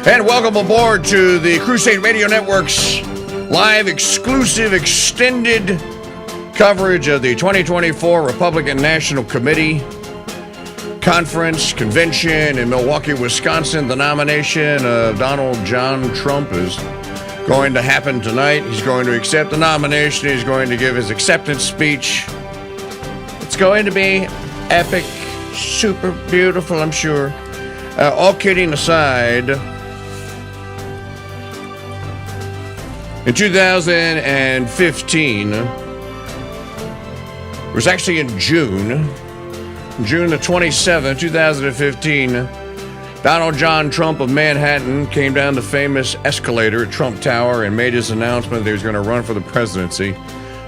And welcome aboard to the Crusade Radio Network's live, exclusive, extended coverage of the 2024 Republican National Committee Conference Convention in Milwaukee, Wisconsin. The nomination of Donald John Trump is going to happen tonight. He's going to accept the nomination. He's going to give his acceptance speech. It's going to be epic, super beautiful, I'm sure. All kidding aside, in 2015, it was actually in June the 27th, 2015, Donald John Trump of Manhattan came down the famous escalator at Trump Tower and made his announcement that he was going to run for the presidency.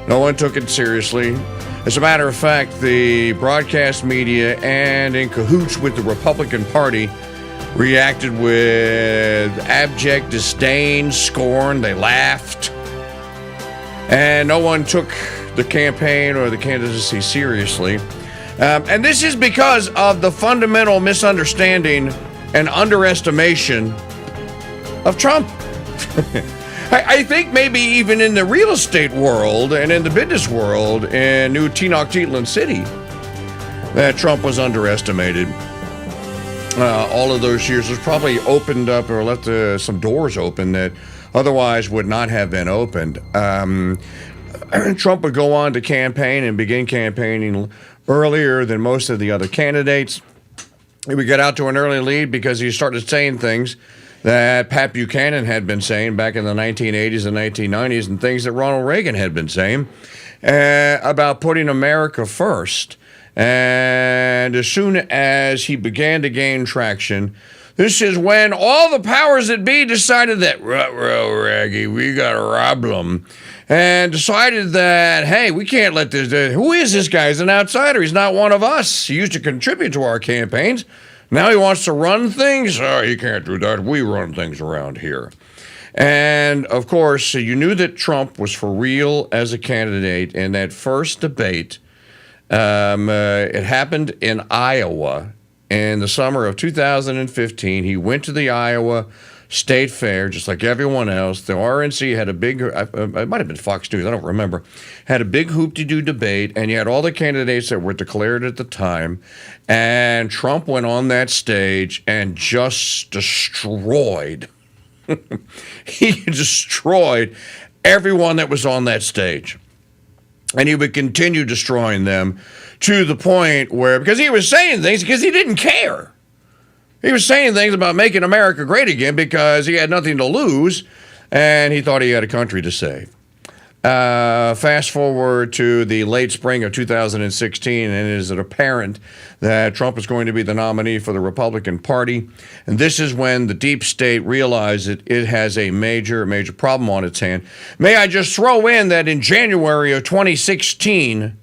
No one took it seriously. As a matter of fact, the broadcast media and in cahoots with the Republican Party reacted with abject disdain, scorn. They laughed. And no one took the campaign or the candidacy seriously. And this is because of the fundamental misunderstanding and underestimation of Trump. I think maybe even in the real estate world and in the business world in New Tenochtitlan City, that Trump was underestimated. All of those years was probably opened up or left some doors open that otherwise would not have been opened. Trump would go on to campaign and begin campaigning earlier than most of the other candidates. He would get out to an early lead because he started saying things that Pat Buchanan had been saying back in the 1980s and 1990s and things that Ronald Reagan had been saying about putting America first. And as soon as he began to gain traction, this is when all the powers that be decided that, Raggy, we got a problem. And decided that, hey, we can't let this, who is this guy? He's an outsider. He's not one of us. He used to contribute to our campaigns. Now he wants to run things? Oh, you can't do that. We run things around here. And, of course, you knew that Trump was for real as a candidate in that first debate. It happened in Iowa in the summer of 2015. He went to the Iowa State Fair, just like everyone else. The RNC had a big, it might have been Fox News, I don't remember, had a big hoop-de-doo debate, and you had all the candidates that were declared at the time, and Trump went on that stage and just destroyed, he destroyed everyone that was on that stage. And he would continue destroying them to the point where, because he was saying things because he didn't care. He was saying things about making America great again because he had nothing to lose and he thought he had a country to save. Fast forward to the late spring of 2016, and it is apparent that Trump is going to be the nominee for the Republican Party. And this is when the deep state realized that it has a major, major problem on its hand. May I just throw in that in January of 2016,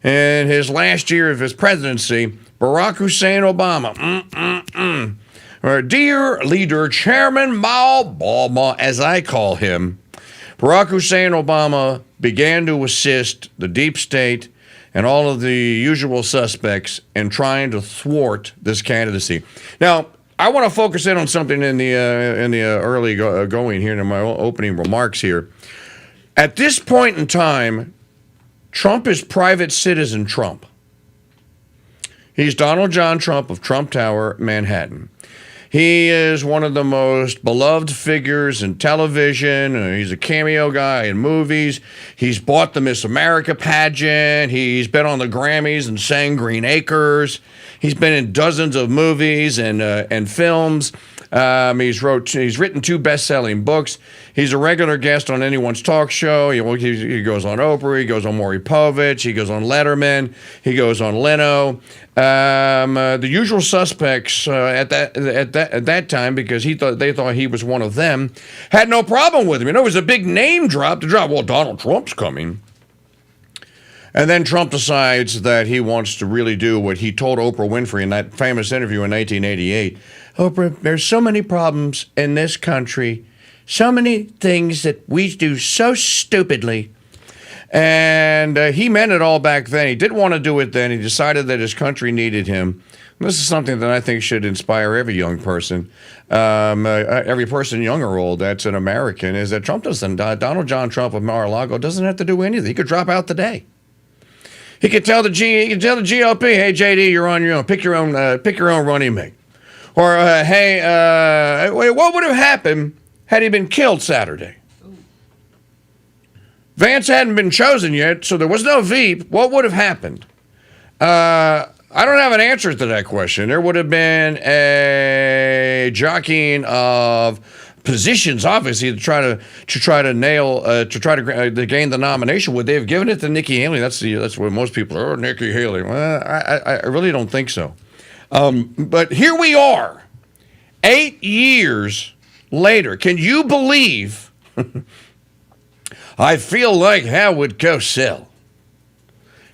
in his last year of his presidency, Barack Hussein Obama, our dear leader, Chairman Mao Obama, as I call him, Barack Hussein Obama began to assist the deep state and all of the usual suspects in trying to thwart this candidacy. Now, I want to focus in on something in the early going here in my opening remarks here. At this point in time, Trump is private citizen Trump. He's Donald John Trump of Trump Tower, Manhattan. He is one of the most beloved figures in television. He's a cameo guy in movies. He's bought the Miss America pageant. He's been on the Grammys and sang Green Acres. He's been in dozens of movies and films. He's written 2 best-selling books. He's a regular guest on anyone's talk show. He goes on Oprah. He goes on Maury Povich. He goes on Letterman. He goes on Leno. The usual suspects at that time, because they thought he was one of them, had no problem with him. You know, it was a big name drop to drop. Well, Donald Trump's coming. And then Trump decides that he wants to really do what he told Oprah Winfrey in that famous interview in 1988. Oprah, there's so many problems in this country, so many things that we do so stupidly. And he meant it all back then. He didn't want to do it then. He decided that his country needed him. This is something that I think should inspire every young person, every person, young or old, that's an American, is that Donald John Trump of Mar-a-Lago doesn't have to do anything. He could drop out today. He could tell the GOP, hey, JD, you're on your own. Pick your own running mate. Or, hey, what would have happened had he been killed Saturday? Vance hadn't been chosen yet, so there was no Veep. What would have happened? I don't have an answer to that question. There would have been a jockeying of positions, obviously, to try to gain the nomination. Would they have given it to Nikki Haley? That's what most people are. Oh, Nikki Haley. Well, I really don't think so. But here we are, 8 years later. Can you believe? I feel like how would go sell.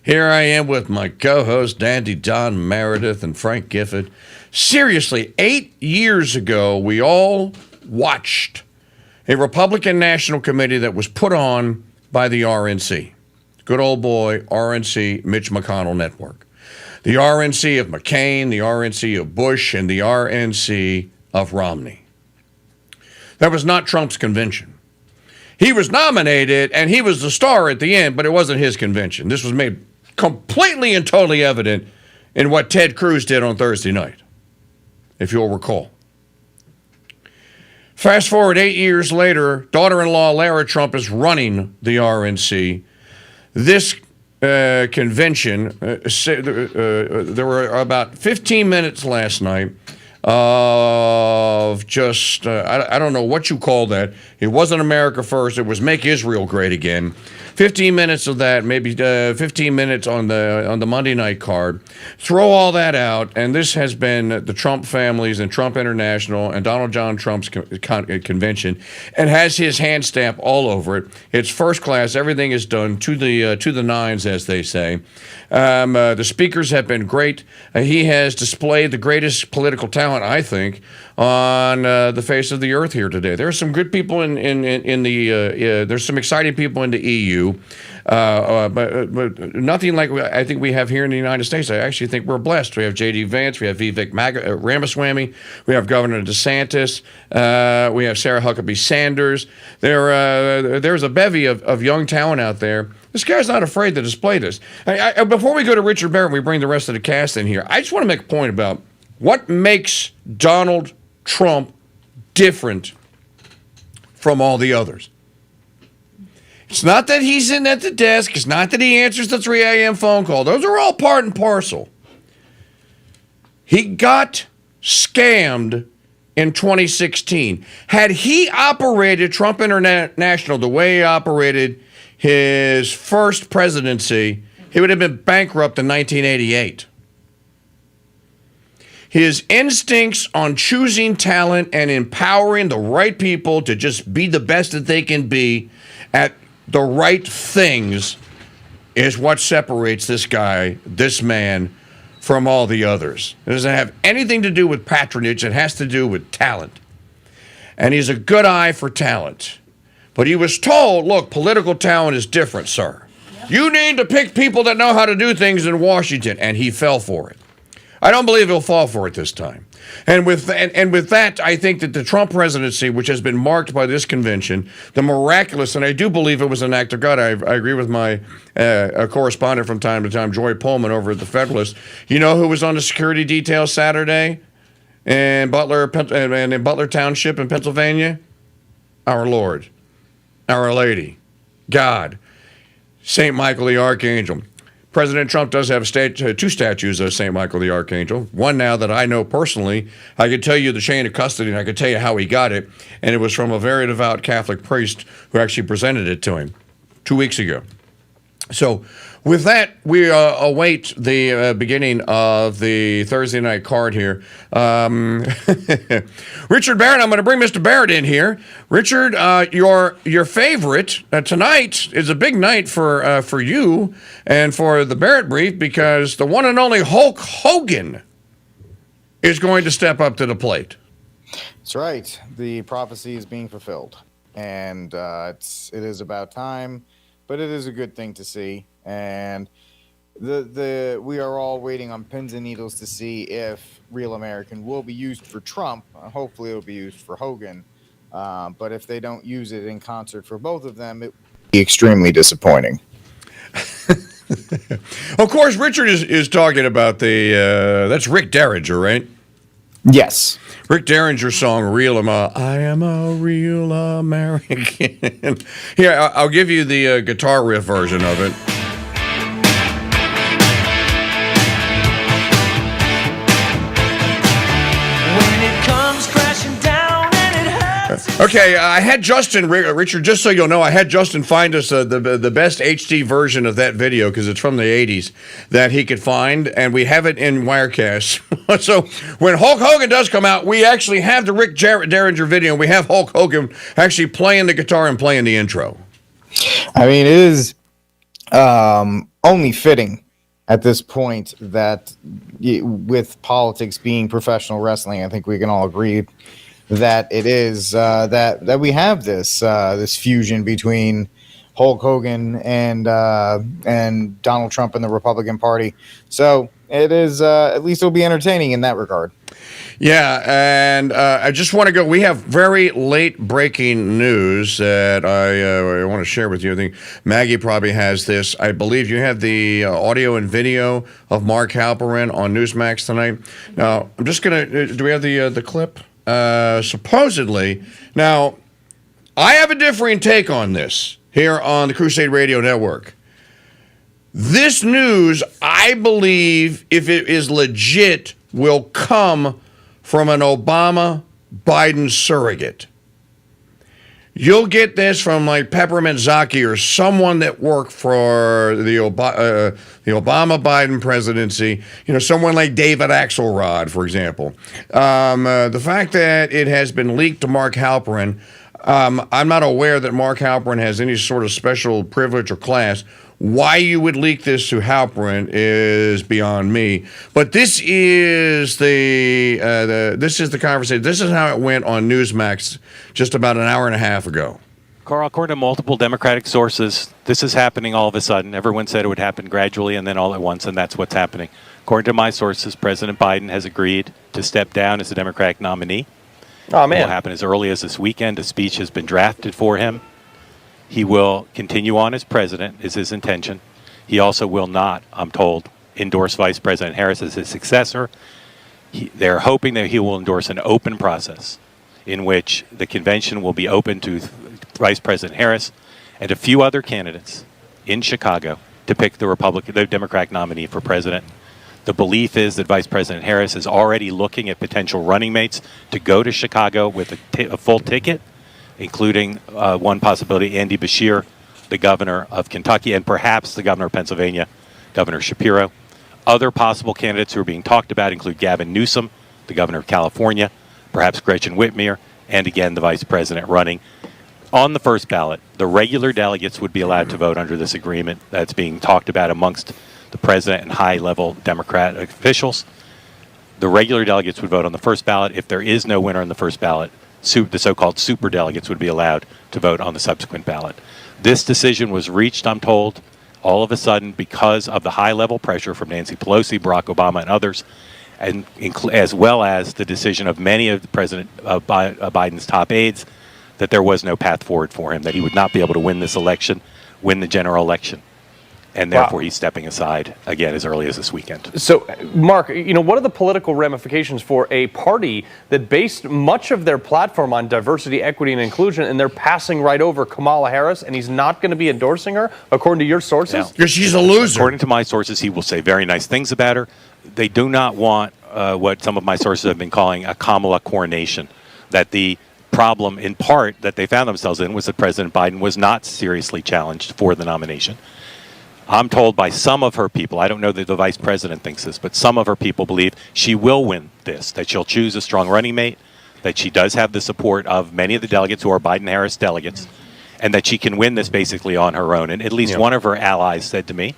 Here I am with my co-host, Dandy Don Meredith and Frank Gifford. Seriously, 8 years ago, we all watched a Republican National Committee that was put on by the RNC. Good old boy, RNC, Mitch McConnell Network. The RNC of McCain, the RNC of Bush, and the RNC of Romney. That was not Trump's convention. He was nominated, and he was the star at the end, but it wasn't his convention. This was made completely and totally evident in what Ted Cruz did on Thursday night, if you'll recall. Fast forward 8 years later, daughter-in-law Lara Trump is running the RNC. This convention, there were about 15 minutes last night of just, I don't know what you call that. It wasn't America First. It was Make Israel Great Again. 15 minutes of that, maybe 15 minutes on the Monday night card. Throw all that out, and this has been the Trump families and Trump International and Donald John Trump's convention, and has his hand stamp all over it. It's first class. Everything is done to the nines, as they say. The speakers have been great. He has displayed the greatest political talent, I think, on the face of the earth here today. There are some good people in the. There's some exciting people in the EU. But nothing like I think we have here in the United States. I actually think we're blessed. We have J.D. Vance, we have Vivek Ramaswamy, we have Governor DeSantis, we have Sarah Huckabee Sanders. There's a bevy of young talent out there. This guy's not afraid to display this. Before we go to Richard Barrett, we bring the rest of the cast in here. I just want to make a point about what makes Donald Trump different from all the others. It's not that he's in at the desk. It's not that he answers the 3 a.m. phone call. Those are all part and parcel. He got scammed in 2016. Had he operated Trump International the way he operated his first presidency, he would have been bankrupt in 1988. His instincts on choosing talent and empowering the right people to just be the best that they can be at the right things is what separates this guy, this man, from all the others. It doesn't have anything to do with patronage. It has to do with talent. And he's a good eye for talent. But he was told, look, political talent is different, sir. You need to pick people that know how to do things in Washington. And he fell for it. I don't believe he'll fall for it this time. And with that, I think that the Trump presidency, which has been marked by this convention, the miraculous, and I do believe it was an act of God. I agree with my correspondent from time to time, Joy Pullman, over at the Federalist. You know who was on the security detail Saturday in Butler Township in Pennsylvania? Our Lord, Our Lady, God, St. Michael the Archangel. President Trump does have two statues of St. Michael the Archangel. One now that I know personally. I could tell you the chain of custody, and I could tell you how he got it. And it was from a very devout Catholic priest who actually presented it to him 2 weeks ago. So with that, we await the beginning of the Thursday night card here. Richard Barrett, I'm going to bring Mr. Barrett in here. Richard, your favorite tonight is a big night for you and for the Barrett Brief, because the one and only Hulk Hogan is going to step up to the plate. That's right. The prophecy is being fulfilled, and it is about time. But it is a good thing to see. And we are all waiting on pins and needles to see if Real American will be used for Trump. Hopefully, it'll be used for Hogan. But if they don't use it in concert for both of them, it would be extremely disappointing. Of course, Richard is talking about that's Rick Derringer, right? Yes. Rick Derringer's song, I Am a Real American. Here, I'll give you the guitar riff version of it. Okay, I had Justin, Richard, just so you'll know, I had Justin find us the best HD version of that video, because it's from the 80s, that he could find, and we have it in Wirecast. So when Hulk Hogan does come out, we actually have the Rick Derringer video, and we have Hulk Hogan actually playing the guitar and playing the intro. I mean, it is only fitting at this point that with politics being professional wrestling, I think we can all agree that it is that we have this fusion between Hulk Hogan and Donald Trump and the Republican Party. So it is at least it'll be entertaining in that regard. Yeah, and I just want to go. We have very late breaking news that I want to share with you. I think Maggie probably has this. I believe you have the audio and video of Mark Halperin on Newsmax tonight. Now, I'm just going to. Do we have the clip? Supposedly. Now, I have a differing take on this here on the Crusade Radio Network. This news, I believe, if it is legit, will come from an Obama-Biden surrogate. You'll get this from like Peppermint Zaki or someone that worked for the Obama-Biden presidency. You know, someone like David Axelrod, for example. The fact that it has been leaked to Mark Halperin, I'm not aware that Mark Halperin has any sort of special privilege or class. Why you would leak this to Halperin is beyond me. But this is the conversation. This is how it went on Newsmax just about an hour and a half ago. Carl, according to multiple Democratic sources, this is happening all of a sudden. Everyone said it would happen gradually and then all at once, and that's what's happening. According to my sources, President Biden has agreed to step down as the Democratic nominee. Oh, man. It will happen as early as this weekend. A speech has been drafted for him. He will continue on as president, is his intention. He also will not, I'm told, endorse Vice President Harris as his successor. They're hoping that he will endorse an open process in which the convention will be open to Vice President Harris and a few other candidates in Chicago to pick the Democratic nominee for president. The belief is that Vice President Harris is already looking at potential running mates to go to Chicago with a full ticket, including one possibility, Andy Beshear, the governor of Kentucky, and perhaps the governor of Pennsylvania, Governor Shapiro. Other possible candidates who are being talked about include Gavin Newsom, the governor of California, perhaps Gretchen Whitmer, and again, the vice president running. On the first ballot, the regular delegates would be allowed to vote under this agreement that's being talked about amongst the president and high-level Democrat officials. The regular delegates would vote on the first ballot. If there is no winner on the first ballot, the so-called super delegates would be allowed to vote on the subsequent ballot. This decision was reached, I'm told, all of a sudden because of the high-level pressure from Nancy Pelosi, Barack Obama, and others, and as well as the decision of many of the President Biden's top aides that there was no path forward for him, that he would not be able to win this election, win the general election. And therefore, he's stepping aside again as early as this weekend. So, Mark, what are the political ramifications for a party that based much of their platform on diversity, equity, and inclusion, and they're passing right over Kamala Harris, and he's not going to be endorsing her, according to your sources? Because she's a loser. According to my sources, he will say very nice things about her. They do not want what some of my sources have been calling a Kamala coronation, that the problem, in part, that they found themselves in was that President Biden was not seriously challenged for the nomination. I'm told by some of her people, I don't know that the vice president thinks this, but some of her people believe she will win this, that she'll choose a strong running mate, that she does have the support of many of the delegates who are Biden-Harris delegates, and that she can win this basically on her own. And at least one of her allies said to me,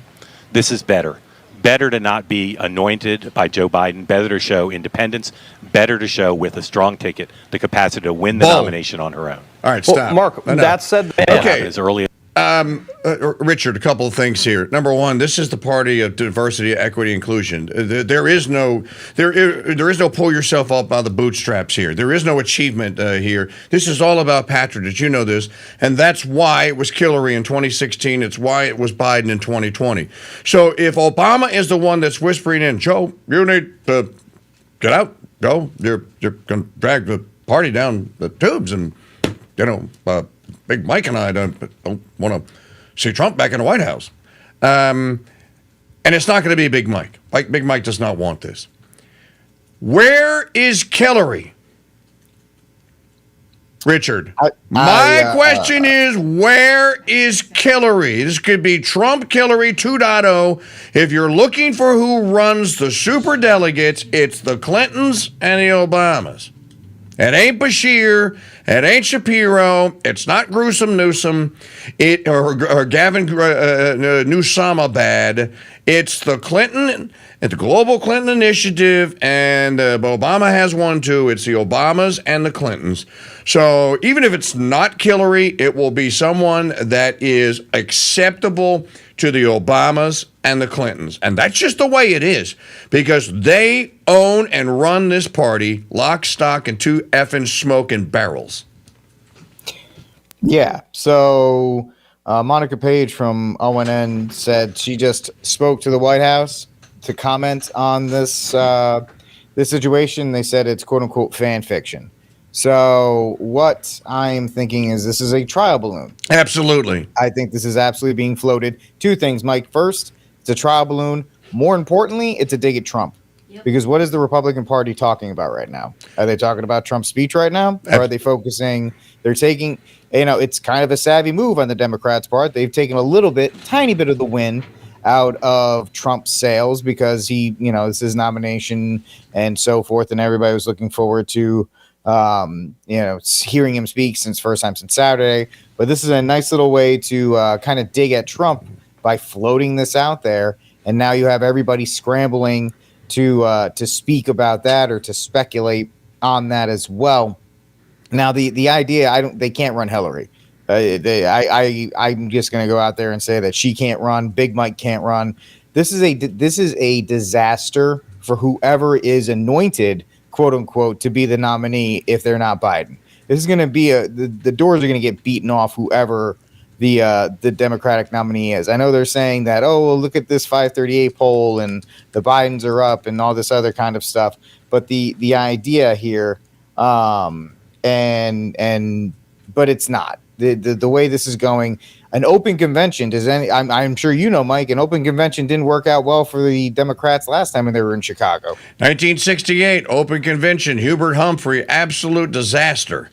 this is better. Better to not be anointed by Joe Biden, better to show independence, better to show with a strong ticket the capacity to win the nomination on her own. All right, stop. Well, Mark, that said, okay. As early Richard, a couple of things here. Number one, this is the party of diversity, equity, inclusion. There is no pull yourself up by the bootstraps here. There is no achievement here. This is all about patronage. You know this, and that's why it was Hillary in 2016. It's why it was Biden in 2020. So if Obama is the one that's whispering in, Joe, you need to get out, go. You're going to drag the party down the tubes, and Big Mike and I don't want to see Trump back in the White House. And it's not going to be Big Mike. Big Mike does not want this. Where is Hillary? Richard, my question is, where is Hillary? This could be Trump Hillary 2.0. If you're looking for who runs the super delegates, it's the Clintons and the Obamas. It ain't Bashir. It ain't Shapiro. It's not Gruesome Newsom. Or Gavin Newsomabad. It's the Clinton, the Global Clinton Initiative, and Obama has one too. It's the Obamas and the Clintons. So even if it's not Hillary, it will be someone that is acceptable to the Obamas and the Clintons. And that's just the way it is, because they own and run this party lock, stock, and two effing smoking barrels. Yeah. So Monica Page from ONN said she just spoke to the White House to comment on this situation. They said it's quote unquote fan fiction. So what I'm thinking is this is a trial balloon. Absolutely. I think this is absolutely being floated. Two things, Mike. First, it's a trial balloon. More importantly, it's a dig at Trump. Yep. Because what is the Republican Party talking about right now? Are they talking about Trump's speech right now? Or are they focusing? They're taking, it's kind of a savvy move on the Democrats' part. They've taken a tiny bit of the win out of Trump's sails because it's his nomination and so forth. And everybody was looking forward to, hearing him speak first time since Saturday. But this is a nice little way to kind of dig at Trump by floating this out there. And now you have everybody scrambling to speak about that or to speculate on that as well. Now, the idea, they can't run Hillary. I'm just going to go out there and say that she can't run. Big Mike can't run. This is a disaster for whoever is anointed, quote unquote, to be the nominee if they're not Biden. This is going to be the doors are going to get beaten off whoever the Democratic nominee is. I know they're saying that, look at this 538 poll and the Bidens are up and all this other kind of stuff. But the idea here, but it's not. The way this is going, an open convention I'm sure Mike, an open convention didn't work out well for the Democrats last time when they were in Chicago. 1968, open convention, Hubert Humphrey, absolute disaster.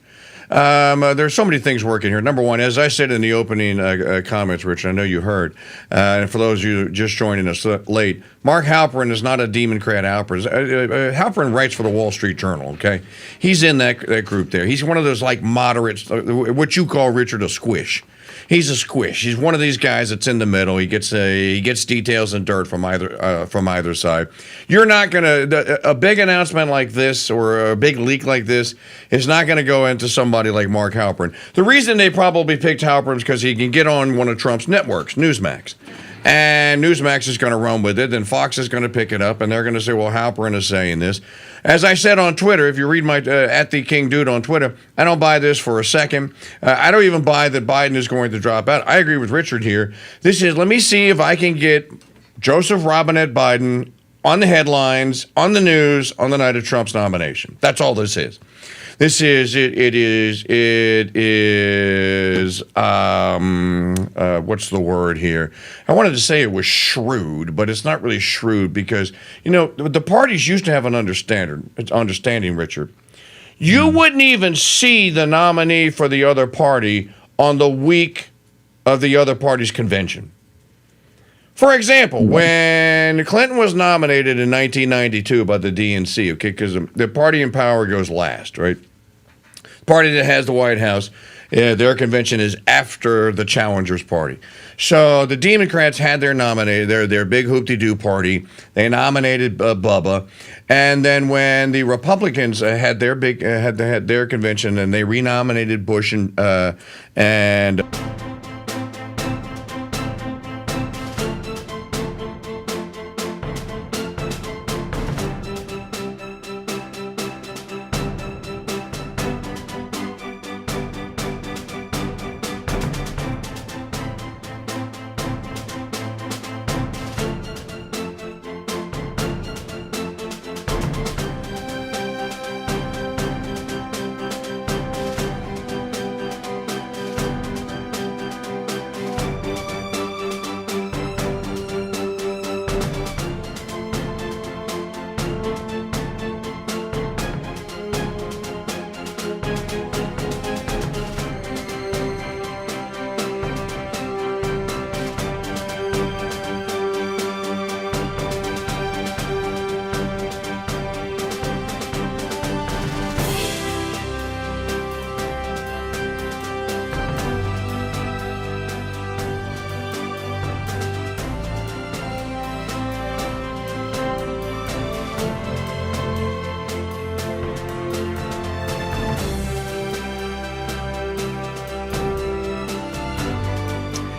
There's so many things working here. Number one, as I said in the opening comments, Rich, I know you heard, and for those of you just joining us late, Mark Halperin is not a Democrat. Halperin writes for the Wall Street Journal, okay? He's in that group there. He's one of those like moderates, what you call, Richard, a squish. He's a squish. He's one of these guys that's in the middle. He gets details and dirt from either side. You're not gonna a big announcement like this or a big leak like this is not gonna go into somebody like Mark Halperin. The reason they probably picked Halperin is because he can get on one of Trump's networks, Newsmax. And Newsmax is going to run with it, and Fox is going to pick it up, and they're going to say, well, Halperin is saying this. As I said on Twitter, if you read my at the King Dude on Twitter, I don't buy this for a second. I don't even buy that Biden is going to drop out. I agree with Richard here. Let me see if I can get Joseph Robinette Biden on the headlines, on the news, on the night of Trump's nomination. That's all this is. This is what's the word here? I wanted to say it was shrewd, but it's not really shrewd because, the parties used to have an understanding, Richard. You wouldn't even see the nominee for the other party on the week of the other party's convention. For example, when Clinton was nominated in 1992 by the DNC, okay, because the party in power goes last, right? The party that has the White House, their convention is after the challengers party. So the Democrats had their big hoop-de-doo party. They nominated Bubba, and then when the Republicans had their convention, and they renominated Bush and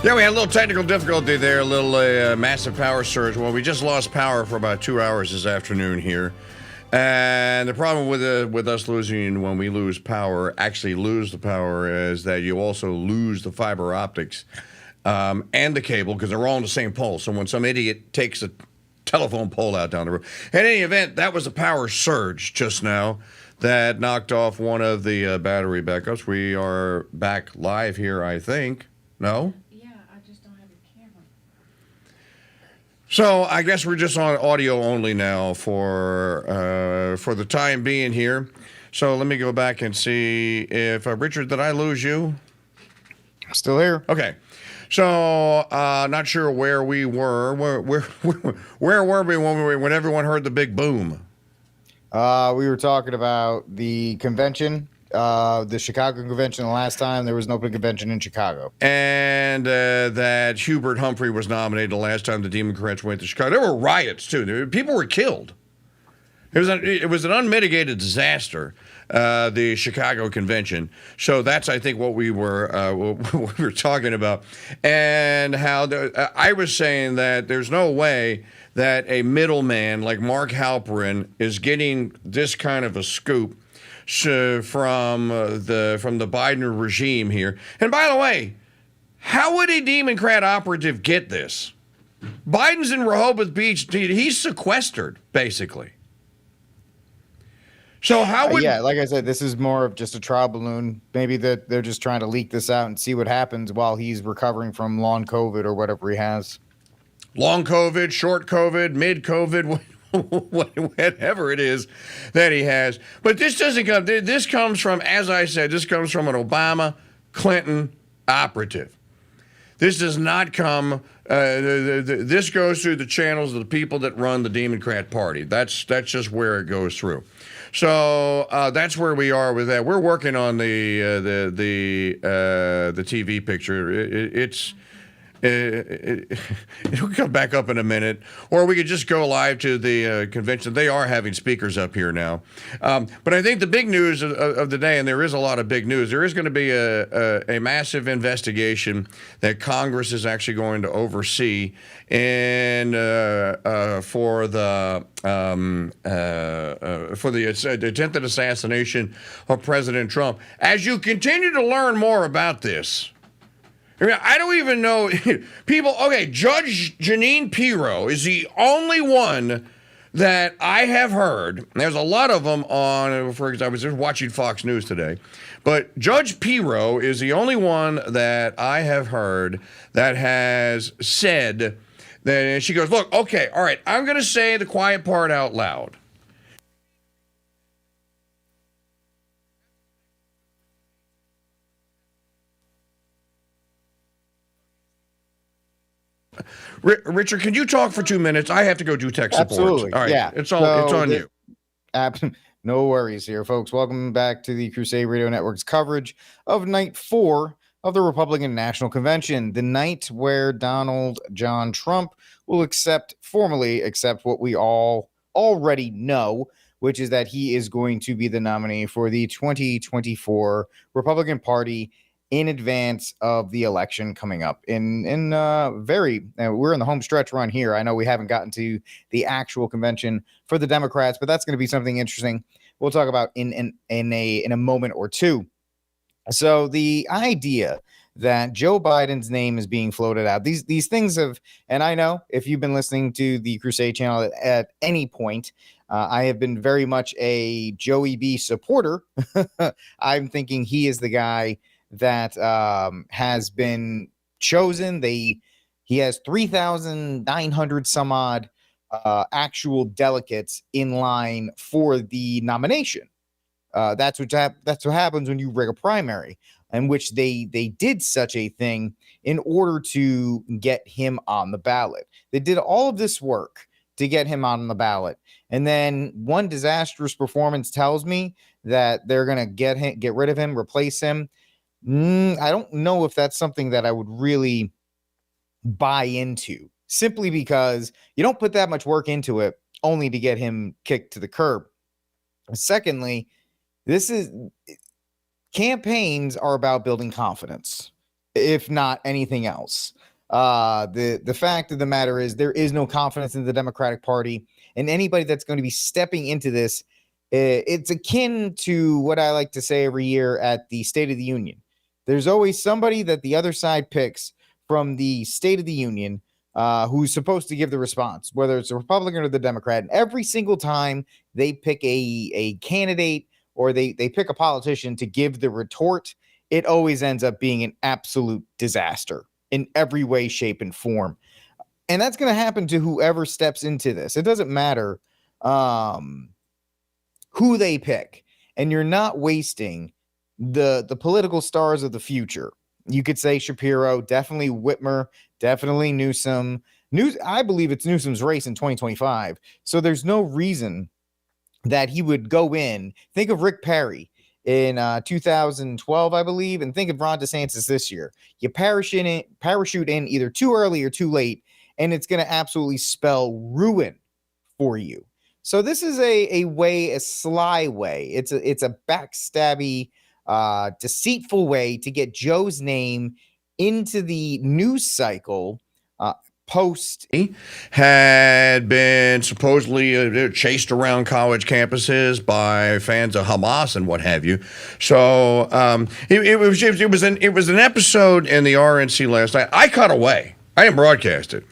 Yeah, we had a little technical difficulty there, a little massive power surge. Well, we just lost power for about 2 hours this afternoon here. And the problem with us losing, when we lose power, actually lose the power, is that you also lose the fiber optics and the cable, because they're all on the same pole. So when some idiot takes a telephone pole out down the road. In any event, that was a power surge just now that knocked off one of the battery backups. We are back live here, I think. No? So I guess we're just on audio only now for the time being here. So let me go back and see if Richard, did I lose you? I'm still here. Okay. So not sure where we were. Where were we when everyone heard the big boom? We were talking about the convention. The Chicago convention the last time. There was an open convention in Chicago. And that Hubert Humphrey was nominated the last time the Democrats went to Chicago. There were riots, too. People were killed. It was an unmitigated disaster, the Chicago convention. So that's, I think, what we were talking about. And how I was saying that there's no way that a middleman like Mark Halperin is getting this kind of a scoop from the Biden regime here. And by the way, how would a Democrat operative get this? Biden's in Rehoboth Beach. He's sequestered, basically. So how would... yeah, like I said, this is more of just a trial balloon. Maybe that they're just trying to leak this out and see what happens while he's recovering from long COVID or whatever he has. Long COVID, short COVID, mid COVID, whatever it is that he has. But this doesn't come, this comes from, as I said, this comes from an Obama, Clinton operative. This does not come, this goes through the channels of the people that run the Democrat Party. That's just where it goes through. So that's where we are with that. We're working on the TV picture. It'll come back up in a minute, or we could just go live to the convention. They are having speakers up here now. But I think the big news of the day, and there is a lot of big news, there is going to be a massive investigation that Congress is actually going to oversee and for the attempted assassination of President Trump. As you continue to learn more about this, I mean, I don't even know people. Okay, Judge Jeanine Pirro is the only one that I have heard. There's a lot of them on, for example, I was just watching Fox News today, but Judge Pirro is the only one that I have heard that has said that, and she goes, look, okay, all right, I'm going to say the quiet part out loud. Richard, can you talk for 2 minutes? I have to go do tech support. Absolutely. All right. Yeah. It's on you. No worries here, folks. Welcome back to the Crusade Radio Network's coverage of night 4 of the Republican National Convention, the night where Donald John Trump will formally accept what we all already know, which is that he is going to be the nominee for the 2024 Republican Party in advance of the election coming up we're in the home stretch run here. I know we haven't gotten to the actual convention for the Democrats, but that's going to be something interesting we'll talk about in a moment or two. So the idea that Joe Biden's name is being floated out, these things have, and I know if you've been listening to the Crusade channel at any point, I have been very much a Joey B supporter. I'm thinking he is the guy that has been chosen. He has 3,900 some odd actual delegates in line for the nomination. That's what happens when you rig a primary, in which they did such a thing in order to get him on the ballot. They did all of this work to get him on the ballot, and then one disastrous performance tells me that they're gonna get rid of him, replace him. I don't know if that's something that I would really buy into, simply because you don't put that much work into it only to get him kicked to the curb. Secondly, campaigns are about building confidence. if not anything else. The fact of the matter is there is no confidence in the Democratic Party, and anybody that's going to be stepping into this, it's akin to what I like to say every year at the State of the Union. There's always somebody that the other side picks from the State of the Union who's supposed to give the response, whether it's a Republican or the Democrat. And every single time they pick a candidate or they pick a politician to give the retort, it always ends up being an absolute disaster in every way, shape, and form. And that's going to happen to whoever steps into this. It doesn't matter who they pick. And you're not wasting the political stars of the future. You could say Shapiro, definitely Whitmer, definitely Newsom. I believe it's Newsom's race in 2025. So there's no reason that he would go in. Think of Rick Perry in 2012, I believe, and think of Ron DeSantis this year. You parachute in either too early or too late, and it's going to absolutely spell ruin for you. So this is a sly way. It's a backstabby, deceitful way to get Joe's name into the news cycle post. Had been supposedly chased around college campuses by fans of Hamas and what have you. So it was an episode in the RNC last night. I cut away. I didn't broadcast it.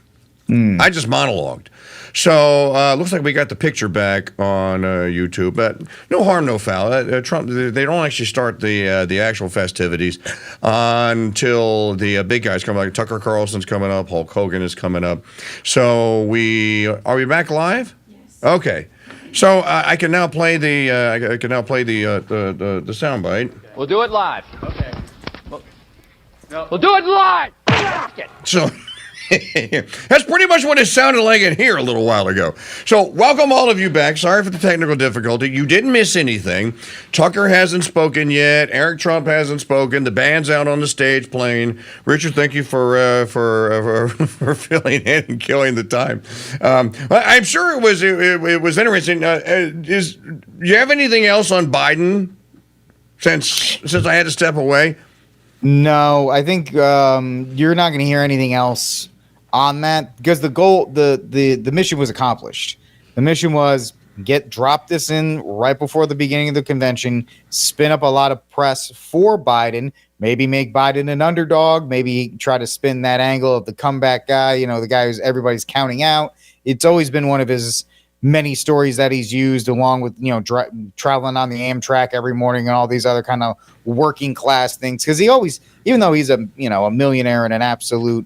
I just monologued. So looks like we got the picture back on YouTube, but no harm, no foul. Trump, they don't actually start the actual festivities until the big guys come. Like Tucker Carlson's coming up, Hulk Hogan is coming up. So are we back live? Yes. Okay. So I can now play the soundbite. We'll do it live. Okay. We'll do it live. So. That's pretty much what it sounded like in here a little while ago. So welcome all of you back. Sorry for the technical difficulty. You didn't miss anything. Tucker hasn't spoken yet. Eric Trump hasn't spoken. The band's out on the stage playing. Richard, thank you for filling in and killing the time. I'm sure it was interesting. Do you have anything else on Biden since I had to step away? No, I think you're not going to hear anything else on that, because the goal, the mission was accomplished. The mission was drop this in right before the beginning of the convention, spin up a lot of press for Biden, maybe make Biden an underdog, maybe try to spin that angle of the comeback guy, the guy who's everybody's counting out. It's always been one of his many stories that he's used, along with traveling on the Amtrak every morning and all these other kind of working class things, because he always, even though he's a millionaire and an absolute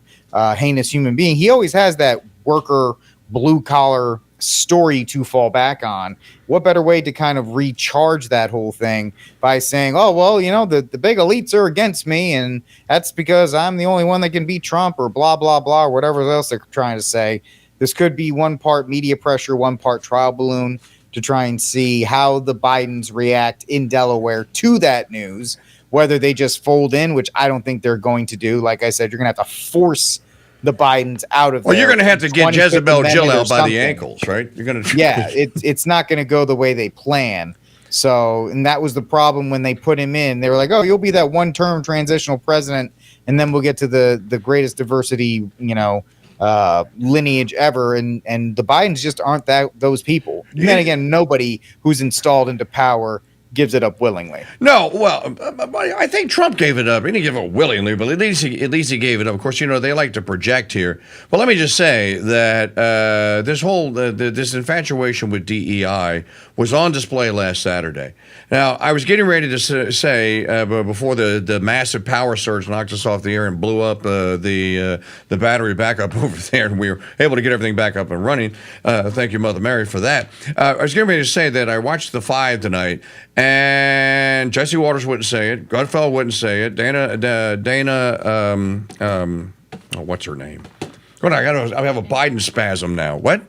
heinous human being, he always has that worker blue collar story to fall back on. What better way to kind of recharge that whole thing by saying, oh well, the big elites are against me, and that's because I'm the only one that can beat Trump, or blah blah blah, or whatever else they're trying to say. This could be one part media pressure, one part trial balloon to try and see how the Bidens react in Delaware to that news, whether they just fold in, which I don't think they're going to do. Like I said, you're going to have to force the Bidens out of there. Well, you're going to have to get Jezebel Jill out by the ankles, right? You're going to. Yeah, it's not going to go the way they plan. So, and that was the problem when they put him in. They were like, oh, you'll be that one-term transitional president, and then we'll get to the greatest diversity, lineage ever, and the Bidens just aren't those people. And then again, nobody who's installed into power gives it up willingly. No, well, I think Trump gave it up. He didn't give it willingly, but at least he gave it up. Of course, they like to project here. But let me just say that this whole this infatuation with DEI was on display last Saturday. Now, I was getting ready to say before the massive power surge knocked us off the air and blew up the battery backup over there, and we were able to get everything back up and running. Thank you, Mother Mary, for that. I was getting ready to say that I watched The Five tonight, and Jesse Waters wouldn't say it. Gutfeld wouldn't say it. Dana, what's her name? I have a Biden spasm now. What?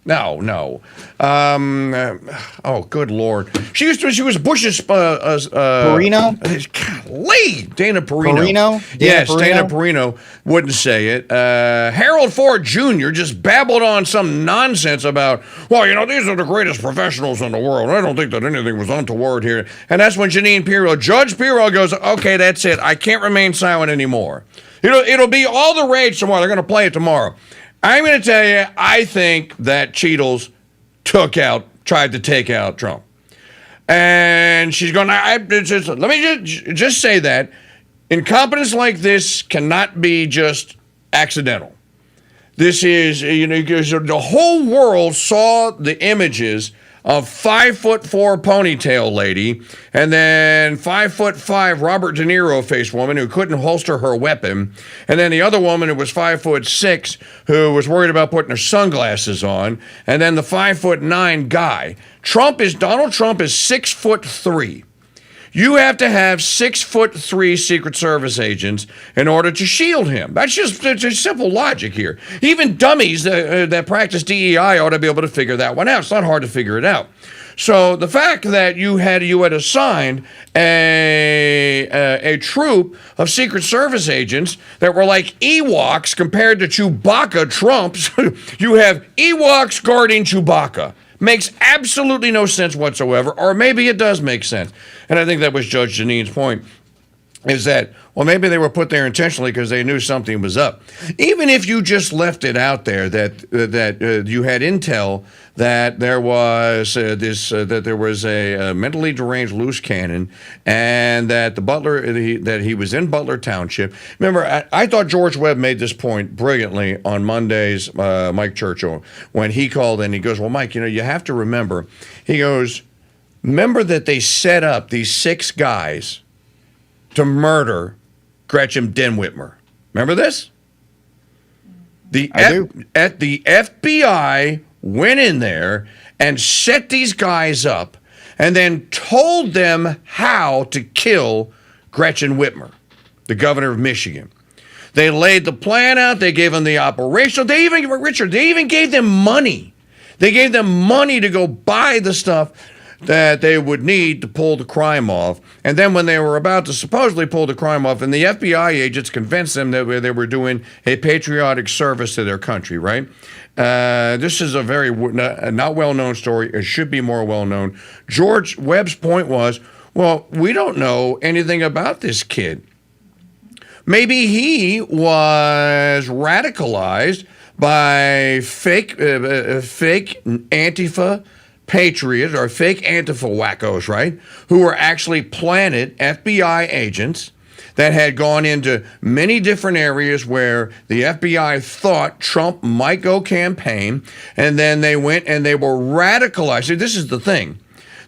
No. Oh, good Lord. She was Bush's Perino? Golly, Dana Perino. Yes, Dana Perino wouldn't say it. Harold Ford Jr. just babbled on some nonsense about, well, these are the greatest professionals in the world. I don't think that anything was untoward here. And that's when Judge Pirro goes, okay, that's it. I can't remain silent anymore. It'll be all the rage tomorrow. They're going to play it tomorrow. I'm going to tell you, I think that Cheadles tried to take out Trump. And she's going, let me just say that incompetence like this cannot be just accidental. This is, because the whole world saw the images of 5'4" ponytail lady, and then 5'5" Robert De Niro face woman who couldn't holster her weapon, and then the other woman who was 5'6" who was worried about putting her sunglasses on, and then the 5'9" guy. Donald Trump is 6'3". You have to have 6'3" Secret Service agents in order to shield him. That's just simple logic here. Even dummies that practice DEI ought to be able to figure that one out. It's not hard to figure it out. So the fact that you had assigned a troop of Secret Service agents that were like Ewoks compared to Chewbacca Trumps, you have Ewoks guarding Chewbacca. Makes absolutely no sense whatsoever, or maybe it does make sense. And I think that was Judge Jeanine's point, is that, well, maybe they were put there intentionally because they knew something was up. Even if you just left it out there that you had intel that there was a mentally deranged loose cannon, and that the butler that he was in Butler Township. Remember, I thought George Webb made this point brilliantly on Monday's Mike Churchill when he called in. He goes, "Well, Mike, you have to remember." He goes, "Remember that they set up these 6 guys to murder Gretchen Whitmer. Remember this? The FBI went in there and set these guys up and then told them how to kill Gretchen Whitmer, the governor of Michigan. They laid the plan out. They gave them the operation. They even gave them money. They gave them money to go buy the stuff that they would need to pull the crime off. And then when they were about to supposedly pull the crime off, and the FBI agents convinced them that they were doing a patriotic service to their country, right? This is a very not well-known story. It should be more well-known. George Webb's point was, well, we don't know anything about this kid. Maybe he was radicalized by fake Antifa patriots or fake Antifa wackos, right? Who were actually planted FBI agents that had gone into many different areas where the FBI thought Trump might go campaign, and then they went and they were radicalized. See, this is the thing.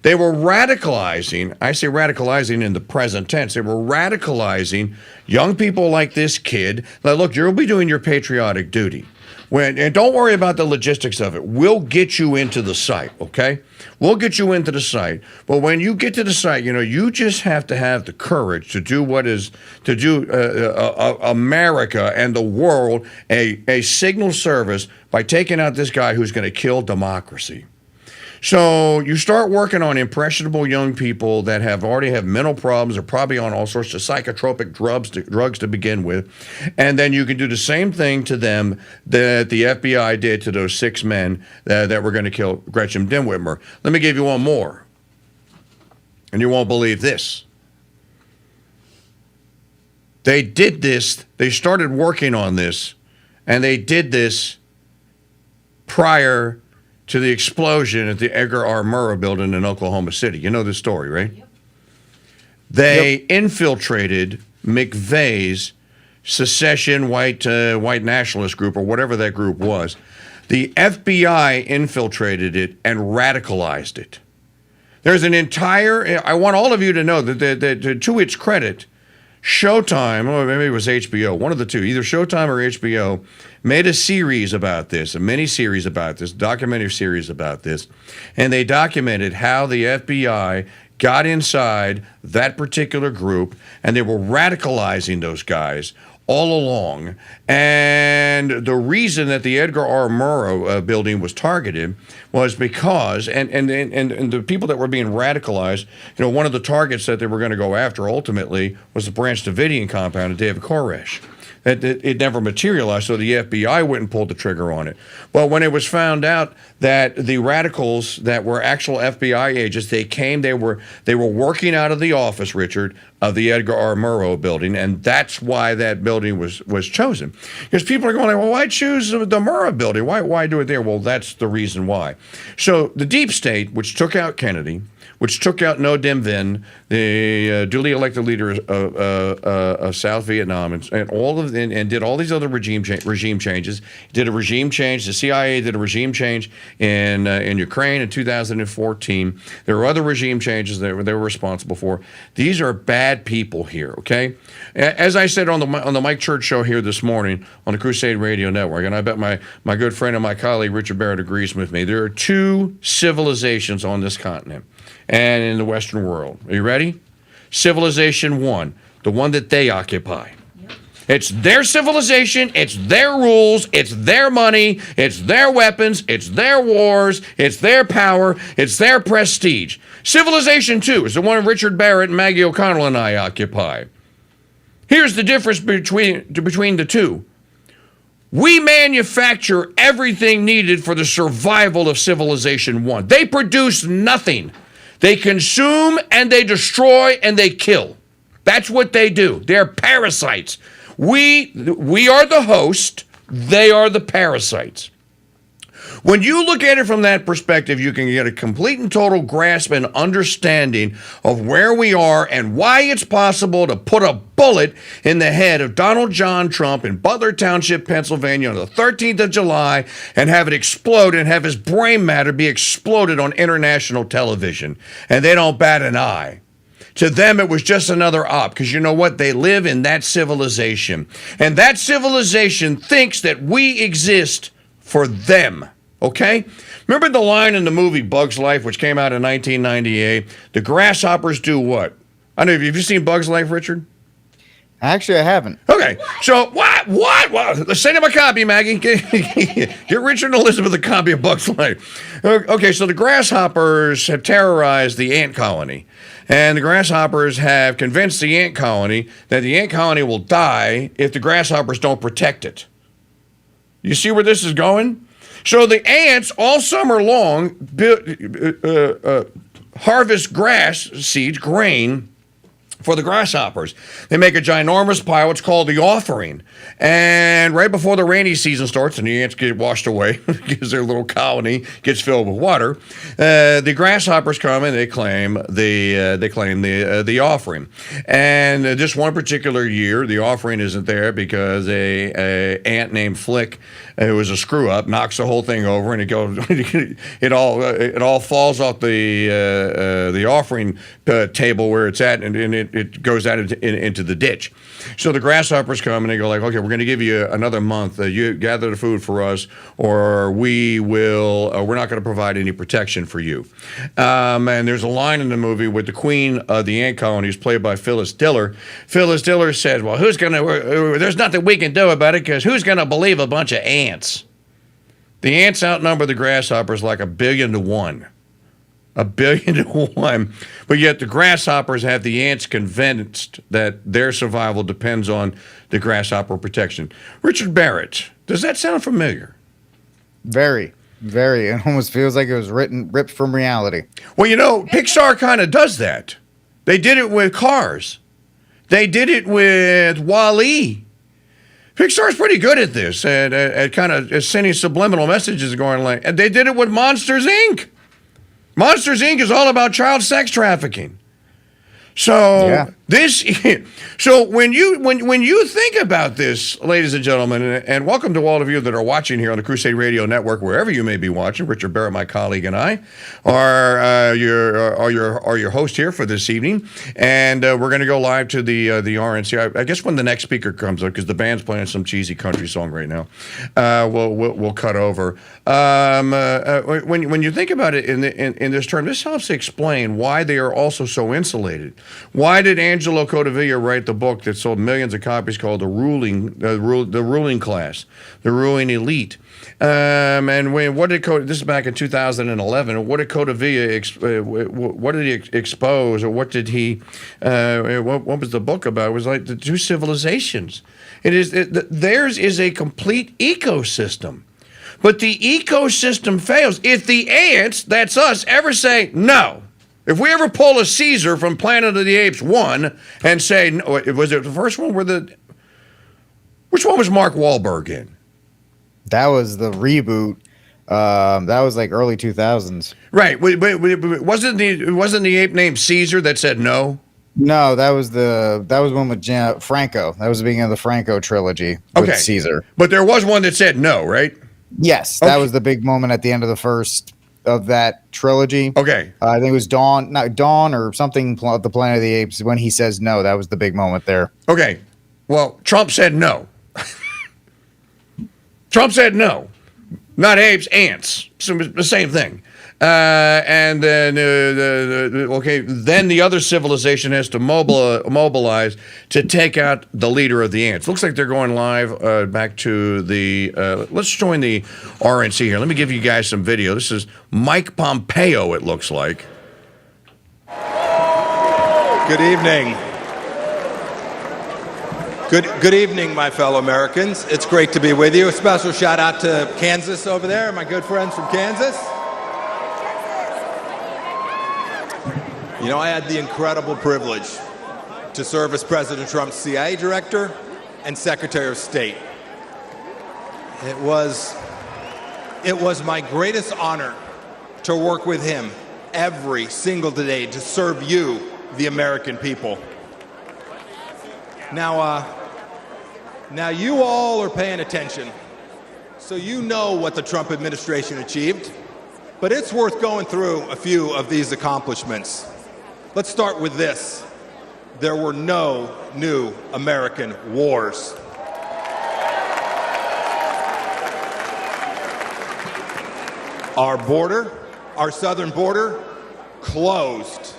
They were radicalizing, I say radicalizing in the present tense, they were radicalizing young people like this kid. Like, look, you'll be doing your patriotic duty. And don't worry about the logistics of it. We'll get you into the site, okay? We'll get you into the site. But when you get to the site, you just have to have the courage to do America and the world a signal service by taking out this guy who's going to kill democracy. So you start working on impressionable young people that already have mental problems, are probably on all sorts of psychotropic drugs to begin with, and then you can do the same thing to them that the FBI did to those 6 men that were going to kill Gretchen Whitmer. Let me give you one more, and you won't believe this. They did this, they started working on this, and they did this prior to the explosion at the Edgar R. Murrah building in Oklahoma City. You know the story, right? Yep. They infiltrated McVeigh's secession white nationalist group, or whatever that group was. The FBI infiltrated it and radicalized it. There's an entire, I want all of you to know that to its credit, Showtime, or maybe it was HBO, one of the two, either Showtime or HBO, made a series about this, a mini-series about this, documentary series about this, and they documented how the FBI got inside that particular group, and they were radicalizing those guys all along. And the reason that the Edgar R. Murrow building was targeted was because, and the people that were being radicalized, one of the targets that they were going to go after ultimately was the Branch Davidian compound of David Koresh. It never materialized, so the FBI went and pulled the trigger on it. Well, when it was found out that the radicals that were actual FBI agents, they were working out of the office, Richard, of the Edgar R. Murrow building, and that's why that building was chosen. Because people are going, well, why choose the Murrow building? Why do it there? Well, that's the reason why. So the deep state, which took out Kennedy, which took out Ngo Dinh Dinh, the duly elected leader of South Vietnam, and did all these other regime changes. Did a regime change. The CIA did a regime change in Ukraine in 2014. There were other regime changes that they were responsible for. These are bad people here. Okay, as I said on the Mike Church show here this morning on the Crusade Radio Network, and I bet my good friend and my colleague Richard Barrett agrees with me. There are two civilizations on this continent and in the Western world. Are you ready? Civilization one, the one that they occupy. It's their civilization, it's their rules, it's their money, it's their weapons, it's their wars, it's their power, it's their prestige. Civilization two is the one Richard Barrett, Maggie O'Connell, and I occupy. Here's the difference between the two. We manufacture everything needed for the survival of Civilization one. They produce nothing. They consume and they destroy and they kill. That's what they do. They're parasites. We are the host. They are the parasites. When you look at it from that perspective, you can get a complete and total grasp and understanding of where we are and why it's possible to put a bullet in the head of Donald John Trump in Butler Township, Pennsylvania on the 13th of July and have it explode and have his brain matter be exploded on international television. And they don't bat an eye. To them, it was just another op, because you know what? They live in that civilization. And that civilization thinks that we exist for them. Okay? Remember the line in the movie Bug's Life, which came out in 1998? The grasshoppers do what? I don't know, have you seen Bug's Life, Richard? Actually, I haven't. Okay, so what? Let's send him a copy, Maggie. Get Richard and Elizabeth a copy of Bug's Life. Okay, so the grasshoppers have terrorized the ant colony. And the grasshoppers have convinced the ant colony that the ant colony will die if the grasshoppers don't protect it. You see where this is going? So the ants all summer long harvest grass seeds, grain, for the grasshoppers. They make a ginormous pile. It's called the offering. And right before the rainy season starts and the ants get washed away because their little colony gets filled with water, the grasshoppers come and they claim the offering. And this one particular year, the offering isn't there because a ant named Flick, who was a screw up, knocks the whole thing over, and it goes. it all falls off the offering table where it's at, and it goes out into the ditch. So the grasshoppers come and they go like, okay, we're going to give you another month. You gather the food for us, or we're not going to provide any protection for you. And there's a line in the movie with the queen of the ant colonies, played by Phyllis Diller. Phyllis Diller says, well, there's nothing we can do about it, because who's going to believe a bunch of ants? The ants outnumber the grasshoppers like 1,000,000,000 to 1. 1,000,000,000 to 1. But yet the grasshoppers have the ants convinced that their survival depends on the grasshopper protection. Richard Barrett, does that sound familiar? Very, very. It almost feels like it was ripped from reality. Well, Pixar kind of does that. They did it with Cars. They did it with Wall-E. Pixar's pretty good at this, at kind of sending subliminal messages going like, and they did it with Monsters, Inc. Monsters, Inc. is all about child sex trafficking. So yeah. So when you think about this, ladies and gentlemen, and welcome to all of you that are watching here on the Crusade Radio Network, wherever you may be watching. Richard Barrett, my colleague, and I are your host here for this evening, and we're going to go live to the RNC. I guess when the next speaker comes up, because the band's playing some cheesy country song right now, we'll cut over. When you think about it in this term, this helps explain why they are also so insulated. Why did Angelo Codevilla write the book that sold millions of copies called The Ruling Class, The Ruling Elite? And what did this is back in 2011. What did Codevilla what did he expose, or what did he what was the book about? It was like the two civilizations. Theirs is a complete ecosystem. But the ecosystem fails if the ants, that's us, ever say no. If we ever pull a Caesar from Planet of the Apes 1 and say, was it the first one? Which one was Mark Wahlberg in? That was the reboot. That was like early 2000s. Right. Wasn't the ape named Caesar that said no? No, that was one with Franco. That was the beginning of the Franco trilogy with Caesar. But there was one that said no, right? Yes, that was the big moment at the end of the first of that trilogy. Okay. I think it was Dawn or something, the Planet of the Apes, when he says no. That was the big moment there. Okay. Well, Trump said no. Trump said no. Not apes, ants. So the same thing. And then, then the other civilization has to mobilize to take out the leader of the ants. Looks like they're going live back to the, let's join the RNC here. Let me give you guys some video. This is Mike Pompeo, it looks like. Good evening. Good evening, my fellow Americans. It's great to be with you. A special shout out to Kansas over there, my good friends from Kansas. You know, I had the incredible privilege to serve as President Trump's CIA director and Secretary of State. It was my greatest honor to work with him every single day to serve you, the American people. Now you all are paying attention, so you know what the Trump administration achieved, but it's worth going through a few of these accomplishments. Let's start with this. There were no new American wars. Our border, our southern border, closed.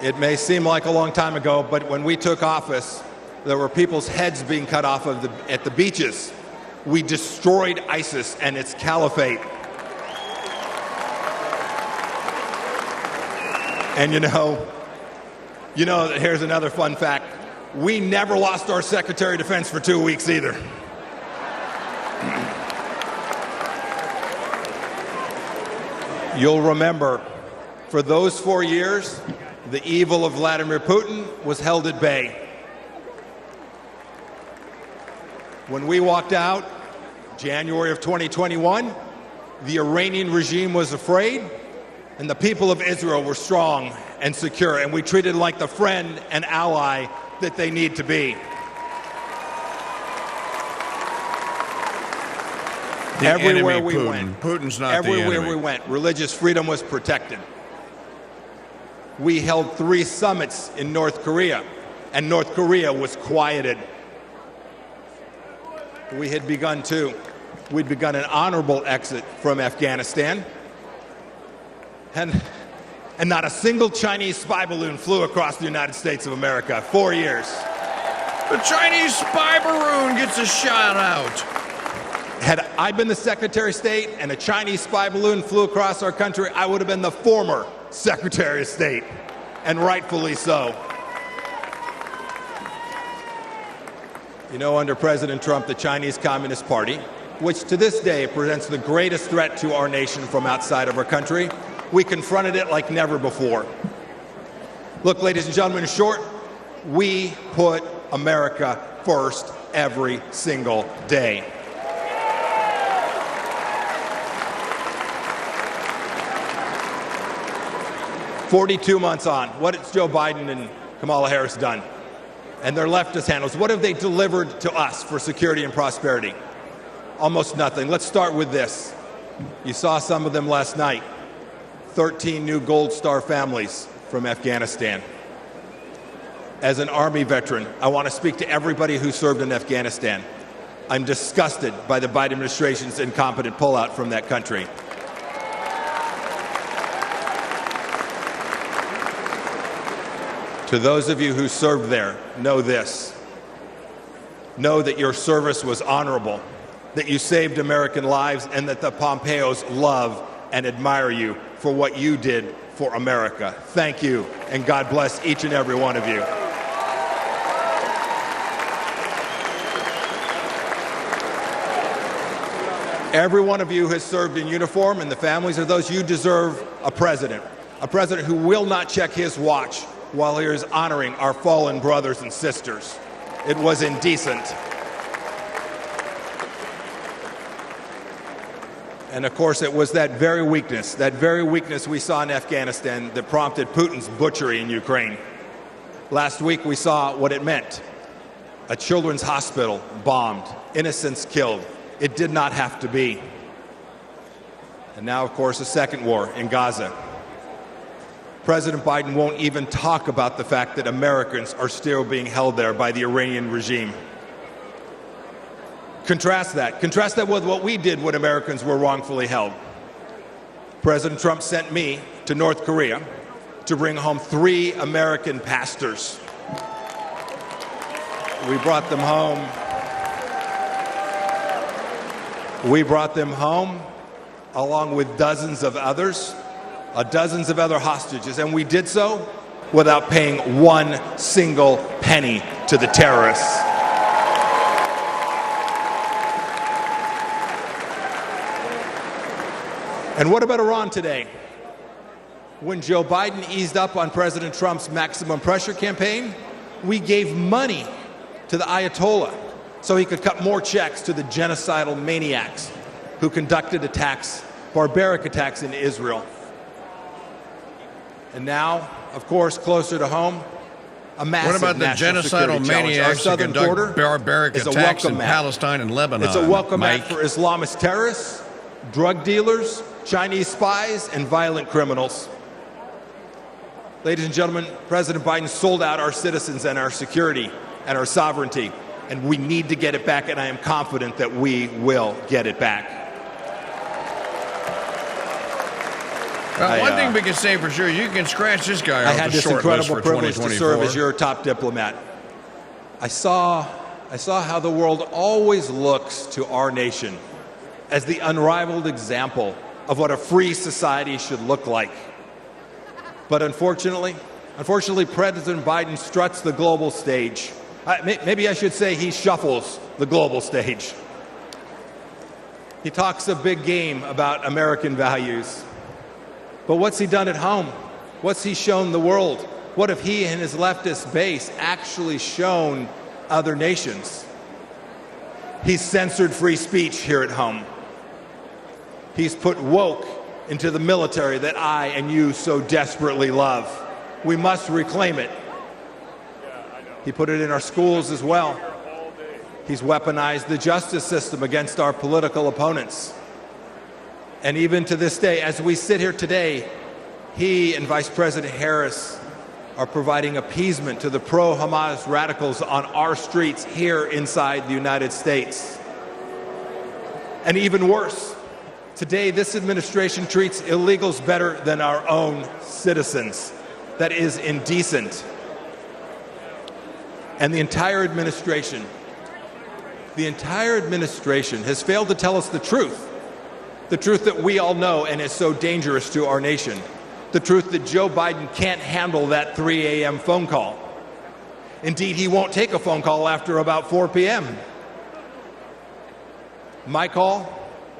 It may seem like a long time ago, but when we took office, there were people's heads being cut off at the beaches. We destroyed ISIS and its caliphate. And you know, here's another fun fact. We never lost our Secretary of Defense for 2 weeks either. You'll remember, for those 4 years, the evil of Vladimir Putin was held at bay. When we walked out, January of 2021, the Iranian regime was afraid, and the people of Israel were strong and secure, and we treated like the friend and ally that they need to be. Everywhere we went, Putin's not everywhere the enemy. we went, religious freedom was protected. We held 3 summits in North Korea, and North Korea was quieted. We'd begun an honorable exit from Afghanistan, and not a single Chinese spy balloon flew across the United States of America. 4 years. The Chinese spy balloon gets a shout out. Had I been the Secretary of State and a Chinese spy balloon flew across our country, I would have been the former Secretary of State, and rightfully so. You know, under President Trump, the Chinese Communist Party, which to this day presents the greatest threat to our nation from outside of our country, we confronted it like never before. Look, ladies and gentlemen, in short, we put America first every single day. "42 months on, what has Joe Biden and Kamala Harris done? And their leftist handlers, what have they delivered to us for security and prosperity? Almost nothing. Let's start with this. You saw some of them last night. 13 new Gold Star families from Afghanistan. As an Army veteran, I want to speak to everybody who served in Afghanistan. I'm disgusted by the Biden administration's incompetent pullout from that country. To those of you who served there, know this. Know that your service was honorable, that you saved American lives, and that the Pompeos love and admire you for what you did for America. Thank you, and God bless each and every one of you. Every one of you has served in uniform, and the families of those, you deserve a president who will not check his watch while he is honoring our fallen brothers and sisters. It was indecent. And of course, it was that very weakness we saw in Afghanistan that prompted Putin's butchery in Ukraine. Last week, we saw what it meant. A children's hospital bombed, innocents killed. It did not have to be. And now, of course, a second war in Gaza. President Biden won't even talk about the fact that Americans are still being held there by the Iranian regime. Contrast that with what we did when Americans were wrongfully held. President Trump sent me to North Korea to bring home 3 American pastors. We brought them home. Along with dozens of other hostages, and we did so without paying one single penny to the terrorists. And what about Iran today? When Joe Biden eased up on President Trump's maximum pressure campaign, we gave money to the Ayatollah so he could cut more checks to the genocidal maniacs who conducted barbaric attacks in Israel. And now, of course, closer to home, a massive What about the genocidal maniacs who conduct barbaric attacks in Palestine and Lebanon? It's a welcome act for Islamist terrorists, drug dealers, Chinese spies, and violent criminals. Ladies and gentlemen, President Biden sold out our citizens and our security and our sovereignty, and we need to get it back, and I am confident that we will get it back. One thing we can say for sure, you can scratch this guy off the short list for 2024. I had this incredible privilege to serve as your top diplomat. I saw how the world always looks to our nation as the unrivaled example of what a free society should look like. But unfortunately, President Biden struts the global stage. Maybe I should say he shuffles the global stage. He talks a big game about American values. But what's he done at home? What's he shown the world? What have he and his leftist base actually shown other nations? He's censored free speech here at home. He's put woke into the military that I and you so desperately love. We must reclaim it. He put it in our schools as well. He's weaponized the justice system against our political opponents. And even to this day, as we sit here today, he and Vice President Harris are providing appeasement to the pro-Hamas radicals on our streets here inside the United States. And even worse, today this administration treats illegals better than our own citizens. That is indecent. And the entire administration has failed to tell us the truth that we all know and is so dangerous to our nation. The truth that Joe Biden can't handle that 3 a.m. phone call. Indeed, he won't take a phone call after about 4 p.m. My call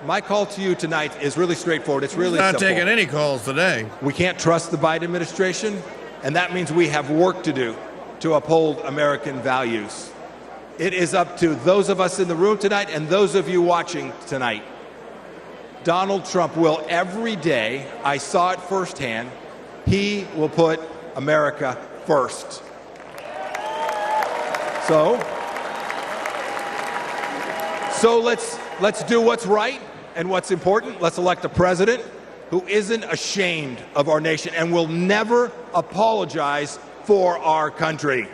to you tonight is really straightforward. It's really simple. Not taking any calls today. We can't trust the Biden administration, and that means we have work to do to uphold American values. It is up to those of us in the room tonight and those of you watching tonight. Donald Trump will every day, I saw it firsthand, he will put America first. So let's do what's right and what's important. Let's elect a president who isn't ashamed of our nation and will never apologize for our country.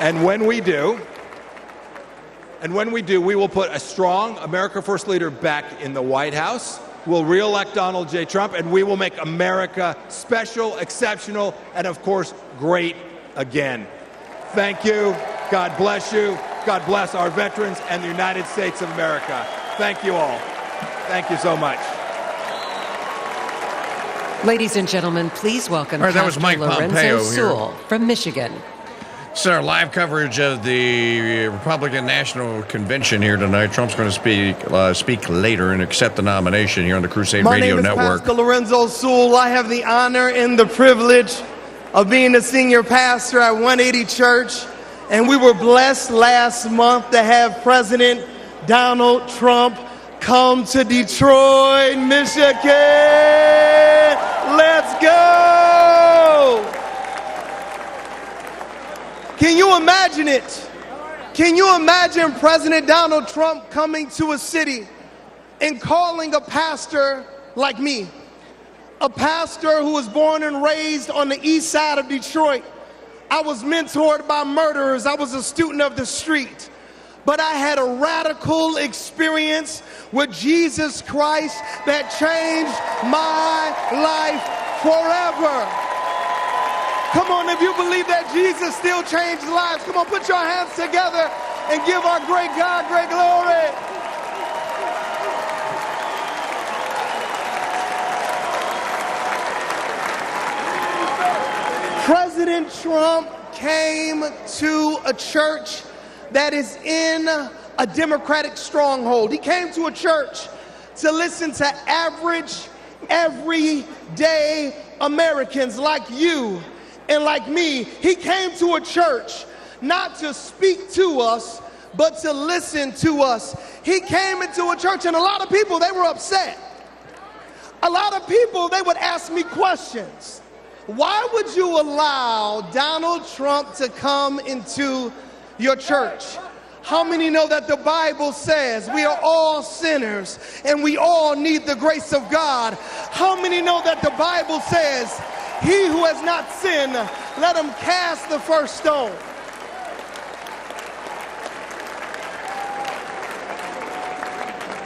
And when we do, we will put a strong America First leader back in the White House, will re-elect Donald J. Trump, and we will make America special, exceptional, and of course, great again. Thank you. God bless you. God bless our veterans and the United States of America. Thank you all. Thank you so much. Ladies and gentlemen, please welcome All right, that was Pastor Mike Pompeo Lorenzo here. Sewell from Michigan. It's our live coverage of the Republican National Convention here tonight. Trump's going to speak later and accept the nomination here on the Crusade Radio Network. My name is Pastor Lorenzo Sewell. I have the honor and the privilege of being the senior pastor at 180 Church. And we were blessed last month to have President Donald Trump come to Detroit, Michigan. Let's go! Can you imagine it? Can you imagine President Donald Trump coming to a city and calling a pastor like me, a pastor who was born and raised on the east side of Detroit? I was mentored by murderers. I was a student of the street. But I had a radical experience with Jesus Christ that changed my life forever. Come on, if you believe that Jesus still changed lives, come on, put your hands together and give our great God great glory. President Trump came to a church that is in a Democratic stronghold. He came to a church to listen to average, everyday Americans like you and like me. He came to a church not to speak to us, but to listen to us. He came into a church, and a lot of people, they were upset. A lot of people, they would ask me questions. Why would you allow Donald Trump to come into your church? How many know that the Bible says we are all sinners and we all need the grace of God? How many know that the Bible says, he who has not sinned, let him cast the first stone?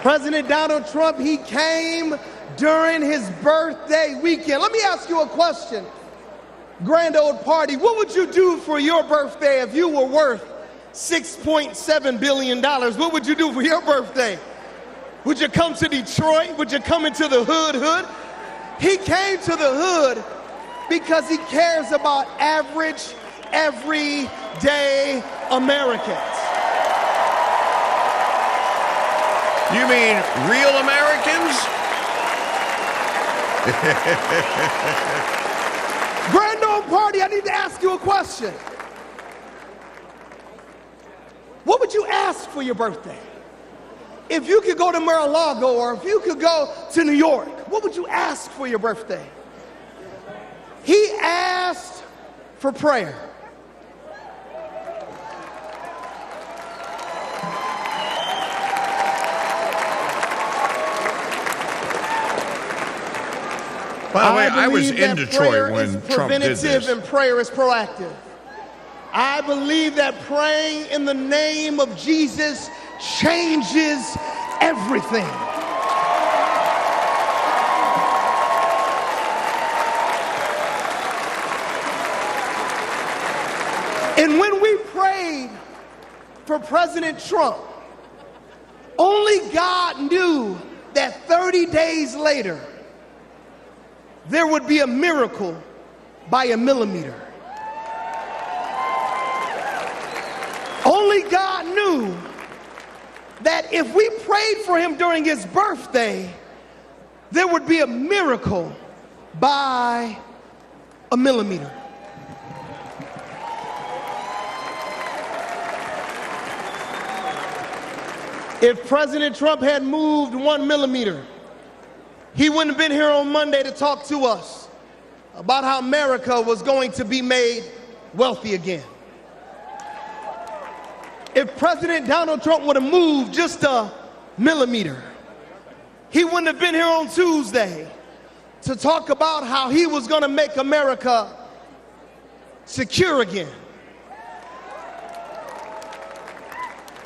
President Donald Trump, he came during his birthday weekend. Let me ask you a question. Grand old party, what would you do for your birthday if you were worth $6.7 billion? What would you do for your birthday? Would you come to Detroit? Would you come into the hood? He came to the hood because he cares about average, everyday Americans. You mean real Americans? Grand old party, I need to ask you a question. What would you ask for your birthday? If you could go to Mar-a-Lago or if you could go to New York, what would you ask for your birthday? He asked for prayer. By the way, I was believe in that Detroit prayer when is Trump did preventative this. and prayer is proactive. I believe that praying in the name of Jesus changes everything. And when we prayed for President Trump, only God knew that 30 days later, there would be a miracle by a millimeter. Only God knew that if we prayed for him during his birthday, there would be a miracle by a millimeter. If President Trump had moved 1 millimeter, he wouldn't have been here on Monday to talk to us about how America was going to be made wealthy again. If President Donald Trump would have moved just a millimeter, he wouldn't have been here on Tuesday to talk about how he was going to make America secure again.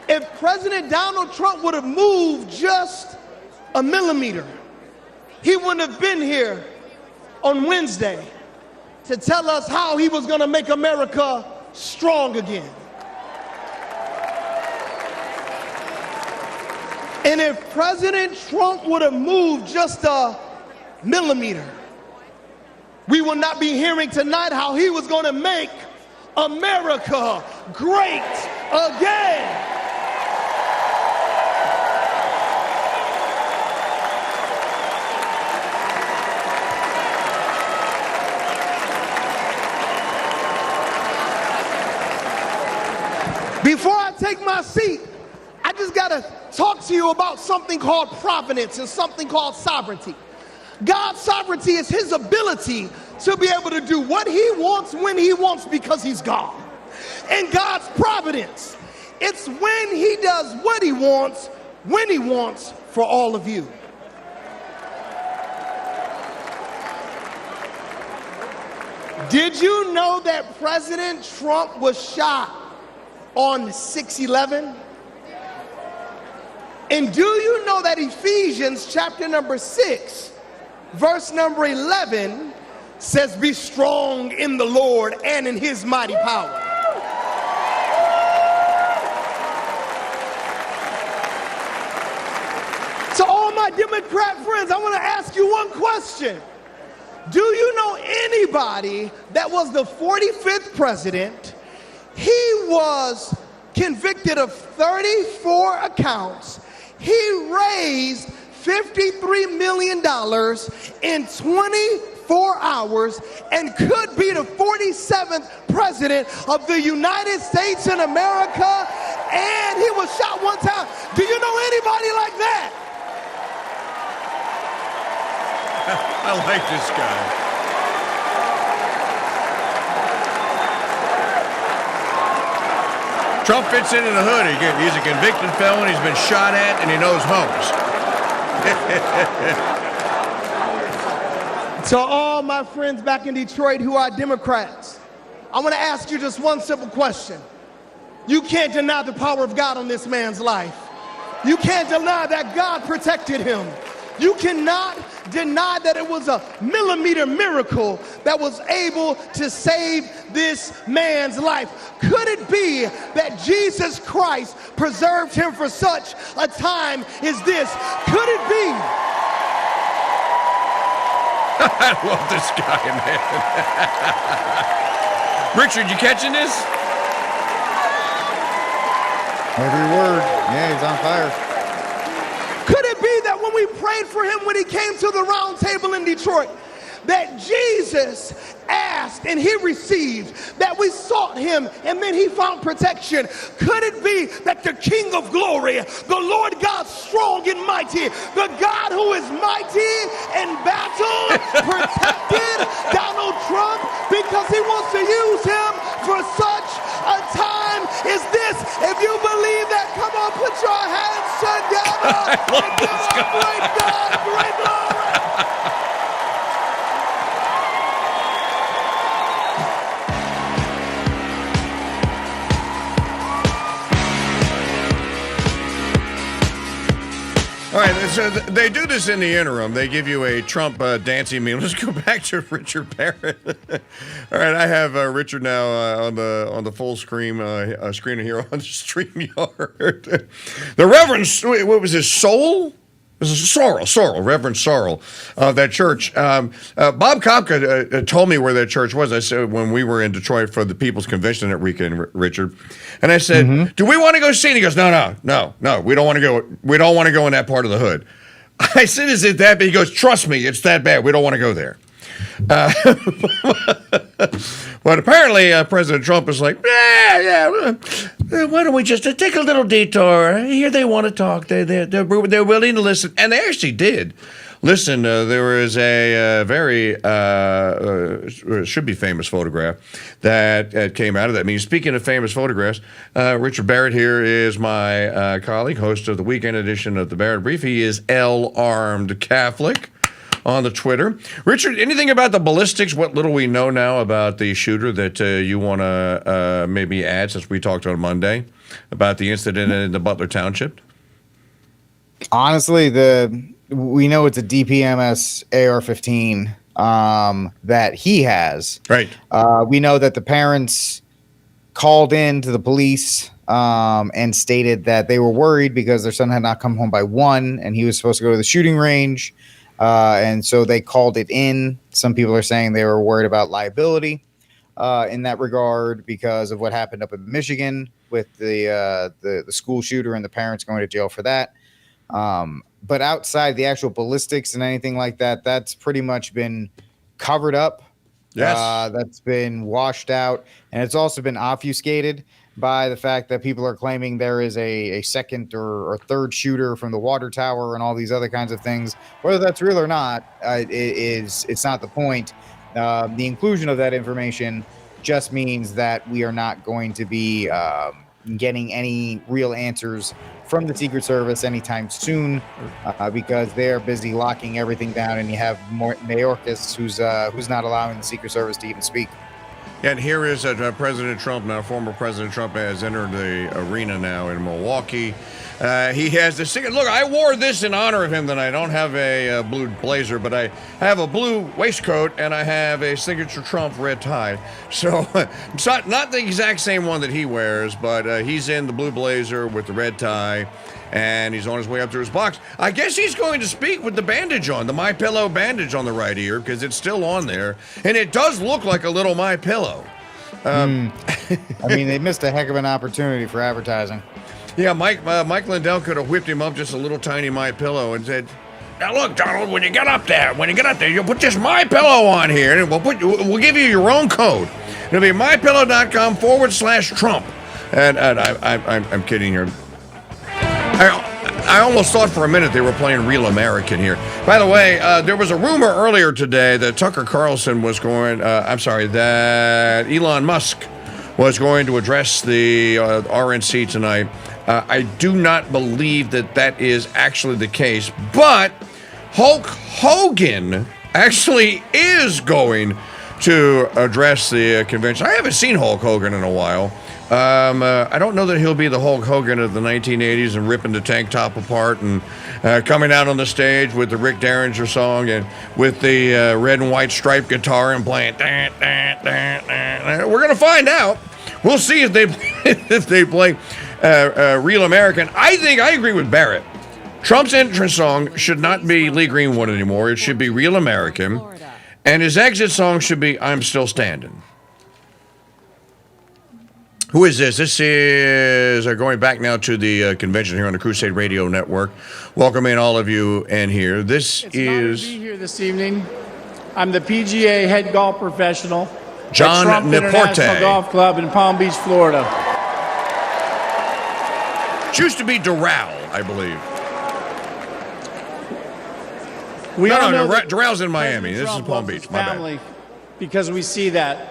If President Donald Trump would have moved just a millimeter, he wouldn't have been here on Wednesday to tell us how he was going to make America strong again. And if President Trump would have moved just a millimeter, we will not be hearing tonight how he was going to make America great again. Before I take my seat, I just got to talk to you about something called providence and something called sovereignty. God's sovereignty is his ability to be able to do what he wants when he wants because he's God. And God's providence, it's when he does what he wants, when he wants for all of you. Did you know that President Trump was shot on 6/11? And do you know that Ephesians chapter number 6, verse number 11 says, be strong in the Lord and in his mighty power. To all my Democrat friends, I want to ask you one question. Do you know anybody that was the 45th president? He was convicted of 34 accounts. He raised $53 million in 24 hours and could be the 47th president of the United States in America. And he was shot one time. Do you know anybody like that? I like this guy. Trump fits into the hood. He's a convicted felon. He's been shot at, and he knows homes. To all my friends back in Detroit who are Democrats, I want to ask you just one simple question. You can't deny the power of God on this man's life. You can't deny that God protected him. You cannot deny that it was a millimeter miracle that was able to save this man's life. Could it be that Jesus Christ preserved him for such a time as this? Could it be? I love this guy, man. Richard, you catching this? Every word. Yeah, he's on fire. Could it be that when we prayed for him when he came to the round table in Detroit, that Jesus asked and he received, that we sought him and then he found protection? Could it be that the King of glory, the Lord God strong and mighty, the God who is mighty in battle, protected Donald Trump because he wants to use him for such a time as this? If you believe that, come on, put your hands together and give our great God great glory. All right, so they do this in the interim. They give you a Trump dancing meal. Let's go back to Richard Barrett. All right, I have Richard now on the full screen screen here on StreamYard. The Reverend, what was his Soul? This is Sorrell, Reverend Sorrell of that church. Bob Kopka told me where that church was. I said when we were in Detroit for the People's Convention that weekend, Richard, and I said, "Do we want to go see it?" He goes, "No, we don't want to go. We don't want to go in that part of the hood." I said, "Is it that bad?" He goes, "Trust me, it's that bad. We don't want to go there." But apparently, President Trump is like, why don't we just take a little detour? Here they want to talk. They're willing to listen. And they actually did. Listen, there was a very, should be famous photograph that came out of that. I mean, speaking of famous photographs, Richard Barrett here is my colleague, host of the weekend edition of the Barrett Brief. He is L-armed Catholic on the Twitter. Richard, anything about the ballistics? What little we know now about the shooter that you want to maybe add, since we talked on Monday about the incident in the Butler Township? Honestly, we know it's a DPMS AR-15 that he has. Right. We know that the parents called in to the police and stated that they were worried because their son had not come home by 1 and he was supposed to go to the shooting range. And so they called it in. Some people are saying they were worried about liability in that regard because of what happened up in Michigan with the school shooter and the parents going to jail for that. But outside the actual ballistics and anything like that, that's pretty much been covered up. Yes. That's been washed out. And it's also been obfuscated by the fact that people are claiming there is a second or third shooter from the water tower and all these other kinds of things. Whether that's real or not, it's not the point. The inclusion of that information just means that we are not going to be getting any real answers from the Secret Service anytime soon because they're busy locking everything down, and you have Mayorkas who's not allowing the Secret Service to even speak. And here is President Trump now. Former President Trump has entered the arena now in Milwaukee. He has the signature. Look, I wore this in honor of him tonight. I don't have a blue blazer, but I have a blue waistcoat and I have a signature Trump red tie. So it's not the exact same one that he wears, but he's in the blue blazer with the red tie. And he's on his way up to his box. I guess he's going to speak with the bandage on, the MyPillow bandage on the right ear, because it's still on there. And it does look like a little MyPillow. I mean, they missed a heck of an opportunity for advertising. Yeah, Mike Lindell could have whipped him up just a little tiny MyPillow and said, "Now look, Donald, when you get up there, you'll put this MyPillow on here, and we'll give you your own code. It'll be mypillow.com/Trump." And I'm kidding here. I almost thought for a minute they were playing Real American here. By the way, there was a rumor earlier today that Tucker Carlson was that Elon Musk was going to address the RNC tonight. I do not believe that is actually the case, but Hulk Hogan actually is going to address the convention. I haven't seen Hulk Hogan in a while. I don't know that he'll be the Hulk Hogan of the 1980s and ripping the tank top apart and coming out on the stage with the Rick Derringer song and with the red and white striped guitar and playing. We're going to find out. We'll see if they play Real American. I think I agree with Barrett. Trump's entrance song should not be Lee Greenwood anymore. It should be Real American. And his exit song should be I'm Still Standing. Who is this? This is going back now to the convention here on the Crusade Radio Network. Welcoming all of you in here. This it's is. It's an honor to be here this evening. I'm the PGA head golf professional John at Trump International Golf Club in Palm Beach, Florida. It used to be Doral, I believe. Doral's in Miami. This is Palm Beach. My bad. Because we see that.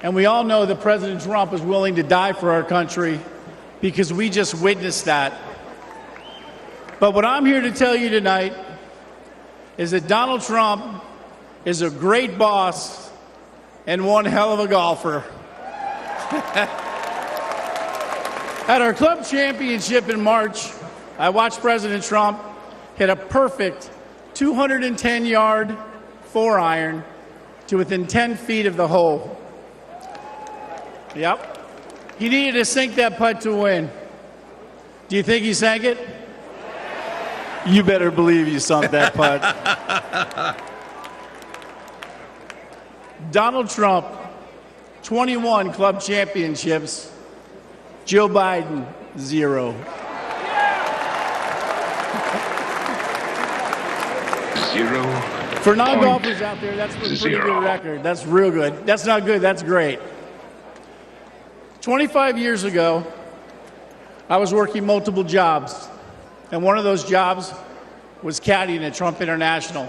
And we all know that President Trump is willing to die for our country because we just witnessed that. But what I'm here to tell you tonight is that Donald Trump is a great boss and one hell of a golfer. At our club championship in March, I watched President Trump hit a perfect 210-yard 4-iron to within 10 feet of the hole. Yep. He needed to sink that putt to win. Do you think he sank it? You better believe you sunk that putt. Donald Trump, 21 club championships. Joe Biden, 0. For non-golfers out there, that's a pretty good record. That's real good. That's not good, that's great. 25 years ago, I was working multiple jobs, and one of those jobs was caddying at Trump International,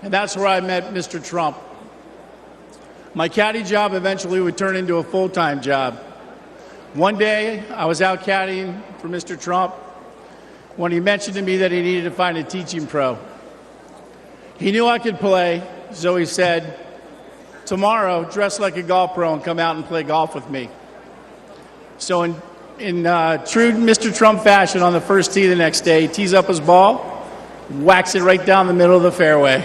and that's where I met Mr. Trump. My caddy job eventually would turn into a full-time job. One day, I was out caddying for Mr. Trump when he mentioned to me that he needed to find a teaching pro. He knew I could play, so he said, "Tomorrow, dress like a golf pro and come out and play golf with me." So in true Mr. Trump fashion, on the first tee the next day, he tees up his ball, whacks it right down the middle of the fairway.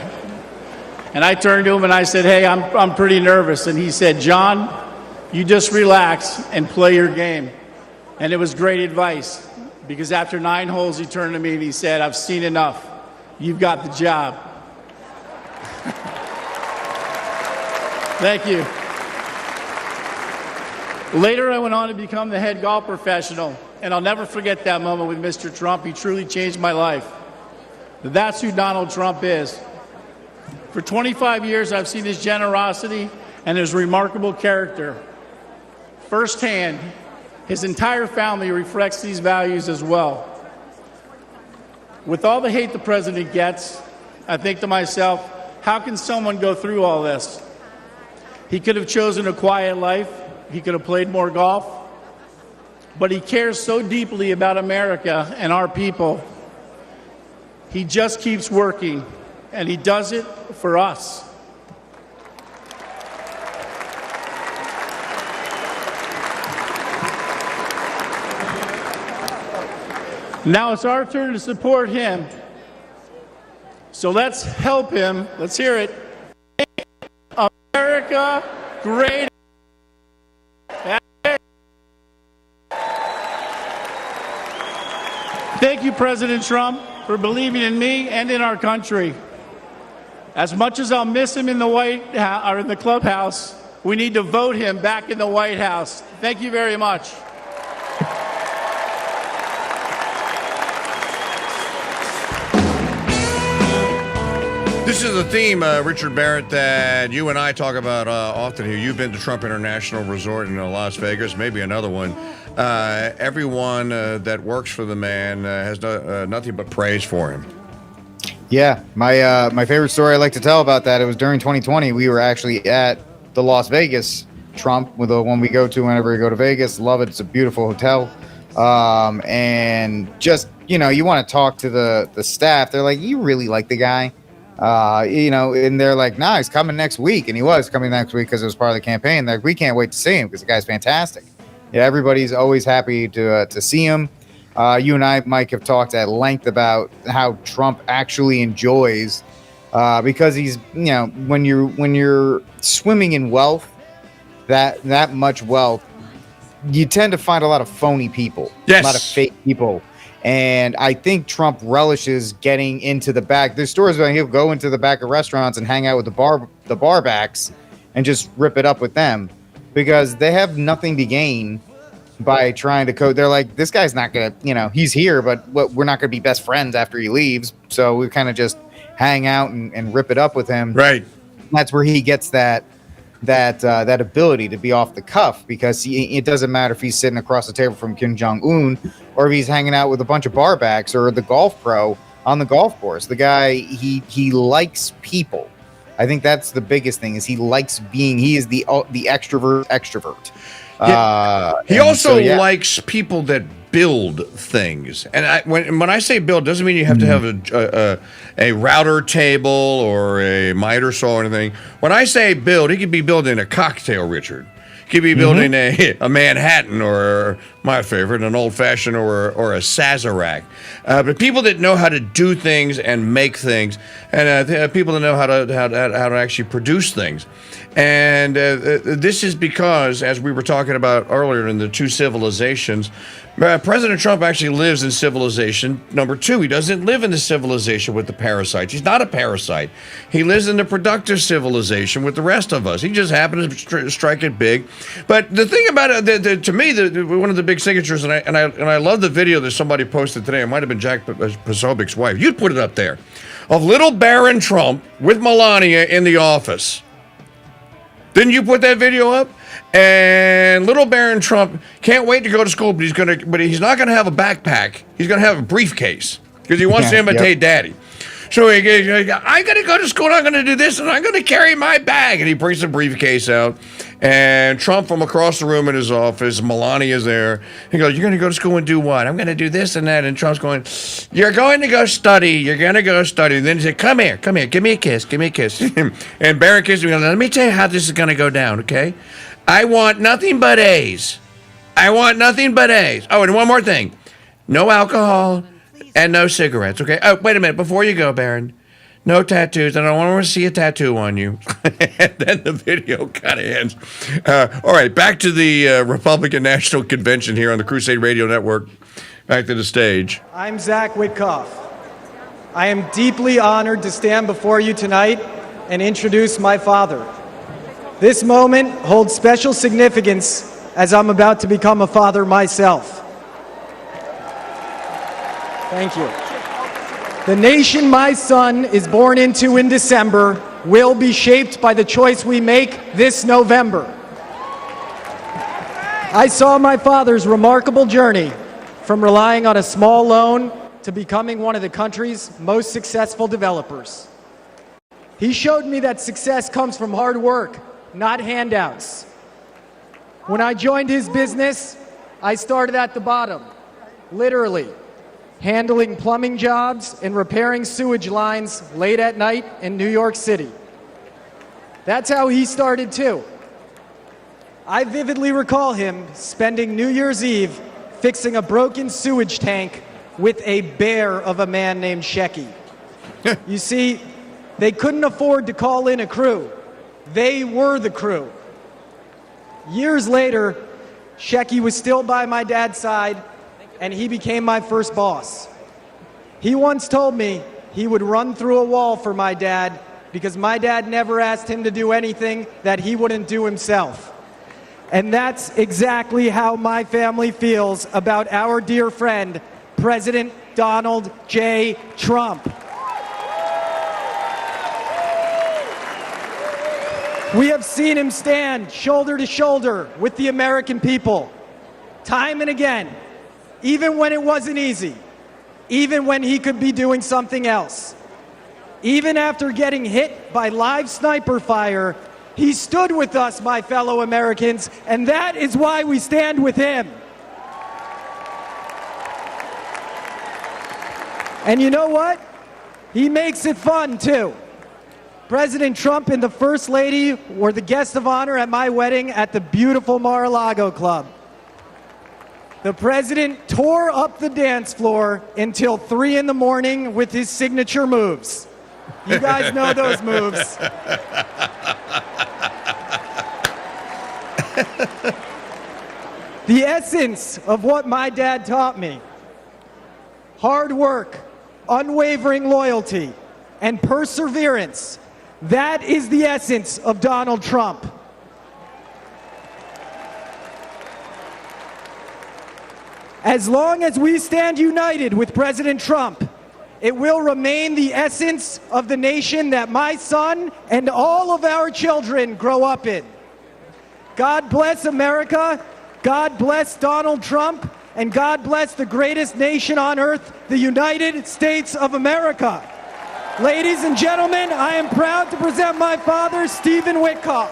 And I turned to him and I said, hey, I'm pretty nervous. And he said, John, you just relax and play your game. And it was great advice, because after 9 holes, he turned to me and he said, I've seen enough. You've got the job. Thank you. Later, I went on to become the head golf professional, and I'll never forget that moment with Mr. Trump. He truly changed my life. That's who Donald Trump is. For 25 years, I've seen his generosity and his remarkable character firsthand. His entire family reflects these values as well. With all the hate the president gets, I think to myself, how can someone go through all this? He could have chosen a quiet life. He could have played more golf. But he cares so deeply about America and our people. He just keeps working, and he does it for us. Now it's our turn to support him. So let's help him. Let's hear it. Make America great. Thank you, President Trump, for believing in me and in our country. As much as I'll miss him in the White House or in the clubhouse, we need to vote him back in the White House. Thank you very much. This is a theme, Richard Barrett, that you and I talk about often here. You've been to Trump International Resort in Las Vegas, maybe another one. Everyone that works for the man has nothing but praise for him. Yeah, my favorite story I like to tell about that, it was during 2020. We were actually at the Las Vegas Trump, with the one we go to whenever we go to Vegas. Love it. It's a beautiful hotel. And just, you know, you want to talk to the staff. They're like, you really like the guy? You know, and they're like, nah, he's coming next week. And he was coming next week because it was part of the campaign. They're like, we can't wait to see him because the guy's fantastic. Yeah, everybody's always happy to see him. You and I, Mike, have talked at length about how Trump actually enjoys, because he's, you know, when you're swimming in wealth, that much wealth, you tend to find a lot of phony people, yes, a lot of fake people. And I think Trump relishes getting into the back. There's stories about he'll go into the back of restaurants and hang out with the bar backs and just rip it up with them, because they have nothing to gain by trying to code. They're like, this guy's not going to, you know, he's here, but we're not going to be best friends after he leaves. So we kind of just hang out and rip it up with him. Right. That's where he gets that ability to be off the cuff, because it doesn't matter if he's sitting across the table from Kim Jong-un or if he's hanging out with a bunch of barbacks or the golf pro on the golf course. The guy, he likes people. I think that's the biggest thing, is he likes being, he is the extrovert. Yeah. He also likes people that build things. And when I say build, doesn't mean you have to have a router table or a miter saw or anything. When I say build, he could be building a cocktail, Richard. He could be building a Manhattan, or my favorite, an old-fashioned or a Sazerac. But people that know how to do things and make things, and people that know how to actually produce things. And this is because, as we were talking about earlier in the two civilizations, President Trump actually lives in civilization number 2. He doesn't live in the civilization with the parasites. He's not a parasite. He lives in the productive civilization with the rest of us. He just happens to strike it big. But the thing about it, to me, one of the big signatures, and I love the video that somebody posted today. It might have been Jack Posobiec's wife. You'd put it up there, of little Baron Trump with Melania in the office. Didn't you put that video up? And little Baron Trump can't wait to go to school, but he's not gonna have a backpack. He's gonna have a briefcase because he wants to imitate Daddy. So I gotta go to school, and I'm gonna do this, and I'm gonna carry my bag. And he brings the briefcase out, and Trump from across the room in his office, Melania's there. He goes, "You're gonna go to school and do what?" "I'm gonna do this and that." And Trump's going, "You're going to go study. You're gonna go study." And then he said, come here, give me a kiss, and Barron kissed me. Let me tell you how this is gonna go down, okay? I want nothing but A's. Oh, and one more thing. No alcohol, And no cigarettes, okay? Oh, wait a minute. Before you go, Baron, no tattoos. I don't want to see a tattoo on you. And then the video kind of ends. All right, back to the Republican National Convention here on the Crusade Radio Network. Back to the stage. I'm Zach Witkoff. I am deeply honored to stand before you tonight and introduce my father. This moment holds special significance as I'm about to become a father myself. Thank you. The nation my son is born into in December will be shaped by the choice we make this November. I saw my father's remarkable journey from relying on a small loan to becoming one of the country's most successful developers. He showed me that success comes from hard work, not handouts. When I joined his business, I started at the bottom, literally, handling plumbing jobs and repairing sewage lines late at night in New York City. That's how he started too. I vividly recall him spending New Year's Eve fixing a broken sewage tank with a bear of a man named Shecky. You see, they couldn't afford to call in a crew. They were the crew. Years later, Shecky was still by my dad's side, and he became my first boss. He once told me he would run through a wall for my dad because my dad never asked him to do anything that he wouldn't do himself. And that's exactly how my family feels about our dear friend, President Donald J. Trump. We have seen him stand shoulder to shoulder with the American people, time and again, even when it wasn't easy, even when he could be doing something else. Even after getting hit by live sniper fire, he stood with us, my fellow Americans, and that is why we stand with him. And you know what? He makes it fun, too. President Trump and the First Lady were the guests of honor at my wedding at the beautiful Mar-a-Lago Club. The president tore up the dance floor until 3 in the morning with his signature moves. You guys know those moves. The essence of what my dad taught me: hard work, unwavering loyalty, and perseverance. That is the essence of Donald Trump. As long as we stand united with President Trump, it will remain the essence of the nation that my son and all of our children grow up in. God bless America, God bless Donald Trump, and God bless the greatest nation on earth, the United States of America. Ladies and gentlemen, I am proud to present my father, Stephen Witkoff.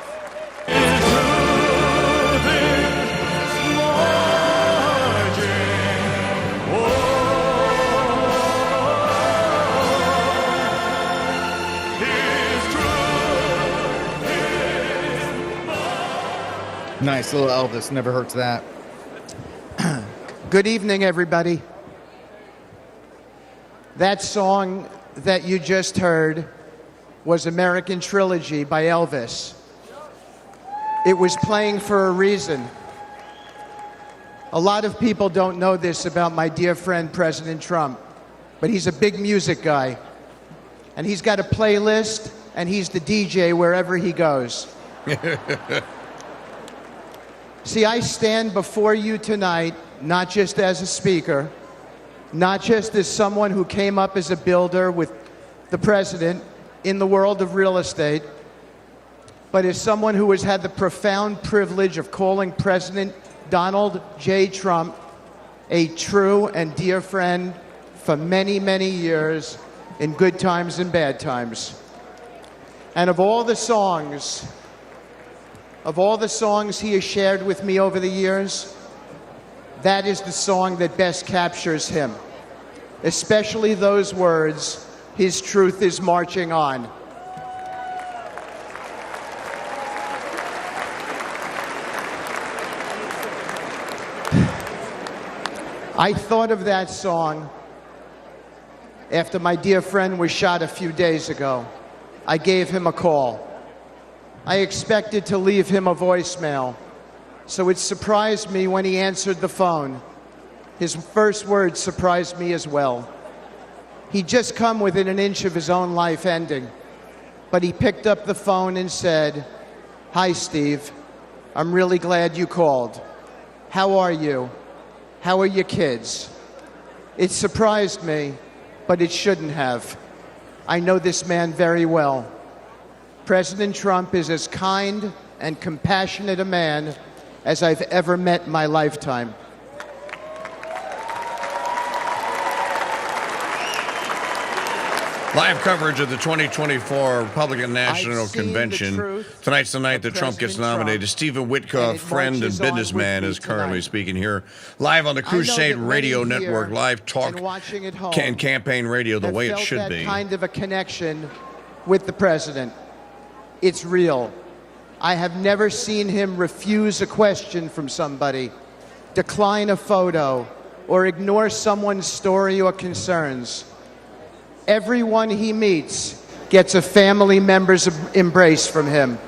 Nice little Elvis, never hurts that. Good evening, everybody. That song that you just heard was American Trilogy by Elvis. It was playing for a reason. A lot of people don't know this about my dear friend, President Trump, but he's a big music guy. And he's got a playlist, and he's the DJ wherever he goes. See, I stand before you tonight, not just as a speaker, not just as someone who came up as a builder with the president in the world of real estate, but as someone who has had the profound privilege of calling President Donald J. Trump a true and dear friend for many, many years, in good times and bad times. And of all the songs he has shared with me over the years, that is the song that best captures him, especially those words, "His truth is marching on." I thought of that song after my dear friend was shot a few days ago. I gave him a call. I expected to leave him a voicemail, so it surprised me when he answered the phone. His first words surprised me as well. He'd just come within an inch of his own life ending, but he picked up the phone and said, "Hi, Steve. I'm really glad you called. How are you? How are your kids?" It surprised me, but it shouldn't have. I know this man very well. President Trump is as kind and compassionate a man as I've ever met in my lifetime. Live coverage of the 2024 Republican National Convention. Tonight's the night that Trump gets nominated. Stephen Witkoff, friend and businessman, is currently speaking here. Live on the Crusade Radio Network, live talk and campaign radio the way it should be. Kind of a connection with the president. It's real. I have never seen him refuse a question from somebody, decline a photo, or ignore someone's story or concerns. Everyone he meets gets a family member's embrace from him.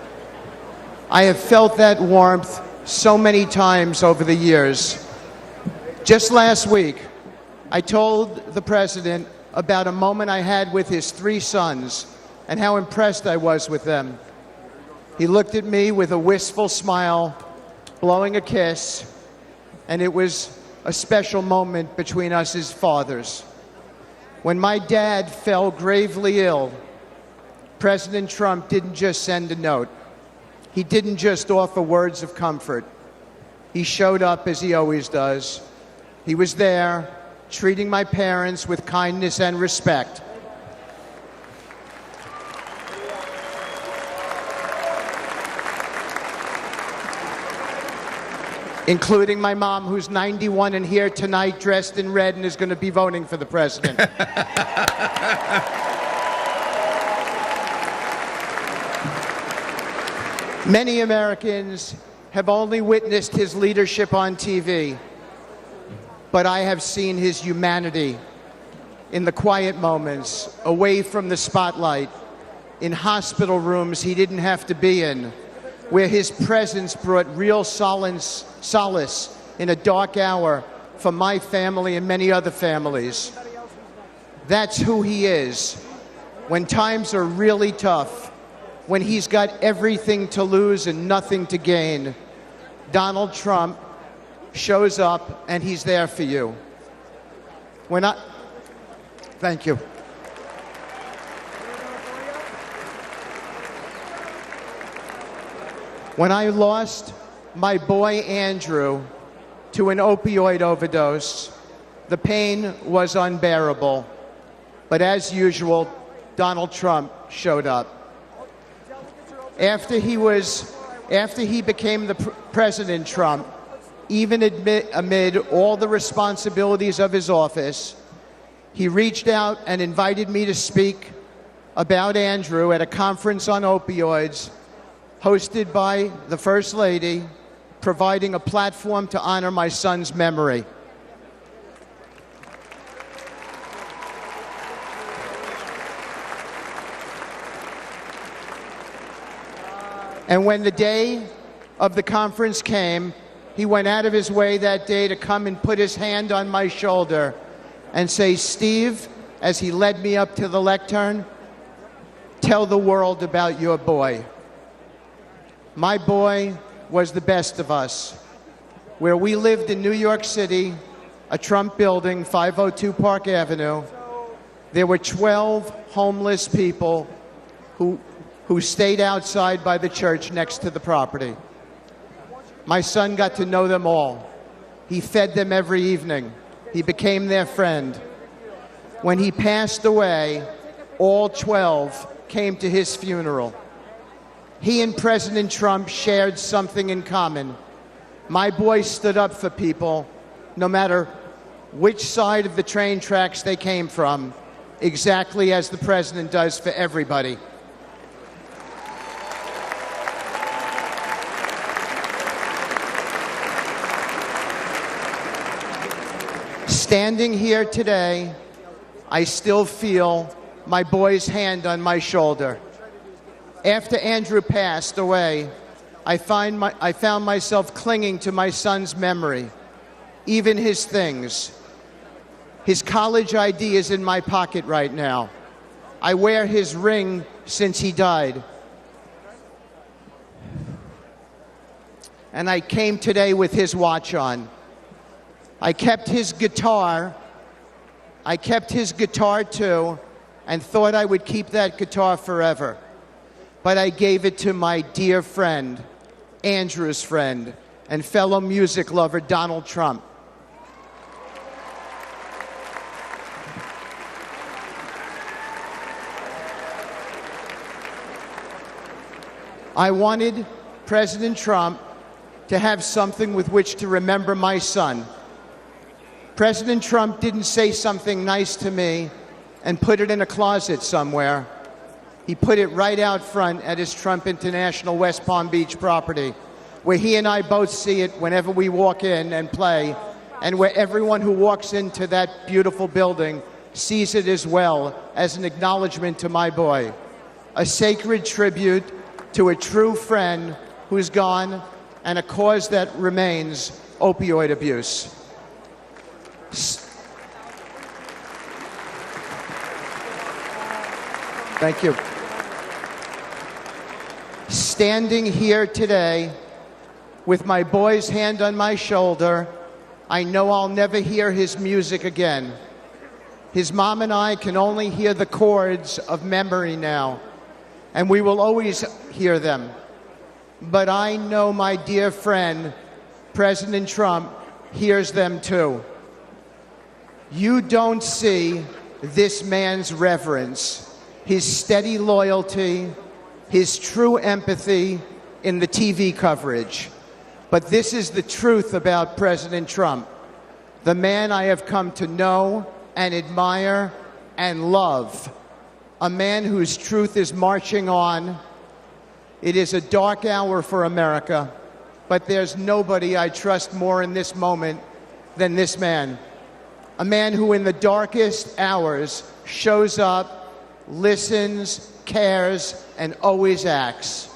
I have felt that warmth so many times over the years. Just last week, I told the president about a moment I had with his 3 sons and how impressed I was with them. He looked at me with a wistful smile, blowing a kiss, and it was a special moment between us as fathers. When my dad fell gravely ill, President Trump didn't just send a note. He didn't just offer words of comfort. He showed up as he always does. He was there, treating my parents with kindness and respect. Including my mom, who's 91 and here tonight dressed in red and is going to be voting for the president. Many Americans have only witnessed his leadership on TV, but I have seen his humanity in the quiet moments, away from the spotlight, in hospital rooms he didn't have to be in, where his presence brought real solace in a dark hour for my family and many other families. That's who he is. When times are really tough, when he's got everything to lose and nothing to gain, Donald Trump shows up and he's there for you. Thank you. When I lost my boy Andrew to an opioid overdose, the pain was unbearable. But as usual, Donald Trump showed up. After he became the President Trump, even amid all the responsibilities of his office, he reached out and invited me to speak about Andrew at a conference on opioids hosted by the First Lady, providing a platform to honor my son's memory. And when the day of the conference came, he went out of his way that day to come and put his hand on my shoulder and say, "Steve," as he led me up to the lectern, "tell the world about your boy." My boy was the best of us. Where we lived in New York City, a Trump building, 502 Park Avenue, there were 12 homeless people who stayed outside by the church next to the property. My son got to know them all. He fed them every evening. He became their friend. When he passed away, all 12 came to his funeral. He and President Trump shared something in common. My boy stood up for people, no matter which side of the train tracks they came from, exactly as the president does for everybody. Standing here today, I still feel my boy's hand on my shoulder. After Andrew passed away, I found myself clinging to my son's memory, even his things. His college ID is in my pocket right now. I wear his ring since he died. And I came today with his watch on. I kept his guitar too, and thought I would keep that guitar forever. But I gave it to my dear friend, Andrew's friend, and fellow music lover, Donald Trump. I wanted President Trump to have something with which to remember my son. President Trump didn't say something nice to me and put it in a closet somewhere. He put it right out front at his Trump International West Palm Beach property, where he and I both see it whenever we walk in and play, and where everyone who walks into that beautiful building sees it as well as an acknowledgement to my boy, a sacred tribute to a true friend who's gone, and a cause that remains opioid abuse. Thank you. Standing here today with my boy's hand on my shoulder, I know I'll never hear his music again. His mom and I can only hear the chords of memory now, and we will always hear them. But I know my dear friend, President Trump, hears them too. You don't see this man's reverence, his steady loyalty, his true empathy in the TV coverage. But this is the truth about President Trump, the man I have come to know and admire and love, a man whose truth is marching on. It is a dark hour for America, but there's nobody I trust more in this moment than this man. A man who in the darkest hours shows up, listens, cares, and always acts.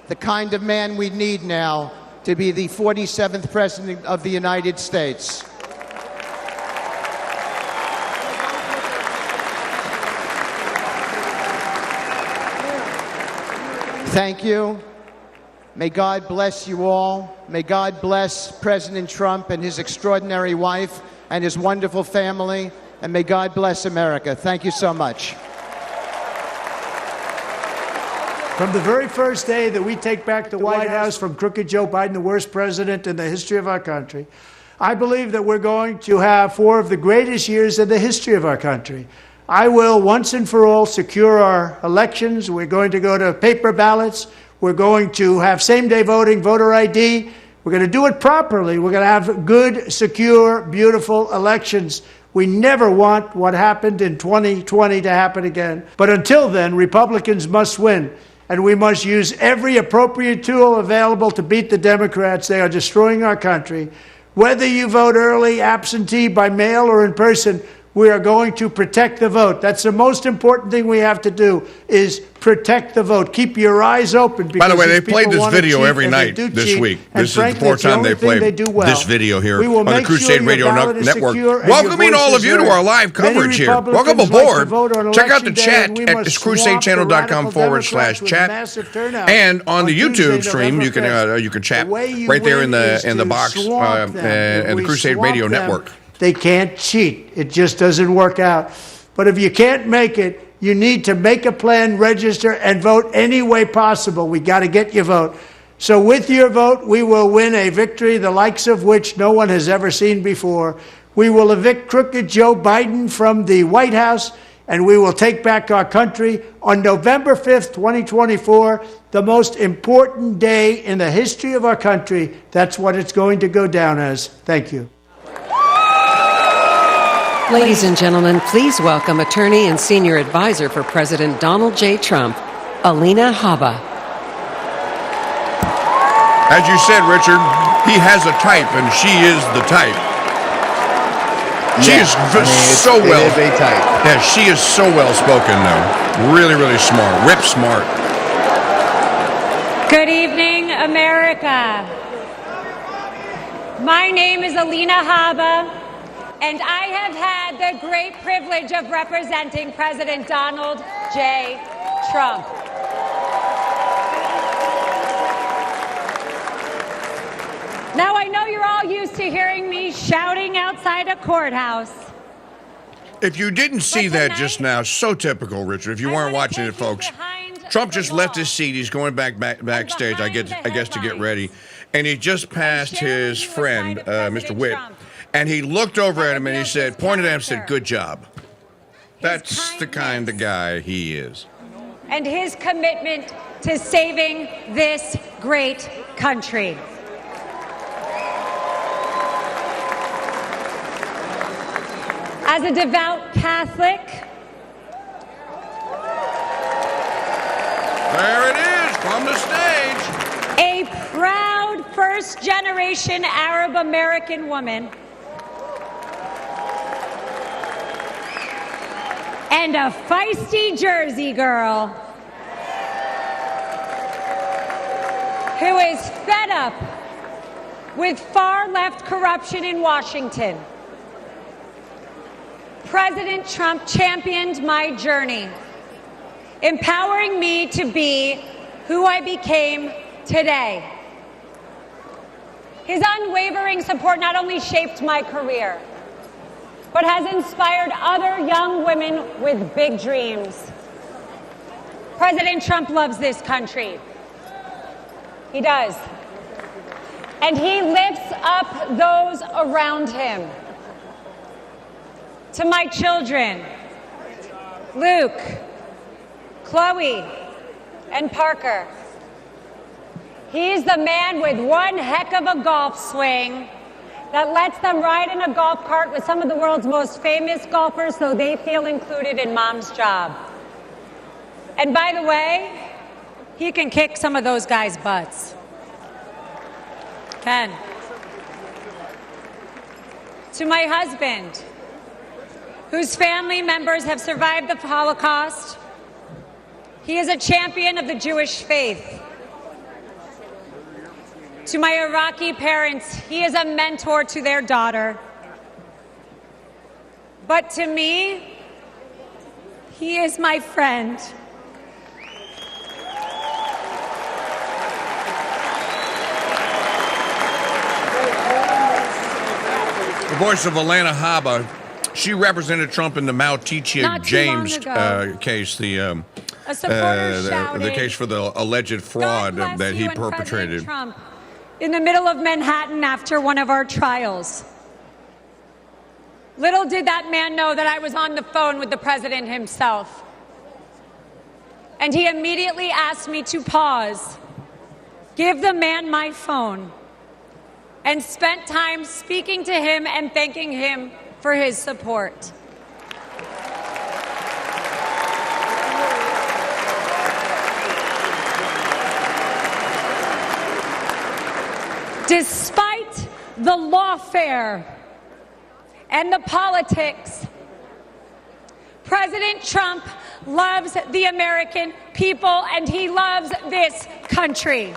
The kind of man we need now to be the 47th President of the United States. Thank you. May God bless you all. May God bless President Trump and his extraordinary wife and his wonderful family. And may God bless America. Thank you so much. From the very first day that we take back the White House from crooked Joe Biden, the worst president in the history of our country, I believe that we're going to have 4 of the greatest years in the history of our country. I will once and for all secure our elections. We're going to go to paper ballots. We're going to have same-day voting, voter ID. We're going to do it properly. We're going to have good, secure, beautiful elections. We never want what happened in 2020 to happen again. But until then, Republicans must win. And we must use every appropriate tool available to beat the Democrats. They are destroying our country. Whether you vote early, absentee, by mail, or in person, we are going to protect the vote. That's the most important thing we have to do, is protect the vote. Keep your eyes open. By the way, they played this video every night this week. This is the 4th time they played this video here on the Crusade Radio Network. Welcoming all of you to our live coverage here. Welcome aboard. Check out the chat at crusadechannel.com/chat. And on the YouTube stream, you can chat right there in the box and the Crusade Radio Network. They can't cheat. It just doesn't work out. But if you can't make it, you need to make a plan, register, and vote any way possible. We got to get your vote. So with your vote, we will win a victory the likes of which no one has ever seen before. We will evict crooked Joe Biden from the White House, and we will take back our country on November 5th, 2024, the most important day in the history of our country. That's what it's going to go down as. Thank you. Ladies and gentlemen, please welcome attorney and senior advisor for President Donald J. Trump, Alina Habba. As you said, Richard, he has a type, and she is the type. She is so well. It is a type. Yeah, she is so well spoken, though. Really, really smart. Whip smart. Good evening, America. My name is Alina Habba, and I have had the great privilege of representing President Donald J. Trump. Now, I know you're all used to hearing me shouting outside a courthouse. If you didn't see that just now, so typical, Richard. If you weren't watching it, folks, Trump just left his seat. He's going backstage, I guess, to get ready. And he just passed his friend, Mr. Witt. And he looked over at him and he said, pointed at him and said, good job. That's the kind of guy he is. And his commitment to saving this great country. As a devout Catholic, there it is, from the stage. A proud first-generation Arab-American woman, and a feisty Jersey girl who is fed up with far-left corruption in Washington. President Trump championed my journey, empowering me to be who I became today. His unwavering support not only shaped my career, but has inspired other young women with big dreams. President Trump loves this country. He does. And he lifts up those around him. To my children, Luke, Chloe, and Parker. He's the man with one heck of a golf swing that lets them ride in a golf cart with some of the world's most famous golfers so they feel included in mom's job. And by the way, he can kick some of those guys' butts. Ken. To my husband, whose family members have survived the Holocaust, he is a champion of the Jewish faith. To my Iraqi parents, he is a mentor to their daughter. But to me, he is my friend. The voice of Alina Habba. She represented Trump in the Maltetia James case, the case for the alleged fraud that he perpetrated. Trump, in the middle of Manhattan after one of our trials. Little did that man know that I was on the phone with the president himself. And he immediately asked me to pause, give the man my phone, and spent time speaking to him and thanking him for his support. Despite the lawfare and the politics, President Trump loves the American people and he loves this country.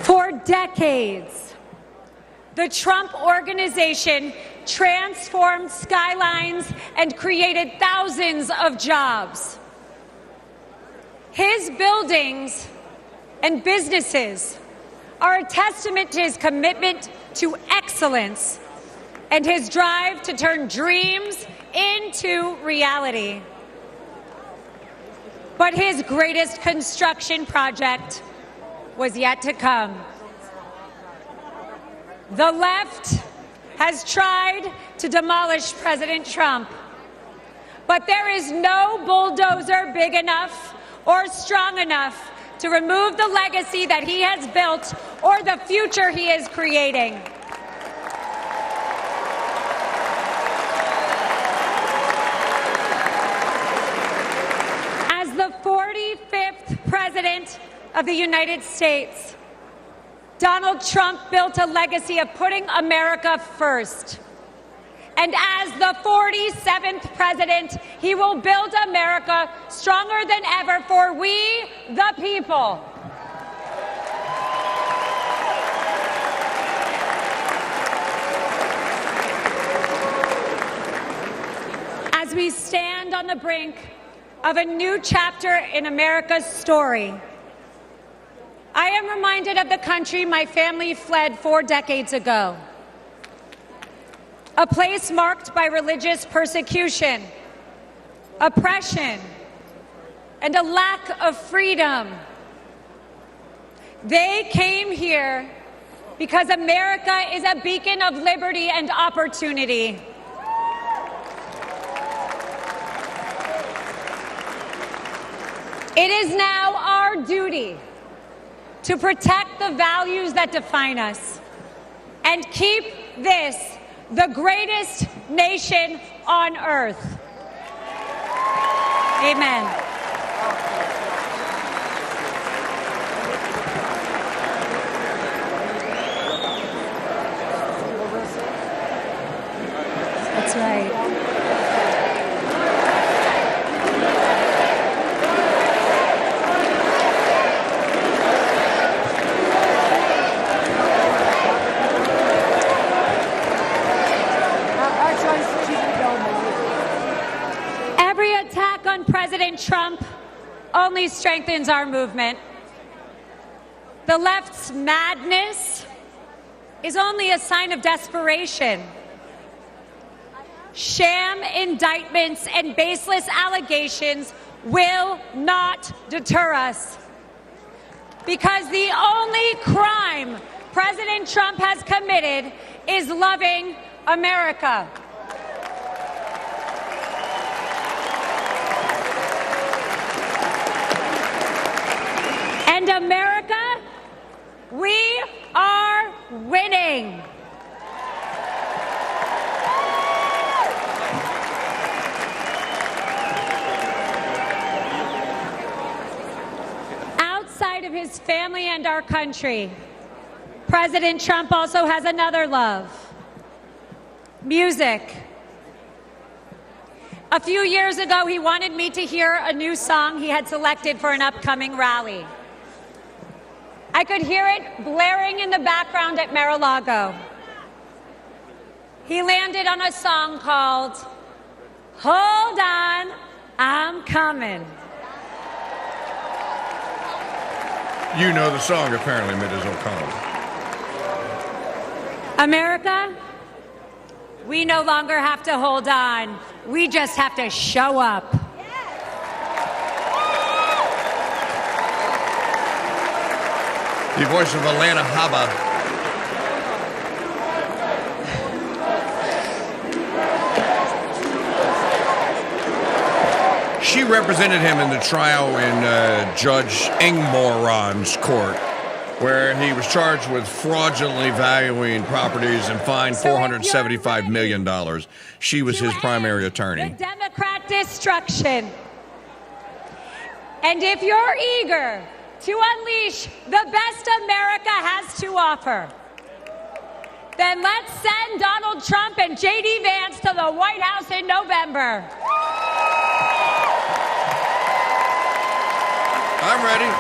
For decades, the Trump Organization transformed skylines and created thousands of jobs. His buildings and businesses are a testament to his commitment to excellence and his drive to turn dreams into reality. But his greatest construction project was yet to come. The left has tried to demolish President Trump, but there is no bulldozer big enough or strong enough to remove the legacy that he has built or the future he is creating. As the 45th president of the United States, Donald Trump built a legacy of putting America first. And as the 47th president, he will build America stronger than ever for we, the people. As we stand on the brink of a new chapter in America's story, I am reminded of the country my family fled 4 decades ago. A place marked by religious persecution, oppression, and a lack of freedom. They came here because America is a beacon of liberty and opportunity. It is now our duty to protect the values that define us and keep this the greatest nation on earth. Amen. That's right. Every attack on President Trump only strengthens our movement. The left's madness is only a sign of desperation. Sham indictments and baseless allegations will not deter us, because the only crime President Trump has committed is loving America. And America, we are winning. Outside of his family and our country, President Trump also has another love: music. A few years ago, he wanted me to hear a new song he had selected for an upcoming rally. I could hear it blaring in the background at Mar-a-Lago. He landed on a song called "Hold On, I'm Coming." You know the song, apparently, Mrs. O'Connell. America, we no longer have to hold on. We just have to show up. The voice of Alina Habba. She represented him in the trial in Judge Ingmoron's court, where he was charged with fraudulently valuing properties and fined $475 million. She was his primary attorney. The Democrat destruction. And if you're eager to unleash the best America has to offer, then let's send Donald Trump and J.D. Vance to the White House in November. I'm ready.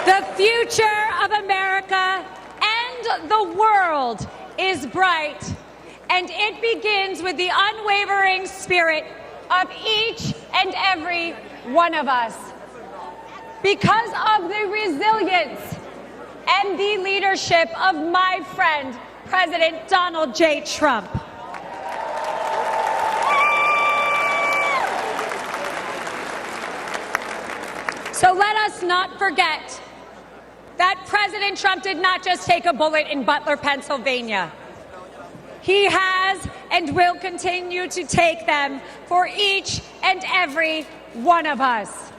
The future of America and the world is bright, and it begins with the unwavering spirit of each and every one of us. Because of the resilience and the leadership of my friend, President Donald J. Trump. So let us not forget that President Trump did not just take a bullet in Butler, Pennsylvania. He has and will continue to take them for each and every one of us.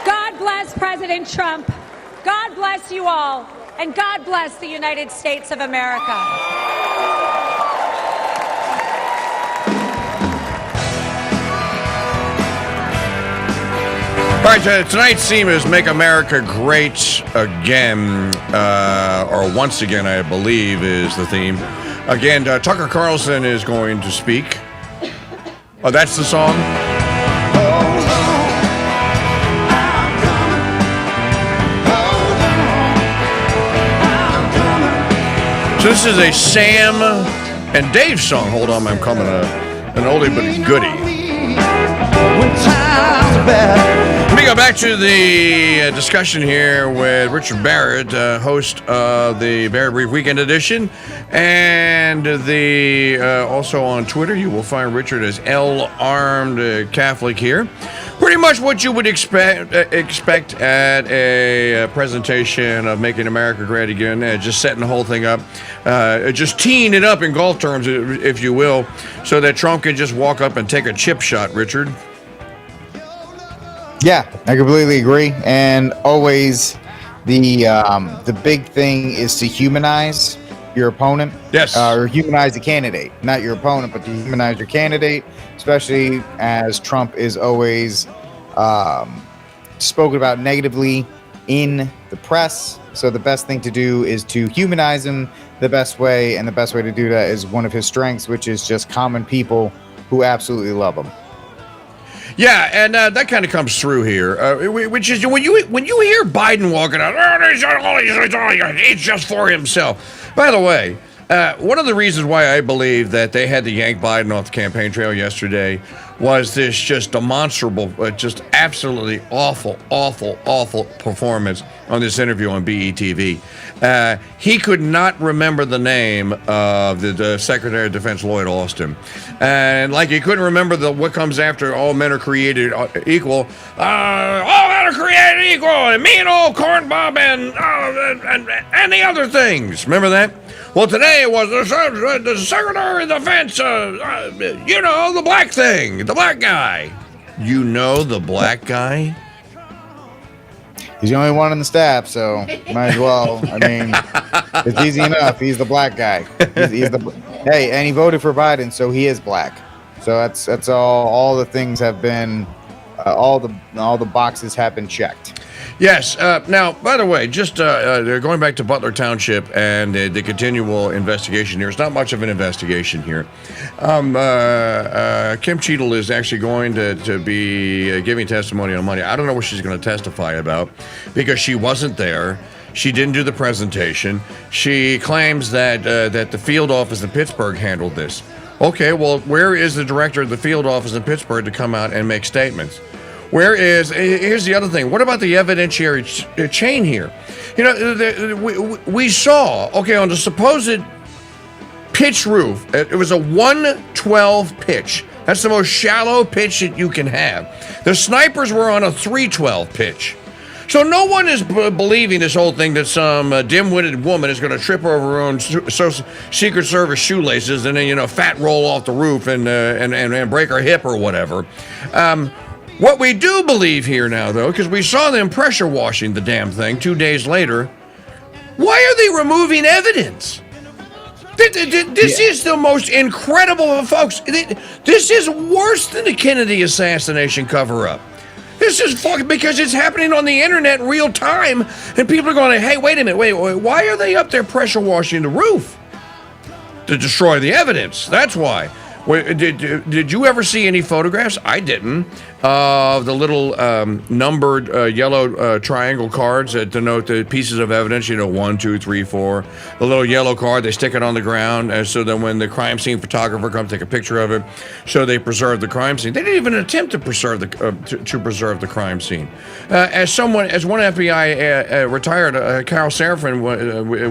God bless President Trump. God bless you all. And God bless the United States of America. right, tonight's theme is Make America Great Again, or Once Again, I believe, is the theme. Again, Tucker Carlson is going to speak. Oh, that's the song? So this is a Sam and Dave song. Hold on, I'm coming up. An oldie but goodie. Let me go back to the discussion here with Richard Barrett, host of the Barrett Brief Weekend Edition, and the also on Twitter you will find Richard as L-Armed Catholic here. Pretty much what you would expect at a presentation of Making America Great Again, just setting the whole thing up, just teeing it up in golf terms, if you will, so that Trump can just walk up and take a chip shot, Richard. Yeah, I completely agree. And always the big thing is to humanize your opponent. Yes. Or humanize the candidate. Not your opponent, but to humanize your candidate, especially as Trump is always spoken about negatively in the press. So the best thing to do is to humanize him the best way, and the best way to do that is one of his strengths, which is just common people who absolutely love him. Yeah, and that kind of comes through here, which is when you hear Biden walking out, it's just for himself. By the way, one of the reasons why I believe that they had to yank Biden off the campaign trail yesterday was this just demonstrable, just absolutely awful performance on this interview on BETV. He could not remember the name of the Secretary of Defense, Lloyd Austin. And like he couldn't remember what comes after all men are created equal. All men are created equal, and me and old corn bob and the other things. Remember that? Well, today was the Secretary of Defense, the black thing, the black guy. You know the black guy? He's the only one on the staff, so might as well. I mean, it's easy enough. He's the black guy. Hey, and he voted for Biden, so he is black. So that's all. All the things have been, all the boxes have been checked. Yes. Now, by the way, just they're going back to Butler Township and the continual investigation here. It's not much of an investigation here. Kim Cheadle is actually going to be giving testimony on Monday. I don't know what she's going to testify about because she wasn't there. She didn't do the presentation. She claims that the field office in Pittsburgh handled this. Okay, well, where is the director of the field office in Pittsburgh to come out and make statements? Here's the other thing. What about the evidentiary chain here? We saw, on the supposed pitch roof, it was a 112 pitch. That's the most shallow pitch that you can have. The snipers were on a 312 pitch. So no one is believing this whole thing that some dim-witted woman is going to trip over her own Secret Service shoelaces and then, fat roll off the roof and break her hip or whatever. What we do believe here now, though, because we saw them pressure washing the damn thing 2 days later, why are they removing evidence? This is the most incredible, folks. This is worse than the Kennedy assassination cover-up. This is fucking because it's happening on the internet in real time, and people are going, hey, wait a minute, wait, why are they up there pressure washing the roof? To destroy the evidence. That's why. Did you ever see any photographs? I didn't. Of the little numbered yellow triangle cards that denote the pieces of evidence, 1, 2, 3, 4. The little yellow card, they stick it on the ground so that when the crime scene photographer comes take a picture of it, so they preserve the crime scene. They didn't even attempt to preserve the crime scene. As one FBI retired, Carl Serafin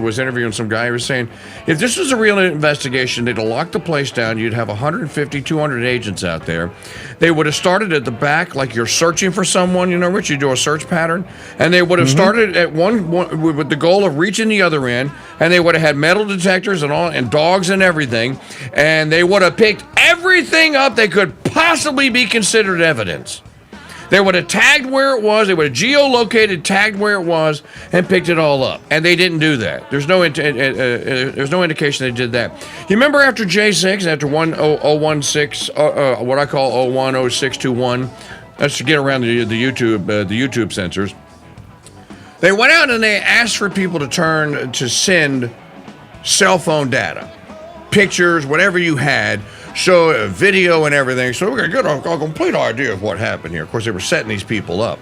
was interviewing some guy who was saying, if this was a real investigation, they'd have locked the place down. You'd have 150, 200 agents out there. They would have started at the back, like you're searching for someone, Rich, you do a search pattern, and they would have started at one with the goal of reaching the other end, and they would have had metal detectors and dogs and everything, and they would have picked everything up that could possibly be considered evidence. They would have tagged where it was. They would have geolocated, tagged where it was, and picked it all up. And they didn't do that. There's no indication they did that. You remember after J6, after 016, what I call 010621, That's to get around the YouTube censors. They went out and they asked for people to send cell phone data, pictures, whatever you had, show a video and everything. So we're going to get a complete idea of what happened here. Of course, they were setting these people up.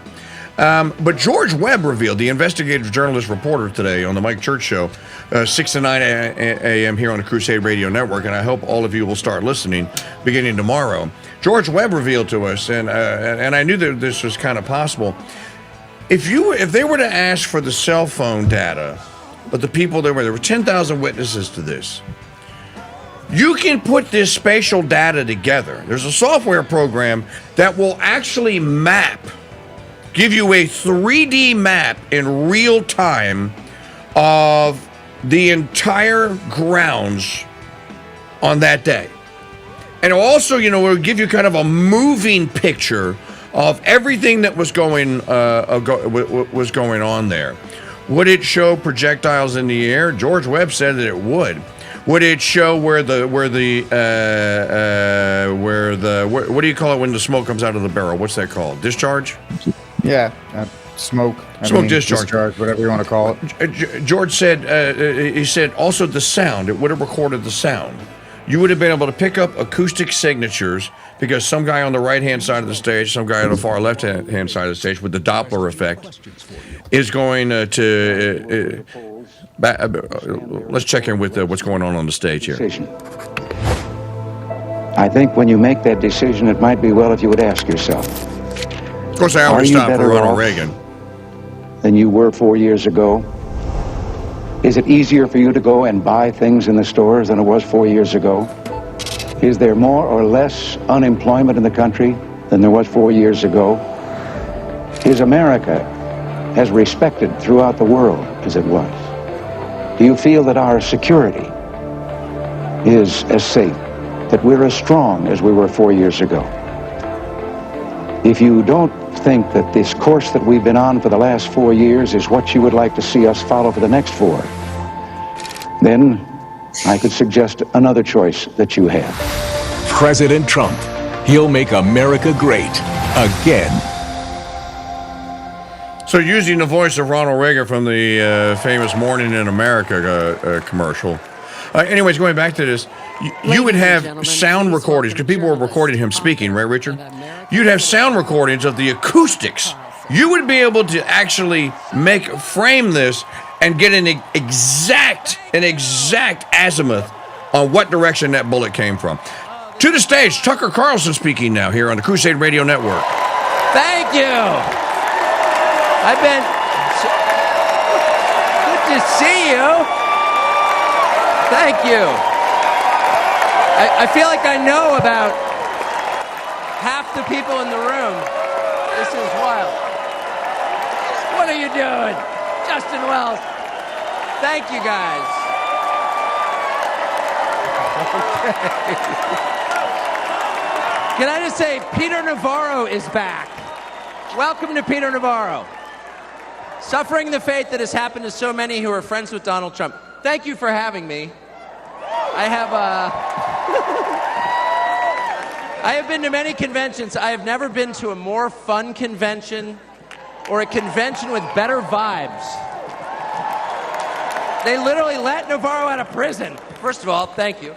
But George Webb revealed, the investigative journalist reporter today on the Mike Church Show, 6 to 9 a.m. here on the Crusade Radio Network, and I hope all of you will start listening beginning tomorrow. George Webb revealed to us, and I knew that this was kind of possible. If they were to ask for the cell phone data of the people there were 10,000 witnesses to this. You can put this spatial data together. There's a software program that will actually give you a 3D map in real time of the entire grounds on that day. And also, will give you kind of a moving picture of everything that was going on there. Would it show projectiles in the air? George Webb said that it would. Would it show where the what do you call it when the smoke comes out of the barrel? What's that called? Discharge? Yeah, smoke. Discharge, whatever you want to call it. George said, he said also the sound. It would have recorded the sound. You would have been able to pick up acoustic signatures because some guy on the right-hand side of the stage, some guy on the far left-hand side of the stage with the Doppler effect is going to... let's check in with what's going on the stage here. I think when you make that decision, it might be well if you would ask yourself. Of course, I always stop for Ronald Reagan. Than you were 4 years ago? Is it easier for you to go and buy things in the stores than it was 4 years ago? Is there more or less unemployment in the country than there was 4 years ago? Is America as respected throughout the world as it was? Do you feel that our security is as safe, that we're as strong as we were 4 years ago? If you don't think that this course that we've been on for the last 4 years is what you would like to see us follow for the next 4, then I could suggest another choice that you have. President Trump. He'll make America great again. So using the voice of Ronald Reagan from the famous Morning in America commercial. Anyways, going back to this, you would have sound recordings, because people were recording him speaking, right, Richard? You'd have sound recordings of the acoustics. You would be able to actually frame this and get an exact azimuth on what direction that bullet came from. To the stage, Tucker Carlson speaking now here on the Crusade Radio Network. Thank you. Good to see you. Thank you. I feel like I know about half the people in the room. This is wild. What are you doing? Justin Wells. Thank you, guys. Can I just say, Peter Navarro is back. Welcome to Peter Navarro. Suffering the fate that has happened to so many who are friends with Donald Trump. Thank you for having me. I have been to many conventions. I have never been to a more fun convention or a convention with better vibes. They literally let Navarro out of prison. First of all, thank you.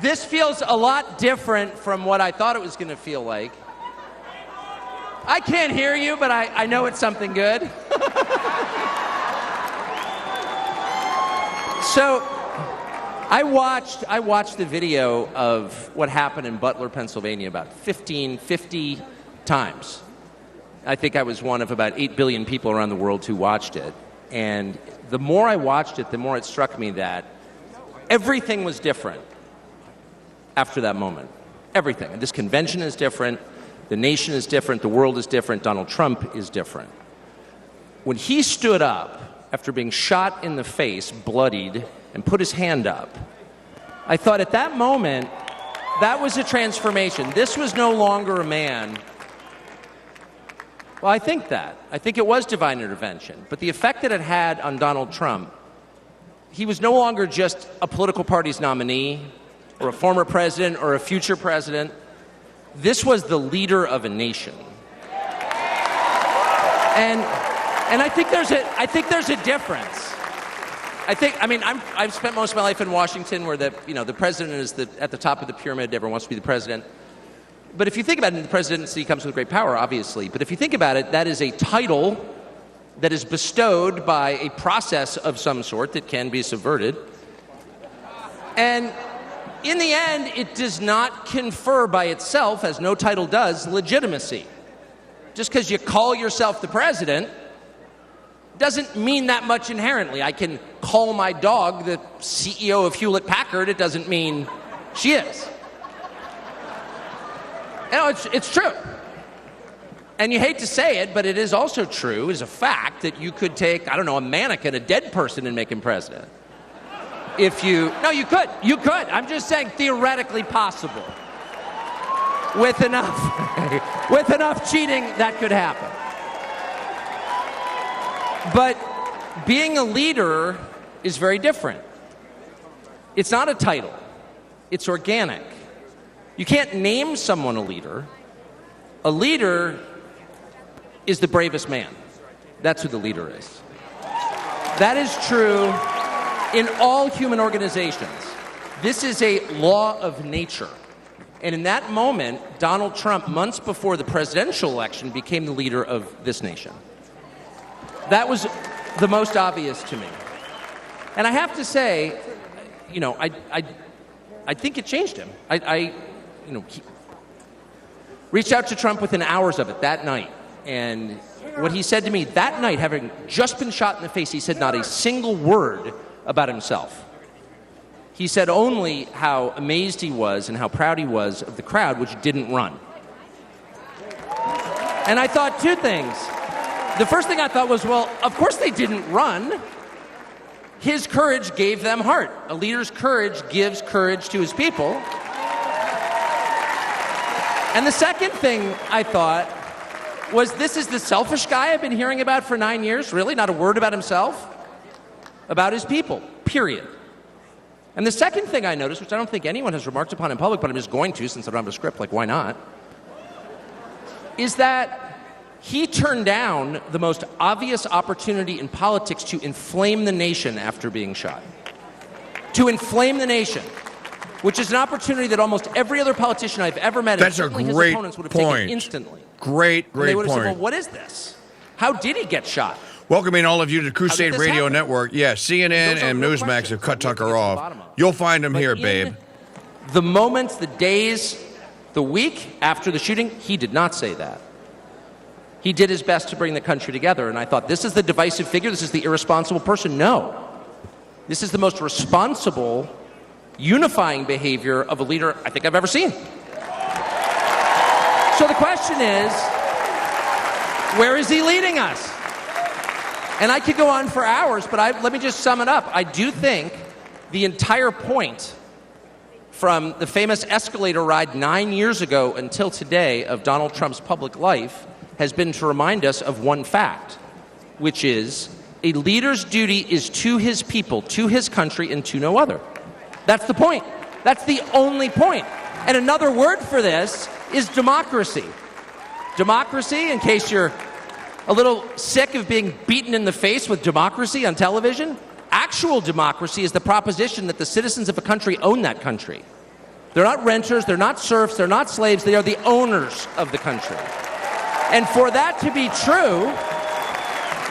This feels a lot different from what I thought it was going to feel like. I can't hear you, but I know it's something good. So, I watched the video of what happened in Butler, Pennsylvania about 50 times. I think I was one of about 8 billion people around the world who watched it. And the more I watched it, the more it struck me that everything was different after that moment. Everything. And this convention is different. The nation is different. The world is different. Donald Trump is different. When he stood up after being shot in the face, bloodied, and put his hand up, I thought at that moment, that was a transformation. This was no longer a man. Well, I think it was divine intervention. But the effect that it had on Donald Trump, he was no longer just a political party's nominee or a former president or a future president. This was the leader of a nation. And I think there's a difference. I've spent most of my life in Washington, where the president is at the top of the pyramid. Everyone wants to be the president. But if you think about it, the presidency comes with great power, obviously. But if you think about it, that is a title that is bestowed by a process of some sort that can be subverted. And in the end, it does not confer by itself, as no title does, legitimacy. Just because you call yourself the president doesn't mean that much inherently. I can call my dog the CEO of Hewlett-Packard. It doesn't mean she is. It's true. And you hate to say it, but it is also true, as a fact, that you could take, a mannequin, a dead person, and make him president. No, you could. You could. I'm just saying theoretically possible. With enough cheating, that could happen. But being a leader is very different. It's not a title. It's organic. You can't name someone a leader. A leader is the bravest man. That's who the leader is. That is true in all human organizations. This is a law of nature. And in that moment, Donald Trump, months before the presidential election, became the leader of this nation. That was the most obvious to me. And I have to say, I think it changed him. I reached out to Trump within hours of it that night. And what he said to me that night, having just been shot in the face, he said not a single word about himself. He said only how amazed he was and how proud he was of the crowd, which didn't run. And I thought two things. The first thing I thought was, well, of course they didn't run. His courage gave them heart. A leader's courage gives courage to his people. And the second thing I thought was, this is the selfish guy I've been hearing about for 9 years? Really? Not a word about himself? About his people, period. And the second thing I noticed, which I don't think anyone has remarked upon in public, but I'm just going to since I don't have a script, like why not, is that he turned down the most obvious opportunity in politics to inflame the nation after being shot. To inflame the nation, which is an opportunity that almost every other politician I've ever met, that's and a his great opponents would have point. taken instantly. Great And they would have point. said, well, what is this? How did he get shot? Welcoming all of you to Crusade this Radio happen? Network. Yeah, CNN and Newsmax have cut Tucker off. You'll find him here, babe. The moments, the days, the week after the shooting, he did not say that. He did his best to bring the country together, and I thought, this is the divisive figure, this is the irresponsible person. No. This is the most responsible, unifying behavior of a leader I think I've ever seen. So the question is, where is he leading us? And I could go on for hours, but let me just sum it up. I do think the entire point from the famous escalator ride 9 years ago until today of Donald Trump's public life has been to remind us of one fact, which is a leader's duty is to his people, to his country, and to no other. That's the point. That's the only point. And another word for this is democracy. Democracy, in case you're a little sick of being beaten in the face with democracy on television, actual democracy is the proposition that the citizens of a country own that country. They're not renters, they're not serfs, they're not slaves, they are the owners of the country. And for that to be true,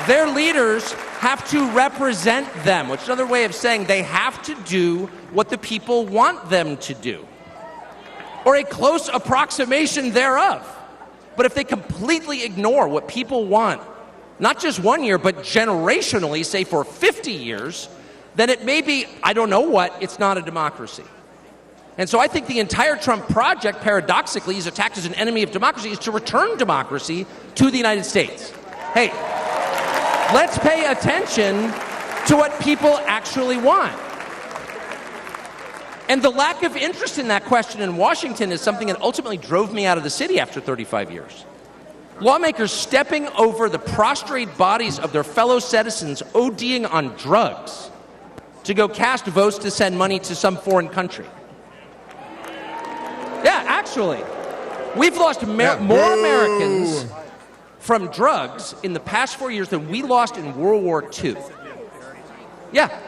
their leaders have to represent them, which is another way of saying they have to do what the people want them to do, or a close approximation thereof. But if they completely ignore what people want, not just 1 year, but generationally, say for 50 years, then it may be, I don't know what, it's not a democracy. And so I think the entire Trump project, paradoxically, is attacked as an enemy of democracy, is to return democracy to the United States. Hey, let's pay attention to what people actually want. And the lack of interest in that question in Washington is something that ultimately drove me out of the city after 35 years. Lawmakers stepping over the prostrate bodies of their fellow citizens ODing on drugs to go cast votes to send money to some foreign country. Yeah, actually. We've lost more Americans from drugs in the past 4 years than we lost in World War II. Yeah.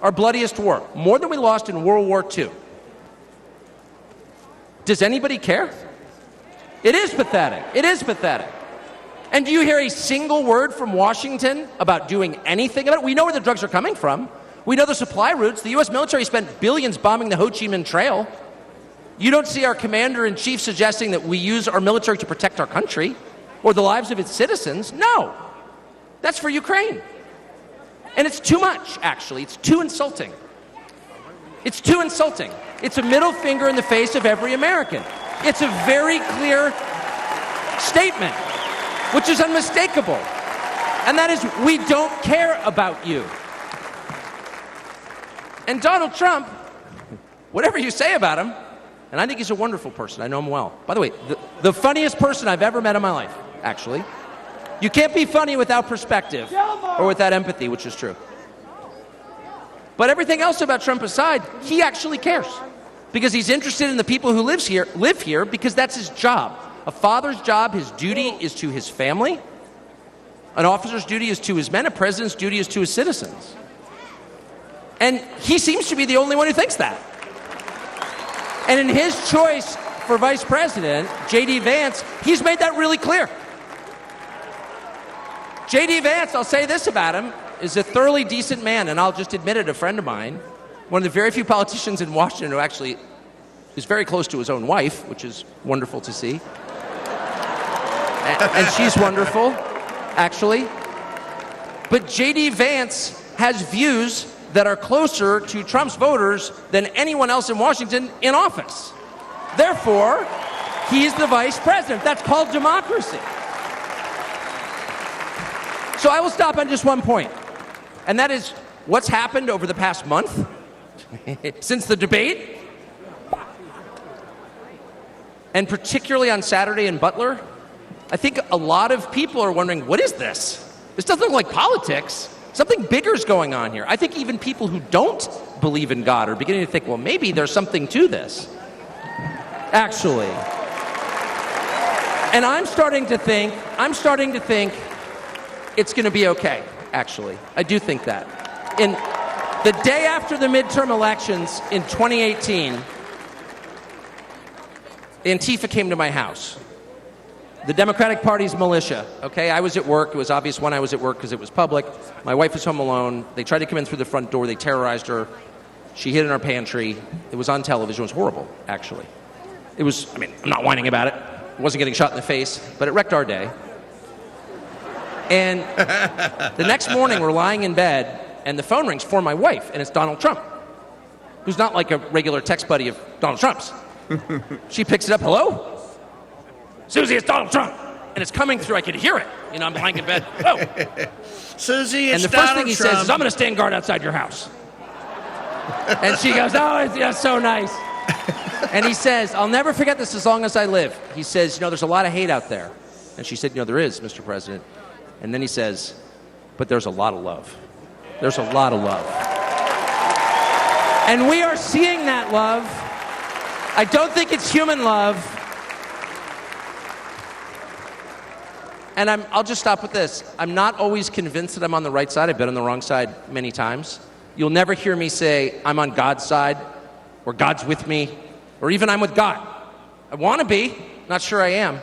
Our bloodiest war. More than we lost in World War II. Does anybody care? It is pathetic. It is pathetic. And do you hear a single word from Washington about doing anything about it? We know where the drugs are coming from. We know the supply routes. The U.S. military spent billions bombing the Ho Chi Minh Trail. You don't see our commander-in-chief suggesting that we use our military to protect our country or the lives of its citizens. No. That's for Ukraine. And it's too much, actually. It's too insulting. It's too insulting. It's a middle finger in the face of every American. It's a very clear statement, which is unmistakable. And that is, we don't care about you. And Donald Trump, whatever you say about him, and I think he's a wonderful person. I know him well. By the way, the funniest person I've ever met in my life, actually. You can't be funny without perspective or without empathy, which is true. But everything else about Trump aside, he actually cares because he's interested in the people who live here because that's his job. A father's job, his duty is to his family. An officer's duty is to his men. A president's duty is to his citizens. And he seems to be the only one who thinks that. And in his choice for vice president, J.D. Vance, he's made that really clear. J.D. Vance, I'll say this about him, is a thoroughly decent man, and I'll just admit it, a friend of mine, one of the very few politicians in Washington who actually is very close to his own wife, which is wonderful to see. And she's wonderful, actually. But J.D. Vance has views that are closer to Trump's voters than anyone else in Washington in office. Therefore, he's the vice president. That's called democracy. So I will stop on just one point, and that is what's happened over the past month since the debate, and particularly on Saturday in Butler. I think a lot of people are wondering, what is this? This doesn't look like politics. Something bigger is going on here. I think even people who don't believe in God are beginning to think, well, maybe there's something to this, actually. And I'm starting to think it's going to be okay, actually. I do think that. In the day after the midterm elections in 2018, Antifa came to my house. The Democratic Party's militia, okay? I was at work. It was obvious when I was at work because it was public. My wife was home alone. They tried to come in through the front door. They terrorized her. She hid in our pantry. It was on television. It was horrible, actually. It was, I'm not whining about it. I wasn't getting shot in the face, but it wrecked our day. And the next morning, we're lying in bed, and the phone rings for my wife, and it's Donald Trump, who's not like a regular text buddy of Donald Trump's. She picks it up, hello? Susie, it's Donald Trump. And it's coming through, I could hear it. I'm lying in bed. Oh. Susie, it's And the first Donald thing he Trump. says is, I'm going to stand guard outside your house. And she goes, oh, that's so nice. And he says, I'll never forget this as long as I live. He says, there's a lot of hate out there. And she said, there is, Mr. President. And then he says, but there's a lot of love. There's a lot of love. And we are seeing that love. I don't think it's human love. And I'll just stop with this. I'm not always convinced that I'm on the right side. I've been on the wrong side many times. You'll never hear me say, I'm on God's side, or God's with me, or even I'm with God. I want to be, not sure I am.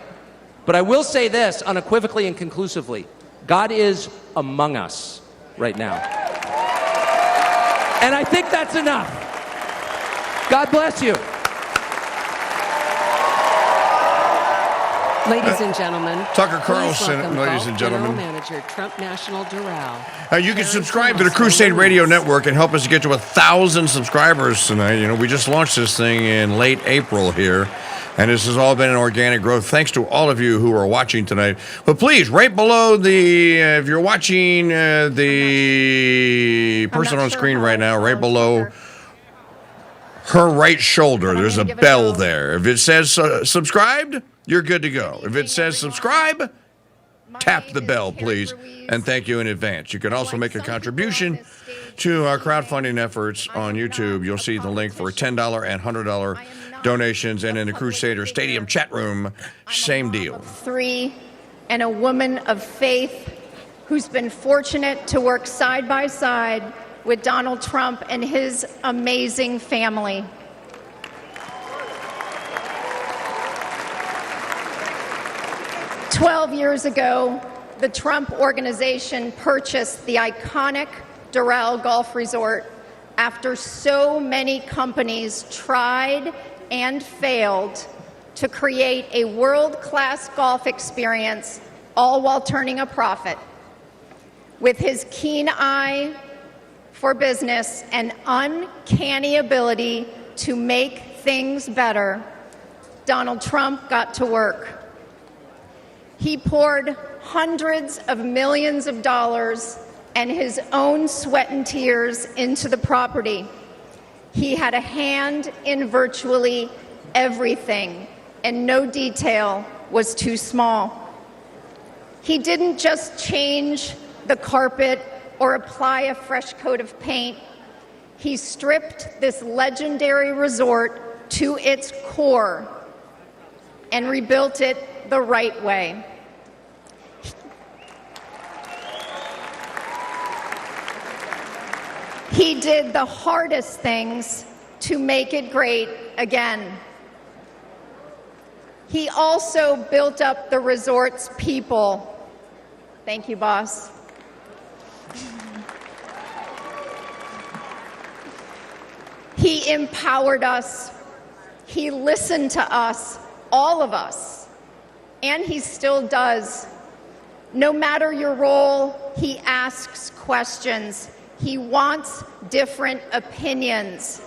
But I will say this unequivocally and conclusively. God is among us right now. And I think that's enough. God bless you. Ladies and gentlemen, Tucker please Carlson, welcome ladies and General gentlemen. Manager, Trump National Doral. You can subscribe to the Crusade Radio Network and help us get to 1,000 subscribers tonight. We just launched this thing in late April here, and this has all been an organic growth. Thanks to all of you who are watching tonight. But please, right below if you're watching the person on screen right now, right below her right shoulder, there's a bell there. If it says subscribed, you're good to go. If it says subscribe, tap the bell, please, and thank you in advance. You can also make a contribution to our crowdfunding efforts on YouTube. You'll see the link for a $10 and $100 donations. And in the Crusader Stadium chat room, same deal. 3, and a woman of faith who's been fortunate to work side by side with Donald Trump and his amazing family. "12 years ago, the Trump Organization purchased the iconic Doral Golf Resort after so many companies tried and failed to create a world-class golf experience, all while turning a profit. With his keen eye for business and uncanny ability to make things better, Donald Trump got to work. He poured hundreds of millions of dollars and his own sweat and tears into the property. He had a hand in virtually everything, and no detail was too small. He didn't just change the carpet or apply a fresh coat of paint. He stripped this legendary resort to its core and rebuilt it the right way. He did the hardest things to make it great again. He also built up the resort's people. Thank you, boss. He empowered us. He listened to us, all of us, and he still does. No matter your role, he asks questions. He wants different opinions.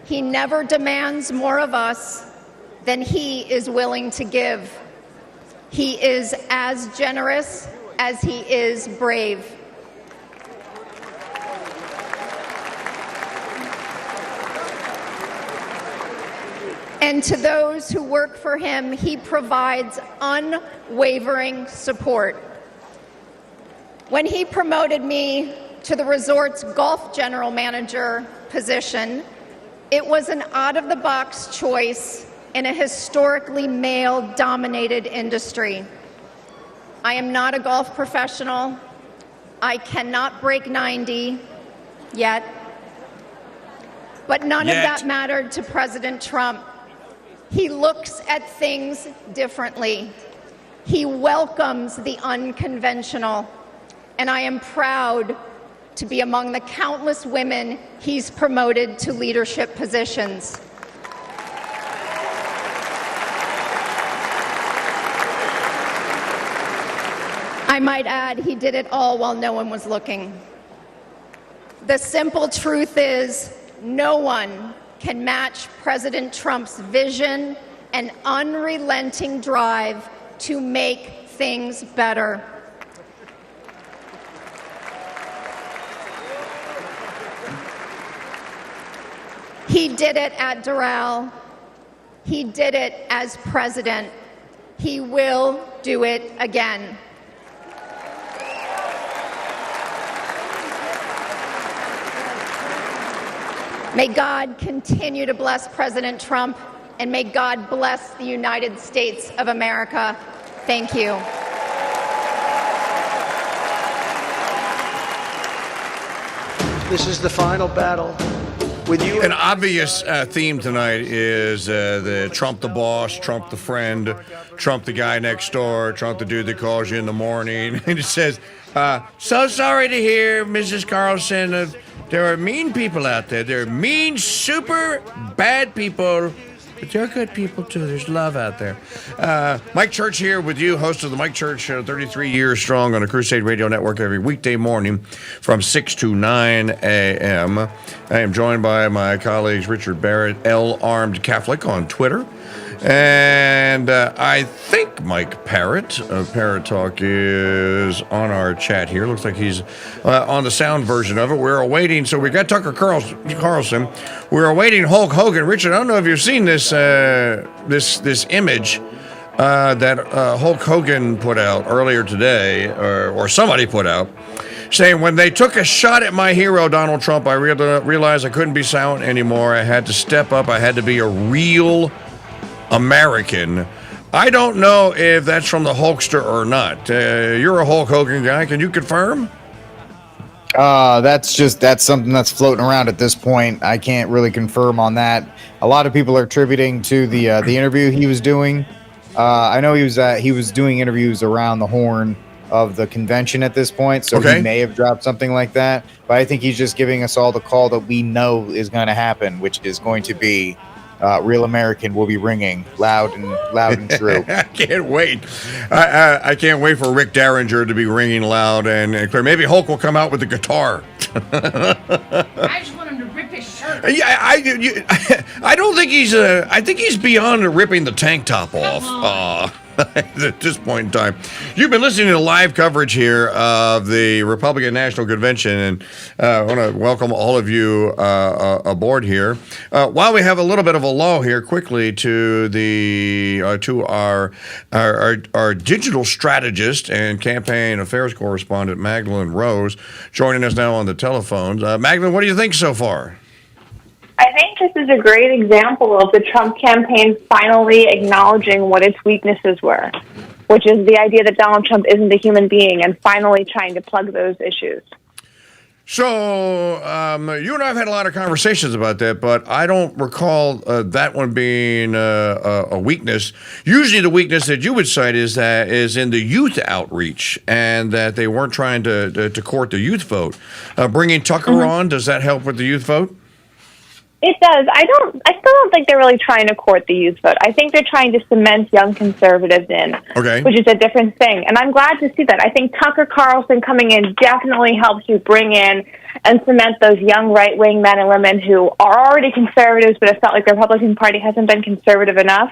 He never demands more of us than he is willing to give. He is as generous as he is brave. And to those who work for him, he provides unwavering support. When he promoted me to the resort's golf general manager position, it was an out-of-the-box choice in a historically male-dominated industry. I am not a golf professional. I cannot break 90 yet. But none of that mattered to President Trump. He looks at things differently. He welcomes the unconventional. And I am proud to be among the countless women he's promoted to leadership positions. I might add, he did it all while no one was looking. The simple truth is, no one can match President Trump's vision and unrelenting drive to make things better. He did it at Doral. He did it as president. He will do it again. May God continue to bless President Trump, and may God bless the United States of America. Thank you. This is the final battle. With you. An obvious theme tonight is the Trump the boss, Trump the friend, Trump the guy next door, Trump the dude that calls you in the morning. And it says, so sorry to hear, Mrs. Carlson, there are mean people out there. There are mean, super bad people, but there are good people too. There's love out there. Mike Church here with you, host of the Mike Church Show, 33 years strong on the Crusade Radio Network every weekday morning from 6 to 9 a.m. I am joined by my colleagues Richard Barrett, L Armed Catholic on Twitter. And I think Mike Parrott of Parrott Talk is on our chat here. Looks like he's on the sound version of it. We're awaiting. So we got Tucker Carlson. We're awaiting Hulk Hogan. Richard, I don't know if you've seen this this image that Hulk Hogan put out earlier today, or somebody put out. saying, when they took a shot at my hero, Donald Trump, I realized I couldn't be silent anymore. I had to step up. I had to be a real American. I don't know if that's from the Hulkster or not. You're a Hulk Hogan guy. Can you confirm? That's something that's floating around at this point. I can't really confirm on that. A lot of people are attributing to the interview he was doing. I know he was doing interviews around the horn of the convention at this point, so he may have dropped something like that. But I think he's just giving us all the call that we know is going to happen, which is going to be Real American will be ringing loud and true. I can't wait. I can't wait for Rick Derringer to be ringing loud and clear. Maybe Hulk will come out with the guitar. I just want him to rip his shirt. Yeah, I don't think he's. I think he's beyond ripping the tank top off. At this point in time, you've been listening to live coverage here of the Republican National Convention, and I want to welcome all of you aboard here. While we have a little bit of a lull here, quickly to our digital strategist and campaign affairs correspondent Magdalene Rose, joining us now on the telephones. Magdalene, what do you think so far? I think this is a great example of the Trump campaign finally acknowledging what its weaknesses were, which is the idea that Donald Trump isn't a human being, and finally trying to plug those issues. So you and I have had a lot of conversations about that, but I don't recall that one being a weakness. Usually the weakness that you would cite is in the youth outreach, and that they weren't trying to court the youth vote. Bringing Tucker on, does that help with the youth vote? It does. I still don't think they're really trying to court the youth vote. I think they're trying to cement young conservatives in, which is a different thing. And I'm glad to see that. I think Tucker Carlson coming in definitely helps you bring in and cement those young right-wing men and women who are already conservatives, but have felt like the Republican Party hasn't been conservative enough.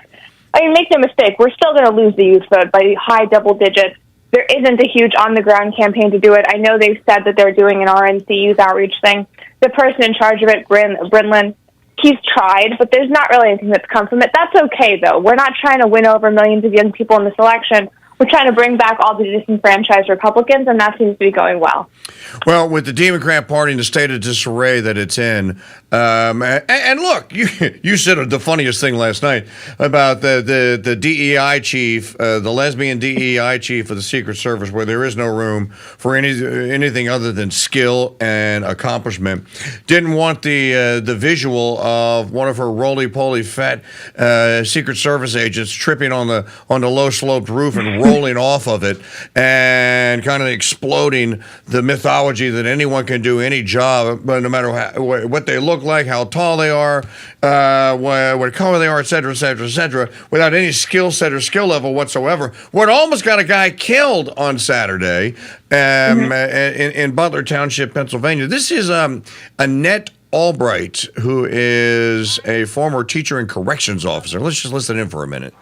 I mean, make no mistake, we're still going to lose the youth vote by high double digits. There isn't a huge on-the-ground campaign to do it. I know they've said that they're doing an RNC youth outreach thing. The person in charge of it, Brinlin, he's tried, but there's not really anything that's come from it. That's okay, though. We're not trying to win over millions of young people in this election. We're trying to bring back all the disenfranchised Republicans, and that seems to be going well. Well, with the Democrat Party in the state of disarray that it's in, and look, you said the funniest thing last night about the DEI chief, the lesbian DEI chief of the Secret Service, where there is no room for anything other than skill and accomplishment. Didn't want the visual of one of her roly-poly fat Secret Service agents tripping on the low-sloped roof and rolling off of it and kind of exploding the mythology that anyone can do any job, but no matter what they look like, how tall they are, what color they are, et cetera, without any skill set or skill level whatsoever. What almost got a guy killed on Saturday in Butler Township, Pennsylvania. This is Annette Albright, who is a former teacher and corrections officer. Let's just listen in for a minute.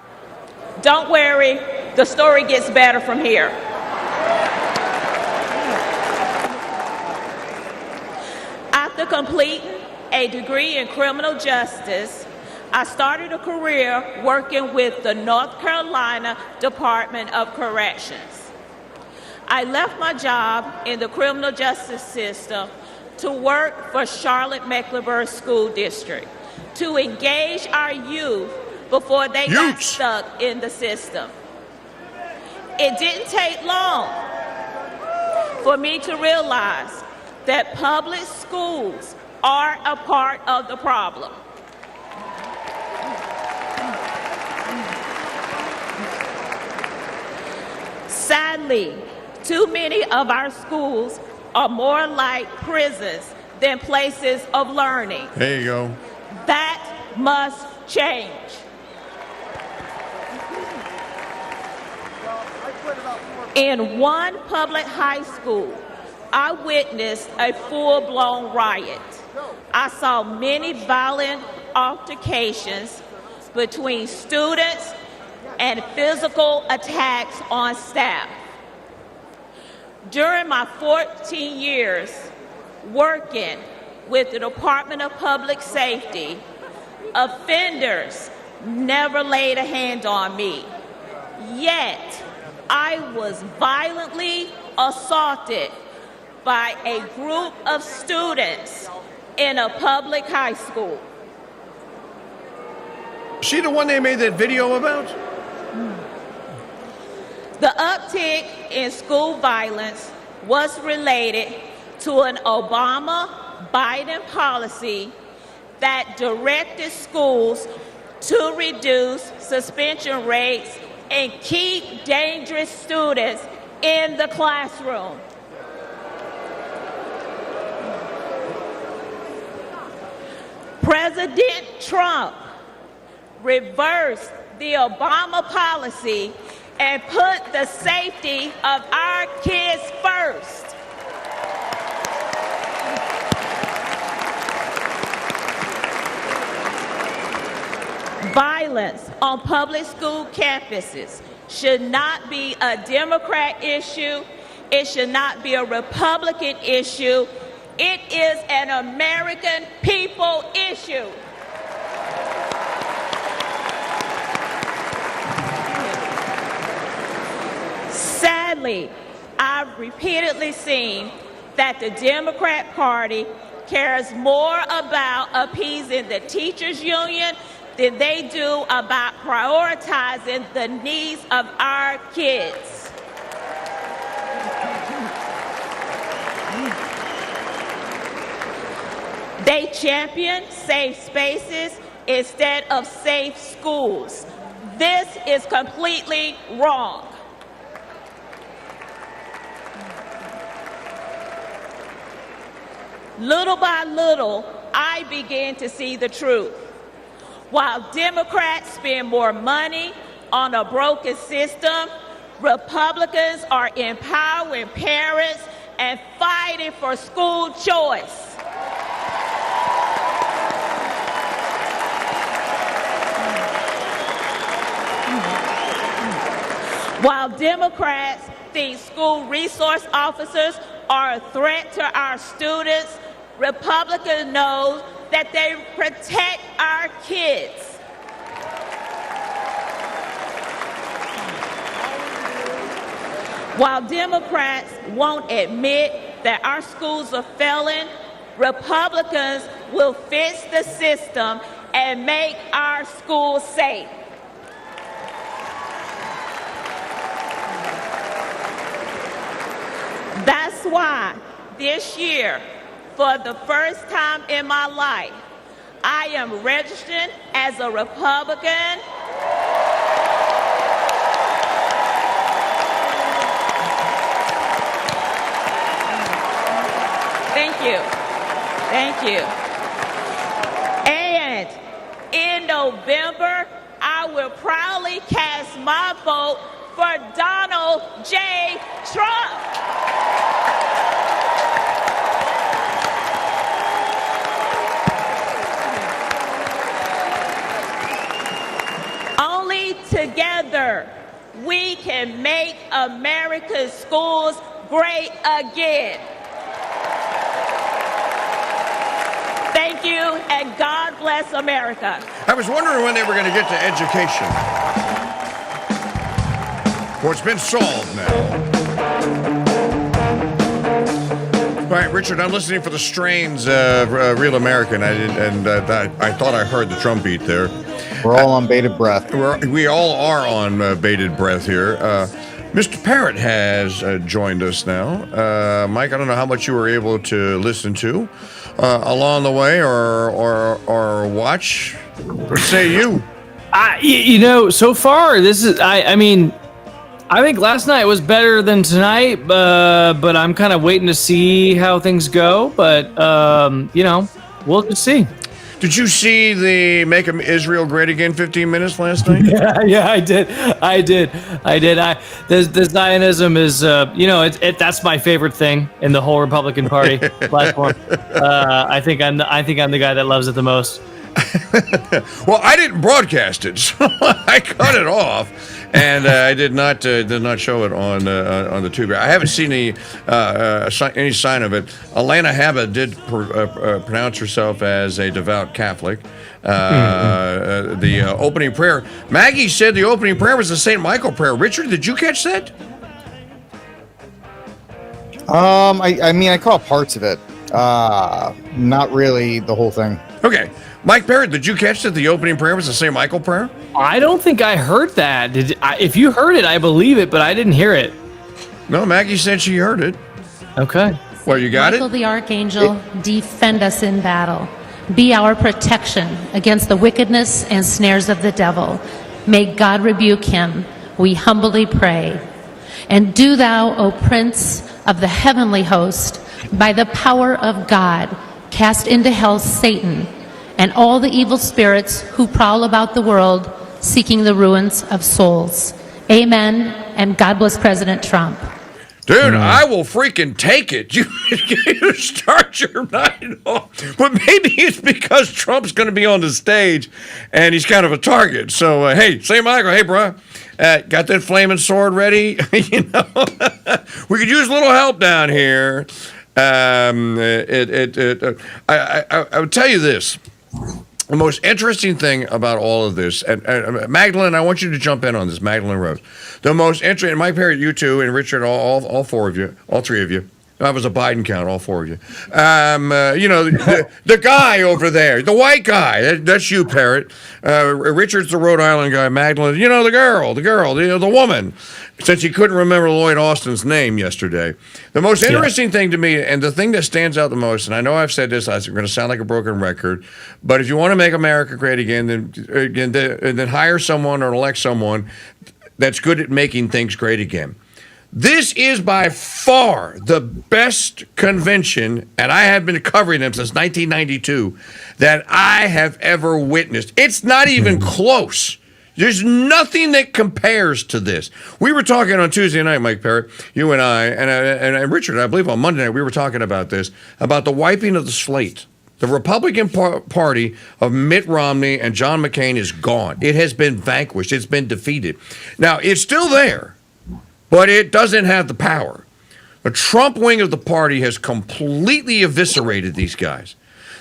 Don't worry, the story gets better from here. After completing a degree in criminal justice, I started a career working with the North Carolina Department of Corrections. I left my job in the criminal justice system to work for Charlotte-Mecklenburg School District to engage our youth before they got stuck in the system. It didn't take long for me to realize that public schools are a part of the problem. Sadly, too many of our schools are more like prisons than places of learning. There you go. That must change. In one public high school, I witnessed a full-blown riot. I saw many violent altercations between students and physical attacks on staff. During my 14 years working with the Department of Public Safety, offenders never laid a hand on me. Yet, I was violently assaulted by a group of students in a public high school. She the one they made that video about? The uptick in school violence was related to an Obama-Biden policy that directed schools to reduce suspension rates and keep dangerous students in the classroom. President Trump reversed the Obama policy and put the safety of our kids first. Violence on public school campuses should not be a Democrat issue. It should not be a Republican issue. It is an American people issue. Sadly, I've repeatedly seen that the Democrat Party cares more about appeasing the teachers' union than they do about prioritizing the needs of our kids. They champion safe spaces instead of safe schools. This is completely wrong. Little by little, I began to see the truth. While Democrats spend more money on a broken system, Republicans are empowering parents and fighting for school choice. While Democrats think school resource officers are a threat to our students, Republicans know that they protect our kids. While Democrats won't admit that our schools are failing, Republicans will fix the system and make our schools safe. That's why this year, for the first time in my life, I am registered as a Republican. Thank you. Thank you. And in November, I will proudly cast my vote for Donald J. Trump. Only together we can make America's schools great again. Thank you, and God bless America. I was wondering when they were going to get to education. Well, it's been solved now. All right, Richard, I'm listening for the strains of Real American. I thought I heard the Trump beat there. We're all on bated breath. We all are on bated breath here. Mr. Parrott has joined us now. Mike, I don't know how much you were able to listen to along the way or watch. What say you? So far, this is, I think last night was better than tonight, but I'm kind of waiting to see how things go. But, we'll just see. Did you see the Make Israel Great Again 15 minutes last night? Yeah, I did. The Zionism is, that's my favorite thing in the whole Republican Party platform. I think I'm the guy that loves it the most. Well, I didn't broadcast it, so I cut it off, and I did not show it on the tube. I haven't seen any sign of it. Alina Habba did pronounce herself as a devout Catholic. The opening prayer. Maggie said the opening prayer was the St. Michael prayer. Richard, did you catch that? I mean, I caught parts of it. Not really the whole thing. Okay. Mike Parrott, did you catch that the opening prayer was the St. Michael prayer? I don't think I heard that. If you heard it, I believe it, but I didn't hear it. No, Maggie said she heard it. Okay. Well, you got Michael the Archangel, defend us in battle. Be our protection against the wickedness and snares of the devil. May God rebuke him, we humbly pray. And do thou, O Prince of the heavenly host, by the power of God, cast into hell Satan and all the evil spirits who prowl about the world seeking the ruins of souls. Amen, and God bless President Trump. Dude, I will freaking take it. You start your night off. But maybe it's because Trump's going to be on the stage and he's kind of a target. So, hey, St. Michael, hey, bro, got that flaming sword ready? You know, we could use a little help down here. I would tell you this. The most interesting thing about all of this, and Magdalene, I want you to jump in on this, Magdalene Rose. The most interesting, Mike Parrott, you two, and Richard, all four of you, all three of you. That was a Biden count, all four of you. You know, the guy over there, the white guy, that's you, Parrott. Richard's the Rhode Island guy. Magdalene, you know, the girl, the woman. Since he couldn't remember Lloyd Austin's name yesterday. The most interesting thing to me, and the thing that stands out the most, and I know I've said this, I'm going to sound like a broken record, but if you want to make America great again, then hire someone or elect someone that's good at making things great again. This is by far the best convention, and I have been covering them since 1992, that I have ever witnessed. It's not even close. There's nothing that compares to this. We were talking on Tuesday night, Mike Parrott, you and I, and Richard, I believe on Monday night, we were talking about this, about the wiping of the slate. The Republican Party of Mitt Romney and John McCain is gone. It has been vanquished. It's been defeated. Now, it's still there, but it doesn't have the power. The Trump wing of the party has completely eviscerated these guys.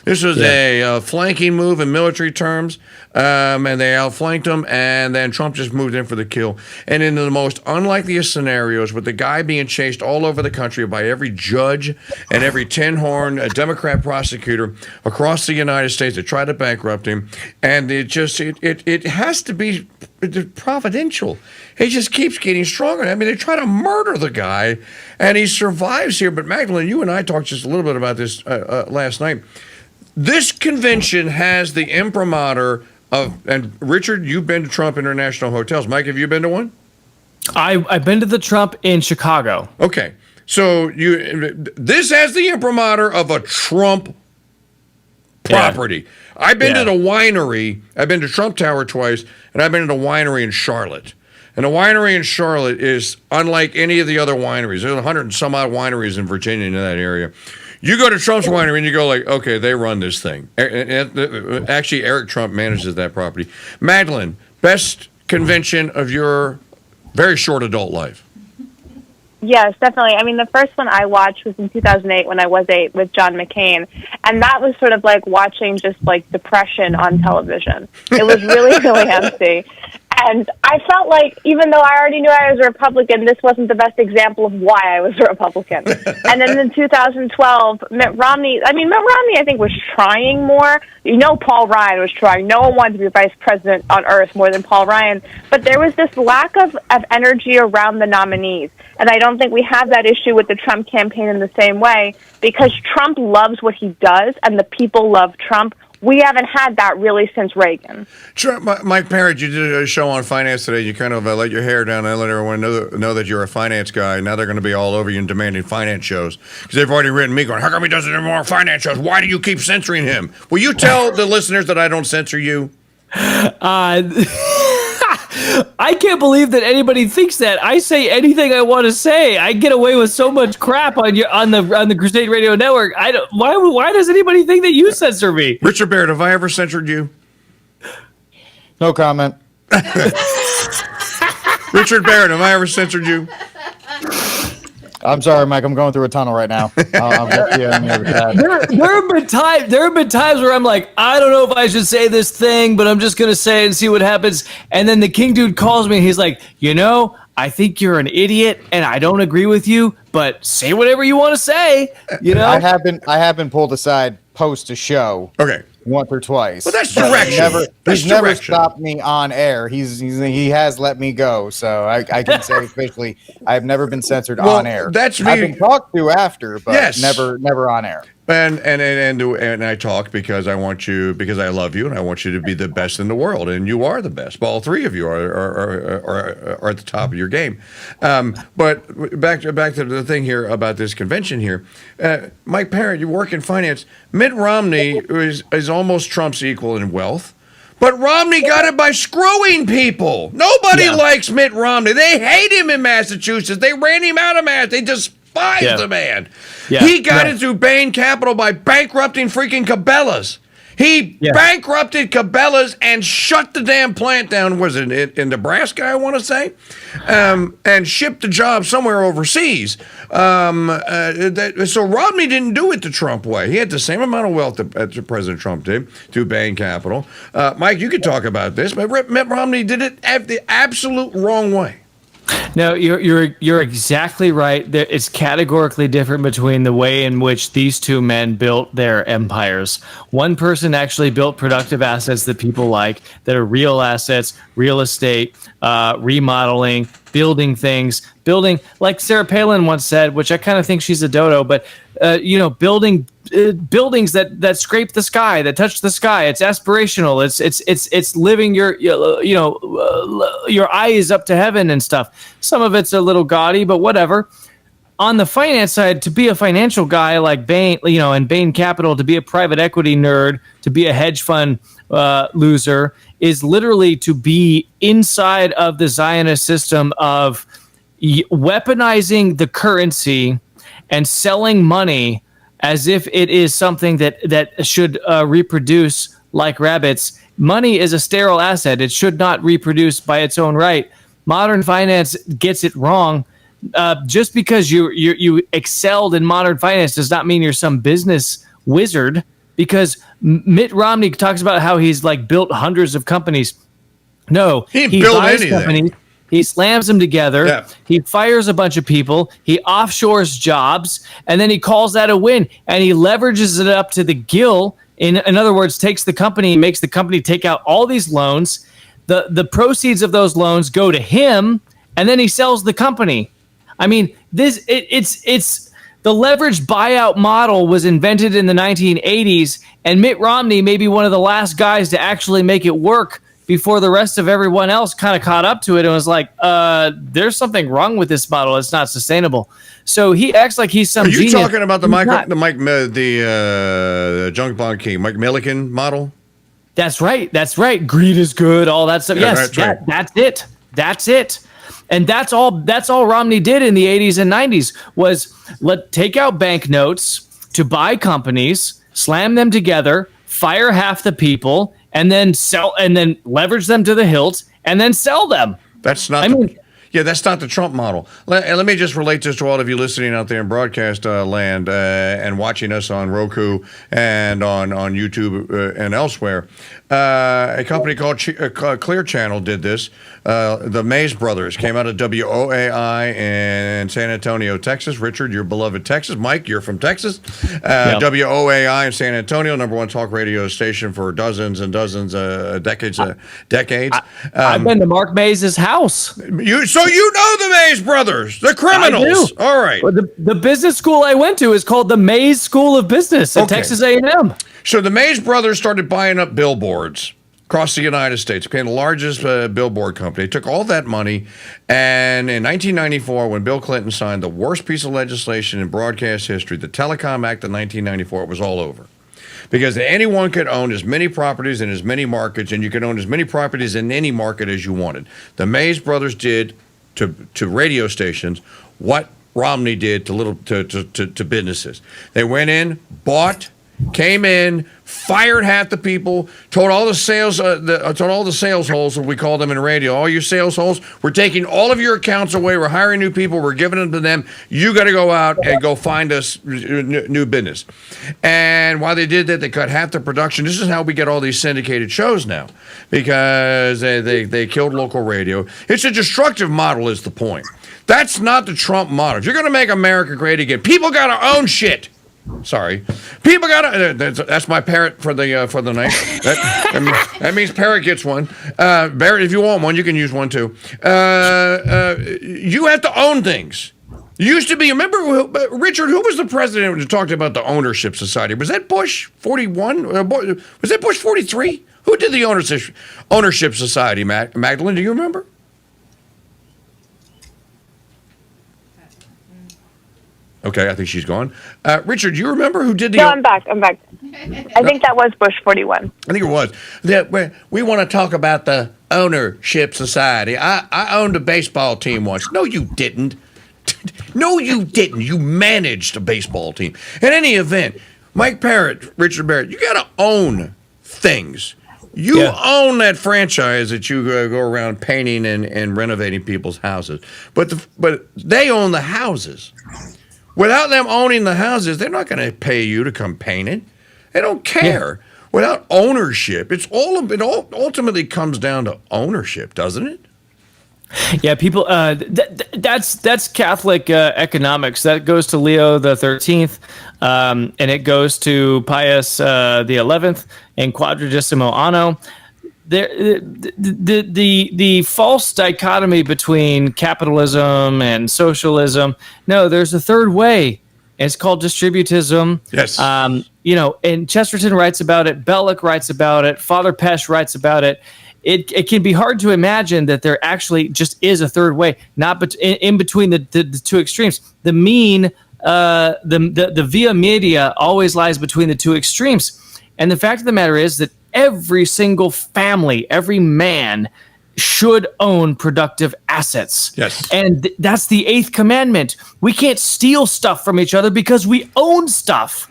This was a flanking move in military terms, and they outflanked them, and then Trump just moved in for the kill. And in the most unlikeliest scenarios, with the guy being chased all over the country by every judge and every tin-horn Democrat prosecutor across the United States that tried to bankrupt him, and it has to be providential. He just keeps getting stronger. I mean, they try to murder the guy, and he survives here. But Magdalene, you and I talked just a little bit about this last night. This convention has the imprimatur of, and Richard, you've been to Trump International Hotels. Mike, have you been to one? I've been to the Trump in Chicago. Okay. So this has the imprimatur of a Trump property. Yeah. I've been to the winery. I've been to Trump Tower twice, and I've been to the winery in Charlotte. And the winery in Charlotte is unlike any of the other wineries. There's 100 and some odd wineries in Virginia in that area. You go to Trump's winery and you go like, okay, they run this thing. Actually, Eric Trump manages that property. Magdalene, best convention of your very short adult life. Yes, definitely. I mean, the first one I watched was in 2008 when I was 8 with John McCain. And that was sort of like watching just like depression on television. It was really, really empty. And I felt like, even though I already knew I was a Republican, this wasn't the best example of why I was a Republican. And then in 2012, Mitt Romney, I think, was trying more. You know, Paul Ryan was trying. No one wanted to be vice president on earth more than Paul Ryan. But there was this lack of energy around the nominees. And I don't think we have that issue with the Trump campaign in the same way, because Trump loves what he does and the people love Trump. We haven't had that really since Reagan. Sure, Mike Parrott, you did a show on finance today. You kind of let your hair down and let everyone know that you're a finance guy. Now they're going to be all over you and demanding finance shows because they've already written me going, how come he doesn't have more finance shows? Why do you keep censoring him? Will you tell the listeners that I don't censor you? I can't believe that anybody thinks that. I say anything I want to say. I get away with so much crap on the Crusade Radio Network. Why does anybody think that you censor me? Richard Barrett, have I ever censored you? No comment. Richard Barrett, have I ever censored you? I'm sorry, Mike. I'm going through a tunnel right now. I'll get you on the other side. There have been times where I'm like, I don't know if I should say this thing, but I'm just gonna say it and see what happens. And then the King dude calls me and he's like, I think you're an idiot, and I don't agree with you. But say whatever you want to say. You know, I have been pulled aside post a show. Okay. Once or twice. Well, that's direction. He's never stopped me on air. He has let me go, so I can say officially I've never been censored on air. That's me. I've been talked to after, but Yes. never on air. And I talk because I want you, because I love you, and I want you to be the best in the world, and you are the best. All three of you are at the top of your game. But back to the thing here about this convention here, Mike Parent, you work in finance. Mitt Romney is almost Trump's equal in wealth. But Romney got it by screwing people. Nobody likes Mitt Romney. They hate him in Massachusetts. They ran him out of Massachusetts. They despise the man. Yeah. He got it through Bain Capital by bankrupting freaking Cabela's. He bankrupted Cabela's and shut the damn plant down. Was it in Nebraska, I want to say? And shipped the job somewhere overseas. So Romney didn't do it the Trump way. He had the same amount of wealth that President Trump did through Bain Capital. Mike, you could talk about this, but Mitt Romney did it the absolute wrong way. No, you're exactly right. It's categorically different between the way in which these two men built their empires. One person actually built productive assets that people like, that are real assets, real estate, remodeling, building things, building, like Sarah Palin once said, which I kind of think she's a dodo, but building buildings that scrape the sky, that touch the sky. It's aspirational. It's living your eyes up to heaven and stuff. Some of it's a little gaudy, but whatever. On the finance side, to be a financial guy like Bain, and Bain Capital, to be a private equity nerd, to be a hedge fund loser, is literally to be inside of the Zionist system of weaponizing the currency and selling money as if it is something that should reproduce like rabbits. Money is a sterile asset. It should not reproduce by its own right. Modern finance gets it wrong. Just because you excelled in modern finance does not mean you're some business wizard, because Mitt Romney talks about how he's like built hundreds of companies. No, he buys companies. He slams them together. Yeah. He fires a bunch of people. He offshores jobs, and then he calls that a win. And he leverages it up to the gill. In other words, takes the company, makes the company take out all these loans. The proceeds of those loans go to him, and then he sells the company. I mean, it's the leveraged buyout model was invented in the 1980s, and Mitt Romney may be one of the last guys to actually make it work before the rest of everyone else kind of caught up to it and was like, there's something wrong with this model. It's not sustainable. So he acts like he's some genius. Are you talking about the junk bond king, Mike Milliken model? That's right. That's right. Greed is good. All that stuff. Yeah, yes, that's right. That's it. And that's all Romney did in the 80s and 90s was take out banknotes to buy companies, slam them together, fire half the people, and then sell, and then leverage them to the hilt, and then sell them. That's not. That's not the Trump model. Let me just relate this to all of you listening out there in broadcast land and watching us on Roku and on YouTube and elsewhere. A company called Clear Channel did this. The Mays brothers came out of WOAI in San Antonio, Texas. Richard, your beloved Texas. Mike, you're from Texas. WOAI in San Antonio, #1 talk radio station for dozens and dozens, decades. I've been to Mark Mays' house. So you know the Mays brothers, the criminals. I do. All right. Well, the business school I went to is called the Mays School of Business at Texas A&M. So the Mays brothers started buying up billboards across the United States, became the largest billboard company. They took all that money, and in 1994, when Bill Clinton signed the worst piece of legislation in broadcast history, the Telecom Act of 1994, it was all over. Because anyone could own as many properties in as many markets, and you could own as many properties in any market as you wanted. The Mays brothers did to radio stations what Romney did to businesses. They went in, bought, came in, fired half the people, told all the sales holes, as we call them in radio, all your sales holes, we're taking all of your accounts away, we're hiring new people, we're giving them to them, you got to go out and go find us new business. And while they did that, they cut half the production. This is how we get all these syndicated shows now, because they killed local radio. It's a destructive model is the point. That's not the Trump model. If you're going to make America great again, people got to own shit. Sorry, people got to. That's my parrot for the night. That means parrot gets one. Barrett, if you want one, you can use one too. You have to own things. Used to be. Remember, Richard? Who was the president who talked about the ownership society? Was that Bush 41? Was that Bush 43? Who did the ownership society? Magdalene, do you remember? Okay, I think she's gone. Richard, you remember who did the... No, I'm back. I think that was Bush 41. I think it was. We want to talk about the ownership society. I owned a baseball team once. No, you didn't. No, you didn't. You managed a baseball team. In any event, Mike Parrott, Richard Barrett, you got to own things. You own that franchise that you go around painting and renovating people's houses. But they own the houses. Without them owning the houses, they're not going to pay you to come paint it. They don't care. Yeah. Without ownership, it ultimately comes down to ownership, doesn't it? Yeah, people. That's Catholic economics. That goes to Leo the 13th, and it goes to Pius the 11th and Quadragesimo Anno. The false dichotomy between capitalism and socialism. No, there's a third way. It's called distributism. Yes. And Chesterton writes about it. Belloc writes about it. Father Pesch writes about it. It can be hard to imagine that there actually just is a third way, not in between the two extremes. The mean, the via media always lies between the two extremes. And the fact of the matter is that every single family, every man should own productive assets. Yes. And that's the 8th commandment. We can't steal stuff from each other because we own stuff.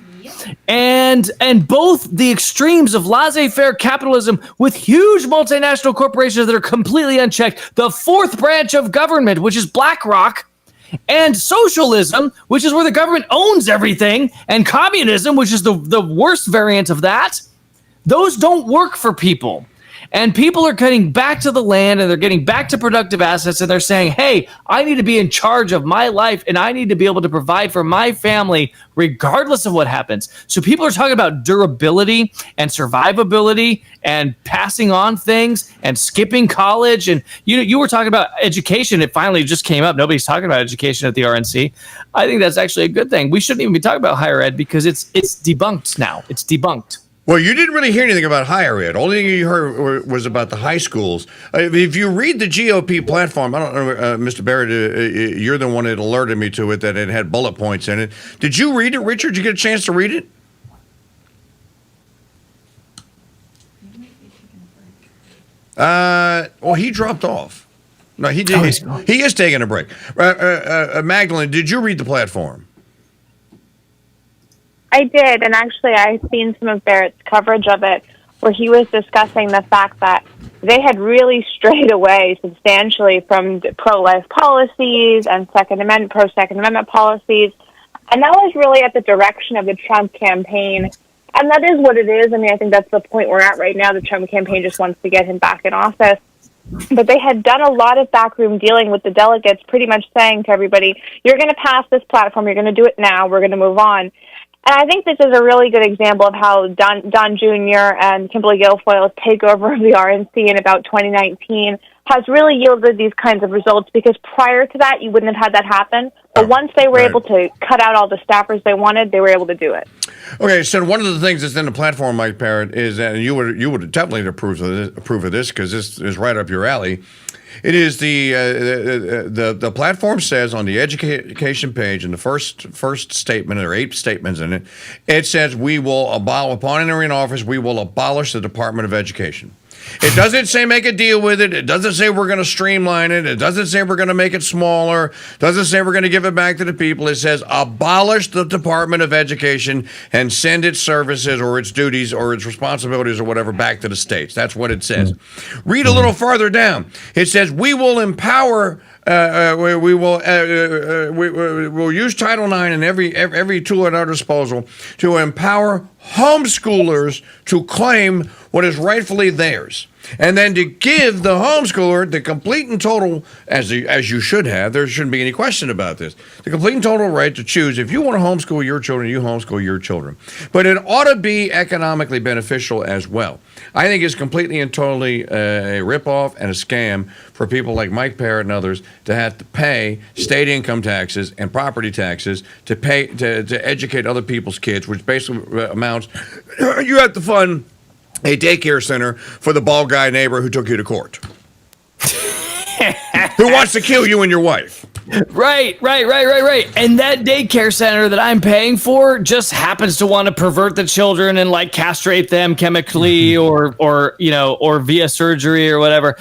And both the extremes of laissez-faire capitalism with huge multinational corporations that are completely unchecked, the 4th branch of government, which is BlackRock, and socialism, which is where the government owns everything, and communism, which is the worst variant of that, those don't work for people. And people are getting back to the land and they're getting back to productive assets and they're saying, hey, I need to be in charge of my life and I need to be able to provide for my family regardless of what happens. So people are talking about durability and survivability and passing on things and skipping college. And you were talking about education. It finally just came up. Nobody's talking about education at the RNC. I think that's actually a good thing. We shouldn't even be talking about higher ed because it's debunked now. It's debunked. Well, you didn't really hear anything about higher ed. Only thing you heard was about the high schools. If you read the GOP platform, I don't know, Mr. Barrett, you're the one that alerted me to it, that it had bullet points in it. Did you read it, Richard? Did you get a chance to read it? Well, he dropped off. No, he did. He is taking a break. Magdalene, did you read the platform? I did, and actually I've seen some of Barrett's coverage of it where he was discussing the fact that they had really strayed away substantially from pro-life policies and pro-Second Amendment policies, and that was really at the direction of the Trump campaign, and that is what it is. I mean, I think that's the point we're at right now. The Trump campaign just wants to get him back in office. But they had done a lot of backroom dealing with the delegates, pretty much saying to everybody, you're going to pass this platform, you're going to do it now, we're going to move on. And I think this is a really good example of how Don Jr. and Kimberly Guilfoyle's takeover of the RNC in about 2019 has really yielded these kinds of results, because prior to that, you wouldn't have had that happen. But once they were able to cut out all the staffers they wanted, they were able to do it. Okay, so one of the things that's in the platform, Mike Parrott, is that you would definitely approve of this because this is right up your alley. It is the platform says on the education page in the first statement, there are 8 statements in it. It says we will upon entering office, we will abolish the Department of Education. It doesn't say make a deal with it. It doesn't say we're going to streamline it. It doesn't say we're going to make it smaller. It doesn't say we're going to give it back to the people. It says abolish the Department of Education and send its services or its duties or its responsibilities or whatever back to the states. That's what it says. Read a little farther down. It says we will empower. We will use Title IX and every tool at our disposal to empower homeschoolers to claim what is rightfully theirs, and then to give the homeschooler the complete and total, as you should have. There shouldn't be any question about this. The complete and total right to choose if you want to homeschool your children. You homeschool your children, but it ought to be economically beneficial as well. I think it's completely and totally a ripoff and a scam for people like Mike Parrott and others to have to pay state income taxes and property taxes to pay to educate other people's kids, which basically amounts you have to fund a daycare center for the bald guy neighbor who took you to court, who wants to kill you and your wife. Right. And that daycare center that I'm paying for just happens to want to pervert the children and like castrate them chemically or via surgery or whatever.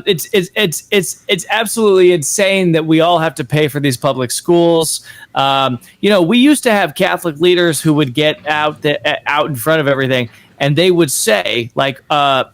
It's absolutely insane that we all have to pay for these public schools. We used to have Catholic leaders who would get out in front of everything, and they would say, like the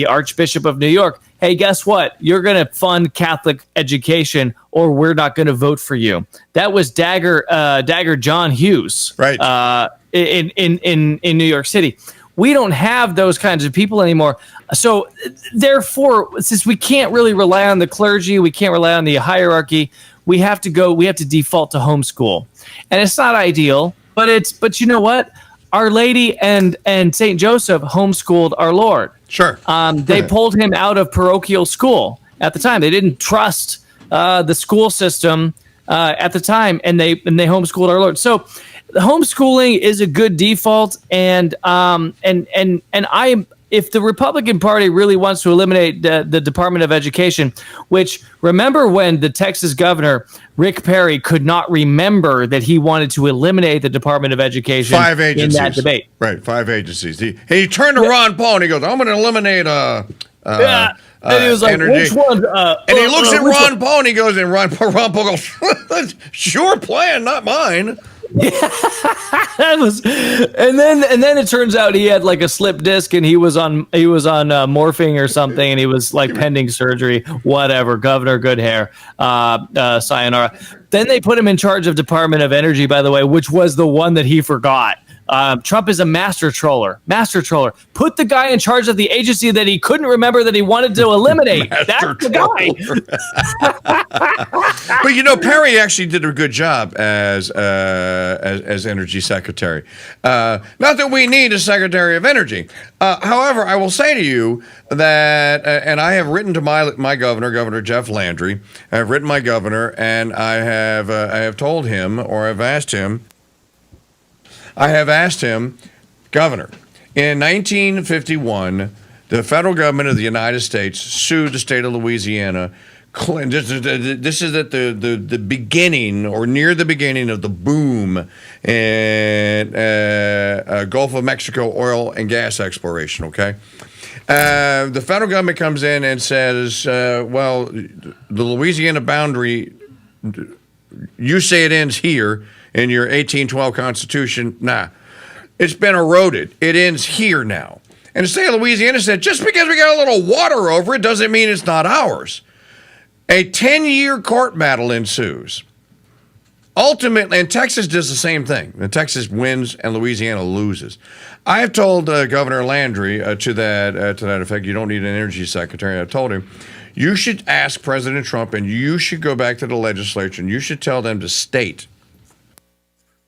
Archbishop of New York, hey, guess what? You're going to fund Catholic education, or we're not going to vote for you. That was Dagger John Hughes, right? In New York City. We don't have those kinds of people anymore. So, therefore, since we can't really rely on the clergy, we can't rely on the hierarchy. We have to default to homeschool, and it's not ideal. But you know what? Our Lady and Saint Joseph homeschooled our Lord. Sure. They pulled him out of parochial school at the time. They didn't trust the school system at the time, and they homeschooled our Lord. So, the homeschooling is a good default, and if the Republican Party really wants to eliminate the Department of Education, which, remember when the Texas governor, Rick Perry, could not remember that he wanted to eliminate the Department of Education 5 agencies. In that debate. Right, 5 agencies. He turned to Ron Paul and he goes, I'm going to eliminate and he was like, energy. which one? And he looks at Ron Paul and he goes, and Ron Paul goes, your plan, not mine. That was, and then it turns out he had like a slip disc and he was on morphine or something, and he was like pending surgery. Whatever, Governor, good hair, sayonara. Then they put him in charge of Department of Energy, by the way, which was the one that he forgot. Trump is a master troller. Put the guy in charge of the agency that he couldn't remember that he wanted to eliminate. That's the guy. But Perry actually did a good job as Energy Secretary. Not that we need a Secretary of Energy. However, I will say to you that, and I have written to my governor, Governor Jeff Landry. I have written my governor, and I have told him, or I've asked him. I have asked him, Governor, in 1951, the federal government of the United States sued the state of Louisiana. This is at the beginning or near the beginning of the boom in Gulf of Mexico oil and gas exploration, okay? The federal government comes in and says, well, the Louisiana boundary, you say it ends here in your 1812 Constitution. Nah, it's been eroded. It ends here now. And the state of Louisiana said, just because we got a little water over it doesn't mean it's not ours. A 10-year court battle ensues. Ultimately, and Texas does the same thing. And Texas wins and Louisiana loses. I have told Governor Landry to that effect, you don't need an energy secretary. I told him, you should ask President Trump and you should go back to the legislature and you should tell them to state.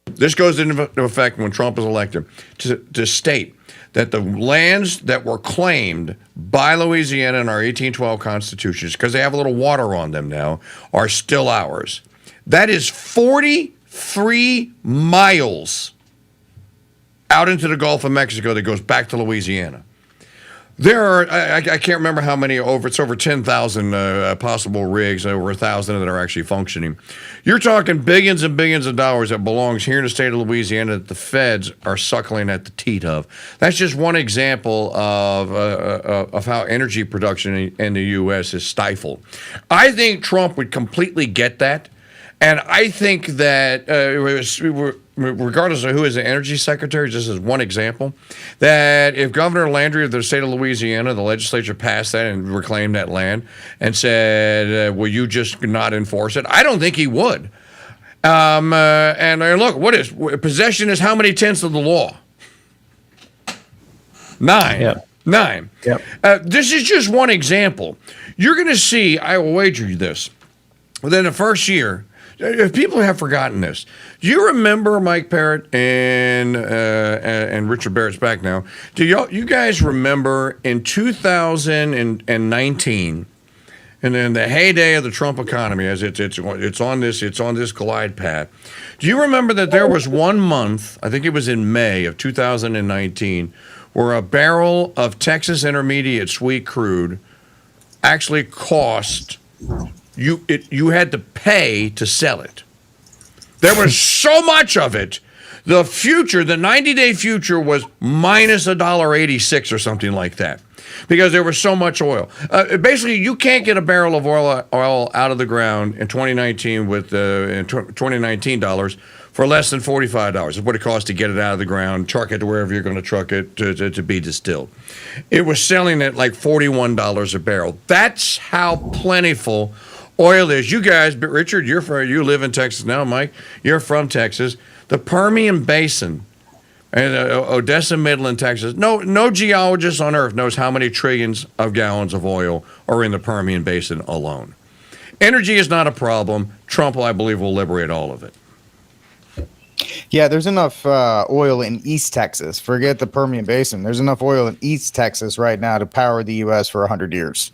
This goes into effect when Trump is elected, to state that the lands that were claimed by Louisiana in our 1812 constitutions, because they have a little water on them now, are still ours. That is 43 miles out into the Gulf of Mexico that goes back to Louisiana. There are, I can't remember how many, it's over 10,000 possible rigs, over 1,000 that are actually functioning. You're talking billions and billions of dollars that belongs here in the state of Louisiana that the feds are suckling at the teat of. That's just one example of how energy production in the U.S. is stifled. I think Trump would completely get that. And I think that regardless of who is the energy secretary, just as one example, that if Governor Landry of the state of Louisiana, the legislature passed that and reclaimed that land and said, will you just not enforce it? I don't think he would. And look, possession is how many tenths of the law? 9. Yep. 9. Yep. This is just one example. You're going to see, I will wager you this, within the first year, if people have forgotten this, do you remember Mike Parrott and Richard Barrett's back now? Do you guys remember in 2019, and in the heyday of the Trump economy, as it's on this glide path? Do you remember that there was 1 month, I think it was in May of 2019, where a barrel of Texas Intermediate sweet crude actually cost you had to pay to sell it. There was so much of it. The 90-day future was minus $1.86 or something like that, because there was so much oil. Basically, you can't get a barrel of oil out of the ground in 2019 with in 2019 dollars for less than $45. It's what it costs to get it out of the ground, truck it to wherever you're going to truck it to be distilled. It was selling at like $41 a barrel. That's how plentiful oil is. You guys, but Richard, you live in Texas now. Mike, you're from Texas. The Permian Basin and Odessa, Midland, Texas. No geologist on earth knows how many trillions of gallons of oil are in the Permian Basin alone. Energy is not a problem. Trump, I believe, will liberate all of it. Yeah, there's enough oil in East Texas. Forget the Permian Basin. There's enough oil in East Texas right now to power the U.S. for 100 years.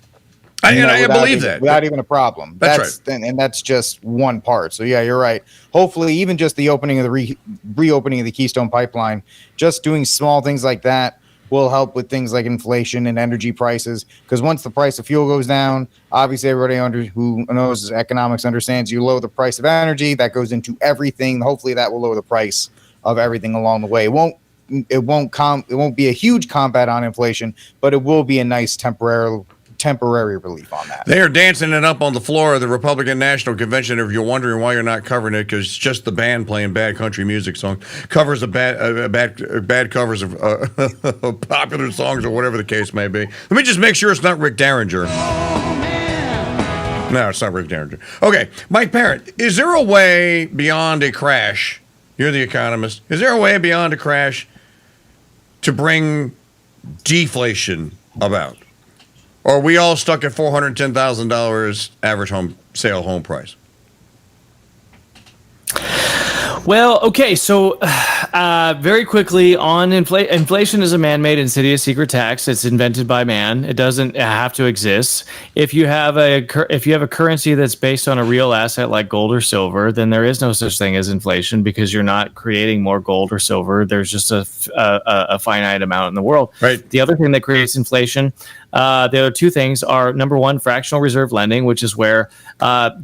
I believe that. Without even a problem. That's right. And that's just one part. So, yeah, you're right. Hopefully, even just the opening of the reopening of the Keystone Pipeline, just doing small things like that will help with things like inflation and energy prices. Because once the price of fuel goes down, obviously everybody who knows economics understands you lower the price of energy, that goes into everything. Hopefully that will lower the price of everything along the way. It won't be a huge combat on inflation, but it will be a nice temporary relief on that. They are dancing it up on the floor of the Republican National Convention. If you're wondering why you're not covering it, because it's just the band playing bad country music songs, covers of bad covers of popular songs or whatever the case may be. Let me just make sure it's not Rick Derringer. No, it's not Rick Derringer. Okay, Mike Parrott, is there a way beyond a crash? You're the economist. Is there a way beyond a crash to bring deflation about? Or are we all stuck at $410,000 average home price? Well, okay, so very quickly on inflation is a man-made insidious secret tax. It's invented by man. It doesn't have to exist. If you have a currency that's based on a real asset like gold or silver, then there is no such thing as inflation, because you're not creating more gold or silver. There's just a finite amount in the world. Right. The other thing that creates inflation, the other two things are, number one, fractional reserve lending, which is where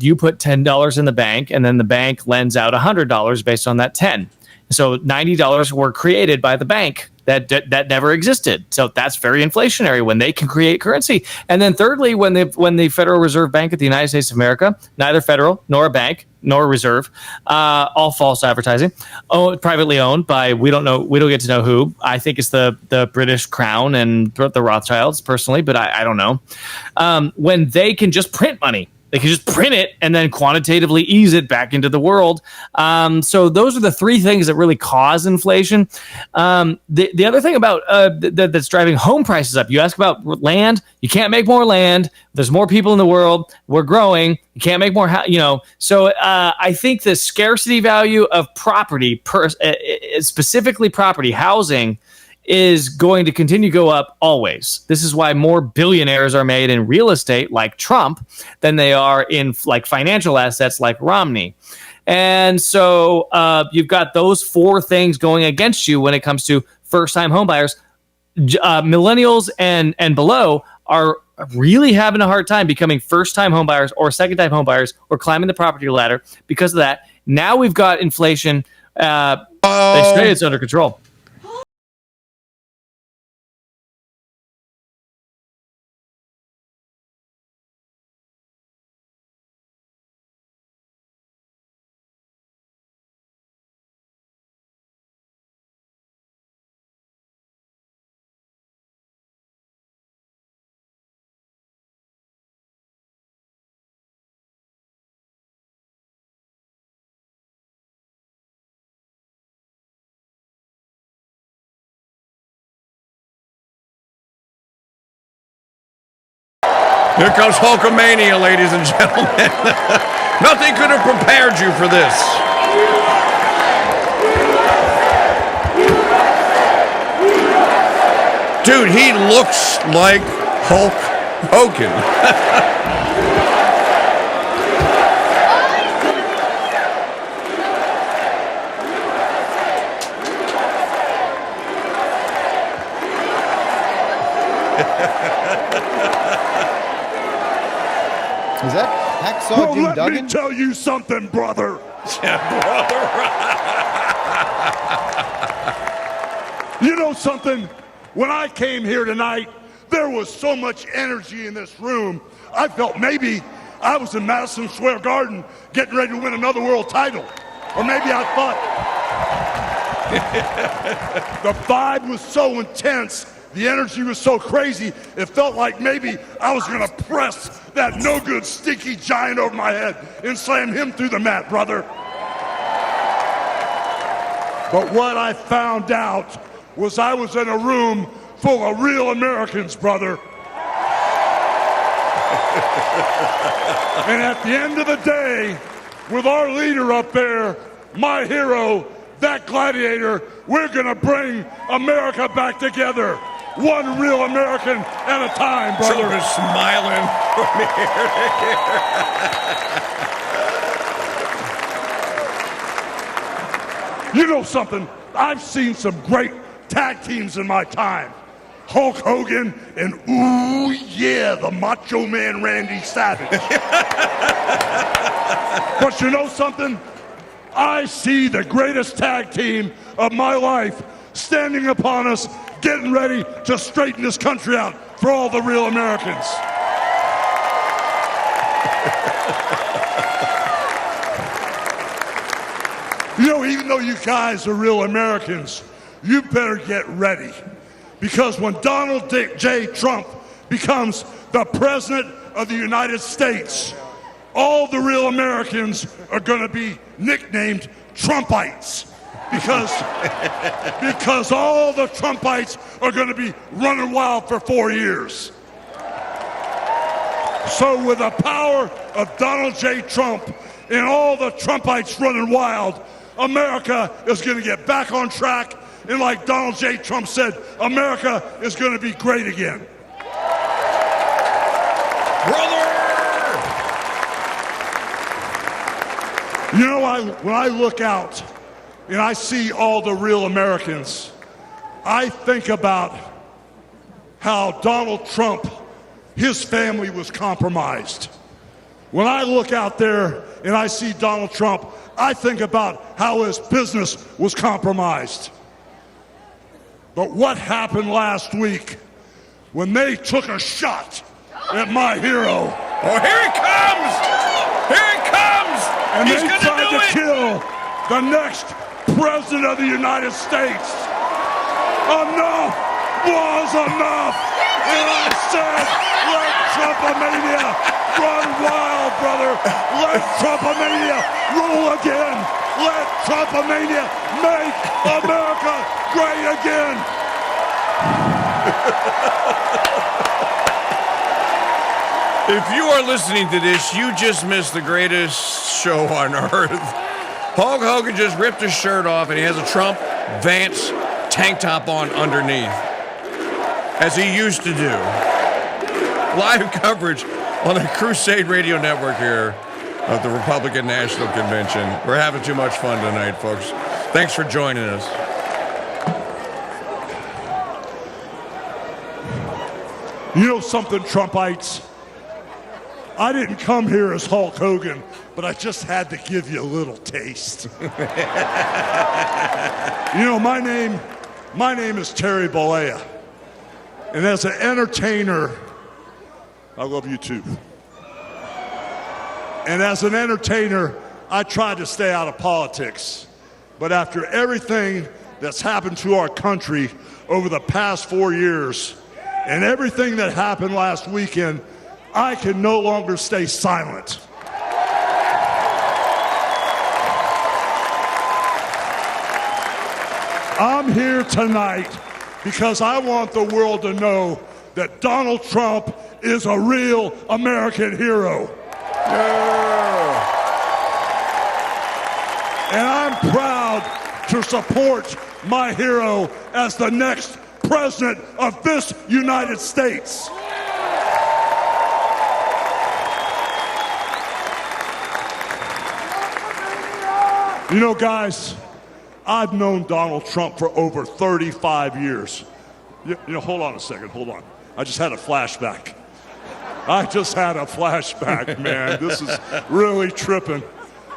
you put $10 in the bank and then the bank lends out $100 based on that 10. So $90 were created by the bank that never existed. So that's very inflationary when they can create currency. And then thirdly, when the Federal Reserve Bank of the United States of America, neither federal nor a bank nor a reserve, all false advertising, privately owned by we don't get to know who. I think it's the British Crown and the Rothschilds personally, but I don't know. When they can just print money. They can just print it and then quantitatively ease it back into the world. So those are the three things that really cause inflation. The other thing about that's driving home prices up, you ask about land. You can't make more land. There's more people in the world. We're growing. You can't make more, So I think the scarcity value of property, specifically property, housing, is going to continue to go up always. This is why more billionaires are made in real estate like Trump than they are in like financial assets like Romney. And so you've got those four things going against you when it comes to first-time homebuyers. millennials and below are really having a hard time becoming first-time homebuyers or second-time homebuyers or climbing the property ladder because of that. Now we've got inflation. They say it's under control. Here comes Hulkamania, ladies and gentlemen. Nothing could have prepared you for this. Dude, he looks like Hulk Hogan. Is that Hacksaw Well, Jim let Duggan? me tell you something, brother. You know something? When I came here tonight, there was so much energy in this room. I felt maybe I was in Madison Square Garden getting ready to win another world title. Or maybe I thought the vibe was so intense. The energy was so crazy, it felt like maybe I was gonna press that no-good stinky giant over my head and slam him through the mat, brother. But what I found out was I was in a room full of real Americans, brother. And at the end of the day, with our leader up there, my hero, that gladiator, we're gonna bring America back together. One real American at a time, brother. Children smiling from ear to ear. You know something? I've seen some great tag teams in my time. Hulk Hogan and, ooh, yeah, the Macho Man Randy Savage. But you know something? I see the greatest tag team of my life standing upon us, getting ready to straighten this country out for all the real Americans. You know, even though you guys are real Americans, you better get ready. Because when Donald J. Trump becomes the President of the United States, all the real Americans are going to be nicknamed Trumpites. Because all the Trumpites are going to be running wild for 4 years. So with the power of Donald J. Trump and all the Trumpites running wild, America is going to get back on track. And like Donald J. Trump said, America is going to be great again. Brother! You know, when I look out and I see all the real Americans, I think about how Donald Trump, his family was compromised. When I look out there and I see Donald Trump, I think about how his business was compromised. But what happened last week when they took a shot at my hero? Oh, here he comes! Here he comes! And He's they gonna tried do to it! kill the next President of the United States. Enough was enough. And I said, let Trumpomania run wild, brother. Let Trumpomania rule again. Let Trumpomania make America great again. If you are listening to this, you just missed the greatest show on earth. Hulk Hogan just ripped his shirt off and he has a Trump Vance tank top on underneath, as he used to do. Live coverage on the Crusade Radio Network here at the Republican National Convention. We're having too much fun tonight, folks. Thanks for joining us. You know something, Trumpites? I didn't come here as Hulk Hogan, but I just had to give you a little taste. You know, my name is Terry Bollea. And as an entertainer, I love you too. And as an entertainer, I tried to stay out of politics. But after everything that's happened to our country over the past 4 years, and everything that happened last weekend, I can no longer stay silent. I'm here tonight because I want the world to know that Donald Trump is a real American hero. And I'm proud to support my hero as the next president of this United States. You know, guys, I've known Donald Trump for over 35 years. You know, hold on a second, hold on. I just had a flashback. Man. This is really tripping.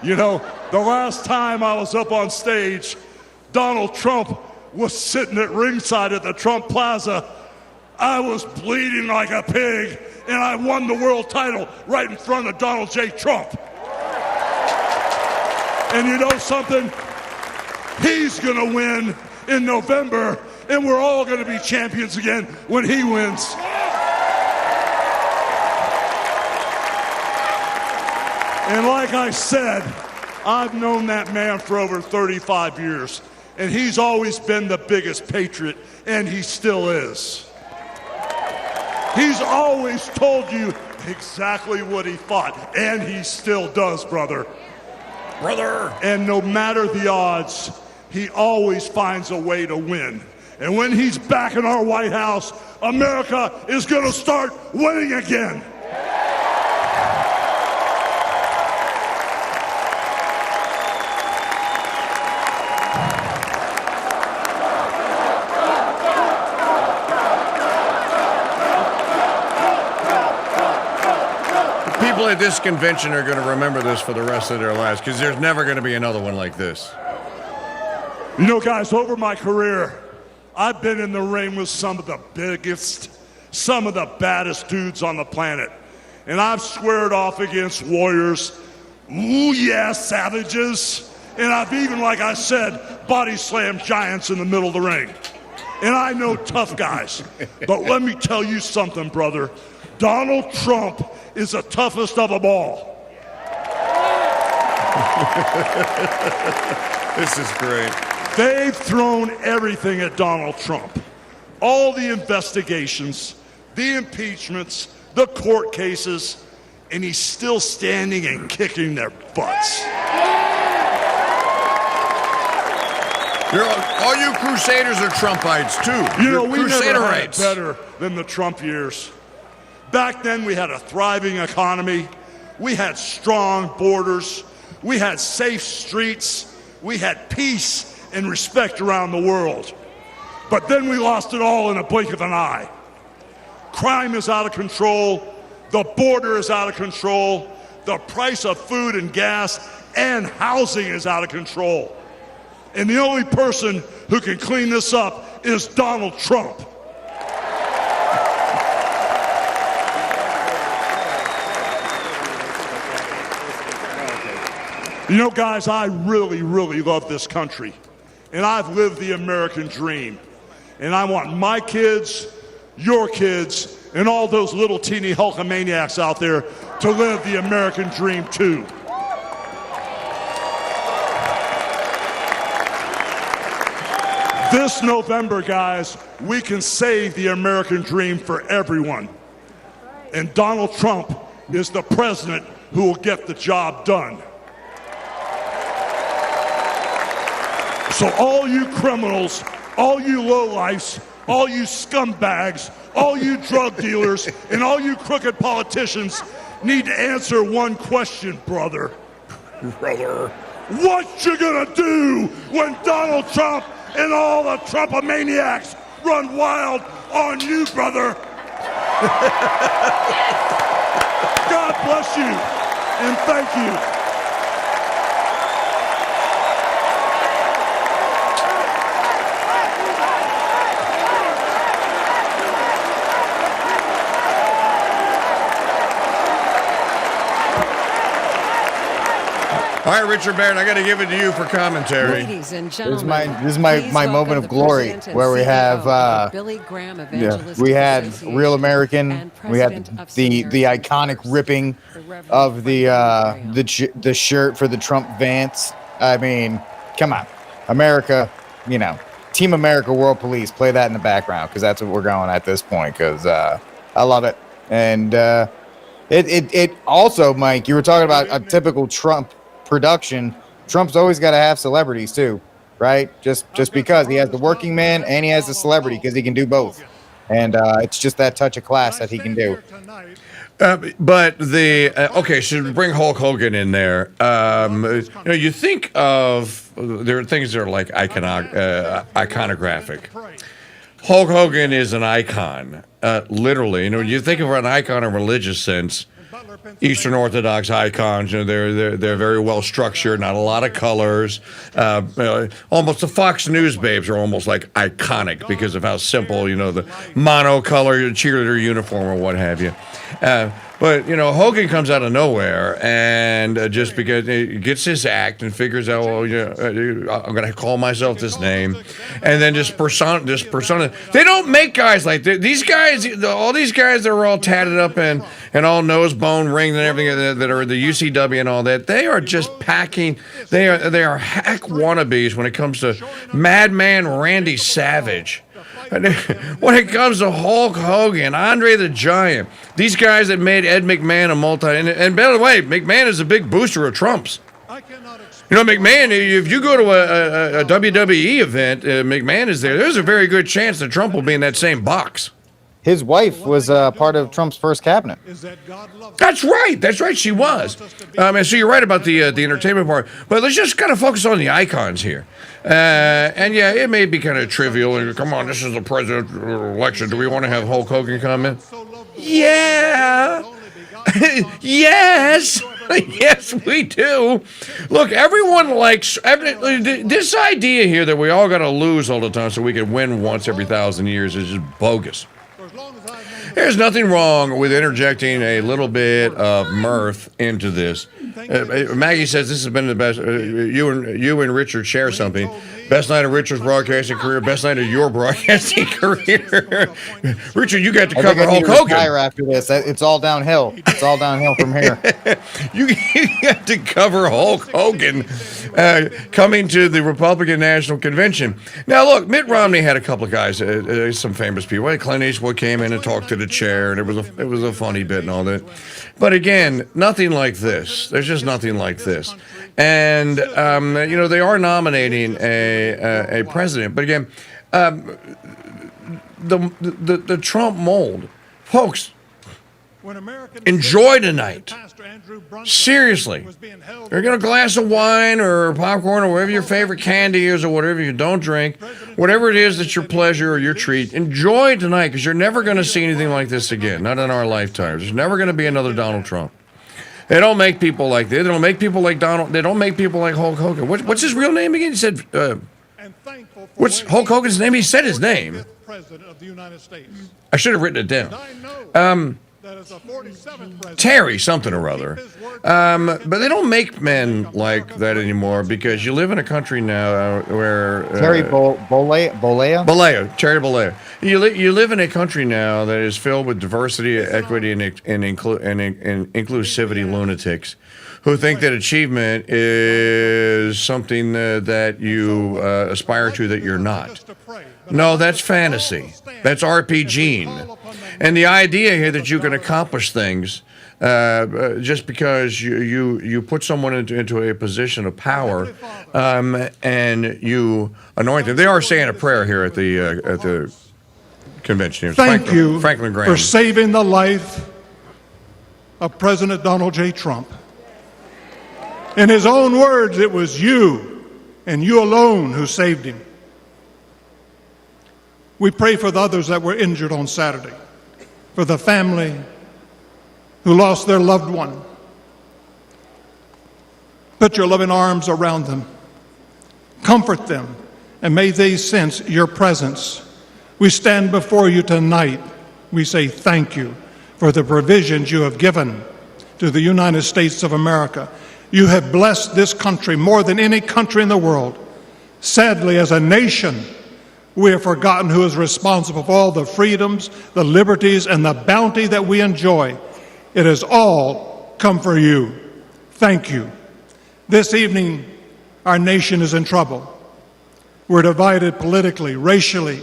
You know, the last time I was up on stage, Donald Trump was sitting at ringside at the Trump Plaza. I was bleeding like a pig, and I won the world title right in front of Donald J. Trump. And you know something? He's gonna win in November, and we're all gonna be champions again when he wins. And like I said, I've known that man for over 35 years, and he's always been the biggest patriot, and he still is. He's always told you exactly what he thought, and he still does, brother. And no matter the odds, he always finds a way to win. And when he's back in our White House, America is going to start winning again. People at this convention are going to remember this for the rest of their lives because there's never going to be another one like this. You know, guys, over my career, I've been in the ring with some of the biggest, some of the baddest dudes on the planet. And I've squared off against warriors, ooh yeah, savages. And I've even, like I said, body slammed giants in the middle of the ring. And I know tough guys. But let me tell you something, brother. Donald Trump is the toughest of them all. This is great. They've thrown everything at Donald Trump. All the investigations, the impeachments, the court cases, and he's still standing and kicking their butts. All you crusaders are Trumpites, too. You know, we never had it better than the Trump years. Back then, we had a thriving economy. We had strong borders. We had safe streets. We had peace and respect around the world. But then we lost it all in a blink of an eye. Crime is out of control. The border is out of control. The price of food and gas and housing is out of control. And the only person who can clean this up is Donald Trump. You know, guys, I really, really love this country. And I've lived the American dream. And I want my kids, your kids, and all those little teeny Hulkamaniacs out there to live the American dream too. This November, guys, we can save the American dream for everyone. And Donald Trump is the president who will get the job done. So all you criminals, all you lowlifes, all you scumbags, all you drug dealers, and all you crooked politicians need to answer one question, brother. What you gonna do when Donald Trump and all the Trumpomaniacs run wild on you, brother? God bless you, and thank you. All right, Richard Barrett, I got to give it to you for commentary. Ladies and This gentlemen, is my please moment welcome of the glory, president and where we CEO have of the Billy Graham Evangelistic we had Association Real American, we had president of the Samaritan iconic ripping of the shirt for the Trump Vance. I mean, come on, America, Team America World Police, play that in the background, because that's what we're going at this point, because I love it. And it also, Mike, you were talking about a typical Trump production. Trump's always got to have celebrities too, right? Just because he has the working man and he has the celebrity, because he can do both. And it's just that touch of class that he can do. But okay, should bring Hulk Hogan in there. You think of, there are things that are like iconographic. Hulk Hogan is an icon, literally. You think of an icon in a religious sense. Eastern Orthodox icons, they're very well structured, not a lot of colors. Almost the Fox News babes are almost like iconic because of how simple, the monocolor cheerleader uniform or what have you. But Hogan comes out of nowhere, and just because he gets his act and figures out, I'm going to call myself this name, and then just persona. They don't make guys like these guys. All these guys that are all tatted up and all nose bone rings and everything that are the UCW and all that. They are just packing. They are hack wannabes when it comes to Madman Randy Savage. When it comes to Hulk Hogan, Andre the Giant, these guys that made Ed McMahon a and by the way, McMahon is a big booster of Trump's. McMahon, if you go to a WWE event, McMahon is there. There's a very good chance that Trump will be in that same box. His wife was part of Trump's first cabinet. That's right. She was. So you're right about the entertainment part. But let's just kind of focus on the icons here. And yeah, it may be kind of trivial. And come on, this is the presidential election. Do we want to have Hulk Hogan come in? Yeah. Yes. Yes, we do. Look, everyone likes this idea here that we all got to lose all the time so we can win once every 1,000 years is just bogus. There's nothing wrong with interjecting a little bit of mirth into this. Maggie says this has been the best. You and Richard share something. Best night of Richard's broadcasting career. Best night of your broadcasting career. Richard, you got to cover Hulk Hogan. After this, it's all downhill. It's all downhill from here. You got to cover Hulk Hogan coming to the Republican National Convention. Now, look, Mitt Romney had a couple of guys, some famous people. Clint Eastwood came in and talked to the chair, and it was a funny bit and all that. But again, nothing like this. There's just nothing like this. And they are nominating a president. But again, the Trump mold, folks. Enjoy tonight. Seriously. You're going to a glass of wine or popcorn or whatever your favorite candy is or whatever you don't drink, whatever it is that's your pleasure or your treat, enjoy tonight because you're never going to see anything like this again. Not in our lifetimes. There's never going to be another Donald Trump. They don't make people like this. They don't make people like Donald. They don't make people like Hulk Hogan. What's his real name again? He said, what's Hulk Hogan's name? He said his name. I should have written it down. Terry something or other. But they don't make men like that anymore because you live in a country now where... Terry Bollea? Terry Bollea. You live in a country now that is filled with diversity, equity, and inclusivity lunatics who think that achievement is something that you aspire to that you're not. No, that's fantasy. That's RPGing. And the idea here that you can accomplish things just because you put someone into a position of power and you anoint them. They are saying a prayer here at the convention. Thank you Franklin Graham. for saving the life of President Donald J. Trump. In his own words, it was you and you alone who saved him. We pray for the others that were injured on Saturday. for the family who lost their loved one. Put your loving arms around them. Comfort them, and may they sense your presence. We stand before you tonight. We say thank you for the provisions you have given to the United States of America. You have blessed this country more than any country in the world. Sadly, as a nation, we have forgotten who is responsible for all the freedoms, the liberties, and the bounty that we enjoy. It has all come for you. Thank you. This evening, our nation is in trouble. We're divided politically, racially,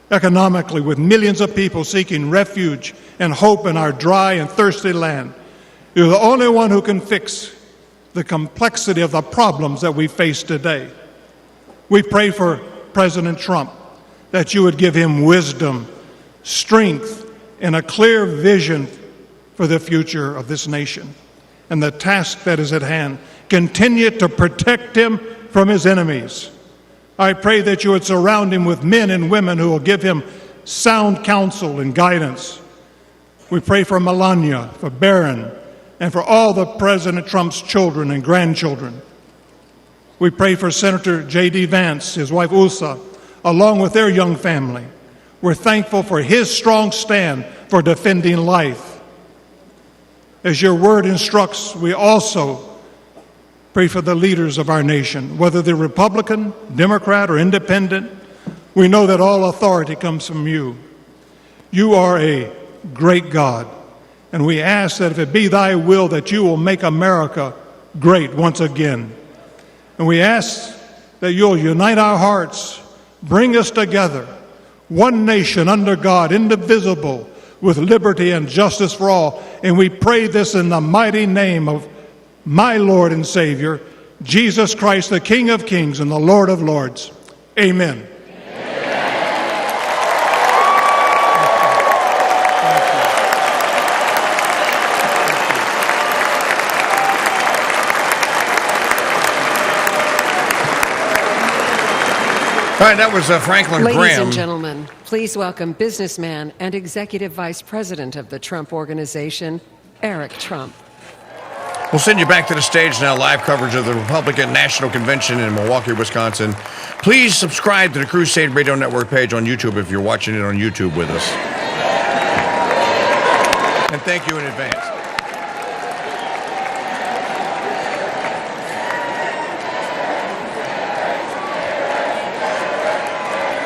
economically, with millions of people seeking refuge and hope in our dry and thirsty land. You're the only one who can fix the complexity of the problems that we face today. We pray for President Trump that you would give him wisdom, strength, and a clear vision for the future of this nation and the task that is at hand. Continue to protect him from his enemies. I pray that you would surround him with men and women who will give him sound counsel and guidance. We pray for Melania, for Barron, and for all the President Trump's children and grandchildren. We pray for Senator J.D. Vance, his wife Usa, along with their young family. We're thankful for his strong stand for defending life. As your word instructs, we also pray for the leaders of our nation, whether they're Republican, Democrat, or Independent. We know that all authority comes from you. You are a great God, and we ask that if it be thy will that you will make America great once again. And we ask that you'll unite our hearts, bring us together, one nation under God, indivisible, with liberty and justice for all. And we pray this in the mighty name of my Lord and Savior, Jesus Christ, the King of Kings and the Lord of Lords. Amen. All right, that was Franklin Ladies Graham. and gentlemen, please welcome businessman and executive vice president of the Trump Organization, Eric Trump. We'll send you back to the stage now, live coverage of the Republican National Convention in Milwaukee, Wisconsin. Please subscribe to the Crusade Radio Network page on YouTube if you're watching it on YouTube with us. And thank you in advance.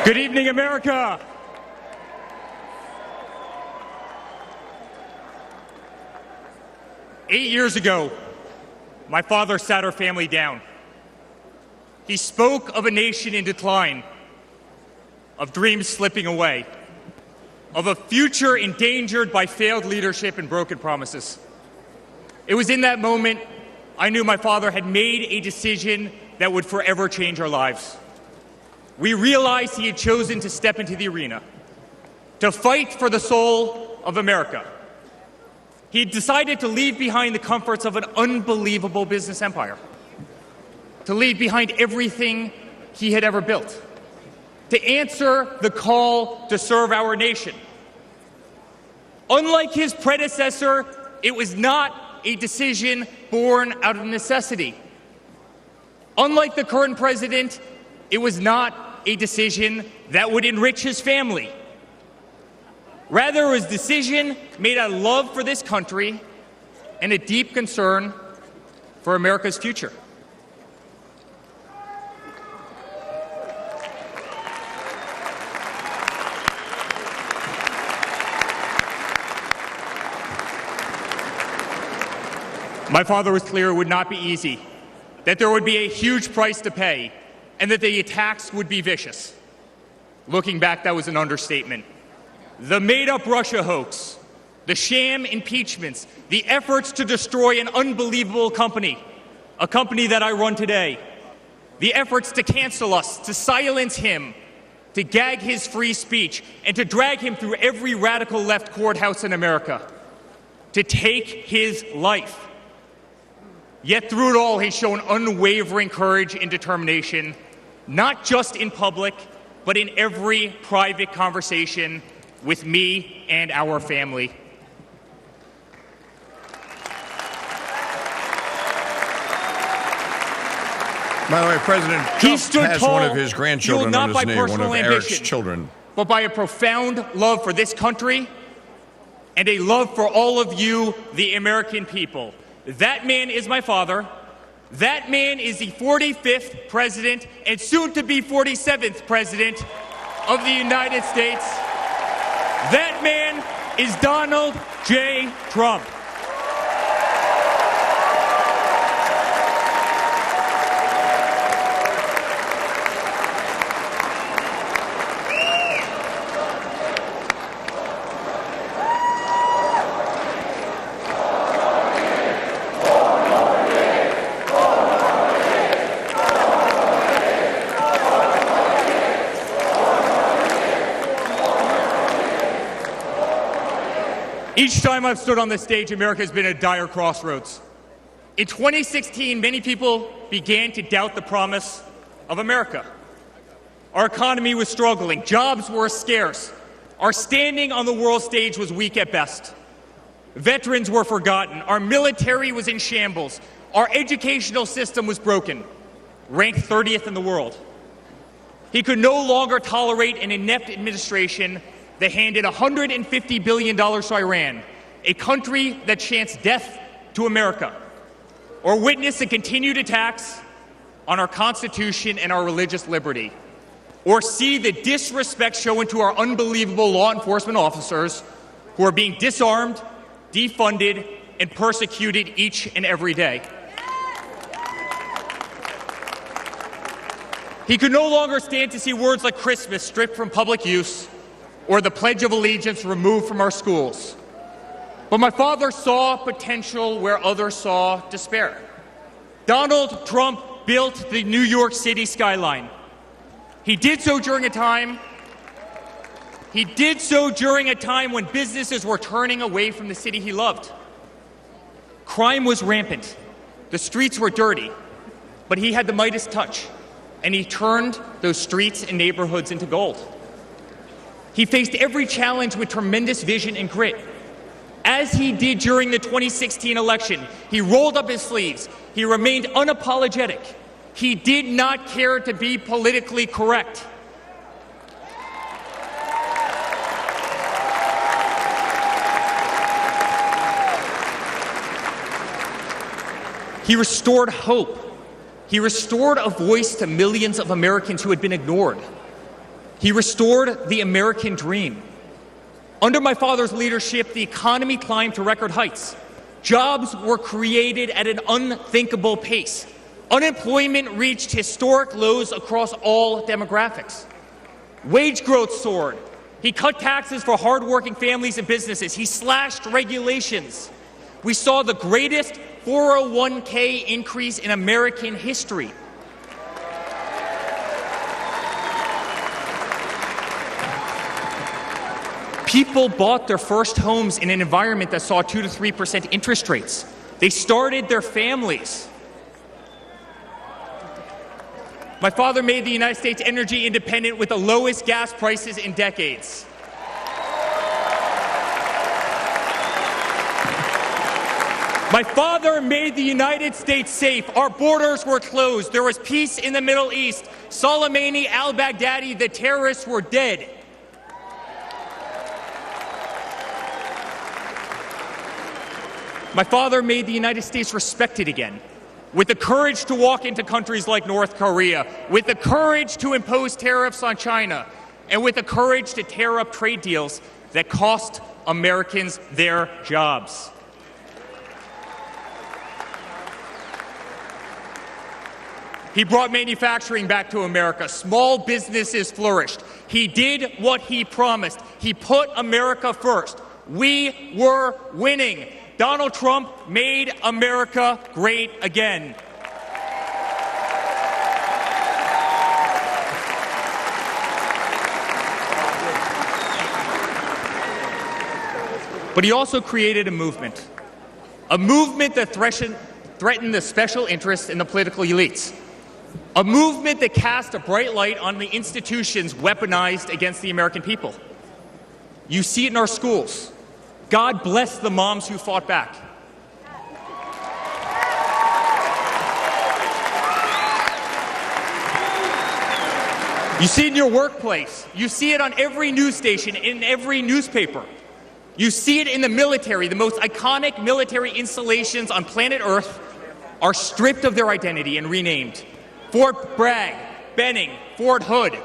Good evening, America. Eight years ago, my father sat our family down. He spoke of a nation in decline, of dreams slipping away, of a future endangered by failed leadership and broken promises. It was in that moment I knew my father had made a decision that would forever change our lives. We realized he had chosen to step into the arena, to fight for the soul of America. He had decided to leave behind the comforts of an unbelievable business empire, to leave behind everything he had ever built, to answer the call to serve our nation. Unlike his predecessor, it was not a decision born out of necessity. Unlike the current president, it was not a decision that would enrich his family. Rather, it was a decision made out of love for this country and a deep concern for America's future. My father was clear it would not be easy, that there would be a huge price to pay, and that the attacks would be vicious. Looking back, that was an understatement. The made-up Russia hoax, the sham impeachments, the efforts to destroy an unbelievable company, a company that I run today, the efforts to cancel us, to silence him, to gag his free speech, and to drag him through every radical left courthouse in America, to take his life. Yet through it all, he's shown unwavering courage and determination, not just in public, but in every private conversation with me and our family. By the way, President Trump has one of his grandchildren on his knee, one of Eric's children. But by a profound love for this country and a love for all of you, the American people. That man is my father. That man is the 45th president and soon to be 47th president of the United States. That man is Donald J. Trump. Each time I've stood on this stage, America has been at a dire crossroads. In 2016, many people began to doubt the promise of America. Our economy was struggling. Jobs were scarce. Our standing on the world stage was weak at best. Veterans were forgotten. Our military was in shambles. Our educational system was broken, ranked 30th in the world. He could no longer tolerate an inept administration that handed $150 billion to Iran, a country that chants death to America, or witness the continued attacks on our Constitution and our religious liberty, or see the disrespect shown to our unbelievable law enforcement officers who are being disarmed, defunded, and persecuted each and every day. He could no longer stand to see words like Christmas stripped from public use or the Pledge of Allegiance removed from our schools. But my father saw potential where others saw despair. Donald Trump built the New York City skyline. He did so during a time when businesses were turning away from the city he loved. Crime was rampant. The streets were dirty. But he had the Midas touch, and he turned those streets and neighborhoods into gold. He faced every challenge with tremendous vision and grit. As he did during the 2016 election, he rolled up his sleeves. He remained unapologetic. He did not care to be politically correct. He restored hope. He restored a voice to millions of Americans who had been ignored. He restored the American dream. Under my father's leadership, the economy climbed to record heights. Jobs were created at an unthinkable pace. Unemployment reached historic lows across all demographics. Wage growth soared. He cut taxes for hardworking families and businesses. He slashed regulations. We saw the greatest 401k increase in American history. People bought their first homes in an environment that saw 2 to 3% interest rates. They started their families. My father made the United States energy independent with the lowest gas prices in decades. My father made the United States safe. Our borders were closed. There was peace in the Middle East. Soleimani, al-Baghdadi, the terrorists were dead. My father made the United States respected again, with the courage to walk into countries like North Korea, with the courage to impose tariffs on China, and with the courage to tear up trade deals that cost Americans their jobs. He brought manufacturing back to America. Small businesses flourished. He did what he promised. He put America first. We were winning. Donald Trump made America great again. But he also created a movement that threatened the special interests in the political elites, a movement that cast a bright light on the institutions weaponized against the American people. You see it in our schools. God bless the moms who fought back. You see it in your workplace. You see it on every news station, in every newspaper. You see it in the military. The most iconic military installations on planet Earth are stripped of their identity and renamed. Fort Bragg, Benning, Fort Hood.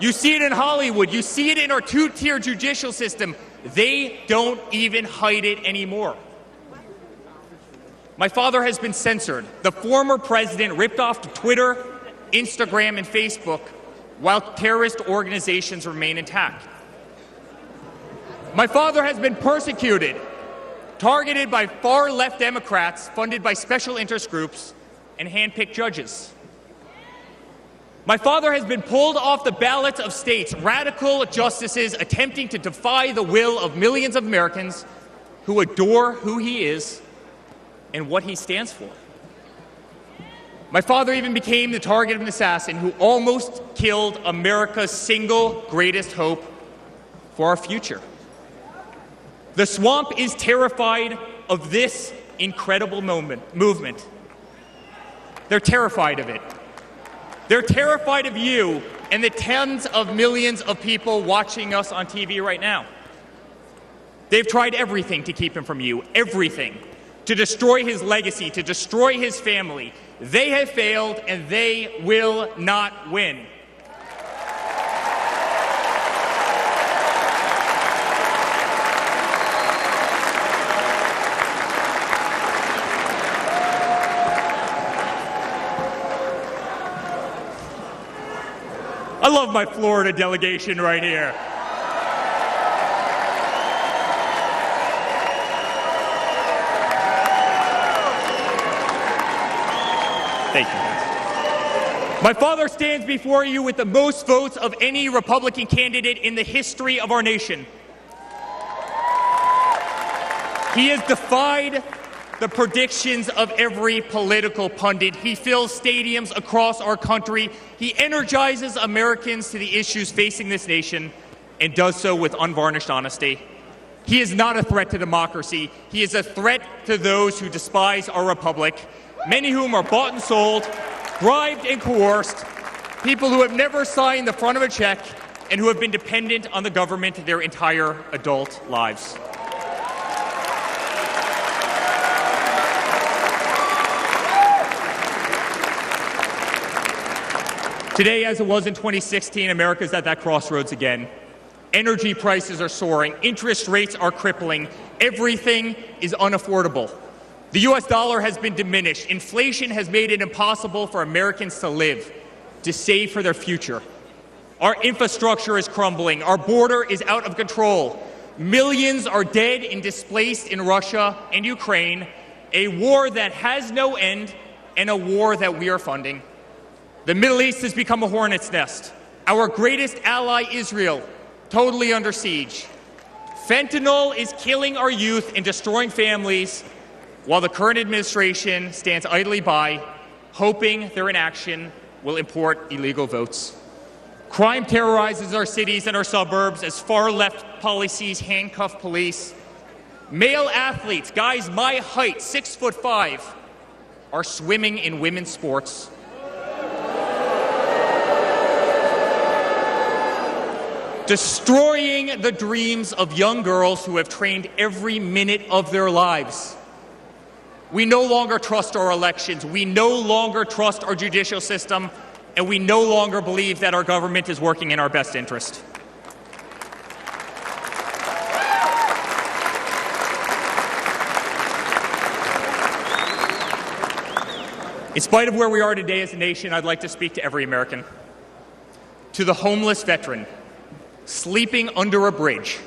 You see it in Hollywood. You see it in our two-tier judicial system. They don't even hide it anymore. My father has been censored. The former president ripped off to Twitter, Instagram, and Facebook while terrorist organizations remain intact. My father has been persecuted, targeted by far-left Democrats funded by special interest groups and hand-picked judges. My father has been pulled off the ballots of states, radical justices attempting to defy the will of millions of Americans who adore who he is and what he stands for. My father even became the target of an assassin who almost killed America's single greatest hope for our future. The swamp is terrified of this incredible movement. They're terrified of it. They're terrified of you and the tens of millions of people watching us on TV right now. They've tried everything to keep him from you, everything, to destroy his legacy, to destroy his family. They have failed, and they will not win. I love my Florida delegation right here. Thank you, guys. My father stands before you with the most votes of any Republican candidate in the history of our nation. He has defied the predictions of every political pundit. He fills stadiums across our country. He energizes Americans to the issues facing this nation and does so with unvarnished honesty. He is not a threat to democracy. He is a threat to those who despise our republic, many whom are bought and sold, bribed and coerced, people who have never signed the front of a check and who have been dependent on the government their entire adult lives. Today, as it was in 2016, America's at that crossroads again. Energy prices are soaring. Interest rates are crippling. Everything is unaffordable. The U.S. dollar has been diminished. Inflation has made it impossible for Americans to live, to save for their future. Our infrastructure is crumbling. Our border is out of control. Millions are dead and displaced in Russia and Ukraine, a war that has no end and a war that we are funding. The Middle East has become a hornet's nest. Our greatest ally, Israel, totally under siege. Fentanyl is killing our youth and destroying families, while the current administration stands idly by, hoping their inaction will import illegal votes. Crime terrorizes our cities and our suburbs as far-left policies handcuff police. Male athletes, guys my height, 6'5", are swimming in women's sports. Destroying the dreams of young girls who have trained every minute of their lives. We no longer trust our elections. We no longer trust our judicial system. And we no longer believe that our government is working in our best interest. In spite of where we are today as a nation, I'd like to speak to every American. To the homeless veteran sleeping under a bridge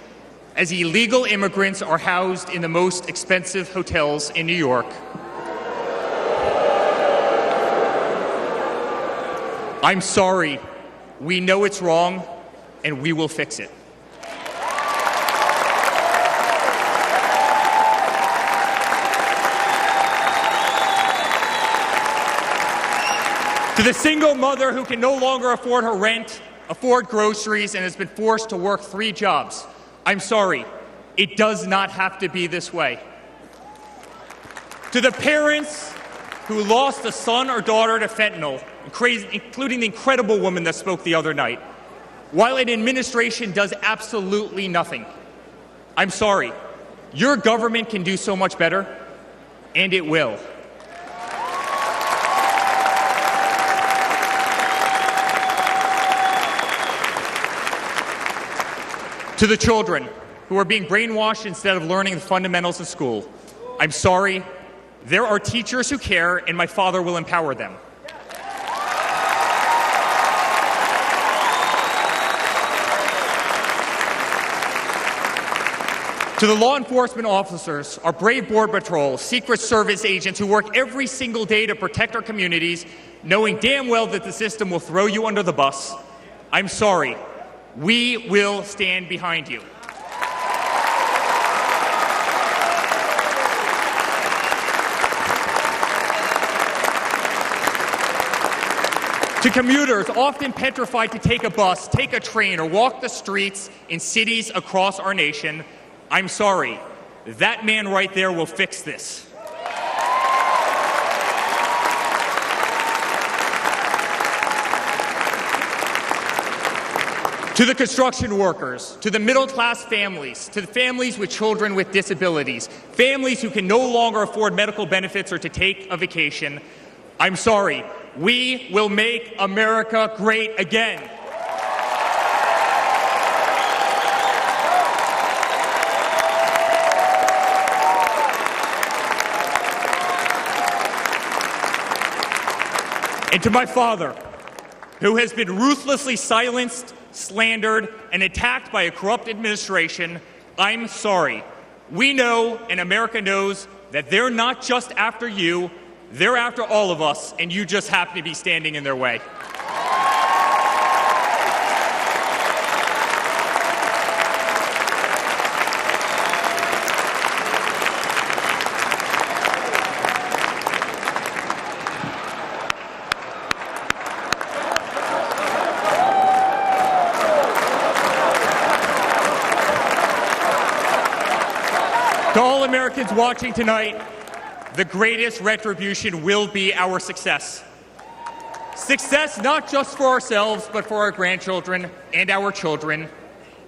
as illegal immigrants are housed in the most expensive hotels in New York. I'm sorry. We know it's wrong, and we will fix it. To the single mother who can no longer afford her rent, afford groceries, and has been forced to work 3 jobs. I'm sorry, it does not have to be this way. To the parents who lost a son or daughter to fentanyl, including the incredible woman that spoke the other night, while an administration does absolutely nothing, I'm sorry, your government can do so much better, and it will. To the children who are being brainwashed instead of learning the fundamentals in school, I'm sorry, there are teachers who care, and my father will empower them. To the law enforcement officers, our brave Border Patrol, Secret Service agents who work every single day to protect our communities, knowing damn well that the system will throw you under the bus, I'm sorry, we will stand behind you. To commuters often petrified to take a bus, take a train, or walk the streets in cities across our nation, I'm sorry, that man right there will fix this. To the construction workers, to the middle-class families, to the families with children with disabilities, families who can no longer afford medical benefits or to take a vacation, I'm sorry, we will make America great again. And to my father, who has been ruthlessly silenced, slandered, and attacked by a corrupt administration, I'm sorry. We know, and America knows, that they're not just after you, they're after all of us, and you just happen to be standing in their way. To all Americans watching tonight, the greatest retribution will be our success. Success not just for ourselves, but for our grandchildren and our children.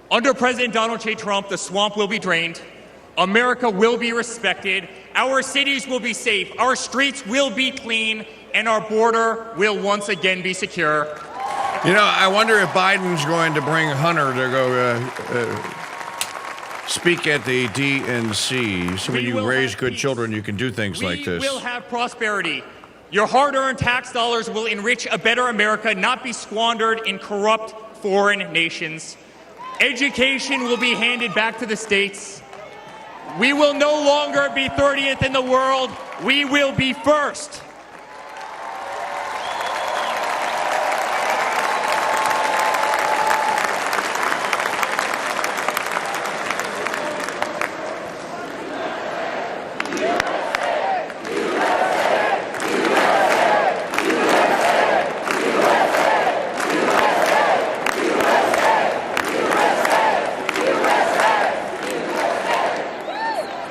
Under President Donald J. Trump, the swamp will be drained. America will be respected. Our cities will be safe. Our streets will be clean. And our border will once again be secure. You know, I wonder if Biden's going to bring Hunter to go speak at the DNC. So when you raise good children, you can do things like this. We will have prosperity. Your hard-earned tax dollars will enrich a better America, not be squandered in corrupt foreign nations. Education will be handed back to the states. We will no longer be 30th in the world. We will be first.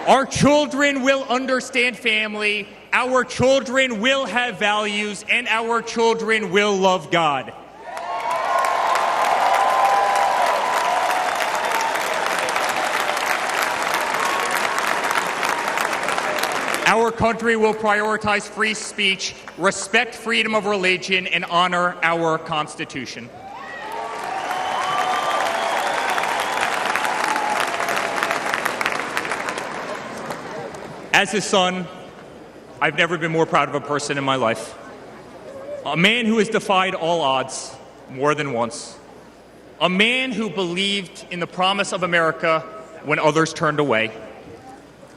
Our children will understand family, our children will have values, and our children will love God. Our country will prioritize free speech, respect freedom of religion, and honor our Constitution. As his son, I've never been more proud of a person in my life. A man who has defied all odds more than once. A man who believed in the promise of America when others turned away.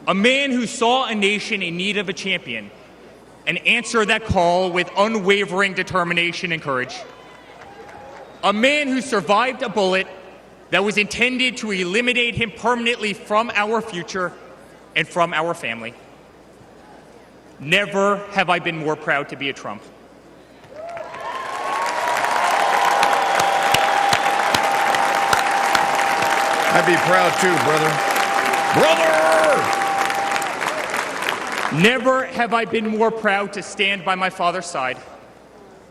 A man who saw a nation in need of a champion and answered that call with unwavering determination and courage. A man who survived a bullet that was intended to eliminate him permanently from our future and from our family. Never have I been more proud to be a Trump. I'd be proud too, brother. Never have I been more proud to stand by my father's side.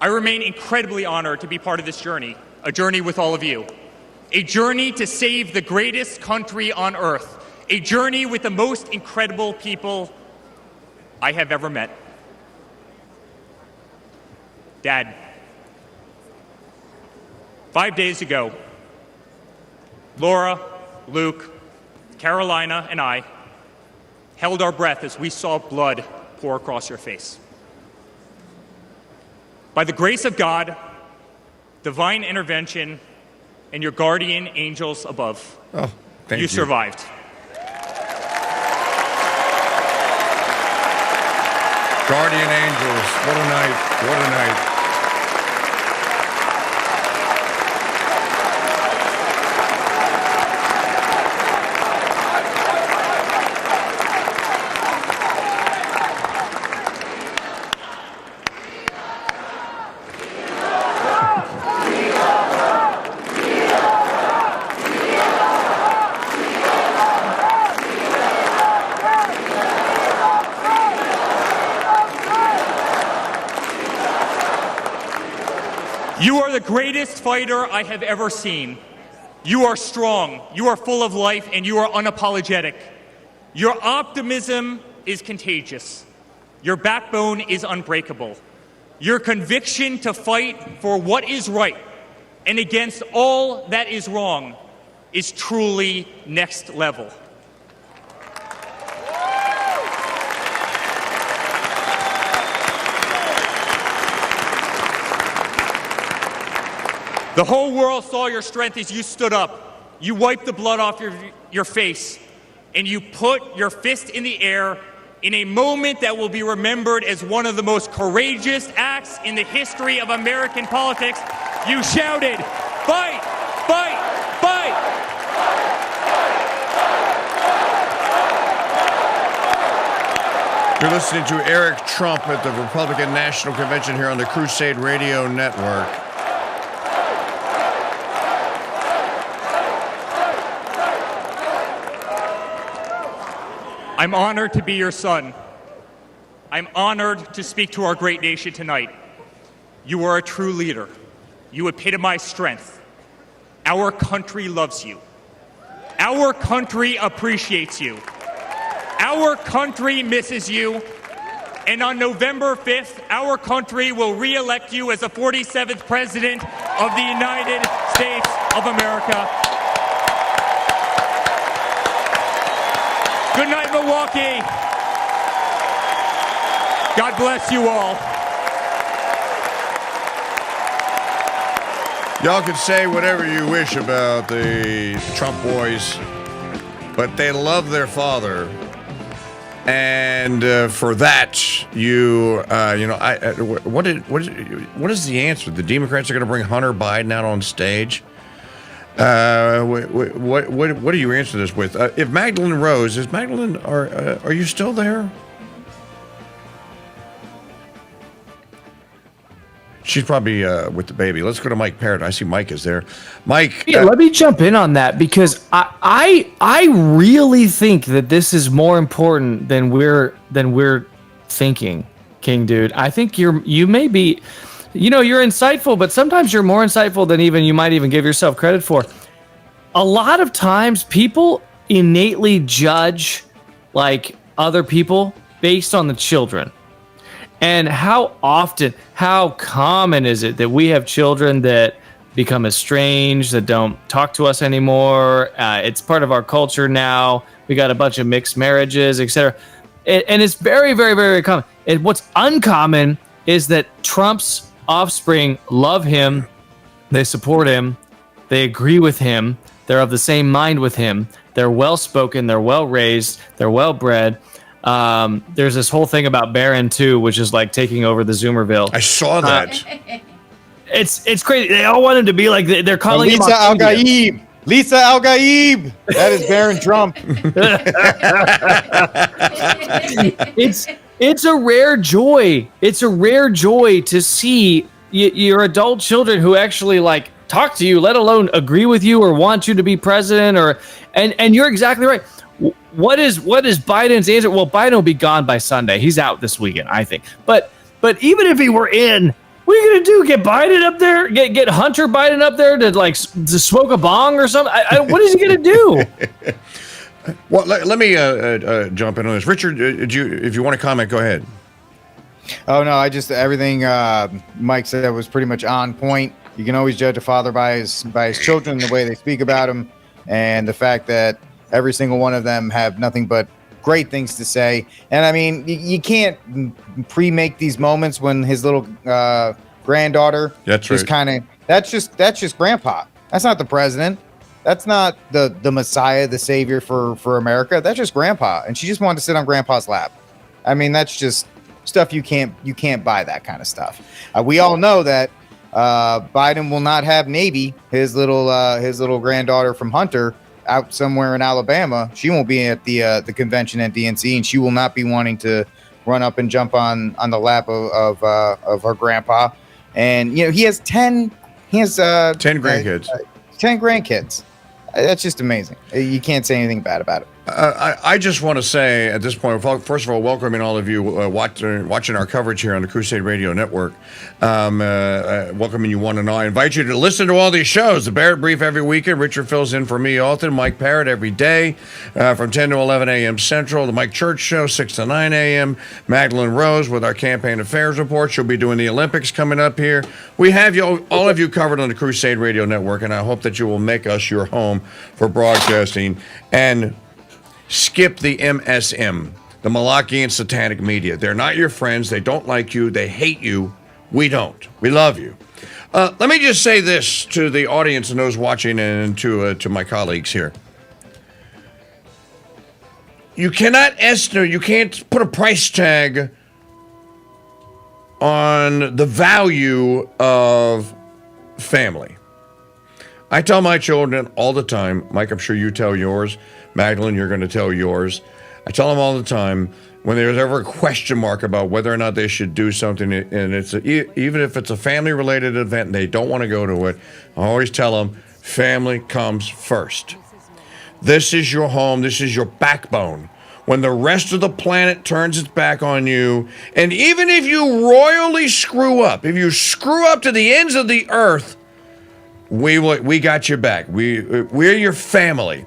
I remain incredibly honored to be part of this journey, a journey with all of you, a journey to save the greatest country on earth, a journey with the most incredible people I have ever met. Dad, 5 days ago, Laura, Luke, Carolina, and I held our breath as we saw blood pour across your face. By the grace of God, divine intervention, and your guardian angels above, you survived. Guardian angels, what a night, what a night. You are the greatest fighter I have ever seen. You are strong, you are full of life, and you are unapologetic. Your optimism is contagious. Your backbone is unbreakable. Your conviction to fight for what is right and against all that is wrong is truly next level. The whole world saw your strength as you stood up. You wiped the blood off your face, and you put your fist in the air in a moment that will be remembered as one of the most courageous acts in the history of American politics. You shouted, "Fight! Fight! Fight!" You're listening to Eric Trump at the Republican National Convention here on the Crusade Radio Network. I'm honored to be your son. I'm honored to speak to our great nation tonight. You are a true leader. You epitomize strength. Our country loves you. Our country appreciates you. Our country misses you. And on November 5th, our country will re-elect you as the 47th President of the United States of America. Good night, Milwaukee. God bless you all. Y'all can say whatever you wish about the Trump boys, but they love their father. And for that, what is the answer? The Democrats are going to bring Hunter Biden out on stage. What do you answer this with? If Magdalene Rose is Magdalene, are you still there? She's probably with the baby. Let's go to Mike Parrott. I see Mike is there. Mike, yeah, let me jump in on that because I really think that this is more important than we're thinking, King Dude. I think you may be. You're insightful, but sometimes you're more insightful than even you might even give yourself credit for. A lot of times people innately judge like other people based on the children. And how common is it that we have children that become estranged, that don't talk to us anymore? It's part of our culture now. We got a bunch of mixed marriages, etc. And it's very, very, very common. And what's uncommon is that Trump's offspring love him, they support him, they agree with him, they're of the same mind with him, they're well-spoken, they're well-raised, they're well-bred. There's this whole thing about Barron too, which is like taking over the Zoomerville. I saw that. It's crazy. They all want him to be like they're calling him Lisa Al-Gaib. Lisa Al-Gaib. That is Barron Trump. It's a rare joy. It's a rare joy to see your adult children who actually like talk to you, let alone agree with you or want you to be president. And you're exactly right. What is Biden's answer? Well, Biden will be gone by Sunday. He's out this weekend, I think. But even if he were in, what are you gonna do? Get Biden up there? Get Hunter Biden up there to smoke a bong or something? What is he gonna do? Well, let me jump in on this. Richard, if you want to comment, go ahead. Oh, no, everything Mike said was pretty much on point. You can always judge a father by his children, the way they speak about him, and the fact that every single one of them have nothing but great things to say. And I mean, you can't pre-make these moments when his little granddaughter just kind of, that's just grandpa. That's not the president. That's not the Messiah, the savior for America. That's just grandpa. And she just wanted to sit on grandpa's lap. I mean, that's just stuff you can't buy, that kind of stuff. We all know that Biden will not have Navy, his little granddaughter from Hunter, out somewhere in Alabama. She won't be at the convention at DNC, and she will not be wanting to run up and jump on the lap of her grandpa. And he has 10 grandkids. 10 grandkids. That's just amazing. You can't say anything bad about it. I just want to say at this point, first of all, welcoming all of you watching our coverage here on the Crusade Radio Network. Welcoming you one and all. I invite you to listen to all these shows. The Barrett Brief every weekend. Richard fills in for me often. Mike Parrott every day from 10 to 11 a.m. Central. The Mike Church Show, 6 to 9 a.m. Magdalene Rose with our campaign affairs report. She'll be doing the Olympics coming up here. We have all of you covered on the Crusade Radio Network, and I hope that you will make us your home for broadcasting and skip the MSM, the Malachian satanic media. They're not your friends. They don't like you. They hate you. We don't. We love you. Let me just say this to the audience and those watching, and to my colleagues here. You cannot estimate, you can't put a price tag on the value of family. I tell my children all the time, Mike, I'm sure you tell yours, Magdalene, you're going to tell yours. I tell them all the time, when there's ever a question mark about whether or not they should do something, and it's even if it's a family-related event and they don't want to go to it, I always tell them, family comes first. This is your home. This is your backbone. When the rest of the planet turns its back on you, and even if you royally screw up, if you screw up to the ends of the earth, we got your back. We're your family.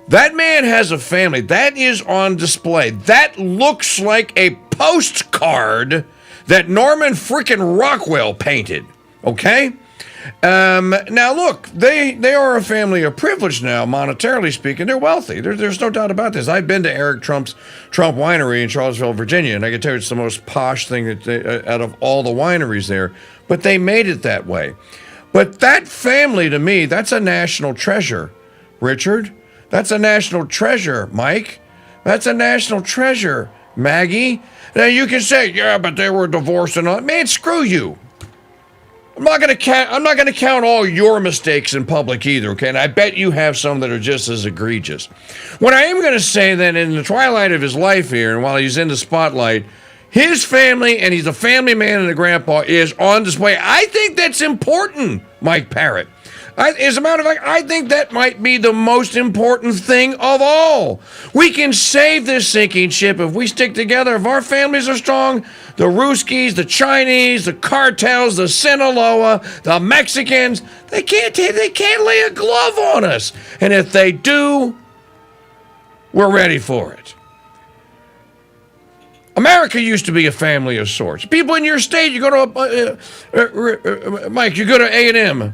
That man has a family. That is on display. That looks like a postcard that Norman frickin' Rockwell painted. Okay? Now, look, they are a family of privilege now, monetarily speaking. They're wealthy. There's no doubt about this. I've been to Eric Trump's Trump Winery in Charlottesville, Virginia, and I can tell you it's the most posh thing out of all the wineries there. But they made it that way. But that family, to me, that's a national treasure, Richard. That's a national treasure, Mike. That's a national treasure, Maggie. Now, you can say, yeah, but they were divorced and all. Man, screw you. I'm not going to count all your mistakes in public either, okay? And I bet you have some that are just as egregious. What I am going to say that in the twilight of his life here, and while he's in the spotlight, his family, and he's a family man and a grandpa, is on display. I think that's important, Mike Parrott. As a matter of fact, I think that might be the most important thing of all. We can save this sinking ship if we stick together. If our families are strong, the Ruskies, the Chinese, the cartels, the Sinaloa, the Mexicans, they can't lay a glove on us. And if they do, we're ready for it. America used to be a family of sorts. People in your state, you go to, Mike, you go to A&M,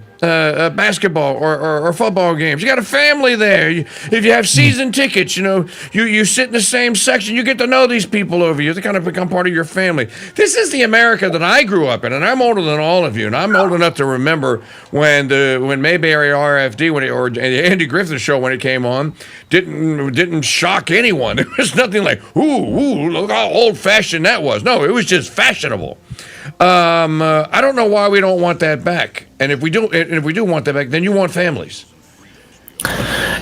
basketball or football games. You got a family there. If you have season tickets, you sit in the same section. You get to know these people over you. They kind of become part of your family. This is the America that I grew up in, and I'm older than all of you, and I'm old enough to remember when Mayberry RFD, or the Andy Griffith Show when it came on, didn't shock anyone. There was nothing like, ooh, look how old-fashioned that was. No, it was just fashionable. I don't know why we don't want that back. And if we do want that back, then you want families.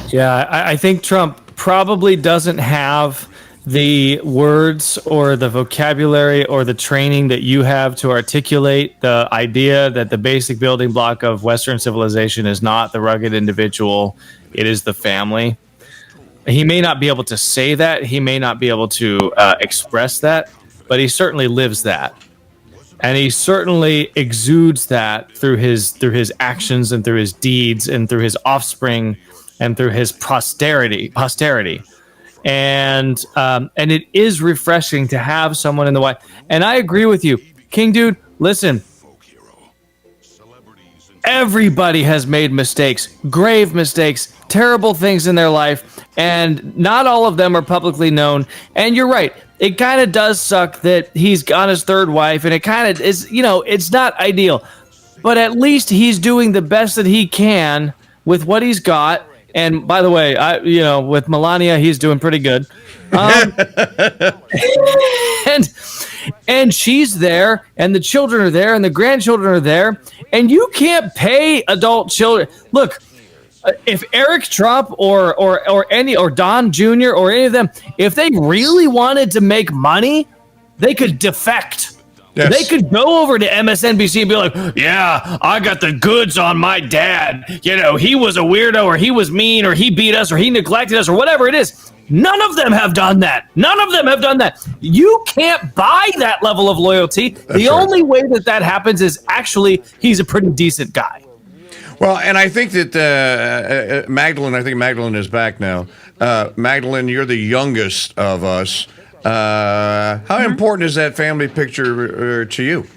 Yeah, I think Trump probably doesn't have the words or the vocabulary or the training that you have to articulate the idea that the basic building block of Western civilization is not the rugged individual, it is the family. He may not be able to say that, he may not be able to express that, but he certainly lives that. And he certainly exudes that through his actions and through his deeds and through his offspring and through his posterity. And it is refreshing to have someone in the White. And I agree with you, King Dude. Listen, everybody has made mistakes, grave mistakes, terrible things in their life, and not all of them are publicly known. And you're right. It kind of does suck that he's got his third wife, and it kind of is, it's not ideal. But at least he's doing the best that he can with what he's got. And by the way, with Melania, he's doing pretty good. And she's there, and the children are there, and the grandchildren are there, and you can't pay adult children. Look, if Eric Trump or Don Jr. or any of them, if they really wanted to make money, they could defect. Yes. They could go over to MSNBC and be like, yeah, I got the goods on my dad. He was a weirdo, or he was mean, or he beat us, or he neglected us, or whatever it is. None of them have done that. None of them have done that. You can't buy that level of loyalty. The only way that happens is actually he's a pretty decent guy. Well, and I think that Magdalene is back now. Magdalene, you're the youngest of us. How important is that family picture to you?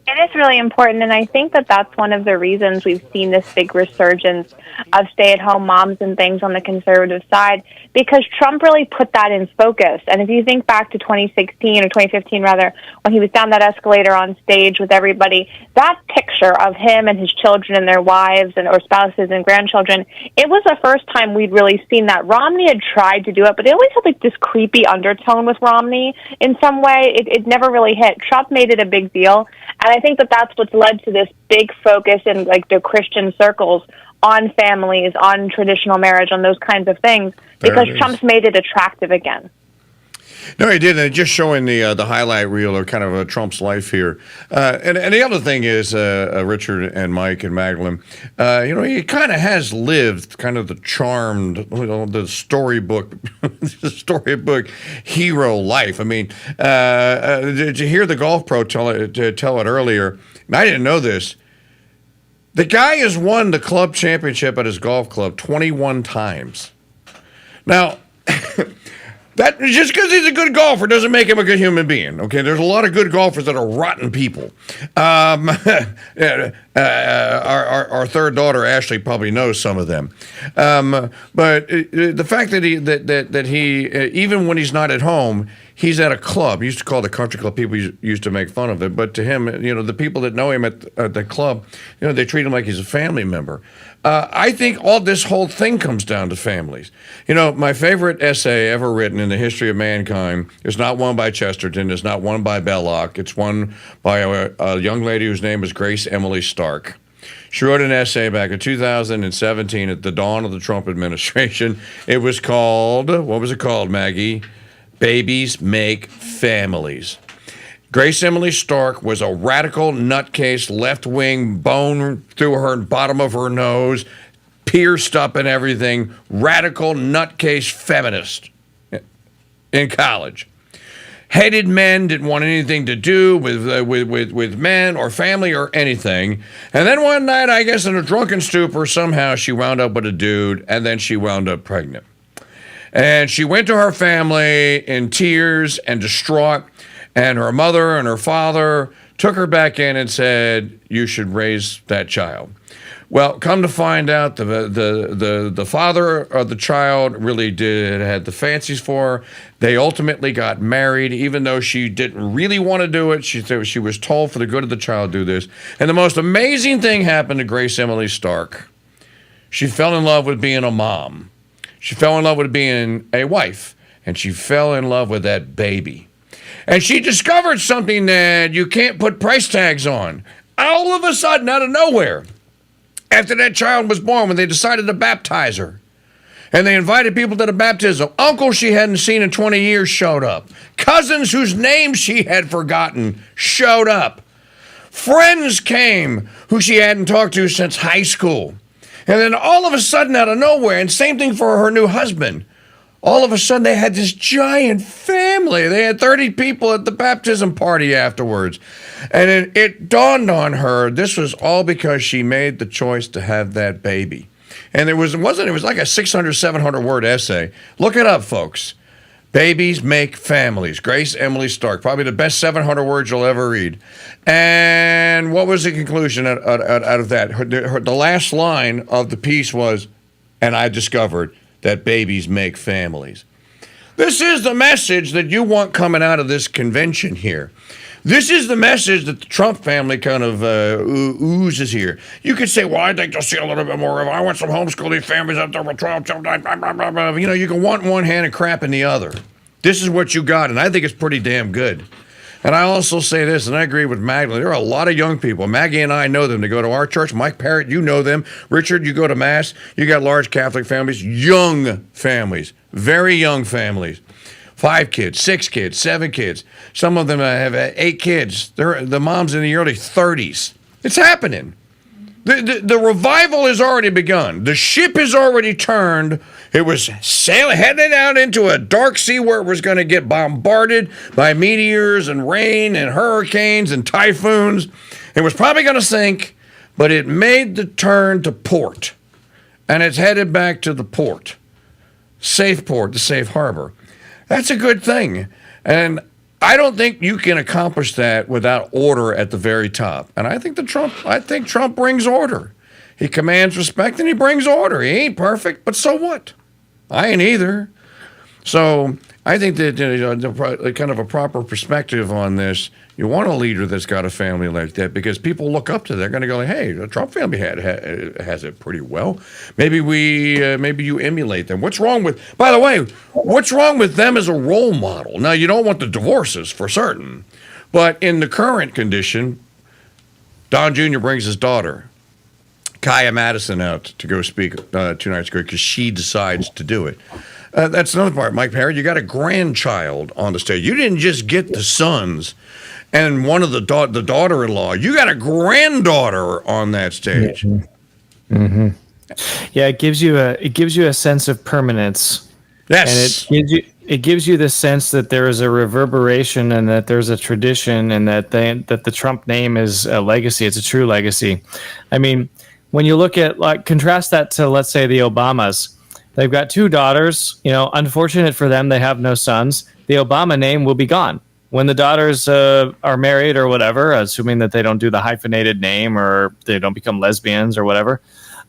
It is really important, and I think that that's one of the reasons we've seen this big resurgence of stay-at-home moms and things on the conservative side, because Trump really put that in focus. And if you think back to 2016 or 2015, rather, when he was down that escalator on stage with everybody, that picture of him and his children and their wives or spouses and grandchildren, it was the first time we'd really seen that. Romney had tried to do it, but it always had like this creepy undertone with Romney in some way. It never really hit. Trump made it a big deal. And I think that that's what's led to this big focus in like the Christian circles on families, on traditional marriage, on those kinds of things, because Trump's made it attractive again. No, he did, and just showing the highlight reel of kind of Trump's life here. And the other thing is, Richard and Mike and Magdalene, he kind of has lived kind of the charmed, the storybook hero life. I mean, did you hear the golf pro tell it earlier? And I didn't know this. The guy has won the club championship at his golf club 21 times. Now, that just because he's a good golfer doesn't make him a good human being. Okay, there's a lot of good golfers that are rotten people. Our third daughter Ashley probably knows some of them. But the fact that he even when he's not at home, he's at a club. He used to call the country club. People used to make fun of it, but to him, the people that know him at the club, they treat him like he's a family member. I think this whole thing comes down to families. My favorite essay ever written in the history of mankind is not one by Chesterton. It's not one by Belloc. It's one by a young lady whose name is Grace Emily Stark. She wrote an essay back in 2017 at the dawn of the Trump administration. It was called, what was it called, Maggie? Babies Make Families. Grace Emily Stark was a radical nutcase, left-wing, bone through her bottom of her nose, pierced up and everything, radical nutcase feminist in college. Hated men, didn't want anything to do with men or family or anything. And then one night, I guess in a drunken stupor, somehow she wound up with a dude, and then she wound up pregnant. And she went to her family in tears and distraught, and her mother and her father took her back in and said, you should raise that child. Well, come to find out, the father of the child really had the fancies for her. They ultimately got married, even though she didn't really want to do it. She was told for the good of the child, do this. And the most amazing thing happened to Grace Emily Stark. She fell in love with being a mom. She fell in love with being a wife. And she fell in love with that baby. And she discovered something that you can't put price tags on. All of a sudden, out of nowhere, after that child was born, when they decided to baptize her, And they invited people to the baptism. Uncles she hadn't seen in 20 years showed up. Cousins whose names she had forgotten showed up. Friends came who she hadn't talked to since high school. And then all of a sudden, out of nowhere, and same thing for her new husband, all of a sudden they had this giant family. They had 30 people at the baptism party afterwards. And it dawned on her, this was all because she made the choice to have that baby. And it was like a 600, 700 word essay. Look it up, folks. Babies make families. Grace Emily Stark, probably the best 700 words you'll ever read. And what was the conclusion out of that? The last line of the piece was, and I discovered that babies make families. This is the message that you want coming out of this convention here. This is the message that the Trump family kind of oozes here. You could say, well, I think they'll see a little bit more of it. I want some homeschooling families up there with 12 children. Blah, blah, blah, blah. You know, you can want one hand and crap in the other. This is what you got, and I think it's pretty damn good. And I also say this, and I agree with Magdalene. There are a lot of young people. Maggie and I know them. They go to our church. Mike Parrott, you know them. Richard, you go to Mass. You got large Catholic families, young families, very young families. 5 kids, 6 kids, 7 kids. Some of them have 8 kids. The mom's in the early 30s. It's happening. The revival has already begun. The ship has already turned. It was headed out into a dark sea where it was going to get bombarded by meteors and rain and hurricanes and typhoons. It was probably going to sink, but it made the turn to port. And it's headed back to the port. Safe port, the safe harbor. That's a good thing. And I don't think you can accomplish that without order at the very top. And I think Trump brings order. He commands respect and he brings order. He ain't perfect, but so what? I ain't either. So I think that kind of a proper perspective on this, you want a leader that's got a family like that because people look up to them. They're going to go like, hey, the Trump family has it pretty well. Maybe you emulate them. By the way, what's wrong with them as a role model? Now, you don't want the divorces for certain, but in the current condition, Don Jr. brings his daughter, Kaya Madison, out to go speak 2 nights ago because she decides to do it. That's another part, Mike Parrott. You got a grandchild on the stage. You didn't just get the sons and one of the daughter-in-law. You got a granddaughter on that stage. Mm-hmm. Yeah, it gives you a sense of permanence. Yes, and it gives you the sense that there is a reverberation and that there's a tradition and that the Trump name is a legacy. It's a true legacy. I mean, when you look at contrast that to, let's say, the Obamas. They've got 2 daughters. You know, unfortunate for them, they have no sons. The Obama name will be gone when the daughters are married or whatever, assuming that they don't do the hyphenated name or they don't become lesbians or whatever.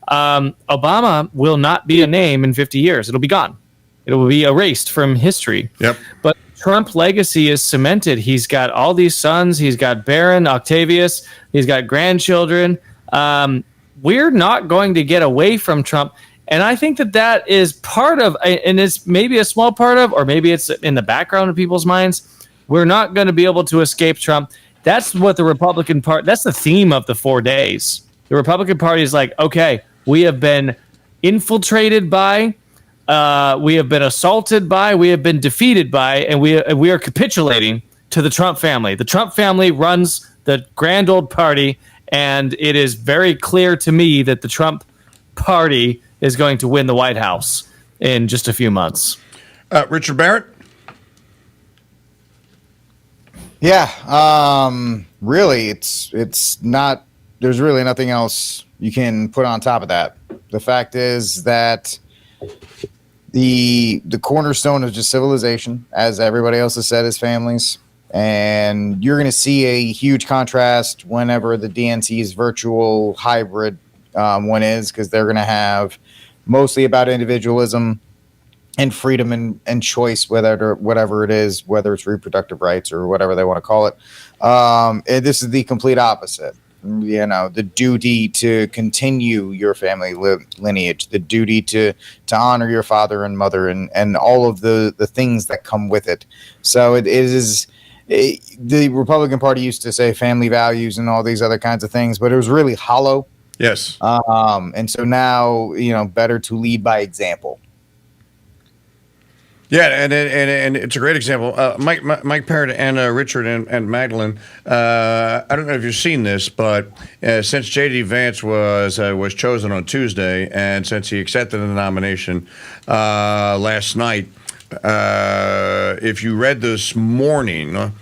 Obama will not be a name in 50 years. It'll be gone. It will be erased from history. Yep. But Trump legacy is cemented. He's got all these sons. He's got Barron, Octavius. He's got grandchildren. We're not going to get away from Trump. And I think that is part of, and it's maybe a small part of, or maybe it's in the background of people's minds. We're not going to be able to escape Trump. That's what the Republican Party, that's the theme of the 4 days. The Republican Party is like, okay, we have been infiltrated by, we have been assaulted by, we have been defeated by, and we are capitulating to the Trump family. The Trump family runs the grand old party, and it is very clear to me that the Trump party is going to win the White House in just a few months. Richard Barrett? Yeah, really, it's not, there's really nothing else you can put on top of that. The fact is that the cornerstone of just civilization, as everybody else has said, is families. And you're going to see a huge contrast whenever the DNC's virtual hybrid one is, because they're going to have mostly about individualism and freedom and choice, whatever it is, whether it's reproductive rights or whatever they want to call it. This is the complete opposite. You know, the duty to continue your family lineage, the duty to honor your father and mother, and all of the things that come with it. So it is. The Republican Party used to say family values and all these other kinds of things, but it was really hollow. Yes. And so now, you know, better to lead by example. Yeah, and it's a great example. Mike Parrott and Richard and Magdalene. I don't know if you've seen this, but since J.D. Vance was chosen on Tuesday, and since he accepted the nomination last night, if you read this morning,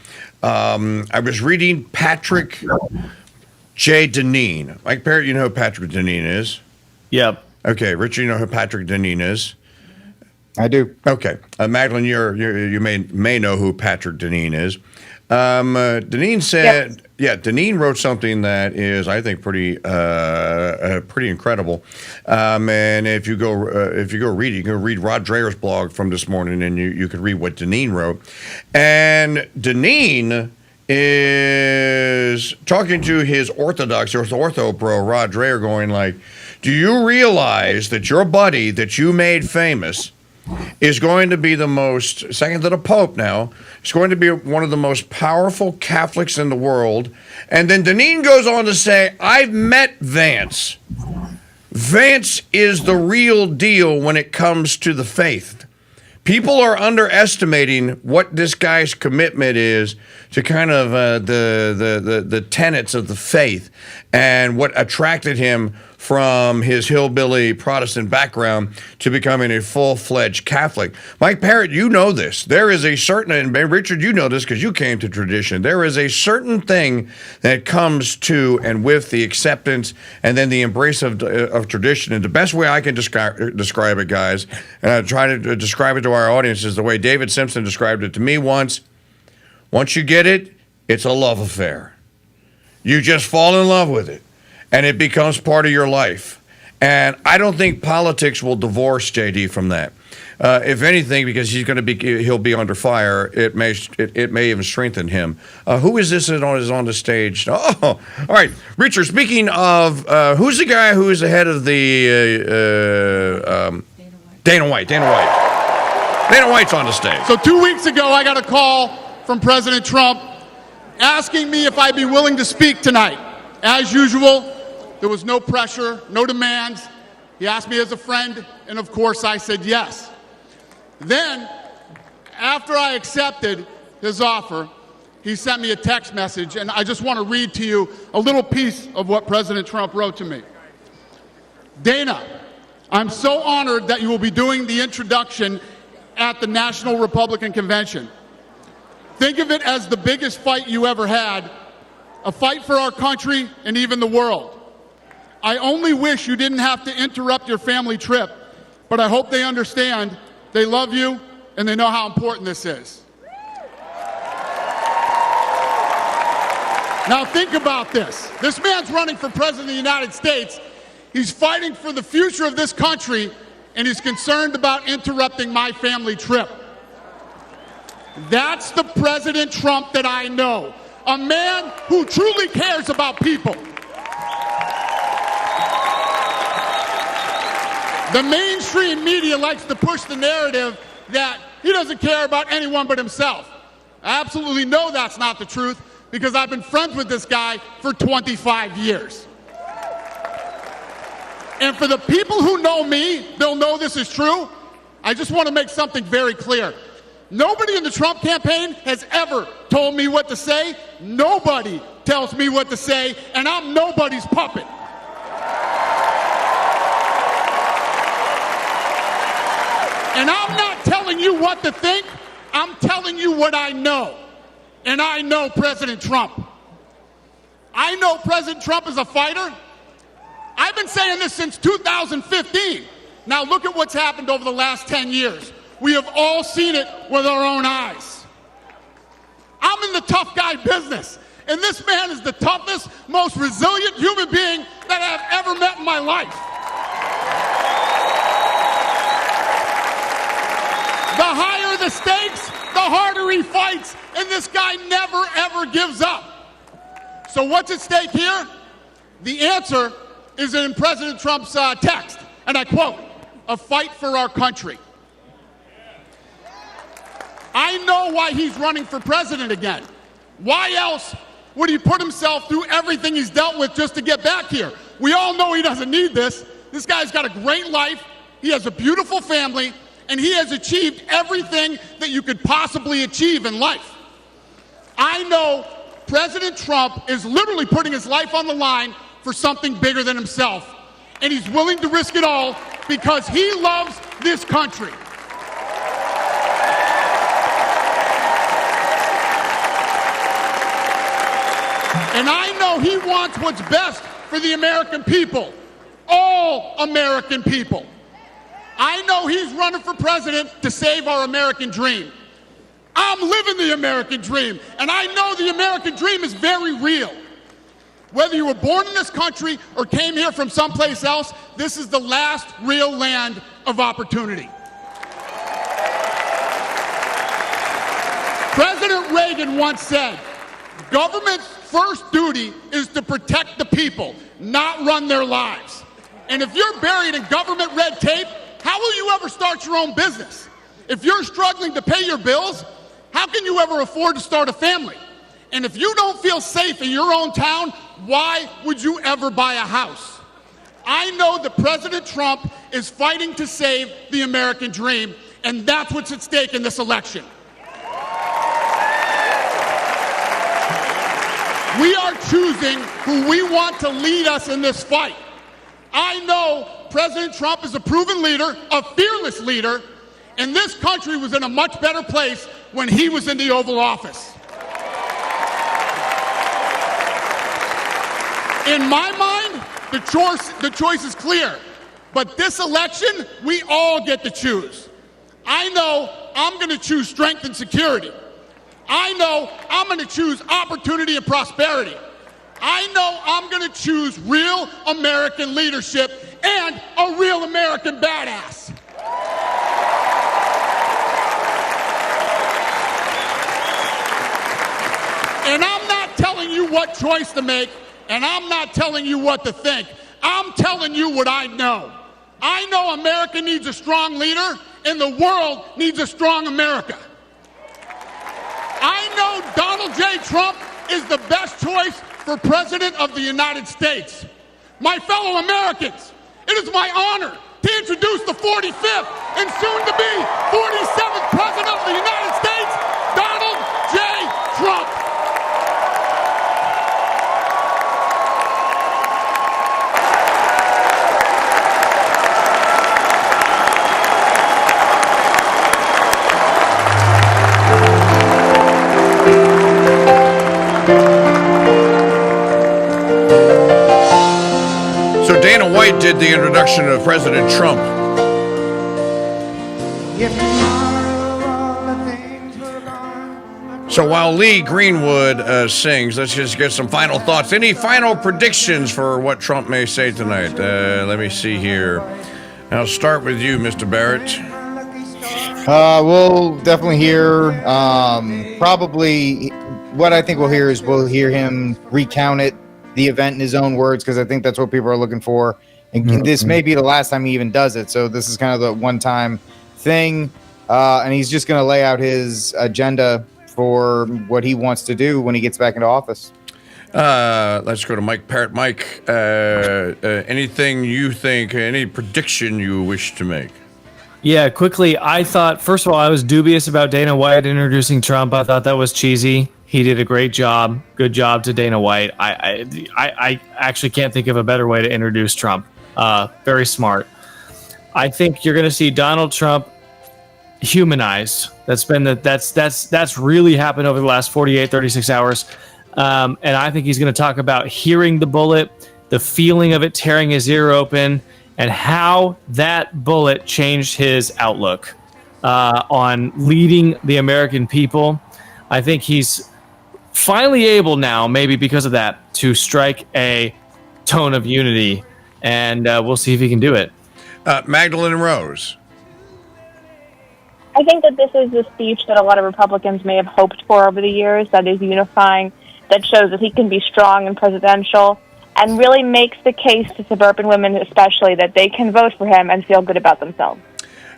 I was reading Patrick J. Deneen. Mike Parrott, you know who Patrick Deneen is? Yep. Okay, Richard, you know who Patrick Deneen is? I do. Okay, Magdalene, you may know who Patrick Deneen is. Deneen said, Deneen wrote something that is, I think, pretty incredible. And if you go read it, you can read Rod Dreher's blog from this morning, and you can read what Deneen wrote. And Deneen is talking to his ortho bro, Rod Dreher, going like, do you realize that your buddy that you made famous is going to be the most, second to the Pope now, is going to be one of the most powerful Catholics in the world? And then Deneen goes on to say, I've met Vance. Vance is the real deal when it comes to the faith. People are underestimating what this guy's commitment is to kind of the tenets of the faith and what attracted him from his hillbilly Protestant background to becoming a full-fledged Catholic. Mike Parrott, you know this. There is a certain, and Richard, you know this because you came to tradition. There is a certain thing that comes to and with the acceptance and then the embrace of tradition. And the best way I can describe it, guys, and I try to describe it to our audience, is the way David Simpson described it to me once. Once you get it, it's a love affair. You just fall in love with it, and it becomes part of your life. And I don't think politics will divorce JD from that. If anything, because he'll be under fire, it may even strengthen him. Who is this that is on the stage? Oh, all right, Richard. Speaking of, who's the guy who is the head of the Dana White? Dana White's on the stage. So 2 weeks ago, I got a call from President Trump asking me if I'd be willing to speak tonight. As usual, there was no pressure, no demands. He asked me as a friend, and of course I said yes. Then, after I accepted his offer, he sent me a text message, and I just want to read to you a little piece of what President Trump wrote to me. Dana, I'm so honored that you will be doing the introduction at the National Republican Convention. Think of it as the biggest fight you ever had, a fight for our country and even the world. I only wish you didn't have to interrupt your family trip, but I hope they understand, they love you, and they know how important this is. Now think about this. This man's running for president of the United States. He's fighting for the future of this country, and he's concerned about interrupting my family trip. That's the President Trump that I know. A man who truly cares about people. The mainstream media likes to push the narrative that he doesn't care about anyone but himself. I absolutely know that's not the truth because I've been friends with this guy for 25 years. And for the people who know me, they'll know this is true. I just want to make something very clear. Nobody in the Trump campaign has ever told me what to say. Nobody tells me what to say, and I'm nobody's puppet. And I'm not telling you what to think. I'm telling you what I know. And I know President Trump. I know President Trump is a fighter. I've been saying this since 2015. Now look at what's happened over the last 10 years. We have all seen it with our own eyes. I'm in the tough guy business, and this man is the toughest, most resilient human being that I've ever met in my life. The higher the stakes, the harder he fights, and this guy never, ever gives up. So what's at stake here? The answer is in President Trump's text, and I quote, "A fight for our country." I know why he's running for president again. Why else would he put himself through everything he's dealt with just to get back here? We all know he doesn't need this. This guy's got a great life. He has a beautiful family. and he has achieved everything that you could possibly achieve in life. I know President Trump is literally putting his life on the line for something bigger than himself, and he's willing to risk it all because he loves this country. And I know he wants what's best for the American people, all American people. I know he's running for president to save our American dream. I'm living the American dream, and I know the American dream is very real. Whether you were born in this country or came here from someplace else, this is the last real land of opportunity. President Reagan once said, government's first duty is to protect the people, not run their lives. And if you're buried in government red tape, how will you ever start your own business? If you're struggling to pay your bills, how can you ever afford to start a family? And if you don't feel safe in your own town, why would you ever buy a house? I know that President Trump is fighting to save the American dream, and that's what's at stake in this election. We are choosing who we want to lead us in this fight. I know President Trump is a proven leader, a fearless leader, and this country was in a much better place when he was in the Oval Office. In my mind, the choice is clear. But this election, we all get to choose. I know I'm going to choose strength and security. I know I'm going to choose opportunity and prosperity. I know I'm going to choose real American leadership and a real American badass. And I'm not telling you what choice to make, and I'm not telling you what to think. I'm telling you what I know. I know America needs a strong leader, and the world needs a strong America. I know Donald J. Trump is the best choice for President of the United States. My fellow Americans, it is my honor to introduce the 45th and soon-to-be 47th President of the United States, Donald J. Trump. So Dana White did the introduction of President Trump. So while Lee Greenwood sings, let's just get some final thoughts. Any final predictions for what Trump may say tonight? Let me see here. I'll start with you, Mr. Barrett. We'll definitely hear, probably what I think we'll hear is we'll hear him recount the event in his own words, because I think that's what people are looking for. And this may be the last time he even does it. So this is kind of the one-time thing. And he's just going to lay out his agenda for what he wants to do when he gets back into office. Let's go to Mike Parrott. Mike, anything you think, any prediction you wish to make? Yeah, quickly, I thought, first of all, I was dubious about Dana White introducing Trump. I thought that was cheesy. He did a great job. Good job to Dana White. I actually can't think of a better way to introduce Trump. Very smart. I think you're going to see Donald Trump humanized. That's really happened over the last 48, 36 hours. And I think he's going to talk about hearing the bullet, the feeling of it tearing his ear open, and how that bullet changed his outlook on leading the American people. I think he's finally able now, maybe because of that, to strike a tone of unity, and we'll see if he can do it. Magdalene Rose. I think that this is the speech that a lot of Republicans may have hoped for over the years, that is unifying, that shows that he can be strong and presidential, and really makes the case to suburban women especially that they can vote for him and feel good about themselves.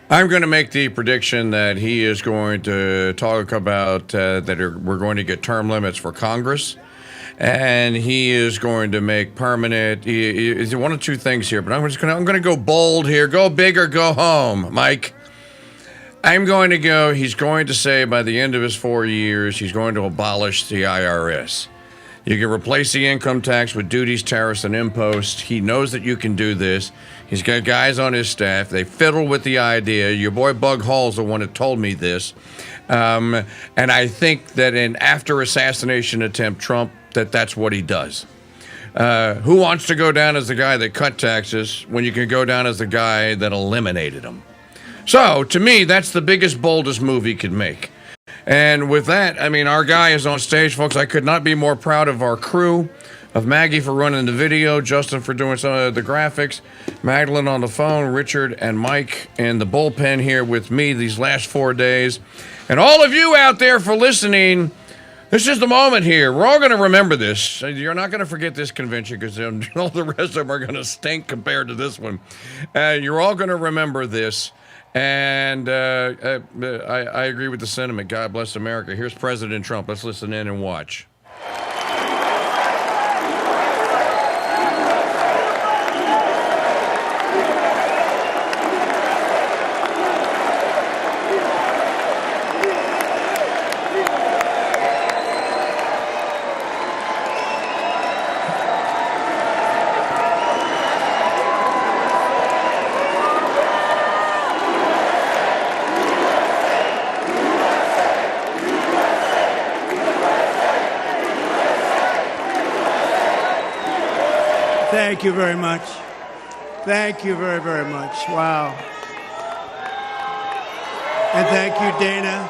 I'm going to make the prediction that he is going to talk about we're going to get term limits for Congress, and he is going to make permanent. He one of two things here, but I'm going to go bold here. Go big or go home, Mike. I'm going to go, he's going to say by the end of his 4 years, he's going to abolish the IRS. You can replace the income tax with duties, tariffs, and imposts. He knows that you can do this. He's got guys on his staff. They fiddle with the idea. Your boy Bug Hall's the one that told me this. And I think that in after assassination attempt Trump, that's what he does. Who wants to go down as the guy that cut taxes when you can go down as the guy that eliminated them? So, to me, that's the biggest, boldest move he could make. And with that, I mean, our guy is on stage, folks. I could not be more proud of our crew, of Maggie for running the video, Justin for doing some of the graphics, Magdalene on the phone, Richard and Mike in the bullpen here with me these last 4 days. And all of you out there for listening, this is the moment here. We're all going to remember this. You're not going to forget this convention because all the rest of them are going to stink compared to this one. You're all going to remember this. And I agree with the sentiment. God bless America. Here's President Trump. Let's listen in and watch. Thank you very much. Thank you very, very much. Wow. And thank you, Dana.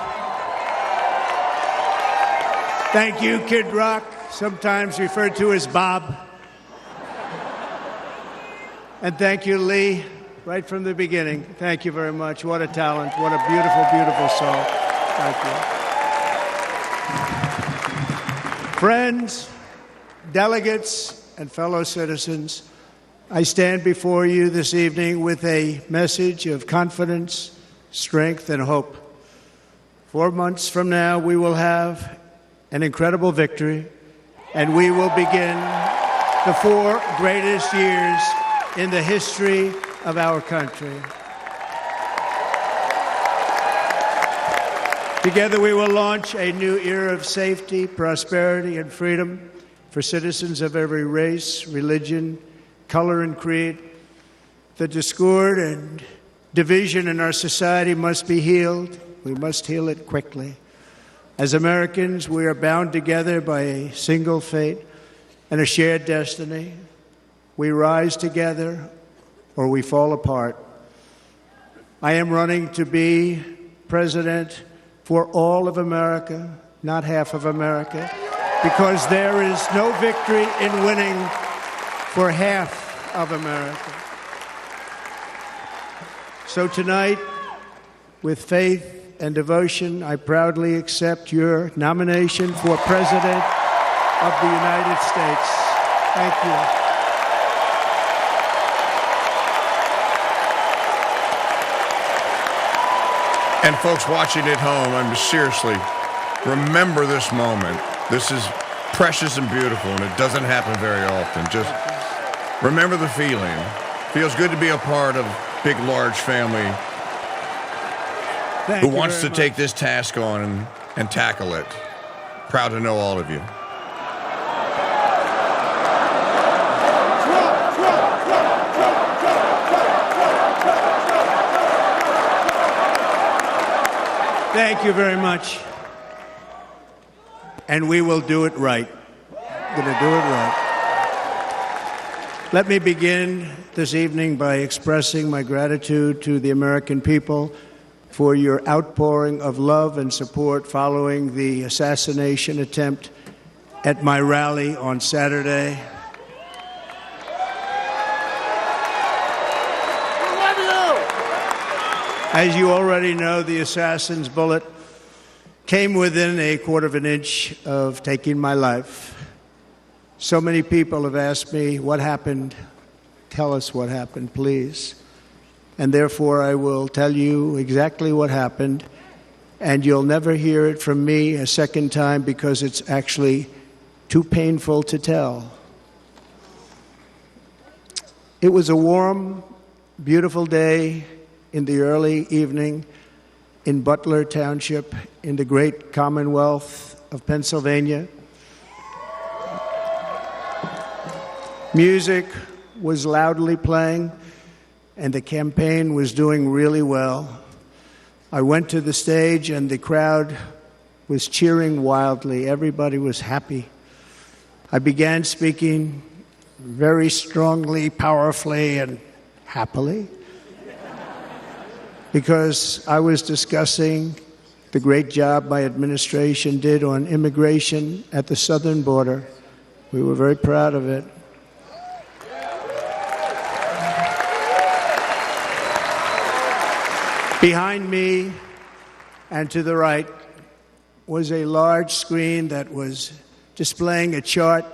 Thank you, Kid Rock, sometimes referred to as Bob. And thank you, Lee, right from the beginning. Thank you very much. What a talent. What a beautiful, beautiful song. Thank you. Friends, delegates, and fellow citizens, I stand before you this evening with a message of confidence, strength, and hope. 4 months from now, we will have an incredible victory, and we will begin the 4 greatest years in the history of our country. Together, we will launch a new era of safety, prosperity, and freedom for citizens of every race, religion, color, and creed. The discord and division in our society must be healed. We must heal it quickly. As Americans, we are bound together by a single fate and a shared destiny. We rise together or we fall apart. I am running to be president for all of America, not half of America, because there is no victory in winning for half of America. So tonight, with faith and devotion, I proudly accept your nomination for President of the United States. Thank you. And folks watching at home, I'm seriously, remember this moment. This is precious and beautiful, and it doesn't happen very often. Just remember the feeling. Feels good to be a part of a big, large family who wants to take this task on and tackle it. Proud to know all of you. Thank you very much. And we will do it right. We're going to do it right. Let me begin this evening by expressing my gratitude to the American people for your outpouring of love and support following the assassination attempt at my rally on Saturday. As you already know, the assassin's bullet came within a quarter of an inch of taking my life. So many people have asked me, what happened? Tell us what happened, please. And therefore, I will tell you exactly what happened, and you'll never hear it from me a second time because it's actually too painful to tell. It was a warm, beautiful day in the early evening in Butler Township in the great Commonwealth of Pennsylvania. Music was loudly playing, and the campaign was doing really well. I went to the stage, and the crowd was cheering wildly. Everybody was happy. I began speaking very strongly, powerfully, and happily, because I was discussing the great job my administration did on immigration at the southern border. We were very proud of it. Behind me and to the right was a large screen that was displaying a chart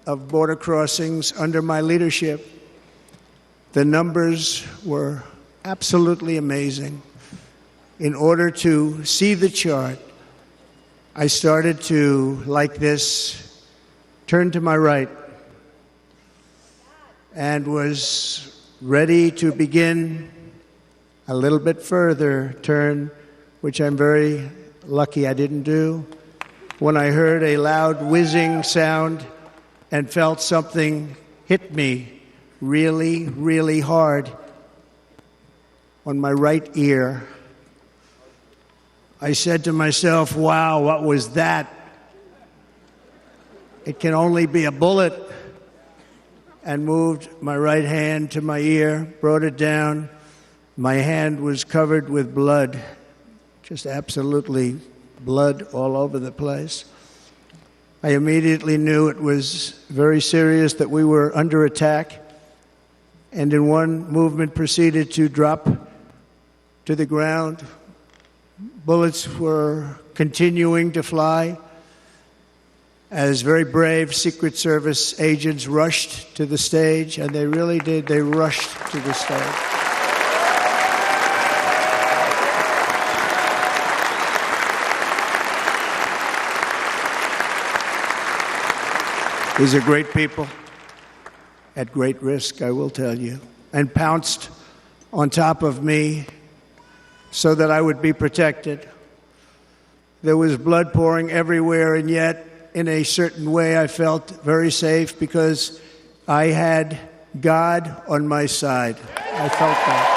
of border crossings under my leadership. The numbers were absolutely amazing. In order to see the chart, I started to, like this, turn to my right and was ready to begin a little bit further turn, which I'm very lucky I didn't do, when I heard a loud whizzing sound and felt something hit me really, really hard on my right ear. I said to myself, wow, what was that? It can only be a bullet. And moved my right hand to my ear, brought it down. My hand was covered with blood, just absolutely blood all over the place. I immediately knew it was very serious, that we were under attack, and in one movement proceeded to drop to the ground. Bullets were continuing to fly as very brave Secret Service agents rushed to the stage, and they really did. They rushed to the stage. These are great people at great risk, I will tell you, and pounced on top of me so that I would be protected. There was blood pouring everywhere, and yet, in a certain way, I felt very safe because I had God on my side. I felt that.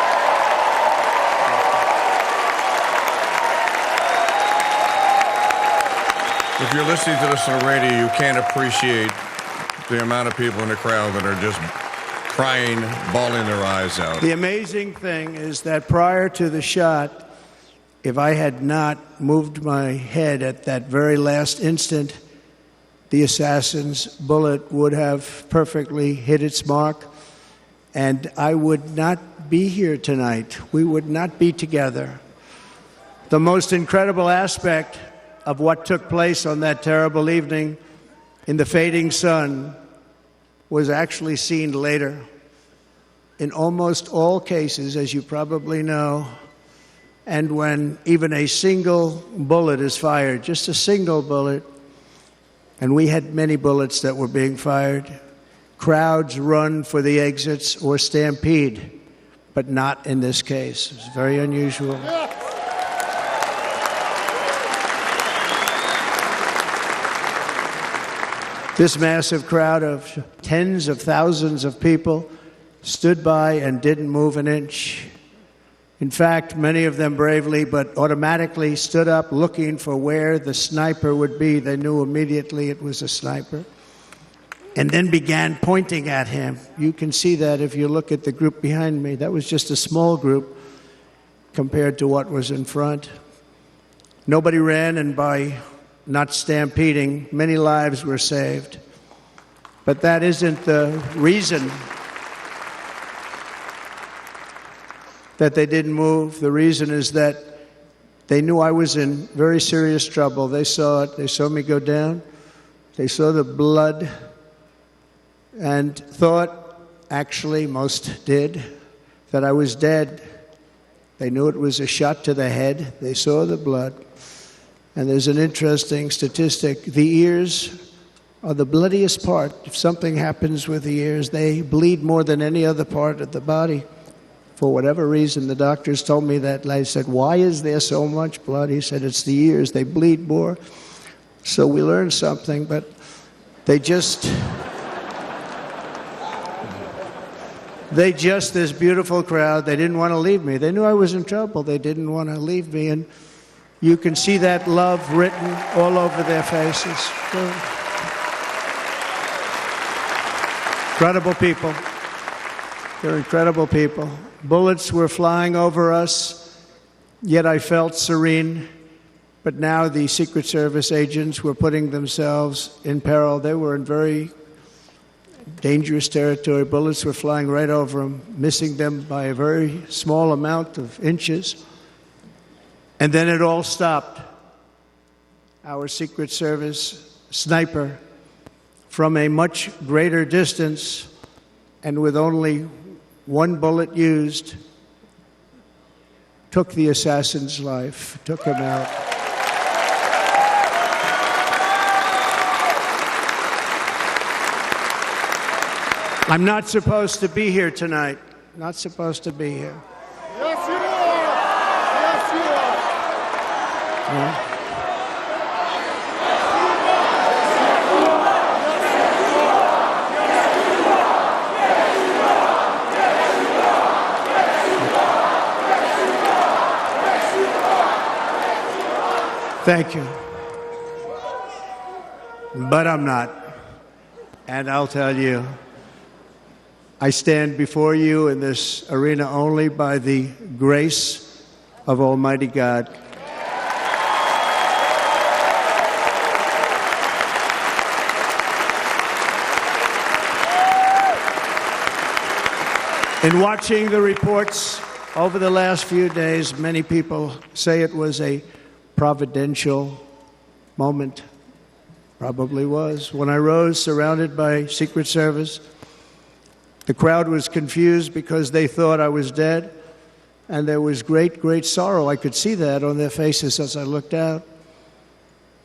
If you're listening to this on the radio, you can't appreciate the amount of people in the crowd that are just crying, bawling their eyes out. The amazing thing is that prior to the shot, if I had not moved my head at that very last instant, the assassin's bullet would have perfectly hit its mark, and I would not be here tonight. We would not be together. The most incredible aspect of what took place on that terrible evening in the fading sun was actually seen later. In almost all cases, as you probably know, and when even a single bullet is fired, just a single bullet, and we had many bullets that were being fired, crowds run for the exits or stampede, but not in this case. It's very unusual. This massive crowd of tens of thousands of people stood by and didn't move an inch. In fact, many of them bravely but automatically stood up looking for where the sniper would be. They knew immediately it was a sniper. And then began pointing at him. You can see that if you look at the group behind me. That was just a small group compared to what was in front. Nobody ran, and by not stampeding, many lives were saved. But that isn't the reason that they didn't move. The reason is that they knew I was in very serious trouble. They saw it. They saw me go down. They saw the blood and thought, actually most did, that I was dead. They knew it was a shot to the head. They saw the blood. And there's an interesting statistic. The ears are the bloodiest part. If something happens with the ears, they bleed more than any other part of the body. For whatever reason, the doctors told me that. I said, why is there so much blood? He said, it's the ears. They bleed more. So we learned something, but they just, this beautiful crowd, they didn't want to leave me. They knew I was in trouble. They didn't want to leave me. And you can see that love written all over their faces. Incredible people. They're incredible people. Bullets were flying over us, yet I felt serene. But now the Secret Service agents were putting themselves in peril. They were in very dangerous territory. Bullets were flying right over them, missing them by a very small amount of inches. And then it all stopped. Our Secret Service sniper, from a much greater distance and with only one bullet used, took the assassin's life, took him out. I'm not supposed to be here tonight. Not supposed to be here. Yes, you are. Yes, you are. Yeah. Thank you. But I'm not. And I'll tell you, I stand before you in this arena only by the grace of Almighty God. In watching the reports over the last few days, many people say it was a providential moment. Probably was. When I rose surrounded by Secret Service, the crowd was confused because they thought I was dead, and there was great, great sorrow. I could see that on their faces as I looked out.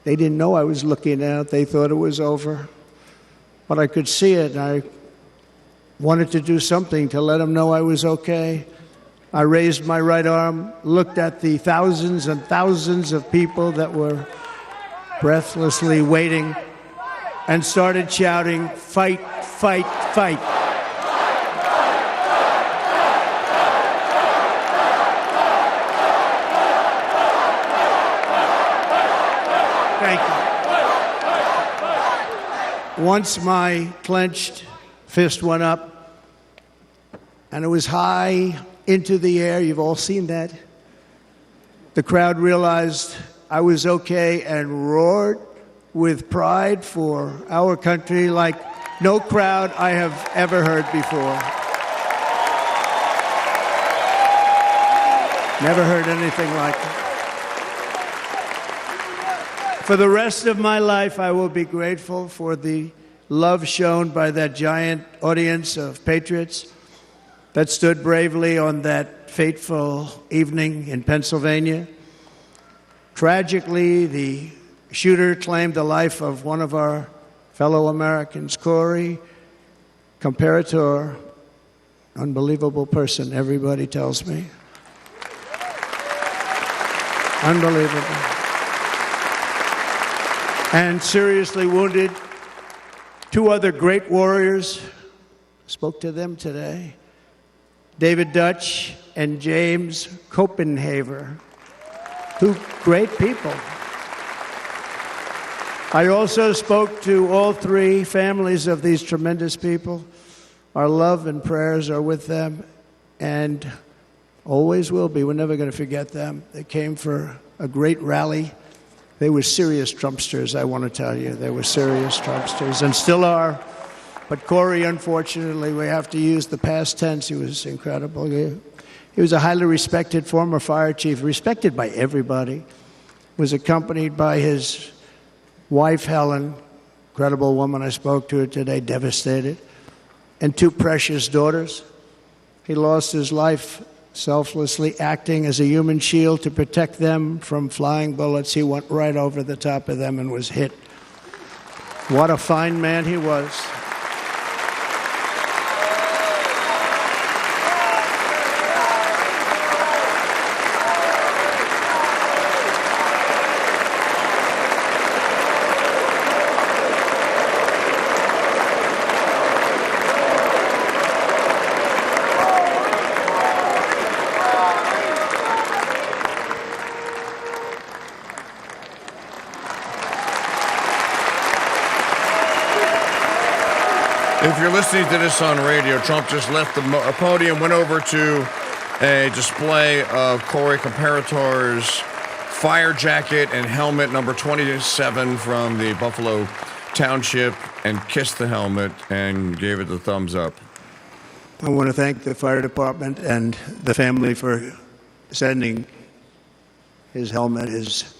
They didn't know I was looking out. They thought it was over. But I could see it, and I wanted to do something to let them know I was okay. I raised my right arm, looked at the thousands and thousands of people that were breathlessly waiting, and started shouting, "Fight, fight, fight." Thank you. Once my clenched fist went up, and it was high into the air. You've all seen that. The crowd realized I was okay and roared with pride for our country like no crowd I have ever heard before. Never heard anything like it. For the rest of my life, I will be grateful for the love shown by that giant audience of patriots that stood bravely on that fateful evening in Pennsylvania. Tragically, the shooter claimed the life of one of our fellow Americans, Corey Comparator. Unbelievable person, everybody tells me. Unbelievable. And seriously wounded, two other great warriors. Spoke to them today. David Dutch and James Copenhaver. Two great people. I also spoke to all three families of these tremendous people. Our love and prayers are with them, and always will be. We're never going to forget them. They came for a great rally. They were serious Trumpsters, I want to tell you. They were serious Trumpsters, and still are. But Corey, unfortunately, we have to use the past tense. He was incredible. He was a highly respected former fire chief, respected by everybody. Was accompanied by his wife, Helen, incredible woman. I spoke to her today, devastated, and two precious daughters. He lost his life selflessly acting as a human shield to protect them from flying bullets. He went right over the top of them and was hit. What a fine man he was. If you're listening to this on radio, Trump just left the podium, went over to a display of Corey Comparator's fire jacket and helmet number 27 from the Buffalo Township and kissed the helmet and gave it the thumbs up. I want to thank the fire department and the family for sending his helmet, his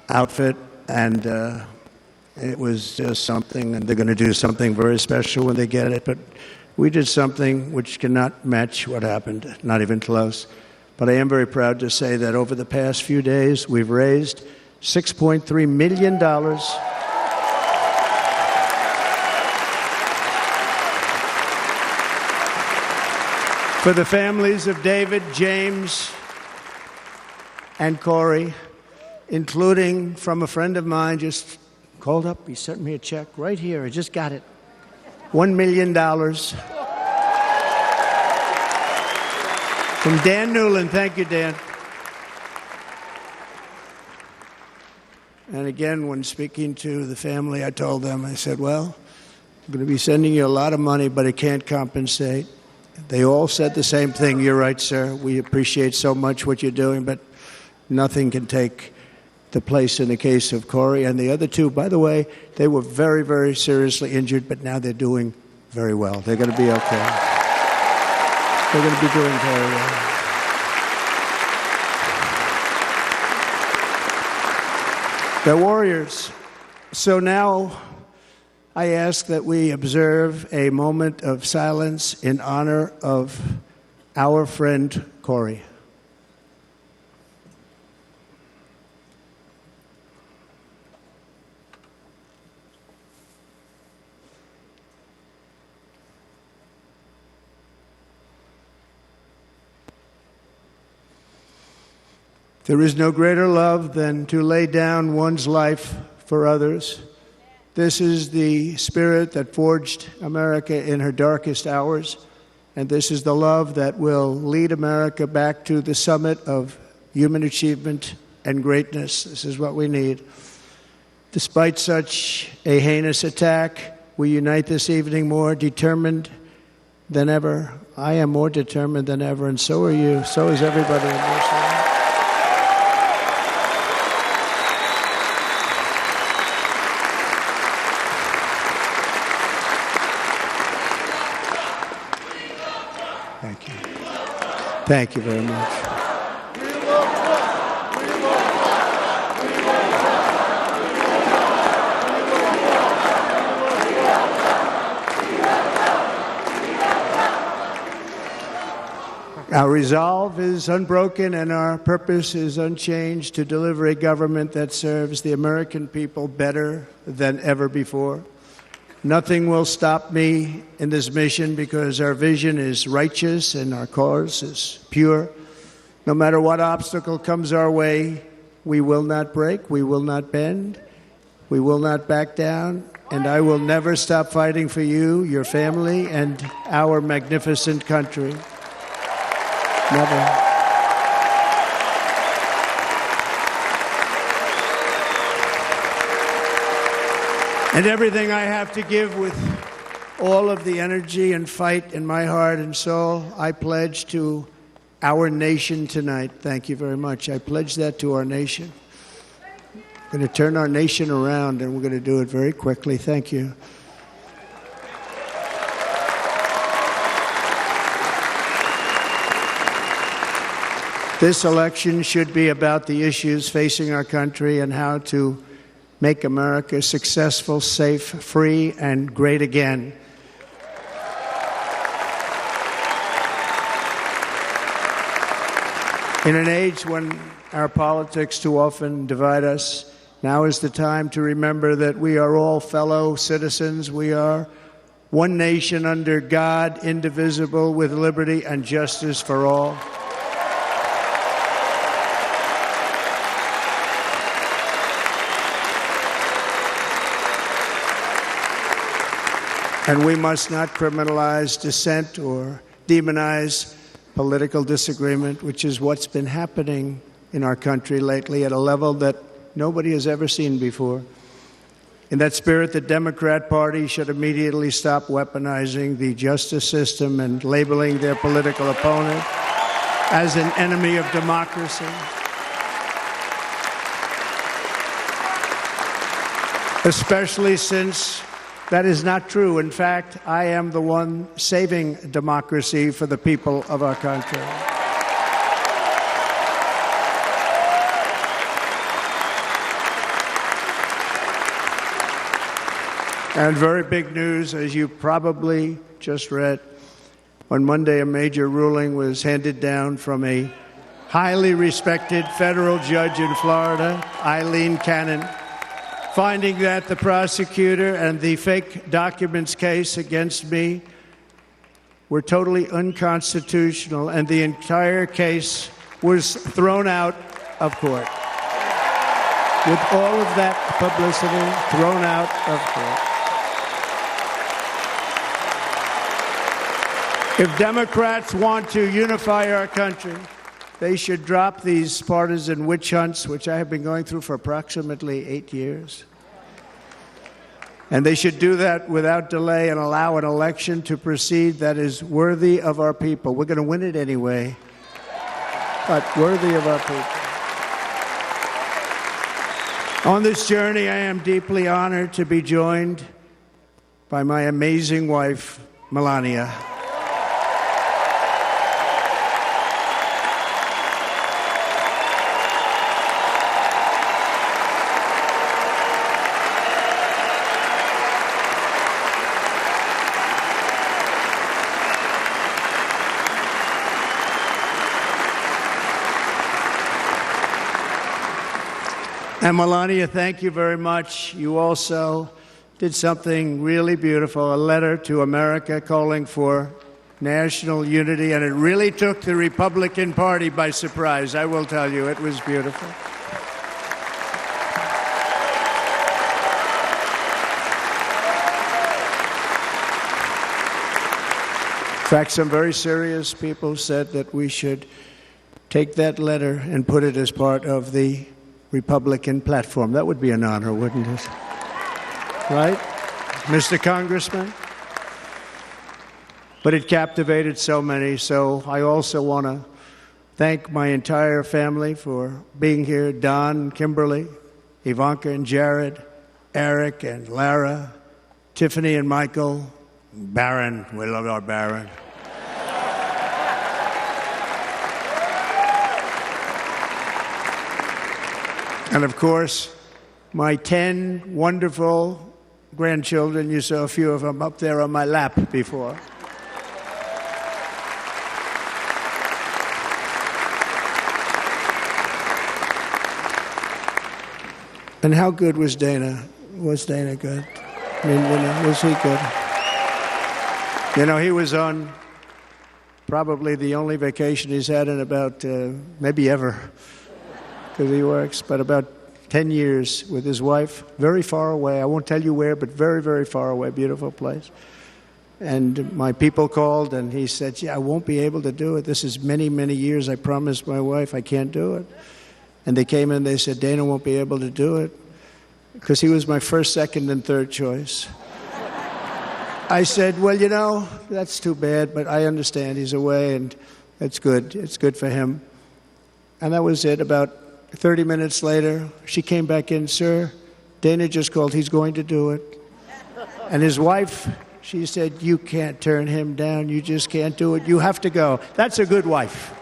outfit, and it was just something, and they're going to do something very special when they get it. But we did something which cannot match what happened, not even close. But I am very proud to say that over the past few days, we've raised $6.3 million for the families of David, James, and Corey, including from a friend of mine just called up. He sent me a check right here. I just got it. $1 million from Dan Newland. Thank you, Dan. And again, when speaking to the family, I told them, I said, well, I'm going to be sending you a lot of money, but it can't compensate. They all said the same thing. You're right, sir. We appreciate so much what you're doing, but nothing can take the place in the case of Corey. And the other two, by the way, they were very, very seriously injured, but now they're doing very well. They're going to be okay. They're going to be doing very well. They're warriors. So now I ask that we observe a moment of silence in honor of our friend Corey. There is no greater love than to lay down one's life for others. This is the spirit that forged America in her darkest hours, and this is the love that will lead America back to the summit of human achievement and greatness. This is what we need. Despite such a heinous attack, we unite this evening more determined than ever. I am more determined than ever, and so are you. So is everybody in this room. Thank you very much. Our resolve is unbroken and our purpose is unchanged to deliver a government that serves the American people better than ever before. Nothing will stop me in this mission because our vision is righteous and our cause is pure. No matter what obstacle comes our way, we will not break, we will not bend, we will not back down, and I will never stop fighting for you, your family, and our magnificent country. Never. And everything I have to give with all of the energy and fight in my heart and soul, I pledge to our nation tonight. Thank you very much. I pledge that to our nation. We're going to turn our nation around, and we're going to do it very quickly. Thank you. This election should be about the issues facing our country and how to make America successful, safe, free, and great again. In an age when our politics too often divide us, now is the time to remember that we are all fellow citizens. We are one nation under God, indivisible, with liberty and justice for all. And we must not criminalize dissent or demonize political disagreement, which is what's been happening in our country lately at a level that nobody has ever seen before. In that spirit, the Democrat Party should immediately stop weaponizing the justice system and labeling their political opponent as an enemy of democracy. Especially since that is not true. In fact, I am the one saving democracy for the people of our country. And very big news, as you probably just read, on Monday a major ruling was handed down from a highly respected federal judge in Florida, Eileen Cannon, finding that the prosecutor and the fake documents case against me were totally unconstitutional, and the entire case was thrown out of court. With all of that publicity, thrown out of court. If Democrats want to unify our country, they should drop these partisan witch hunts, which I have been going through for approximately 8 years. And they should do that without delay and allow an election to proceed that is worthy of our people. We're going to win it anyway, but worthy of our people. On this journey, I am deeply honored to be joined by my amazing wife, Melania. And Melania, thank you very much. You also did something really beautiful, a letter to America calling for national unity, and it really took the Republican Party by surprise. I will tell you, it was beautiful. In fact, some very serious people said that we should take that letter and put it as part of the Republican platform. That would be an honor, wouldn't it? Right, Mr. Congressman? But it captivated so many, so I also want to thank my entire family for being here. Don, Kimberly, Ivanka and Jared, Eric and Lara, Tiffany and Michael, Barron. We love our Barron. And of course, my 10 wonderful grandchildren. You saw a few of them up there on my lap before. And how good was Dana? Was Dana good? I mean, was he good? You know, he was on probably the only vacation he's had in about, maybe ever, because he works, but about 10 years with his wife, very far away. I won't tell you where, but very, very far away, beautiful place. And my people called, and he said, yeah, I won't be able to do it. This is many, many years. I promised my wife I can't do it. And they came in, they said, Dana won't be able to do it, because he was my first, second, and third choice. I said, well, you know, that's too bad, but I understand he's away, and it's good. It's good for him. And that was it. About 30 minutes later, she came back in, sir, Dana just called, he's going to do it. And his wife, she said, you can't turn him down, you just can't do it, you have to go. That's a good wife.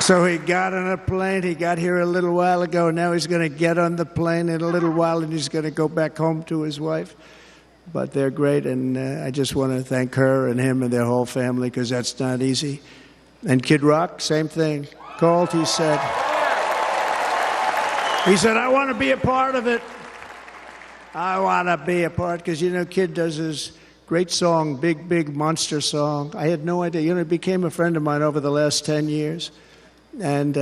So he got on a plane, he got here a little while ago, now he's going to get on the plane in a little while and he's going to go back home to his wife. But they're great, and I just want to thank her and him and their whole family, because that's not easy. And Kid Rock, same thing. Called, he said, I want to be a part of it. I want to be a part, because, you know, Kid does his great song, Big, Big Monster song. I had no idea. You know, he became a friend of mine over the last 10 years. And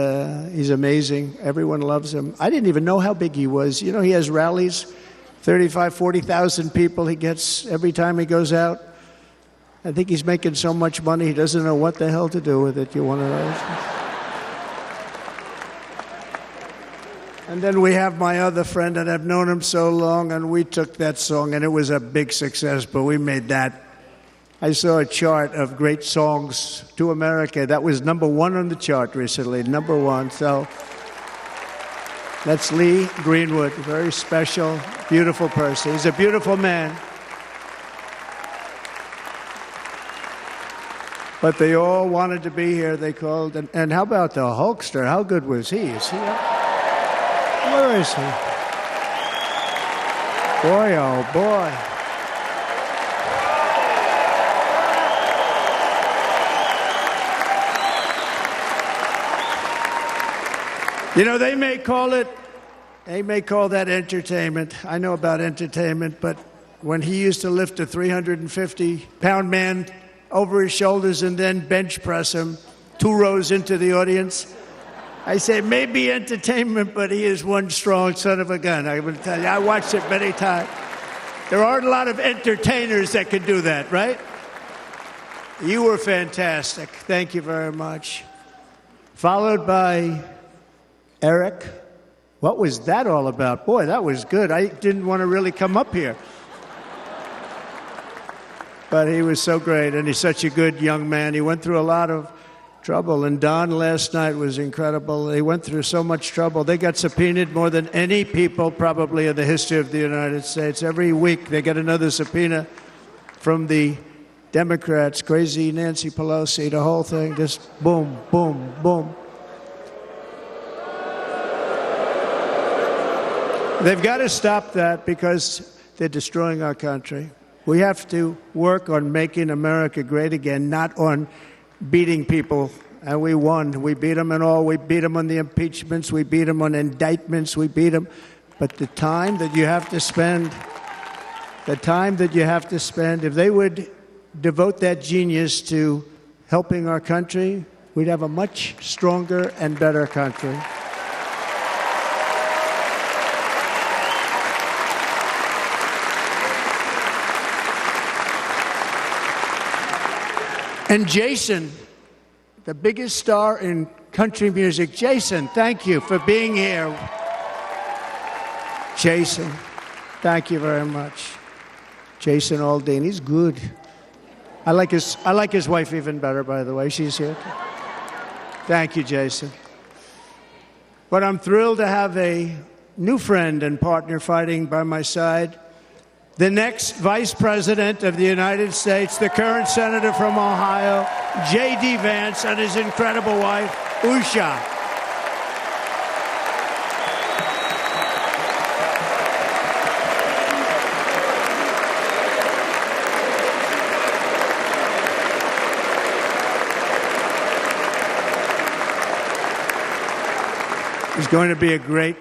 he's amazing. Everyone loves him. I didn't even know how big he was. You know, he has rallies, 35,000, 40,000 people he gets every time he goes out. I think he's making so much money he doesn't know what the hell to do with it. You want to know? And then we have my other friend, and I've known him so long, and we took that song, and it was a big success, but we made that. I saw a chart of great songs to America. That was #1 on the chart recently, #1. So that's Lee Greenwood, very special, beautiful person. He's a beautiful man. But they all wanted to be here. They called. And how about the Hulkster? How good was he? Is he up? Where is he? Boy, oh boy. You know, they may call that entertainment. I know about entertainment, but when he used to lift a 350-pound man over his shoulders and then bench press him 2 rows into the audience, I say, maybe entertainment, but he is one strong son of a gun. I will tell you, I watched it many times. There aren't a lot of entertainers that can do that, right? You were fantastic. Thank you very much. Followed by Eric. What was that all about? Boy, that was good. I didn't want to really come up here. But he was so great, and he's such a good young man. He went through a lot of trouble, and Don last night was incredible. They went through so much trouble. They got subpoenaed more than any people probably in the history of the United States. Every week they get another subpoena from the Democrats, crazy Nancy Pelosi, the whole thing, just boom, boom, boom. They've got to stop that because they're destroying our country. We have to work on making America great again, not on beating people. And we won. We beat them and all. We beat them on the impeachments. We beat them on indictments. We beat them. But the time that you have to spend, if they would devote that genius to helping our country, we'd have a much stronger and better country. And Jason, the biggest star in country music. Jason, thank you for being here. Jason, thank you very much. Jason Aldean, he's good. I like his wife even better, by the way. She's here. Thank you, Jason. But I'm thrilled to have a new friend and partner fighting by my side. The next Vice President of the United States, the current Senator from Ohio, J.D. Vance, and his incredible wife, Usha. He's going to be a great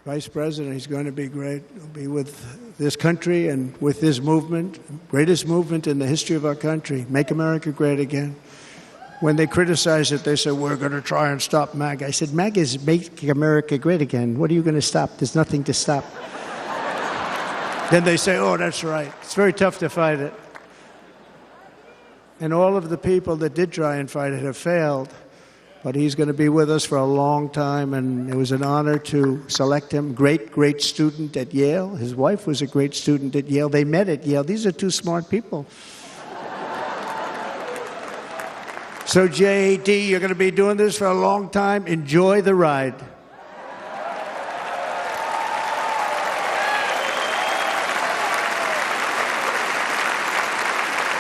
Vice President. He's going to be great. He'll be with this country and with this movement, greatest movement in the history of our country, Make America Great Again. When they criticize it, they say, we're going to try and stop MAGA. I said, MAGA is Make America Great Again. What are you going to stop? There's nothing to stop. Then they say, oh, that's right. It's very tough to fight it. And all of the people that did try and fight it have failed. But he's going to be with us for a long time, and it was an honor to select him. Great, great student at Yale. His wife was a great student at Yale. They met at Yale. These are two smart people. So, J.D., you're going to be doing this for a long time. Enjoy the ride.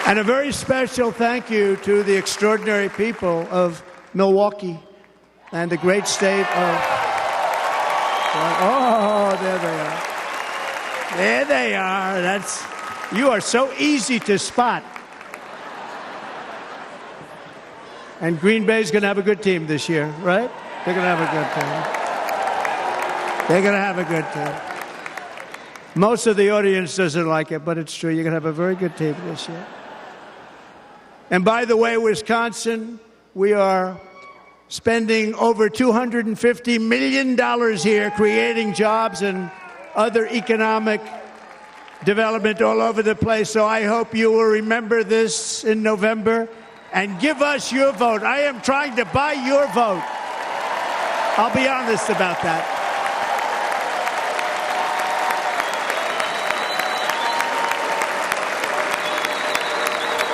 And a very special thank you to the extraordinary people of Milwaukee and the great state of... Oh, there they are. There they are. You are so easy to spot. And Green Bay's going to have a good team this year, right? They're going to have a good team. They're going to have a good team. Most of the audience doesn't like it, but it's true. You're going to have a very good team this year. And by the way, Wisconsin, we are spending over $250 million here, creating jobs and other economic development all over the place. So I hope you will remember this in November and give us your vote. I am trying to buy your vote. I'll be honest about that.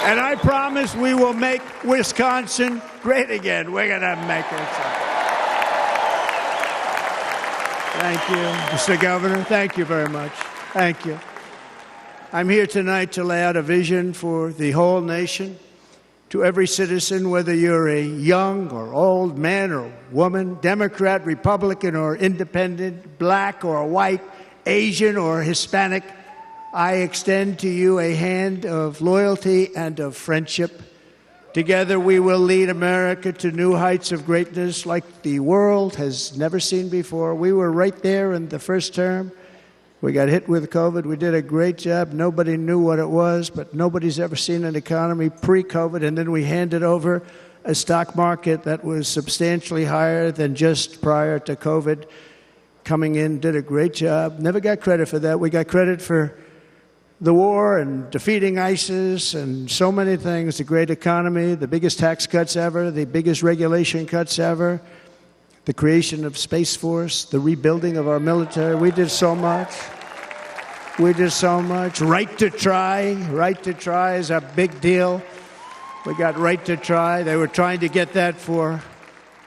And I promise we will make Wisconsin great again. We're going to make it. Thank you, Mr. Governor. Thank you very much. Thank you. I'm here tonight to lay out a vision for the whole nation. To every citizen, whether you're a young or old man or woman, Democrat, Republican, or independent, black or white, Asian or Hispanic, I extend to you a hand of loyalty and of friendship. Together we will lead America to new heights of greatness like the world has never seen before. We were right there in the first term. We got hit with COVID. We did a great job. Nobody knew what it was, but nobody's ever seen an economy pre-COVID. And then we handed over a stock market that was substantially higher than just prior to COVID. Coming in, did a great job. Never got credit for that. We got credit for the war and defeating ISIS and so many things, the great economy, the biggest tax cuts ever, the biggest regulation cuts ever, the creation of Space Force, the rebuilding of our military. We did so much. We did so much. Right to try. Right to try is a big deal. We got right to try. They were trying to get that for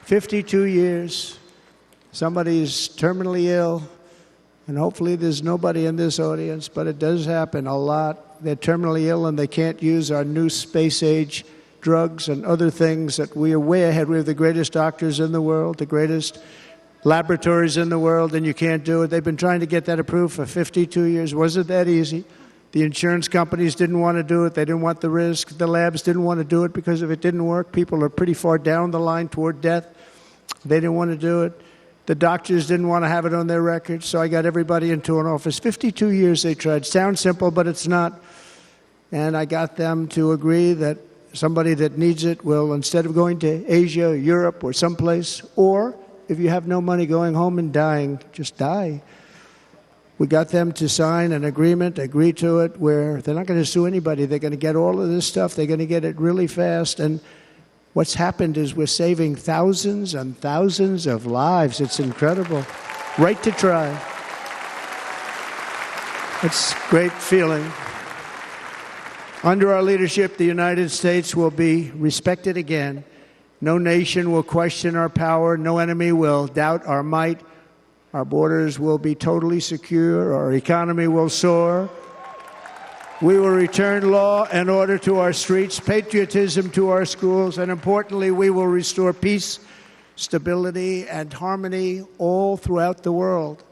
52 years. Somebody's terminally ill. And hopefully there's nobody in this audience, but it does happen a lot. They're terminally ill and they can't use our new space-age drugs and other things that we are way ahead. We have the greatest doctors in the world, the greatest laboratories in the world, and you can't do it. They've been trying to get that approved for 52 years. Wasn't that easy? The insurance companies didn't want to do it. They didn't want the risk. The labs didn't want to do it because if it didn't work, people are pretty far down the line toward death. They didn't want to do it. The doctors didn't want to have it on their records, so I got everybody into an office. 52 years they tried. Sounds simple, but it's not. And I got them to agree that somebody that needs it will, instead of going to Asia, Europe, or someplace, or if you have no money going home and dying, just die. We got them to sign an agreement, agree to it, where they're not going to sue anybody. They're going to get all of this stuff. They're going to get it really fast. And what's happened is we're saving thousands and thousands of lives. It's incredible. Right to try. It's a great feeling. Under our leadership, the United States will be respected again. No nation will question our power. No enemy will doubt our might. Our borders will be totally secure. Our economy will soar. We will return law and order to our streets, patriotism to our schools, and importantly, we will restore peace, stability, and harmony all throughout the world.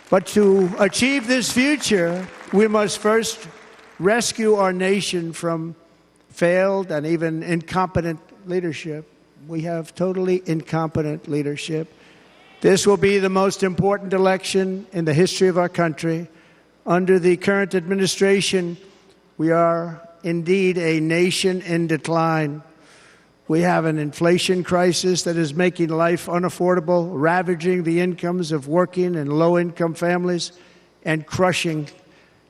But to achieve this future, we must first rescue our nation from failed and even incompetent leadership. We have totally incompetent leadership. This will be the most important election in the history of our country. Under the current administration, we are indeed a nation in decline. We have an inflation crisis that is making life unaffordable, ravaging the incomes of working and low-income families, and crushing,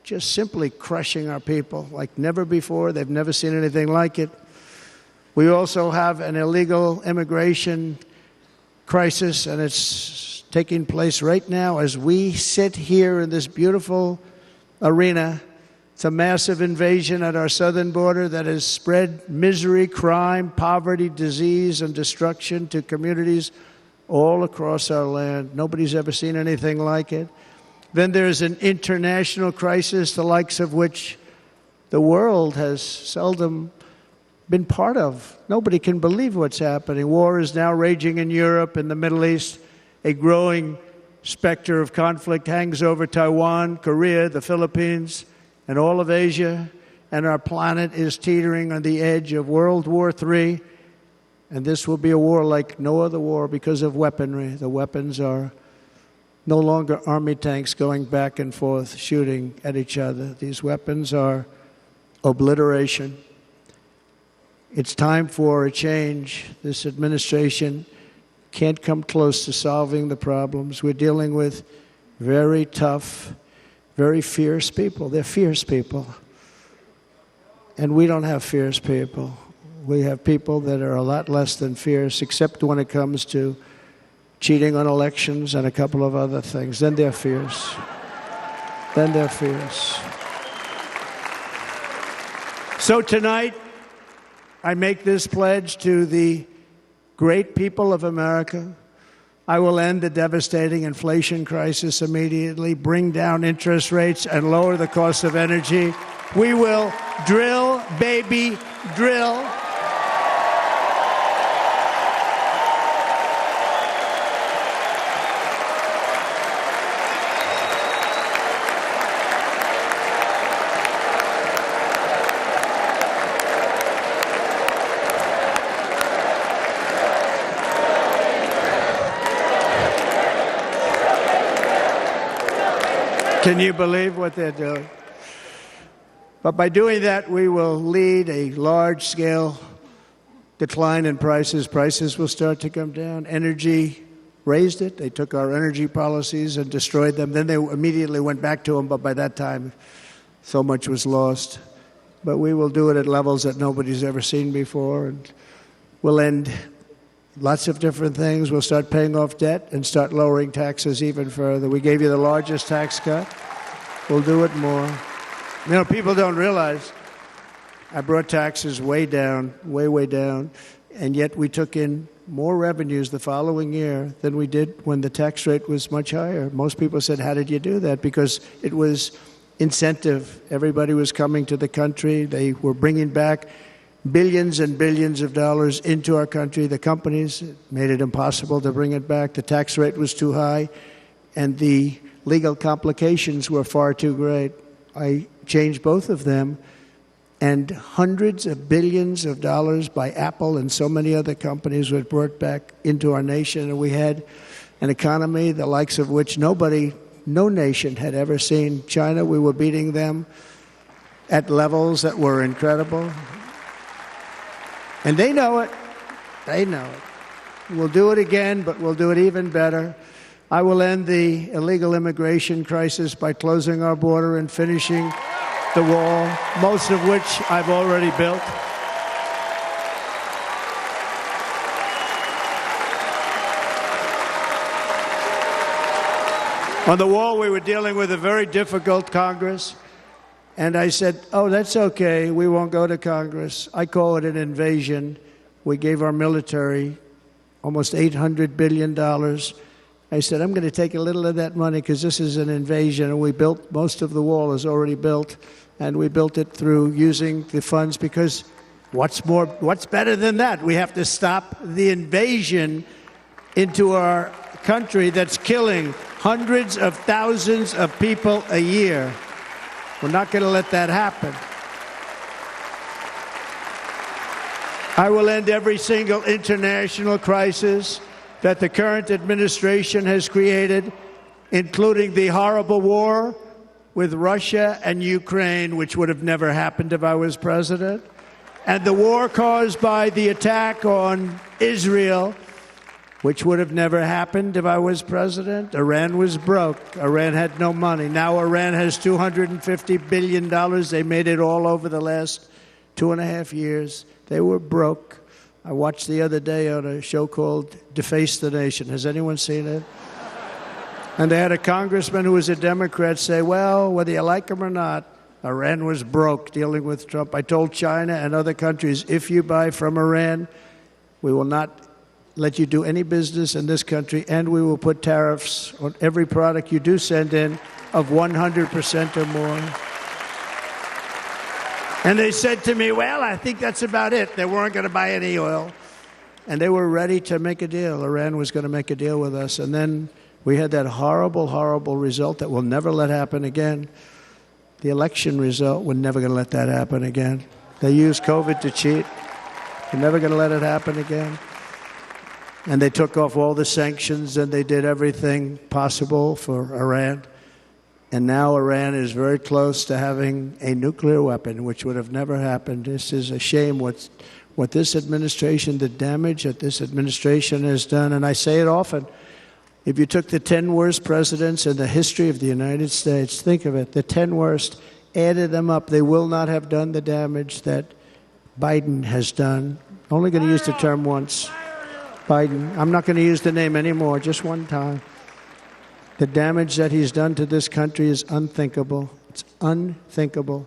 just simply crushing our people like never before. They've never seen anything like it. We also have an illegal immigration crisis, and it's taking place right now as we sit here in this beautiful arena. It's a massive invasion at our southern border that has spread misery, crime, poverty, disease, and destruction to communities all across our land. Nobody's ever seen anything like it. Then there's an international crisis, the likes of which the world has seldom been part of. Nobody can believe what's happening. War is now raging in Europe and the Middle East. A growing specter of conflict hangs over Taiwan, Korea, the Philippines, and all of Asia. And our planet is teetering on the edge of World War III. And this will be a war like no other war because of weaponry. The weapons are no longer army tanks going back and forth shooting at each other. These weapons are obliteration. It's time for a change. This administration can't come close to solving the problems. We're dealing with very tough, very fierce people. They're fierce people. And we don't have fierce people. We have people that are a lot less than fierce, except when it comes to cheating on elections and a couple of other things. Then they're fierce. Then they're fierce. So tonight, I make this pledge to the great people of America. I will end the devastating inflation crisis immediately, bring down interest rates, and lower the cost of energy. We will drill, baby, drill. Can you believe what they're doing? But by doing that, we will lead a large-scale decline in prices. Prices will start to come down. Energy raised it. They took our energy policies and destroyed them. Then they immediately went back to them, but by that time, so much was lost. But we will do it at levels that nobody's ever seen before, and we'll end lots of different things. We'll start paying off debt and start lowering taxes even further. We gave you the largest tax cut. We'll do it more. You know, people don't realize I brought taxes way down, way down, and yet we took in more revenues the following year than we did when the tax rate was much higher. Most people said, how did you do that? Because it was incentive. Everybody was coming to the country. They were bringing back billions and billions of dollars into our country. The companies made it impossible to bring it back. The tax rate was too high, and the legal complications were far too great. I changed both of them, and hundreds of billions of dollars by Apple and so many other companies were brought back into our nation, and we had an economy the likes of which no nation had ever seen. China, we were beating them at levels that were incredible. And they know it. They know it. We'll do it again, but we'll do it even better. I will end the illegal immigration crisis by closing our border and finishing the wall, most of which I've already built. On the wall, we were dealing with a very difficult Congress. And I said, oh, that's okay. We won't go to Congress. I call it an invasion. We gave our military almost $800 billion. I said, I'm going to take a little of that money because this is an invasion. And we built, most of the wall is already built. And we built it through using the funds because what's better than that? We have to stop the invasion into our country that's killing hundreds of thousands of people a year. We're not going to let that happen. I will end every single international crisis that the current administration has created, including the horrible war with Russia and Ukraine, which would have never happened if I was president, and the war caused by the attack on Israel, which would have never happened if I was president. Iran was broke. Iran had no money. Now Iran has $250 billion. They made it all over the last 2.5 years. They were broke. I watched the other day on a show called Deface the Nation. Has anyone seen it? And they had a congressman who was a Democrat say, well, whether you like him or not, Iran was broke dealing with Trump. I told China and other countries, if you buy from Iran, we will not let you do any business in this country, and we will put tariffs on every product you do send in of 100% or more. And they said to me, well, I think that's about it. They weren't going to buy any oil. And they were ready to make a deal. Iran was going to make a deal with us. And then we had that horrible, horrible result that we'll never let happen again. The election result, we're never going to let that happen again. They used COVID to cheat. We're never going to let it happen again. And they took off all the sanctions, and they did everything possible for Iran. And now Iran is very close to having a nuclear weapon, which would have never happened. This is a shame what this administration, the damage that this administration has done. And I say it often, If you took the 10 worst presidents in the history of the United States, think of it, the 10 worst, added them up, they will not have done the damage that Biden has done. Only going to use the term once. Biden. I'm not going to use the name anymore, just one time. The damage that he's done to this country is unthinkable. It's unthinkable.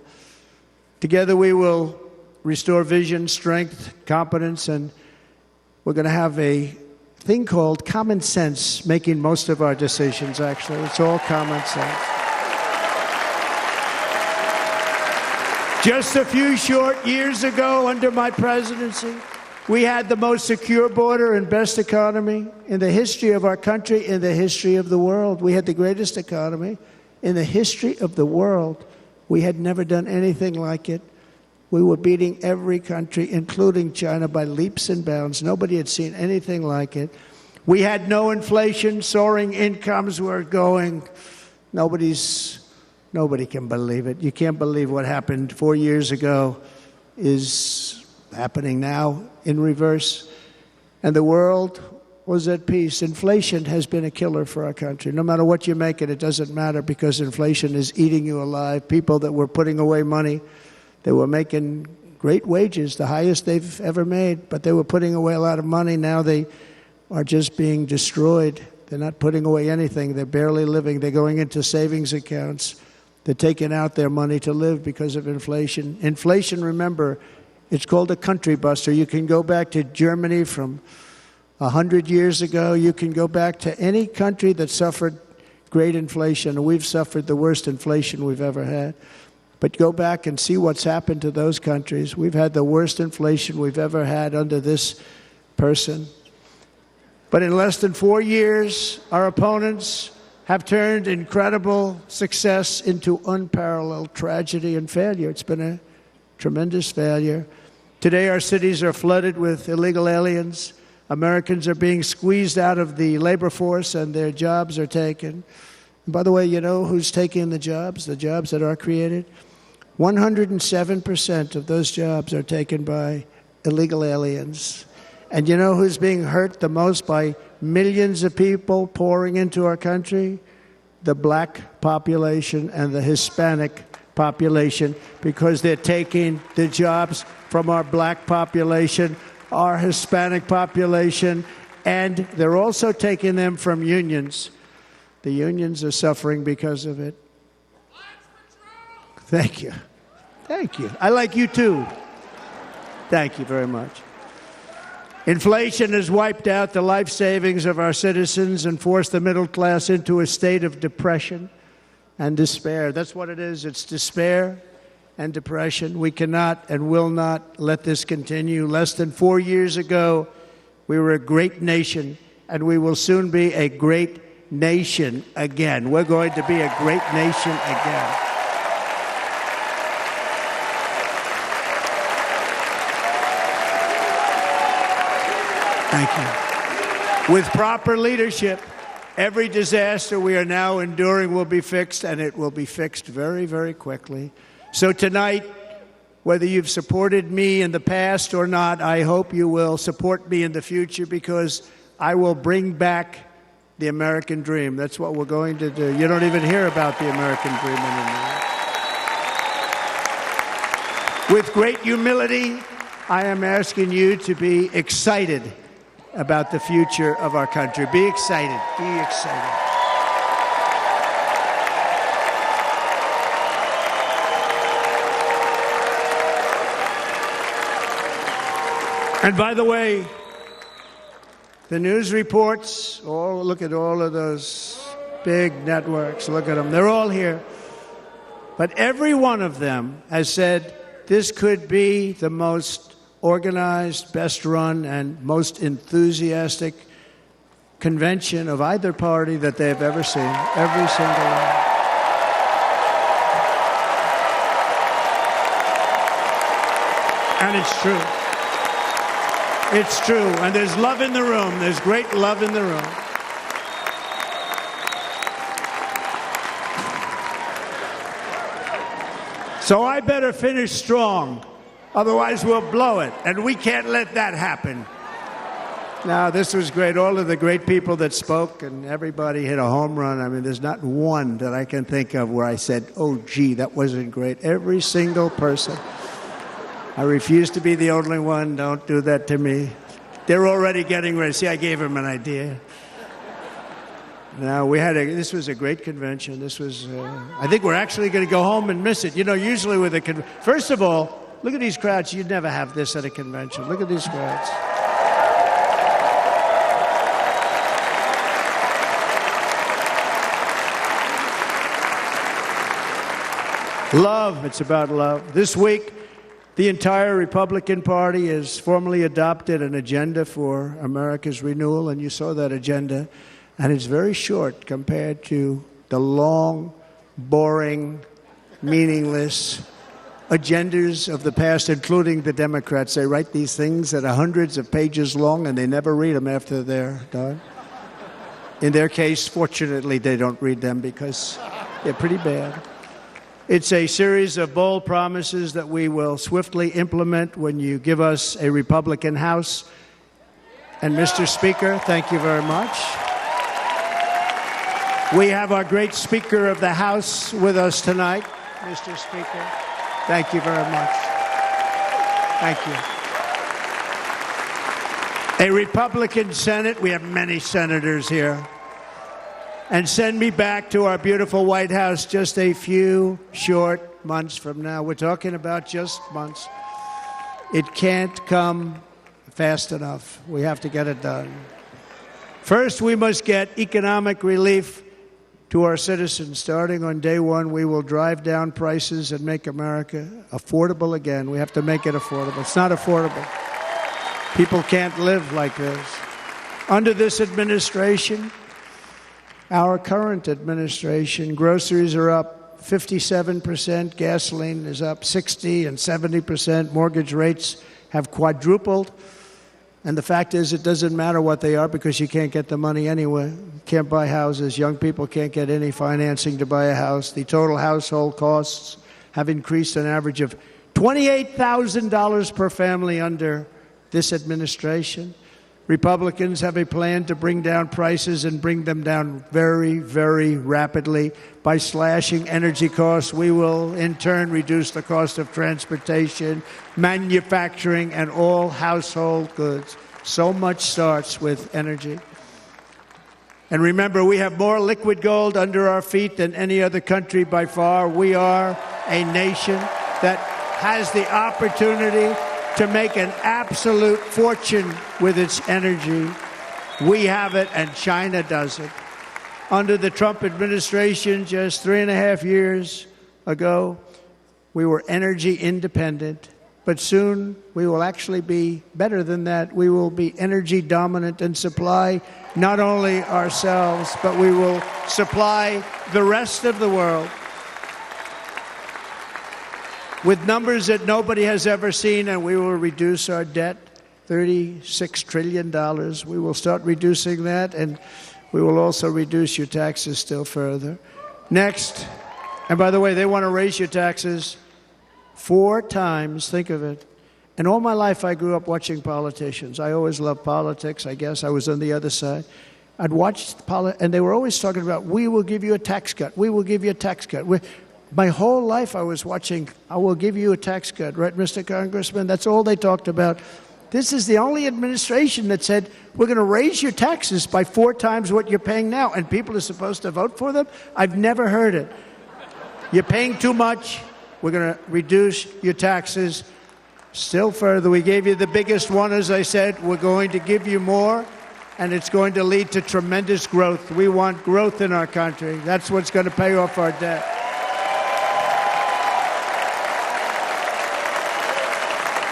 Together we will restore vision, strength, competence, and we're going to have a thing called common sense making most of our decisions, actually. It's all common sense. Just a few short years ago, under my presidency, we had the most secure border and best economy in the history of our country, in the history of the world. We had the greatest economy in the history of the world. We had never done anything like it. We were beating every country, including China, by leaps and bounds. Nobody had seen anything like it. We had no inflation. Soaring incomes were going. Nobody can believe it. You can't believe what happened 4 years ago is happening now in reverse. And the world was at peace. Inflation has been a killer for our country. No matter what you make it, it doesn't matter because inflation is eating you alive. People that were putting away money, they were making great wages, the highest they've ever made, but they were putting away a lot of money. Now they are just being destroyed. They're not putting away anything. They're barely living. They're going into savings accounts. They're taking out their money to live because of inflation. Inflation, remember, it's called a country buster. You can go back to Germany from 100 years ago. You can go back to any country that suffered great inflation. We've suffered the worst inflation we've ever had. But go back and see what's happened to those countries. We've had the worst inflation we've ever had under this person. But in less than 4 years, our opponents have turned incredible success into unparalleled tragedy and failure. It's been a tremendous failure. Today, our cities are flooded with illegal aliens. Americans are being squeezed out of the labor force and their jobs are taken. And by the way, you know who's taking the jobs that are created? 107% of those jobs are taken by illegal aliens. And you know who's being hurt the most by millions of people pouring into our country? The black population and the Hispanic population, because they're taking the jobs from our black population, our Hispanic population, and they're also taking them from unions. The unions are suffering because of it. Thank you. Thank you. I like you too. Thank you very much. Inflation has wiped out the life savings of our citizens and forced the middle class into a state of depression and despair. That's what it is. It's despair and depression. We cannot and will not let this continue. Less than 4 years ago, we were a great nation, and we will soon be a great nation again. We're going to be a great nation again. Thank you. With proper leadership, every disaster we are now enduring will be fixed, and it will be fixed very, very quickly. So tonight, whether you've supported me in the past or not, I hope you will support me in the future, because I will bring back the American dream. That's what we're going to do. You don't even hear about the American dream anymore. With great humility, I am asking you to be excited about the future of our country. Be excited. Be excited. And by the way, the news reports, look at all of those big networks. Look at them. They're all here. But every one of them has said this could be the most organized, best run, and most enthusiastic convention of either party that they've ever seen. Every single one. And it's true. It's true. And there's love in the room. There's great love in the room. So I better finish strong. Otherwise, we'll blow it. And we can't let that happen. No, this was great. All of the great people that spoke, and everybody hit a home run. I mean, there's not one that I can think of where I said, oh, gee, that wasn't great. Every single person. I refuse to be the only one. Don't do that to me. They're already getting ready. See, I gave them an idea. No, this was a great convention. This was, I think we're actually going to go home and miss it. You know, usually with a first of all, look at these crowds. You'd never have this at a convention. Look at these crowds. Love. It's about love. This week, the entire Republican Party has formally adopted an agenda for America's renewal, and you saw that agenda. And it's very short compared to the long, boring, meaningless agendas of the past, including the Democrats. They write these things that are hundreds of pages long, and they never read them after they're done. In their case, fortunately, they don't read them because they're pretty bad. It's a series of bold promises that we will swiftly implement when you give us a Republican House. And Mr. Speaker, thank you very much. We have our great Speaker of the House with us tonight. Mr. Speaker, thank you very much. Thank you. A Republican Senate, we have many senators here. And send me back to our beautiful White House just a few short months from now. We're talking about just months. It can't come fast enough. We have to get it done. First, we must get economic relief to our citizens. Starting on day one, we will drive down prices and make America affordable again. We have to make it affordable. It's not affordable. People can't live like this. Under this administration, our current administration, groceries are up 57%, gasoline is up 60 and 70%, mortgage rates have quadrupled. And the fact is, it doesn't matter what they are because you can't get the money anyway. You can't buy houses. Young people can't get any financing to buy a house. The total household costs have increased an average of $28,000 per family under this administration. Republicans have a plan to bring down prices and bring them down very, very rapidly. By slashing energy costs, we will in turn reduce the cost of transportation, manufacturing, and all household goods. So much starts with energy. And remember, we have more liquid gold under our feet than any other country by far. We are a nation that has the opportunity to make an absolute fortune with its energy. We have it, and China doesn't. Under the Trump administration, just 3.5 years ago, we were energy independent. But soon, we will actually be better than that. We will be energy dominant and supply not only ourselves, but we will supply the rest of the world with numbers that nobody has ever seen, and we will reduce our debt, $36 trillion. We will start reducing that, and we will also reduce your taxes still further. Next, and by the way, they want to raise your taxes 4 times, think of it. And all my life I grew up watching politicians. I always loved politics, I guess. I was on the other side. I'd watch and they were always talking about, we will give you a tax cut. We will give you a tax cut. My whole life I was watching, I will give you a tax cut, right, Mr. Congressman? That's all they talked about. This is the only administration that said, we're going to raise your taxes by 4 times what you're paying now, and people are supposed to vote for them? I've never heard it. You're paying too much. We're going to reduce your taxes still further. We gave you the biggest one, as I said. We're going to give you more, and it's going to lead to tremendous growth. We want growth in our country. That's what's going to pay off our debt.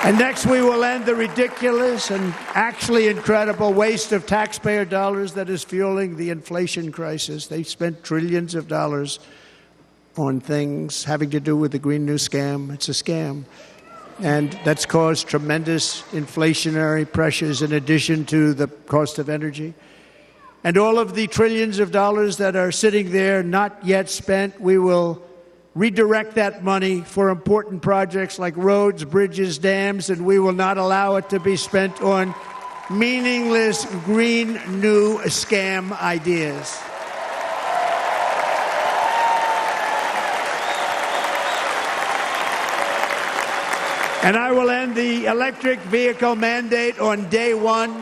And next, we will end the ridiculous and actually incredible waste of taxpayer dollars that is fueling the inflation crisis. They spent trillions of dollars on things having to do with the Green New Scam. It's a scam. And that's caused tremendous inflationary pressures in addition to the cost of energy. And all of the trillions of dollars that are sitting there not yet spent, we will redirect that money for important projects like roads, bridges, dams, and we will not allow it to be spent on meaningless green new scam ideas. And I will end the electric vehicle mandate on day one.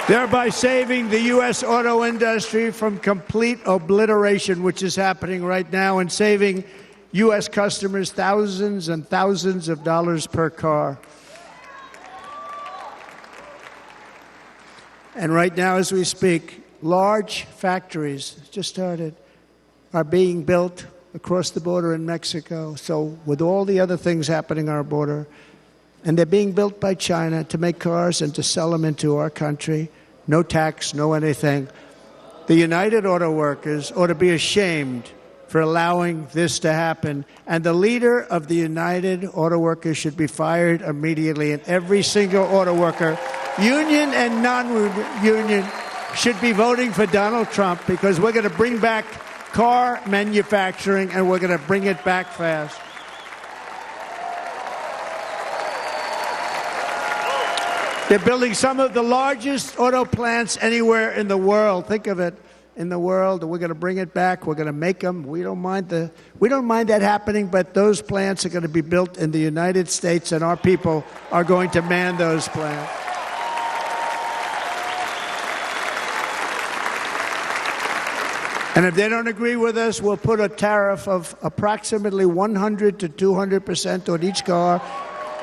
Thereby saving the U.S. auto industry from complete obliteration, which is happening right now, and saving U.S. customers thousands and thousands of dollars per car. And right now, as we speak, large factories just started are being built across the border in Mexico. So with all the other things happening on our border, and they're being built by China to make cars and to sell them into our country, no tax, no anything. The United Auto Workers ought to be ashamed for allowing this to happen. And the leader of the United Auto Workers should be fired immediately. And every single auto worker, union and non-union, should be voting for Donald Trump, because we're going to bring back car manufacturing, and we're going to bring it back fast. They're building some of the largest auto plants anywhere in the world. Think of it, in the world. We're going to bring it back. We're going to make them. We don't mind that happening, but those plants are going to be built in the United States, and our people are going to man those plants. And if they don't agree with us, we'll put a tariff of approximately 100 to 200% on each car,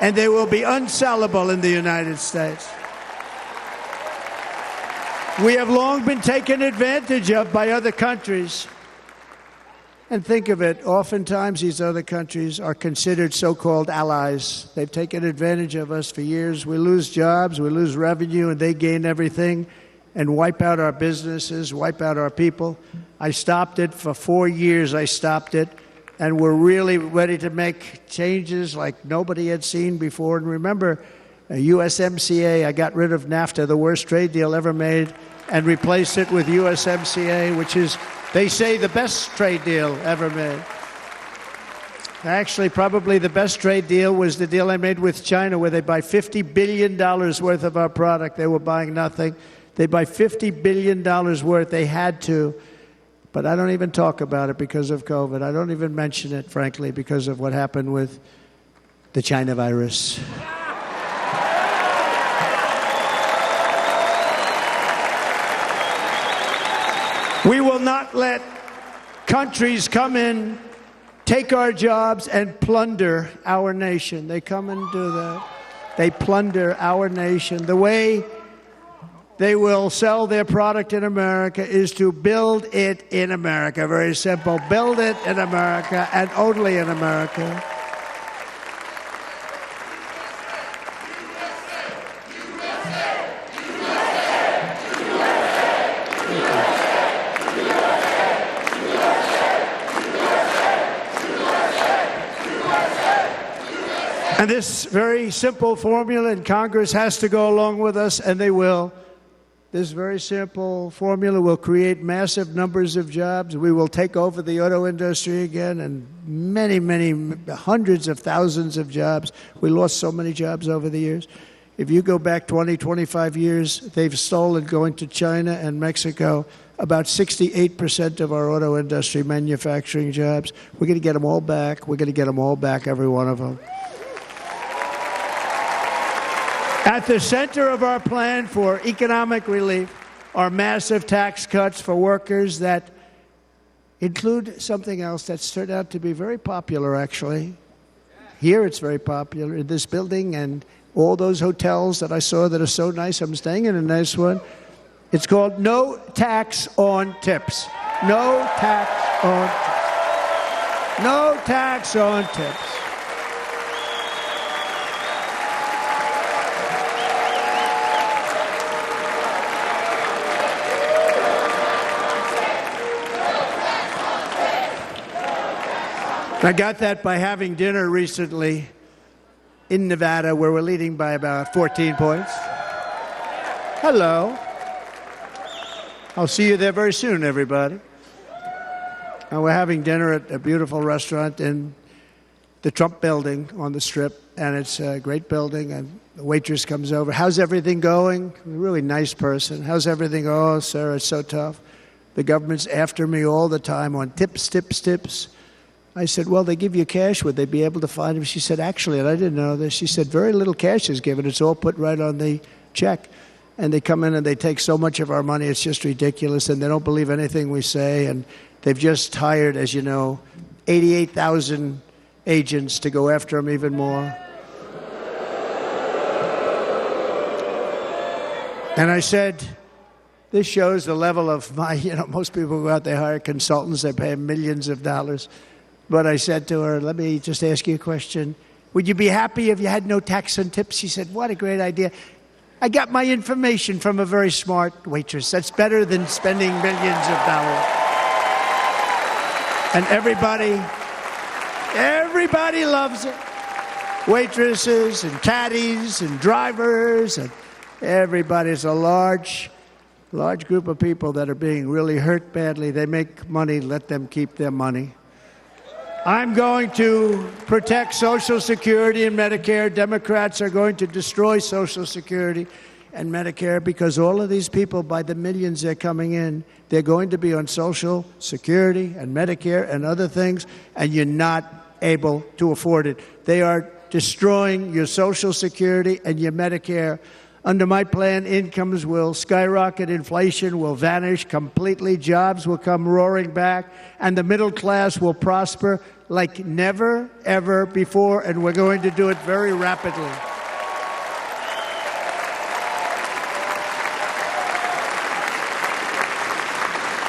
and they will be unsellable in the United States. We have long been taken advantage of by other countries. And think of it, oftentimes these other countries are considered so-called allies. They've taken advantage of us for years. We lose jobs, we lose revenue, and they gain everything and wipe out our businesses, wipe out our people. I stopped it for 4 years. I stopped it, and we're really ready to make changes like nobody had seen before. And remember, USMCA, I got rid of NAFTA, the worst trade deal ever made, and replaced it with USMCA, which is, they say, the best trade deal ever made. Actually, probably the best trade deal was the deal I made with China, where they buy $50 billion worth of our product. They were buying nothing. They buy $50 billion worth. They had to. But I don't even talk about it because of COVID. I don't even mention it, frankly, because of what happened with the China virus. We will not let countries come in, take our jobs, and plunder our nation. They come and do that. They plunder our nation. The way they will sell their product in America is to build it in America. Very simple. Build it in America and only in America. And this very simple formula, and Congress has to go along with us, and they will. This very simple formula will create massive numbers of jobs. We will take over the auto industry again, and many, many hundreds of thousands of jobs. We lost so many jobs over the years. If you go back 20, 25 years, they've stolen, going to China and Mexico, about 68% of our auto industry manufacturing jobs. We're going to get them all back. We're going to get them all back, every one of them. At the center of our plan for economic relief are massive tax cuts for workers that include something else that's turned out to be very popular, actually. Here it's very popular, in this building and all those hotels that I saw that are so nice. I'm staying in a nice one. It's called no tax on tips. No tax on tips. No tax on tips. I got that by having dinner recently in Nevada, where we're leading by about 14 points. Hello. I'll see you there very soon, everybody. And we're having dinner at a beautiful restaurant in the Trump building on the Strip, and it's a great building, and the waitress comes over. How's everything going? A really nice person. How's everything? Oh, sir, it's so tough. The government's after me all the time on tips, tips, tips. I said, well, they give you cash. Would they be able to find him? She said, actually, and I didn't know this, she said, very little cash is given. It's all put right on the check. And they come in and they take so much of our money, it's just ridiculous, and they don't believe anything we say. And they've just hired, as you know, 88,000 agents to go after him even more. And I said, this shows the level of my, most people go out, they hire consultants, they pay them millions of dollars. But I said to her, let me just ask you a question. Would you be happy if you had no tax on tips? She said, what a great idea. I got my information from a very smart waitress. That's better than spending millions of dollars. And everybody loves it. Waitresses and caddies and drivers and everybody. It's a large group of people that are being really hurt badly. They make money, let them keep their money. I'm going to protect Social Security and Medicare. Democrats are going to destroy Social Security and Medicare because all of these people, by the millions they're coming in, they're going to be on Social Security and Medicare and other things, and you're not able to afford it. They are destroying your Social Security and your Medicare. Under my plan, incomes will skyrocket, inflation will vanish completely, jobs will come roaring back, and the middle class will prosper like never, ever before, and we're going to do it very rapidly.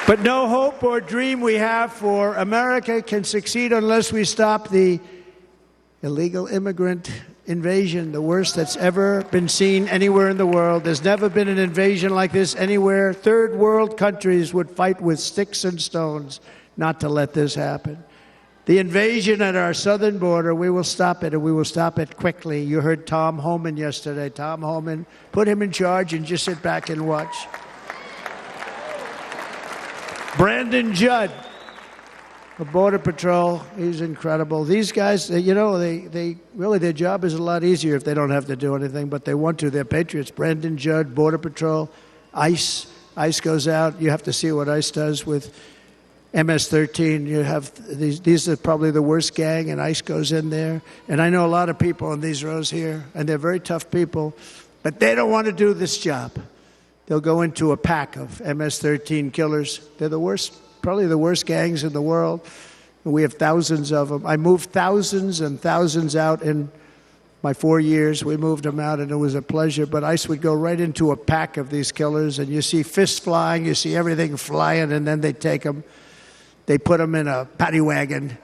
But no hope or dream we have for America can succeed unless we stop the illegal immigrant invasion, the worst that's ever been seen anywhere in the world. There's never been an invasion like this anywhere. Third world countries would fight with sticks and stones not to let this happen. The invasion at our southern border, we will stop it, and we will stop it quickly. You heard Tom Homan yesterday. Tom Homan, put him in charge and just sit back and watch. Brandon Judd of Border Patrol, he's incredible. These guys, they really, their job is a lot easier if they don't have to do anything, but they want to. They're patriots. Brandon Judd, Border Patrol, ICE. ICE goes out. You have to see what ICE does with MS-13. You have these are probably the worst gang, and ICE goes in there. And I know a lot of people in these rows here, and they're very tough people, but they don't want to do this job. They'll go into a pack of MS-13 killers. They're the worst. Probably the worst gangs in the world. We have thousands of them. I moved thousands and thousands out in my 4 years. We moved them out, and it was a pleasure. But ICE would go right into a pack of these killers, and you see fists flying, you see everything flying, and then they take them. They put them in a paddy wagon.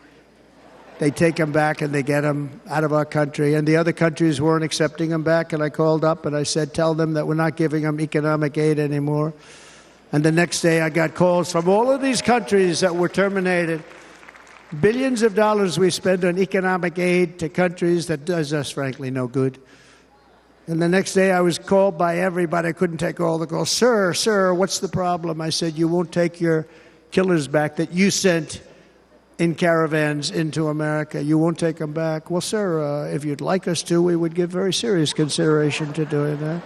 They take them back, and they get them out of our country. And the other countries weren't accepting them back, and I called up, and I said, tell them that we're not giving them economic aid anymore. And the next day, I got calls from all of these countries that were terminated. Billions of dollars we spend on economic aid to countries that does us, frankly, no good. And the next day, I was called by everybody. I couldn't take all the calls. Sir, what's the problem? I said, you won't take your killers back that you sent in caravans into America. You won't take them back. Well, sir, if you'd like us to, we would give very serious consideration to doing that.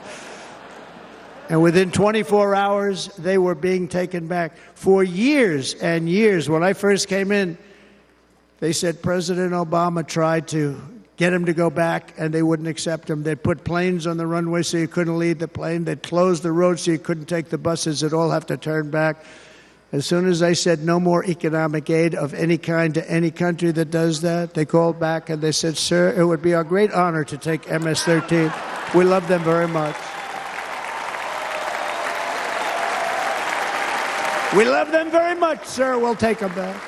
And within 24 hours, they were being taken back. For years and years, when I first came in, they said President Obama tried to get him to go back, and they wouldn't accept him. They'd put planes on the runway so you couldn't leave the plane. They'd close the road so you couldn't take the buses. They'd all have to turn back. As soon as I said no more economic aid of any kind to any country that does that, they called back and they said, sir, it would be our great honor to take MS-13. We love them very much. We love them very much, sir. We'll take them back.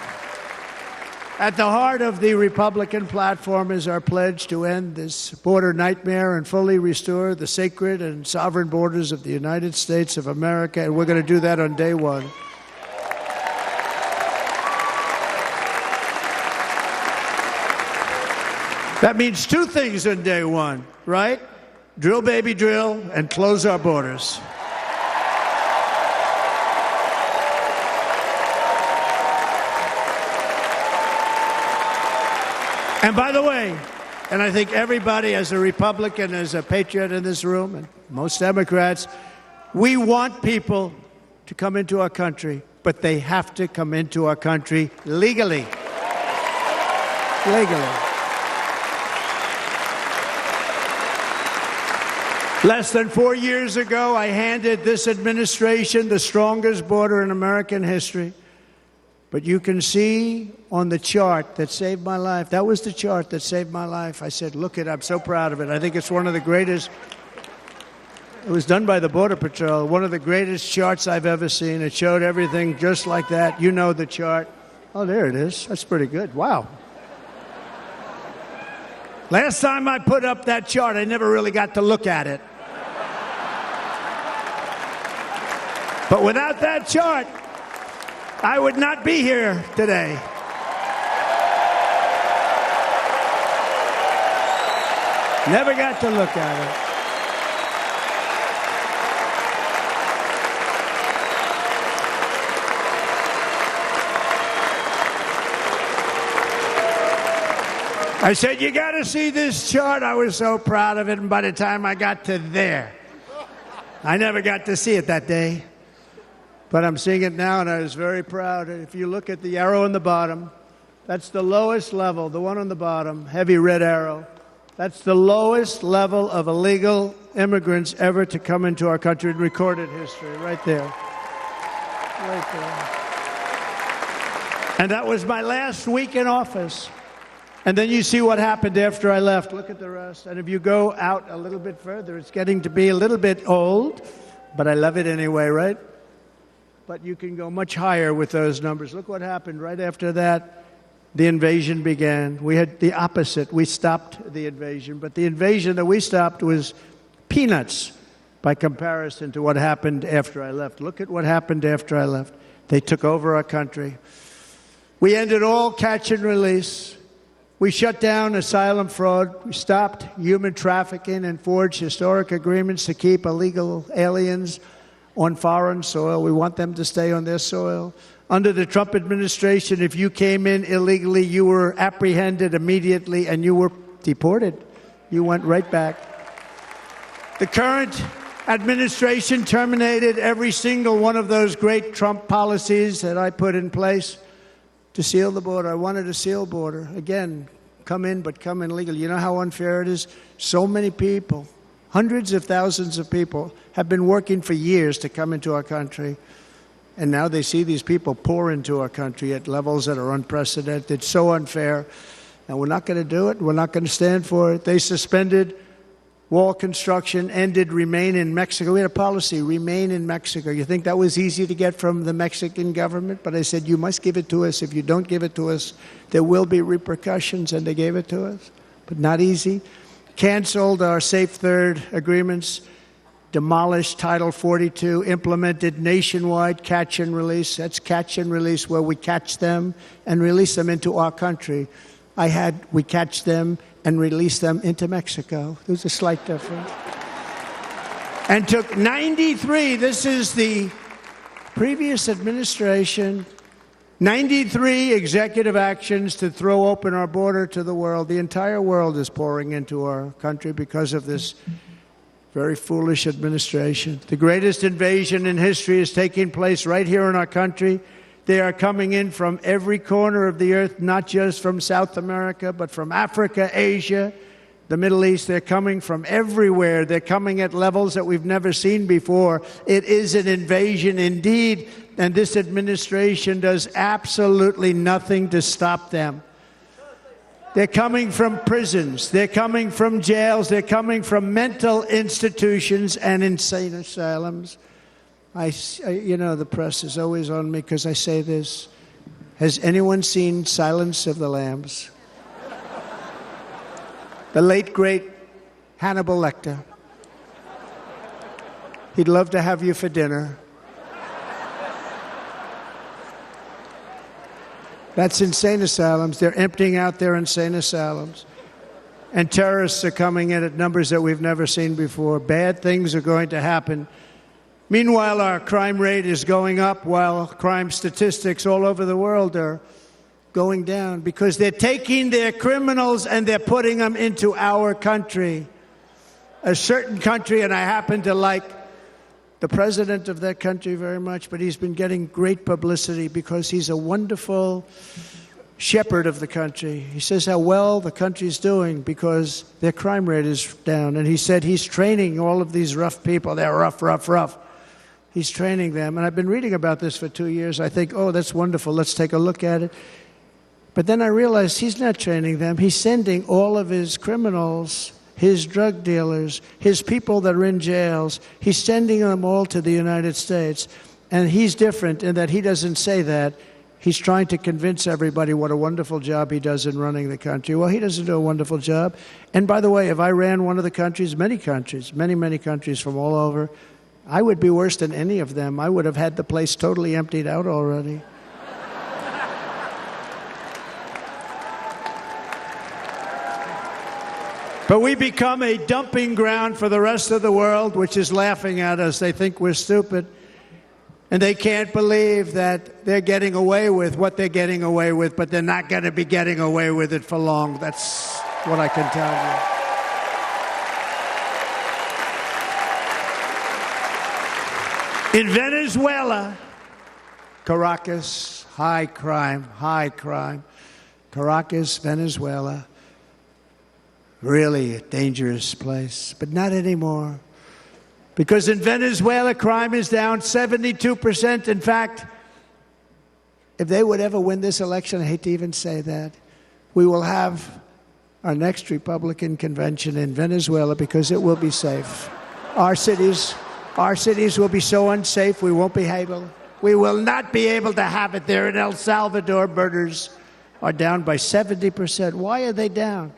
At the heart of the Republican platform is our pledge to end this border nightmare and fully restore the sacred and sovereign borders of the United States of America, and we're going to do that on day one. That means two things on day one, right? Drill, baby, drill, and close our borders. And by the way, and I think everybody, as a Republican, as a patriot in this room, and most Democrats, we want people to come into our country, but they have to come into our country legally. Legally. Less than 4 years ago, I handed this administration the strongest border in American history. But you can see on the chart that saved my life, that was the chart that saved my life. I said, look it, I'm so proud of it. I think it's one of the greatest, it was done by the Border Patrol, one of the greatest charts I've ever seen. It showed everything just like that. You know the chart. Oh, there it is. That's pretty good. Wow. Last time I put up that chart, I never really got to look at it. But without that chart, I would not be here today. Never got to look at it. I said, you got to see this chart. I was so proud of it, and by the time I got to there, I never got to see it that day. But I'm seeing it now, and I was very proud. If you look at the arrow in the bottom, that's the lowest level, the one on the bottom, heavy red arrow. That's the lowest level of illegal immigrants ever to come into our country in recorded history, right there. Right there. And that was my last week in office. And then you see what happened after I left. Look at the rest. And if you go out a little bit further, it's getting to be a little bit old, but I love it anyway, right? But you can go much higher with those numbers. Look what happened right after that. The invasion began. We had the opposite. We stopped the invasion. But the invasion that we stopped was peanuts by comparison to what happened after I left. Look at what happened after I left. They took over our country. We ended all catch and release. We shut down asylum fraud. We stopped human trafficking and forged historic agreements to keep illegal aliens on foreign soil. We want them to stay on their soil. Under the Trump administration, if you came in illegally, you were apprehended immediately and you were deported. You went right back. The current administration terminated every single one of those great Trump policies that I put in place to seal the border. I wanted a sealed border. Again, come in, but come in legally. You know how unfair it is? So many people, hundreds of thousands of people, have been working for years to come into our country. And now they see these people pour into our country at levels that are unprecedented, so unfair. And we're not going to do it. We're not going to stand for it. They suspended wall construction, ended remain in Mexico. We had a policy, remain in Mexico. You think that was easy to get from the Mexican government? But I said, you must give it to us. If you don't give it to us, there will be repercussions. And they gave it to us, but not easy. Canceled our Safe Third agreements, demolished Title 42, implemented nationwide catch and release. That's catch and release, where we catch them and release them into our country. We catch them and release them into Mexico. There's a slight difference. And took 93, this is the previous administration, 93 executive actions to throw open our border to the world. The entire world is pouring into our country because of this very foolish administration. The greatest invasion in history is taking place right here in our country. They are coming in from every corner of the earth, not just from South America, but from Africa, Asia, the Middle East. They're coming from everywhere. They're coming at levels that we've never seen before. It is an invasion indeed, and this administration does absolutely nothing to stop them. They're coming from prisons. They're coming from jails. They're coming from mental institutions and insane asylums. You know, the press is always on me because I say this. Has anyone seen Silence of the Lambs? The late, great Hannibal Lecter. He'd love to have you for dinner. That's insane asylums. They're emptying out their insane asylums. And terrorists are coming in at numbers that we've never seen before. Bad things are going to happen. Meanwhile, our crime rate is going up, while crime statistics all over the world are going down because they're taking their criminals and they're putting them into our country. A certain country, and I happen to like the president of that country very much, but he's been getting great publicity because he's a wonderful shepherd of the country. He says how well the country's doing because their crime rate is down. And he said he's training all of these rough people. They're rough. He's training them. And I've been reading about this for 2 years. I think, oh, that's wonderful. Let's take a look at it. But then I realized he's not training them. He's sending all of his criminals, his drug dealers, his people that are in jails, he's sending them all to the United States. And he's different in that he doesn't say that. He's trying to convince everybody what a wonderful job he does in running the country. Well, he doesn't do a wonderful job. And by the way, if I ran one of the countries, many countries from all over, I would be worse than any of them. I would have had the place totally emptied out already. But we become a dumping ground for the rest of the world, which is laughing at us. They think we're stupid. And they can't believe that they're getting away with what they're getting away with, but they're not going to be getting away with it for long. That's what I can tell you. In Venezuela, Caracas, high crime. Caracas, Venezuela, really a dangerous place, but not anymore. Because in Venezuela, crime is down 72%. In fact, if they would ever win this election, I hate to even say that, we will have our next Republican convention in Venezuela because it will be safe. Our cities will be so unsafe, we won't be able. We will not be able to have it there. In El Salvador, murders are down by 70%. Why are they down?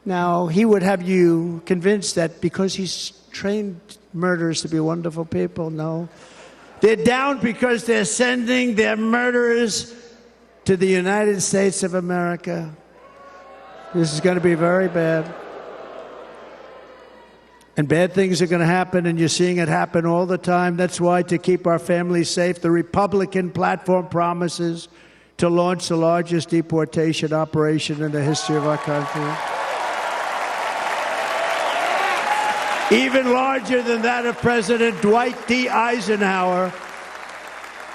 Now, he would have you convinced that because he's trained murderers to be wonderful people. No. They're down because they're sending their murderers to the United States of America. This is going to be very bad. And bad things are going to happen, and you're seeing it happen all the time. That's why, to keep our families safe, the Republican platform promises to launch the largest deportation operation in the history of our country. Even larger than that of President Dwight D. Eisenhower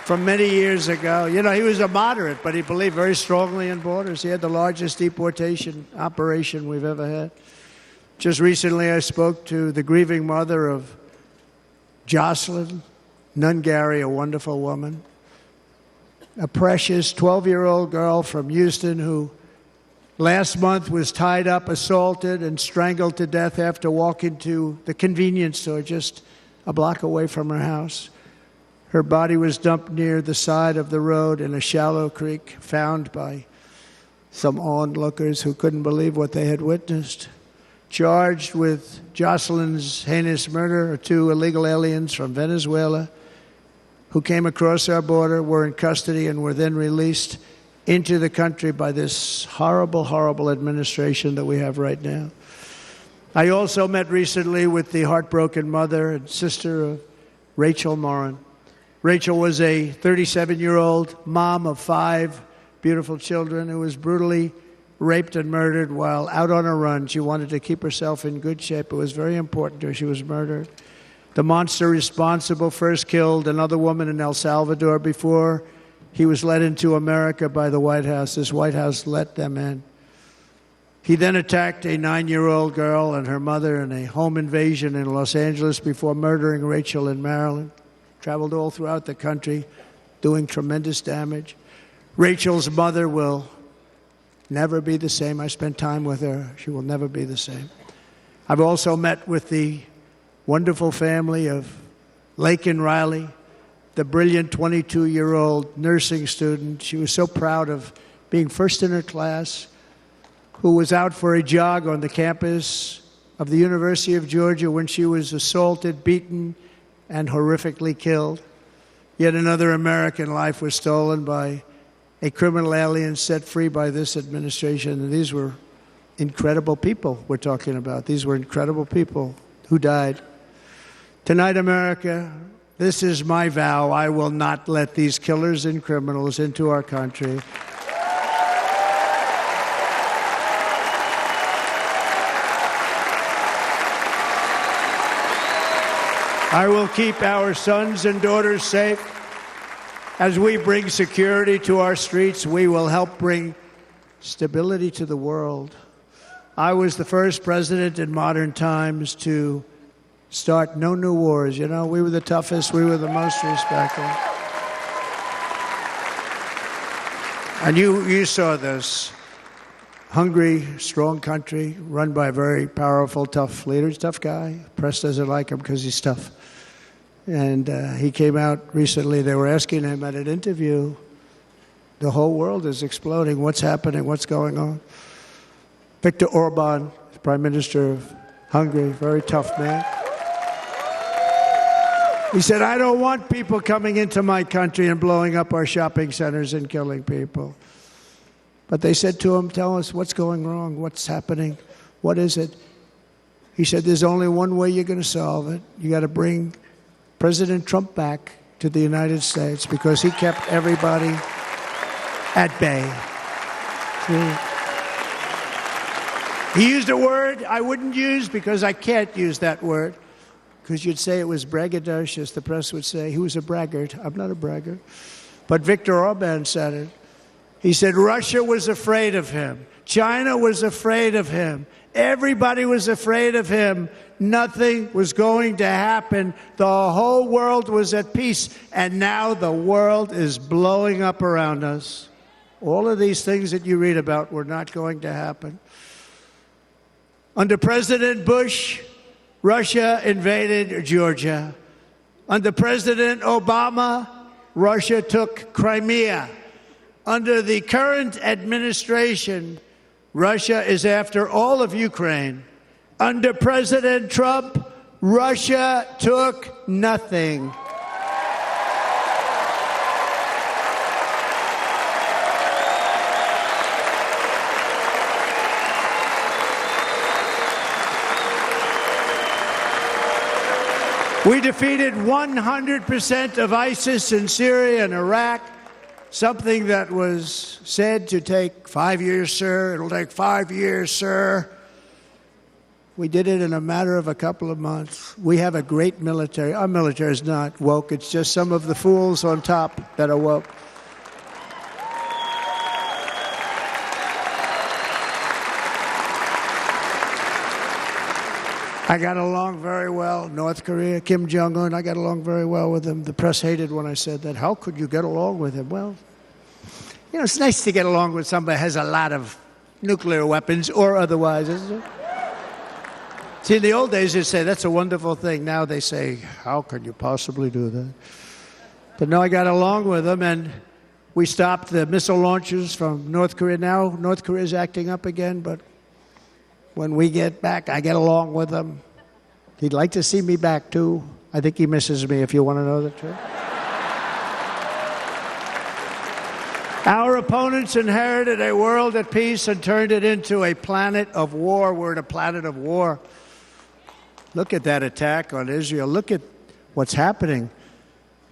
from many years ago. You know, he was a moderate, but he believed very strongly in borders. He had the largest deportation operation we've ever had. Just recently, I spoke to the grieving mother of Jocelyn Nungary, a wonderful woman, a precious 12-year-old girl from Houston who last month was tied up, assaulted, and strangled to death after walking to the convenience store just a block away from her house. Her body was dumped near the side of the road in a shallow creek, found by some onlookers who couldn't believe what they had witnessed. Charged with Jocelyn's heinous murder are 2 illegal aliens from Venezuela who came across our border, were in custody, and were then released into the country by this horrible, horrible administration that we have right now. I also met recently with the heartbroken mother and sister of Rachel Morin. Rachel was a 37-year-old mom of 5 beautiful children who was brutally raped and murdered while out on a run. She wanted to keep herself in good shape. It was very important to her. She was murdered. The monster responsible first killed another woman in El Salvador before he was led into America by the White House. This White House let them in. He then attacked a 9-year-old girl and her mother in a home invasion in Los Angeles before murdering Rachel in Maryland. Traveled all throughout the country, doing tremendous damage. Rachel's mother will never be the same. I spent time with her. She will never be the same. I've also met with the wonderful family of Laken Riley, the brilliant 22-year-old nursing student. She was so proud of being first in her class, who was out for a jog on the campus of the University of Georgia when she was assaulted, beaten, and horrifically killed. Yet another American life was stolen by a criminal alien set free by this administration. And these were incredible people we're talking about. These were incredible people who died. Tonight, America, this is my vow. I will not let these killers and criminals into our country. I will keep our sons and daughters safe. As we bring security to our streets, we will help bring stability to the world. I was the first president in modern times to start no new wars. You know, we were the toughest, we were the most respected. And you saw this. Hungry, strong country, run by a very powerful, tough leader. He's a tough guy. Press doesn't like him because he's tough. And he came out recently. They were asking him at an interview, the whole world is exploding. What's happening? What's going on? Viktor Orban, Prime Minister of Hungary, very tough man. He said, I don't want people coming into my country and blowing up our shopping centers and killing people. But they said to him, tell us what's going wrong, what's happening, what is it? He said, there's only one way you're going to solve it. You got to bring President Trump back to the United States because he kept everybody at bay. He used a word I wouldn't use because I can't use that word. Because you'd say it was braggadocious. The press would say he was a braggart. I'm not a braggart. But Viktor Orban said it. He said Russia was afraid of him. China was afraid of him. Everybody was afraid of him. Nothing was going to happen. The whole world was at peace. And now the world is blowing up around us. All of these things that you read about were not going to happen. Under President Bush, Russia invaded Georgia. Under President Obama, Russia took Crimea. Under the current administration, Russia is after all of Ukraine. Under President Trump, Russia took nothing. We defeated 100% of ISIS in Syria and Iraq, something that was said to take 5 years, sir. It'll take 5 years, sir. We did it in a matter of a couple of months. We have a great military. Our military is not woke. It's just some of the fools on top that are woke. I got along very well. North Korea, Kim Jong-un, I got along very well with him. The press hated when I said that. How could you get along with him? Well, you know, it's nice to get along with somebody who has a lot of nuclear weapons or otherwise, isn't it? See, in the old days, they'd say, that's a wonderful thing. Now they say, how can you possibly do that? But no, I got along with them, and we stopped the missile launches from North Korea. Now North Korea is acting up again, but when we get back, I get along with him. He'd like to see me back, too. I think he misses me, if you want to know the truth. Our opponents inherited a world at peace and turned it into a planet of war. We're in a planet of war. Look at that attack on Israel. Look at what's happening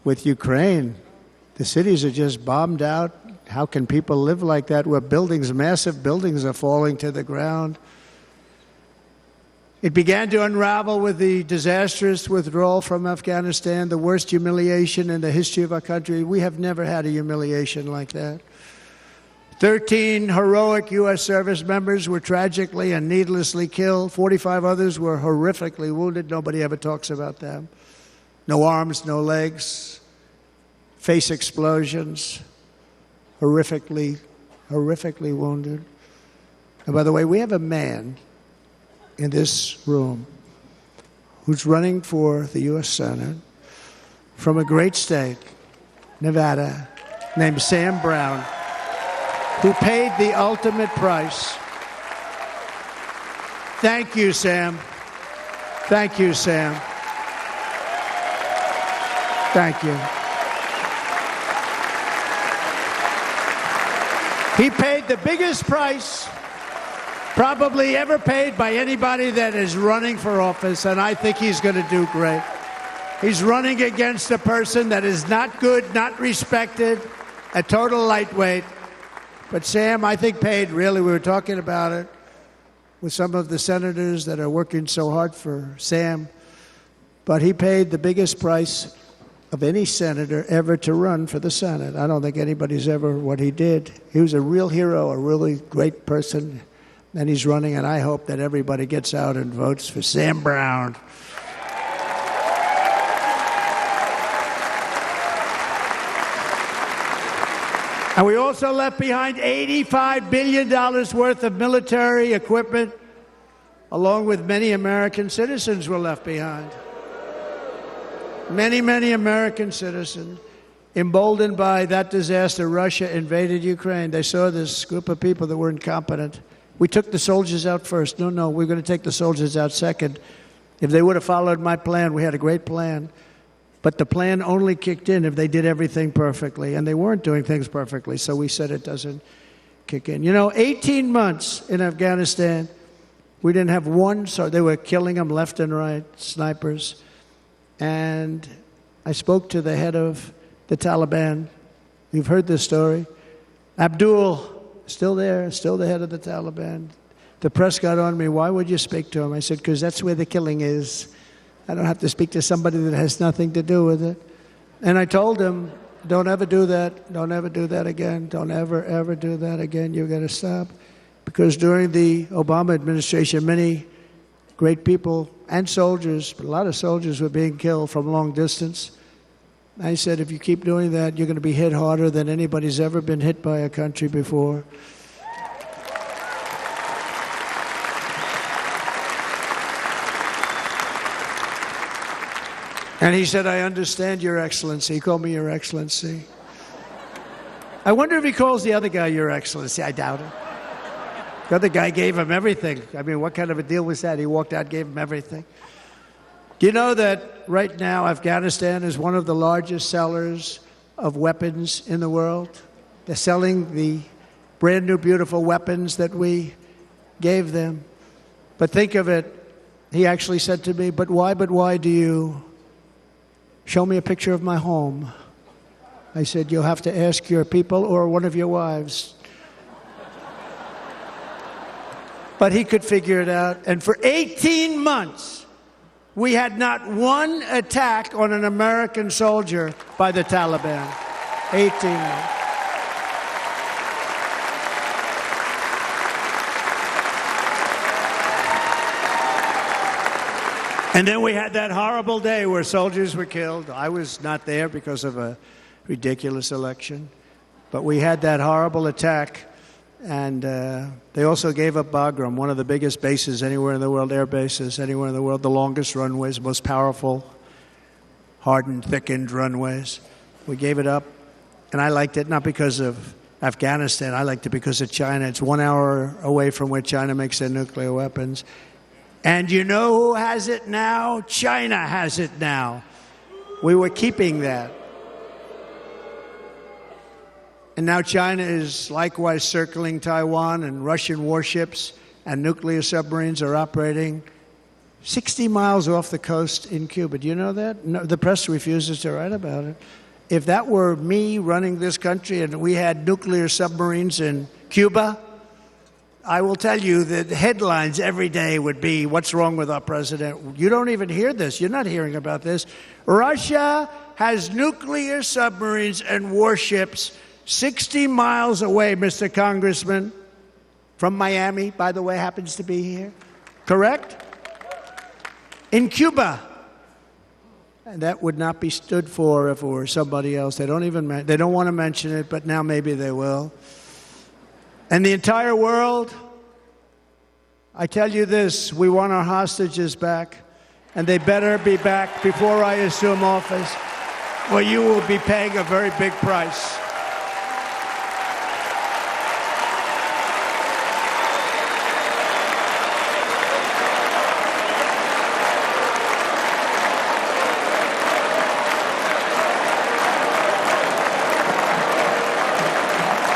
with Ukraine. The cities are just bombed out. How can people live like that where buildings, massive buildings, are falling to the ground? It began to unravel with the disastrous withdrawal from Afghanistan, the worst humiliation in the history of our country. We have never had a humiliation like that. 13 heroic U.S. service members were tragically and needlessly killed. 45 others were horrifically wounded. Nobody ever talks about them. No arms, no legs, face explosions, horrifically wounded. And by the way, we have a man in this room who's running for the U.S. Senate from a great state, Nevada, named Sam Brown, who paid the ultimate price. Thank you, Sam. Thank you, Sam. Thank you. He paid the biggest price probably ever paid by anybody that is running for office, and I think he's going to do great. He's running against a person that is not good, not respected, a total lightweight. But Sam, I think, paid, really, we were talking about it with some of the senators that are working so hard for Sam. but he paid the biggest price of any senator ever to run for the Senate. I don't think anybody's ever what he did. He was a real hero, a really great person, and he's running, and I hope that everybody gets out and votes for Sam Brown. And we also left behind $85 billion worth of military equipment, along with many American citizens were left behind. Many, many American citizens, emboldened by that disaster, Russia invaded Ukraine. They saw this group of people that were incompetent. We took the soldiers out first. No, we're going to take the soldiers out second. If they would have followed my plan, we had a great plan. But the plan only kicked in if they did everything perfectly, and they weren't doing things perfectly, so we said it doesn't kick in. 18 months in Afghanistan, we didn't have one, so they were killing them left and right, snipers. And I spoke to the head of the Taliban. You've heard this story. Abdul, still there, still the head of the Taliban. The press got on me, why would you speak to him? I said, because that's where the killing is. I don't have to speak to somebody that has nothing to do with it. And I told him, don't ever do that. Don't ever do that again. Don't ever, ever do that again. You've got to stop. Because during the Obama administration, many great people and soldiers, but a lot of soldiers were being killed from long distance. I said, if you keep doing that, you're going to be hit harder than anybody's ever been hit by a country before. And he said, I understand, Your Excellency. He called me Your Excellency. I wonder if he calls the other guy Your Excellency. I doubt it. The other guy gave him everything. I mean, what kind of a deal was that? He walked out, gave him everything. Do you know that right now Afghanistan is one of the largest sellers of weapons in the world? They're selling the brand new, beautiful weapons that we gave them. But think of it. He actually said to me, but why do you show me a picture of my home? I said, you'll have to ask your people or one of your wives. But he could figure it out. And for 18 months, we had not one attack on an American soldier by the Taliban. 18 months. And then we had that horrible day where soldiers were killed. I was not there because of a ridiculous election. But we had that horrible attack. And they also gave up Bagram, one of the biggest bases anywhere in the world, air bases anywhere in the world, the longest runways, most powerful, hardened, thickened runways. We gave it up. And I liked it not because of Afghanistan. I liked it because of China. It's 1 hour away from where China makes their nuclear weapons. And you know who has it now? China has it now. We were keeping that. And now China is likewise circling Taiwan, and Russian warships and nuclear submarines are operating 60 miles off the coast in Cuba. Do you know that? No, the press refuses to write about it. If that were me running this country and we had nuclear submarines in Cuba, I will tell you that headlines every day would be, what's wrong with our president? You don't even hear this. You're not hearing about this. Russia has nuclear submarines and warships 60 miles away, Mr. Congressman, from Miami, by the way, happens to be here. Correct? In Cuba. And that would not be stood for if it were somebody else. They don't want to mention it, but now maybe they will. And the entire world, I tell you this, we want our hostages back, and they better be back before I assume office, or you will be paying a very big price.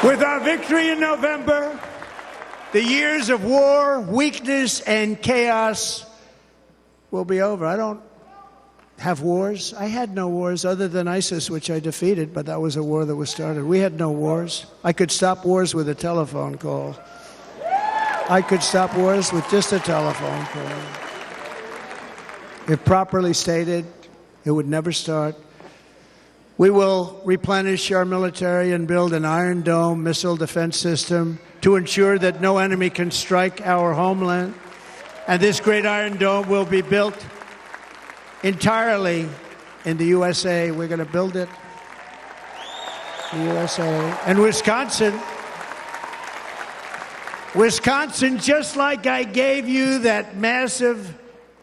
With our victory in November, the years of war, weakness, and chaos will be over. I don't have wars. I had no wars other than ISIS, which I defeated, but that was a war that was started. We had no wars. I could stop wars with a telephone call. I could stop wars with just a telephone call. If properly stated, it would never start. We will replenish our military and build an Iron Dome missile defense system to ensure that no enemy can strike our homeland. And this great Iron Dome will be built entirely in the USA. We're going to build it in the USA. And Wisconsin, just like I gave you that massive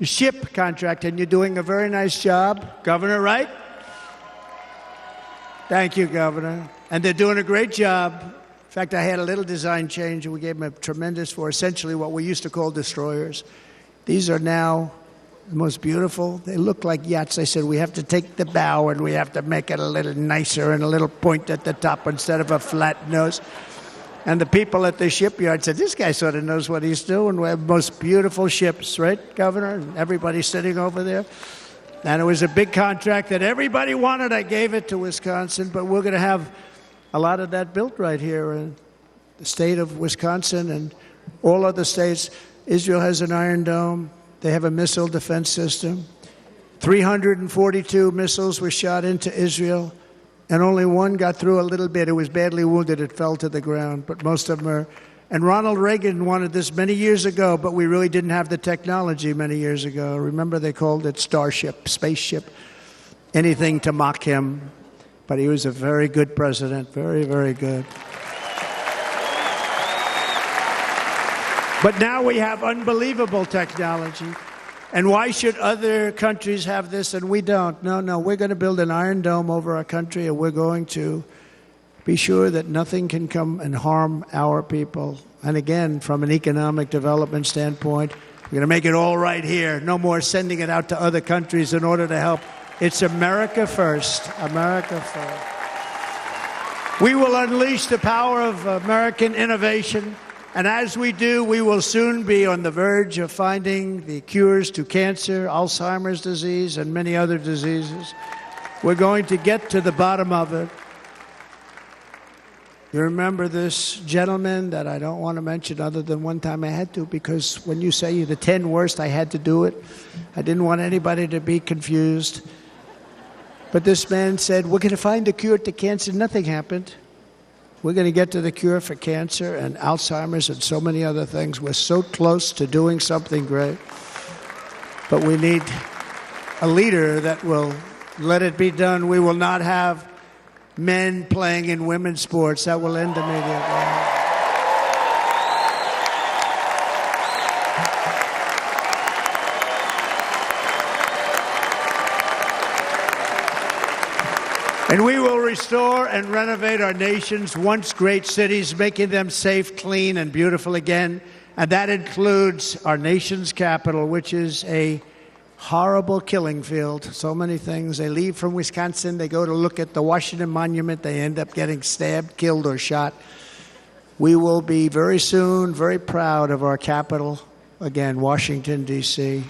ship contract, and you're doing a very nice job, Governor, right? Thank you, Governor. And they're doing a great job. In fact, I had a little design change, and we gave them a tremendous for essentially what we used to call destroyers. These are now the most beautiful. They look like yachts. I said, we have to take the bow, and we have to make it a little nicer and a little point at the top instead of a flat nose. And the people at the shipyard said, this guy sort of knows what he's doing. We have the most beautiful ships, right, Governor? And everybody's sitting over there. And it was a big contract that everybody wanted. I gave it to Wisconsin, but we're going to have a lot of that built right here in the state of Wisconsin and all other states. Israel has an Iron Dome. They have a missile defense system. 342 missiles were shot into Israel, and only one got through a little bit. It was badly wounded. It fell to the ground, but most of them are. And Ronald Reagan wanted this many years ago, but we really didn't have the technology many years ago. Remember, they called it Starship, spaceship, anything to mock him. But he was a very good president, very, very good. But now we have unbelievable technology. And why should other countries have this and we don't? No, we're going to build an Iron Dome over our country, and we're going to be sure that nothing can come and harm our people. And again, from an economic development standpoint, we're going to make it all right here. No more sending it out to other countries in order to help. It's America first. America first. We will unleash the power of American innovation. And as we do, we will soon be on the verge of finding the cures to cancer, Alzheimer's disease, and many other diseases. We're going to get to the bottom of it. You remember this gentleman that I don't want to mention other than one time I had to, because when you say the 10 worst, I had to do it. I didn't want anybody to be confused. But this man said, we're going to find a cure to cancer. Nothing happened. We're going to get to the cure for cancer and Alzheimer's and so many other things. We're so close to doing something great. But we need a leader that will let it be done. We will not have men playing in women's sports. That will end immediately. And we will restore and renovate our nation's once great cities, making them safe, clean, and beautiful again. And that includes our nation's capital, which is a horrible killing field. So many things. They leave from Wisconsin, they go to look at the Washington Monument, they end up getting stabbed, killed, or shot. We will be very soon very proud of our capital, again, Washington, D.C.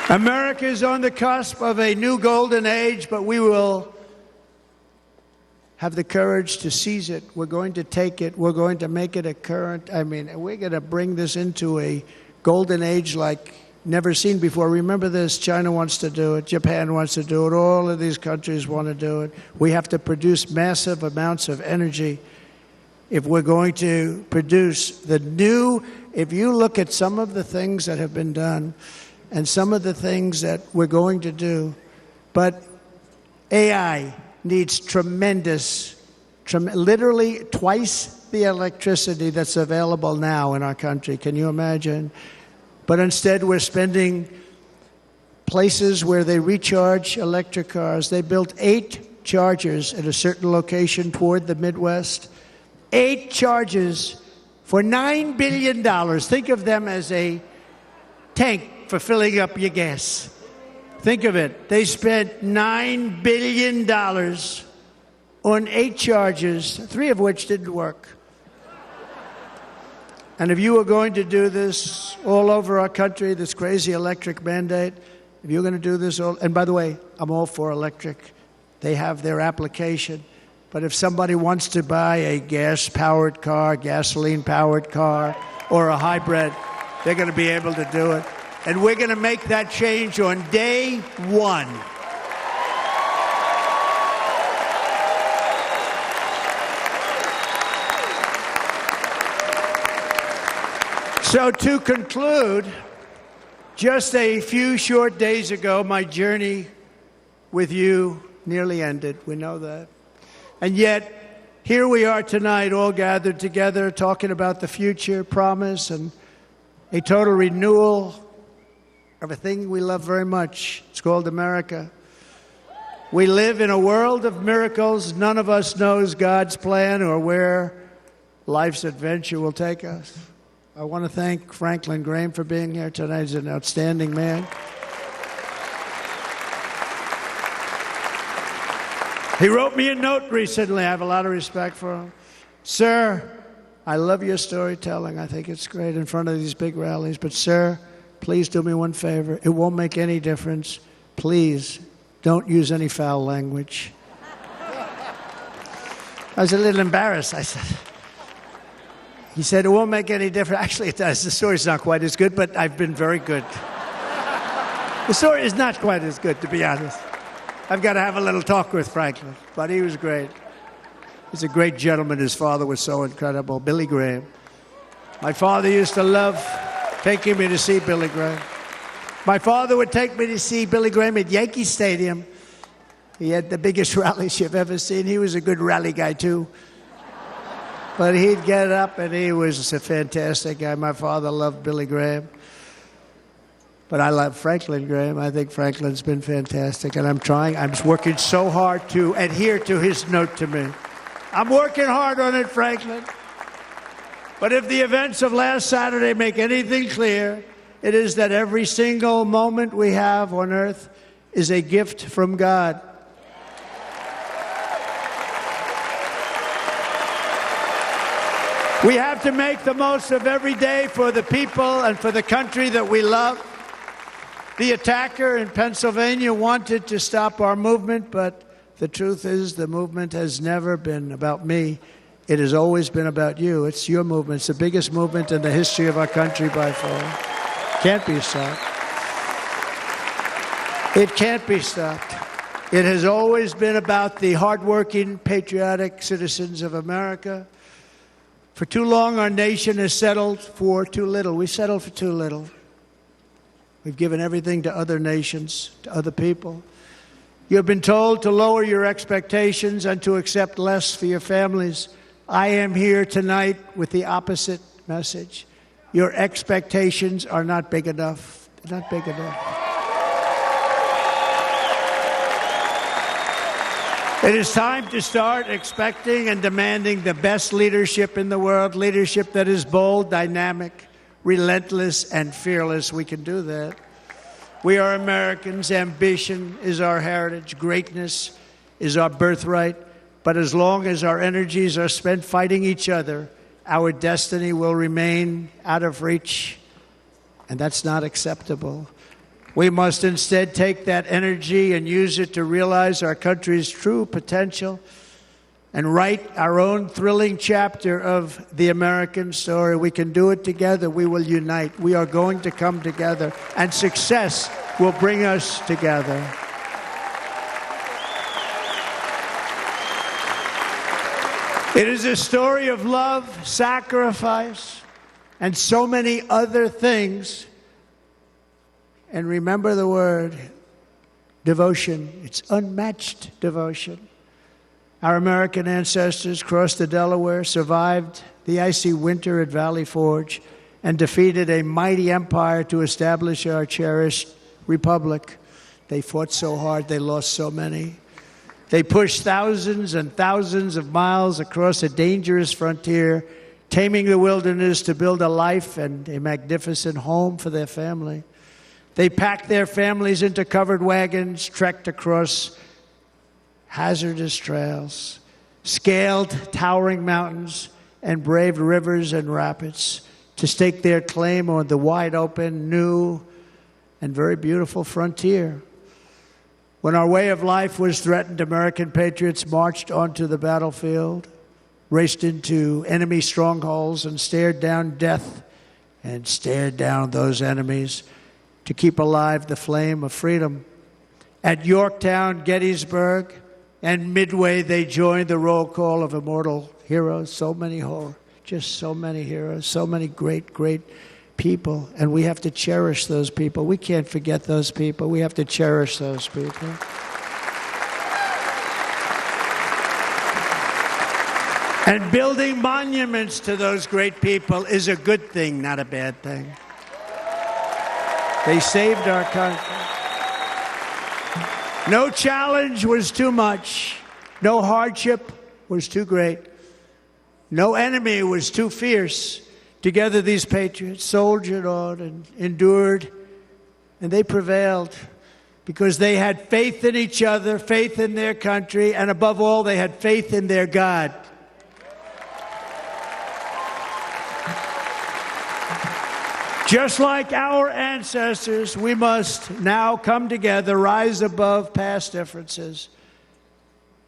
America is on the cusp of a new golden age, but we will have the courage to seize it. We're going to take it. We're going to make it a current. We're going to bring this into a golden age like never seen before. Remember this, China wants to do it. Japan wants to do it. All of these countries want to do it. We have to produce massive amounts of energy if we're going to produce the new. If you look at some of the things that have been done, and some of the things that we're going to do. But AI needs literally twice the electricity that's available now in our country. Can you imagine? But instead, we're spending places where they recharge electric cars. They built 8 chargers at a certain location toward the Midwest. 8 chargers for $9 billion. Think of them as a tank for filling up your gas. Think of it. They spent $9 billion on 8 chargers, 3 of which didn't work. And if you were going to do this all over our country, this crazy electric mandate, if you're going to do this and by the way, I'm all for electric. They have their application. But if somebody wants to buy a gas-powered car, gasoline-powered car, or a hybrid, they're going to be able to do it. And we're going to make that change on day one. So to conclude, just a few short days ago, my journey with you nearly ended. We know that. And yet, here we are tonight, all gathered together, talking about the future, promise, and a total renewal of a thing we love very much. It's called America. We live in a world of miracles. None of us knows God's plan or where life's adventure will take us. I want to thank Franklin Graham for being here tonight. He's an outstanding man. He wrote me a note recently. I have a lot of respect for him. Sir, I love your storytelling. I think it's great in front of these big rallies. But, sir, please do me one favor. It won't make any difference. Please don't use any foul language. I was a little embarrassed. He said, it won't make any difference. Actually, it does. The story's not quite as good, but I've been very good. The story is not quite as good, to be honest. I've got to have a little talk with Franklin, but he was great. He's a great gentleman. His father was so incredible, Billy Graham. My father used to love taking me to see Billy Graham. My father would take me to see Billy Graham at Yankee Stadium. He had the biggest rallies you've ever seen. He was a good rally guy, too. But he'd get up, and he was a fantastic guy. My father loved Billy Graham. But I love Franklin Graham. I think Franklin's been fantastic, and I'm working so hard to adhere to his note to me. I'm working hard on it, Franklin. But if the events of last Saturday make anything clear, it is that every single moment we have on earth is a gift from God. We have to make the most of every day for the people and for the country that we love. The attacker in Pennsylvania wanted to stop our movement, but the truth is the movement has never been about me. It has always been about you. It's your movement. It's the biggest movement in the history of our country by far. Can't be stopped. It can't be stopped. It has always been about the hardworking, patriotic citizens of America. For too long, our nation has settled for too little. We settled for too little. We've given everything to other nations, to other people. You have been told to lower your expectations and to accept less for your families. I am here tonight with the opposite message. Your expectations are not big enough. They're not big enough. It is time to start expecting and demanding the best leadership in the world, leadership that is bold, dynamic, relentless, and fearless. We can do that. We are Americans. Ambition is our heritage. Greatness is our birthright. But as long as our energies are spent fighting each other, our destiny will remain out of reach, and that's not acceptable. We must instead take that energy and use it to realize our country's true potential and write our own thrilling chapter of the American story. We can do it together. We will unite. We are going to come together, and success will bring us together. It is a story of love, sacrifice, and so many other things. And remember the word, devotion. It's unmatched devotion. Our American ancestors crossed the Delaware, survived the icy winter at Valley Forge, and defeated a mighty empire to establish our cherished republic. They fought so hard, they lost so many. They pushed thousands and thousands of miles across a dangerous frontier, taming the wilderness to build a life and a magnificent home for their family. They packed their families into covered wagons, trekked across hazardous trails, scaled towering mountains, and braved rivers and rapids to stake their claim on the wide open, new, and very beautiful frontier. When our way of life was threatened, American patriots marched onto the battlefield, raced into enemy strongholds, and stared down death and stared down those enemies to keep alive the flame of freedom. At Yorktown, Gettysburg, and Midway, they joined the roll call of immortal heroes. So many heroes, so many great, great people. And we have to cherish those people. We can't forget those people. We have to cherish those people. And building monuments to those great people is a good thing, not a bad thing. They saved our country. No challenge was too much. No hardship was too great. No enemy was too fierce. Together, these patriots soldiered on and endured, and they prevailed because they had faith in each other, faith in their country, and above all, they had faith in their God. Just like our ancestors, we must now come together, rise above past differences.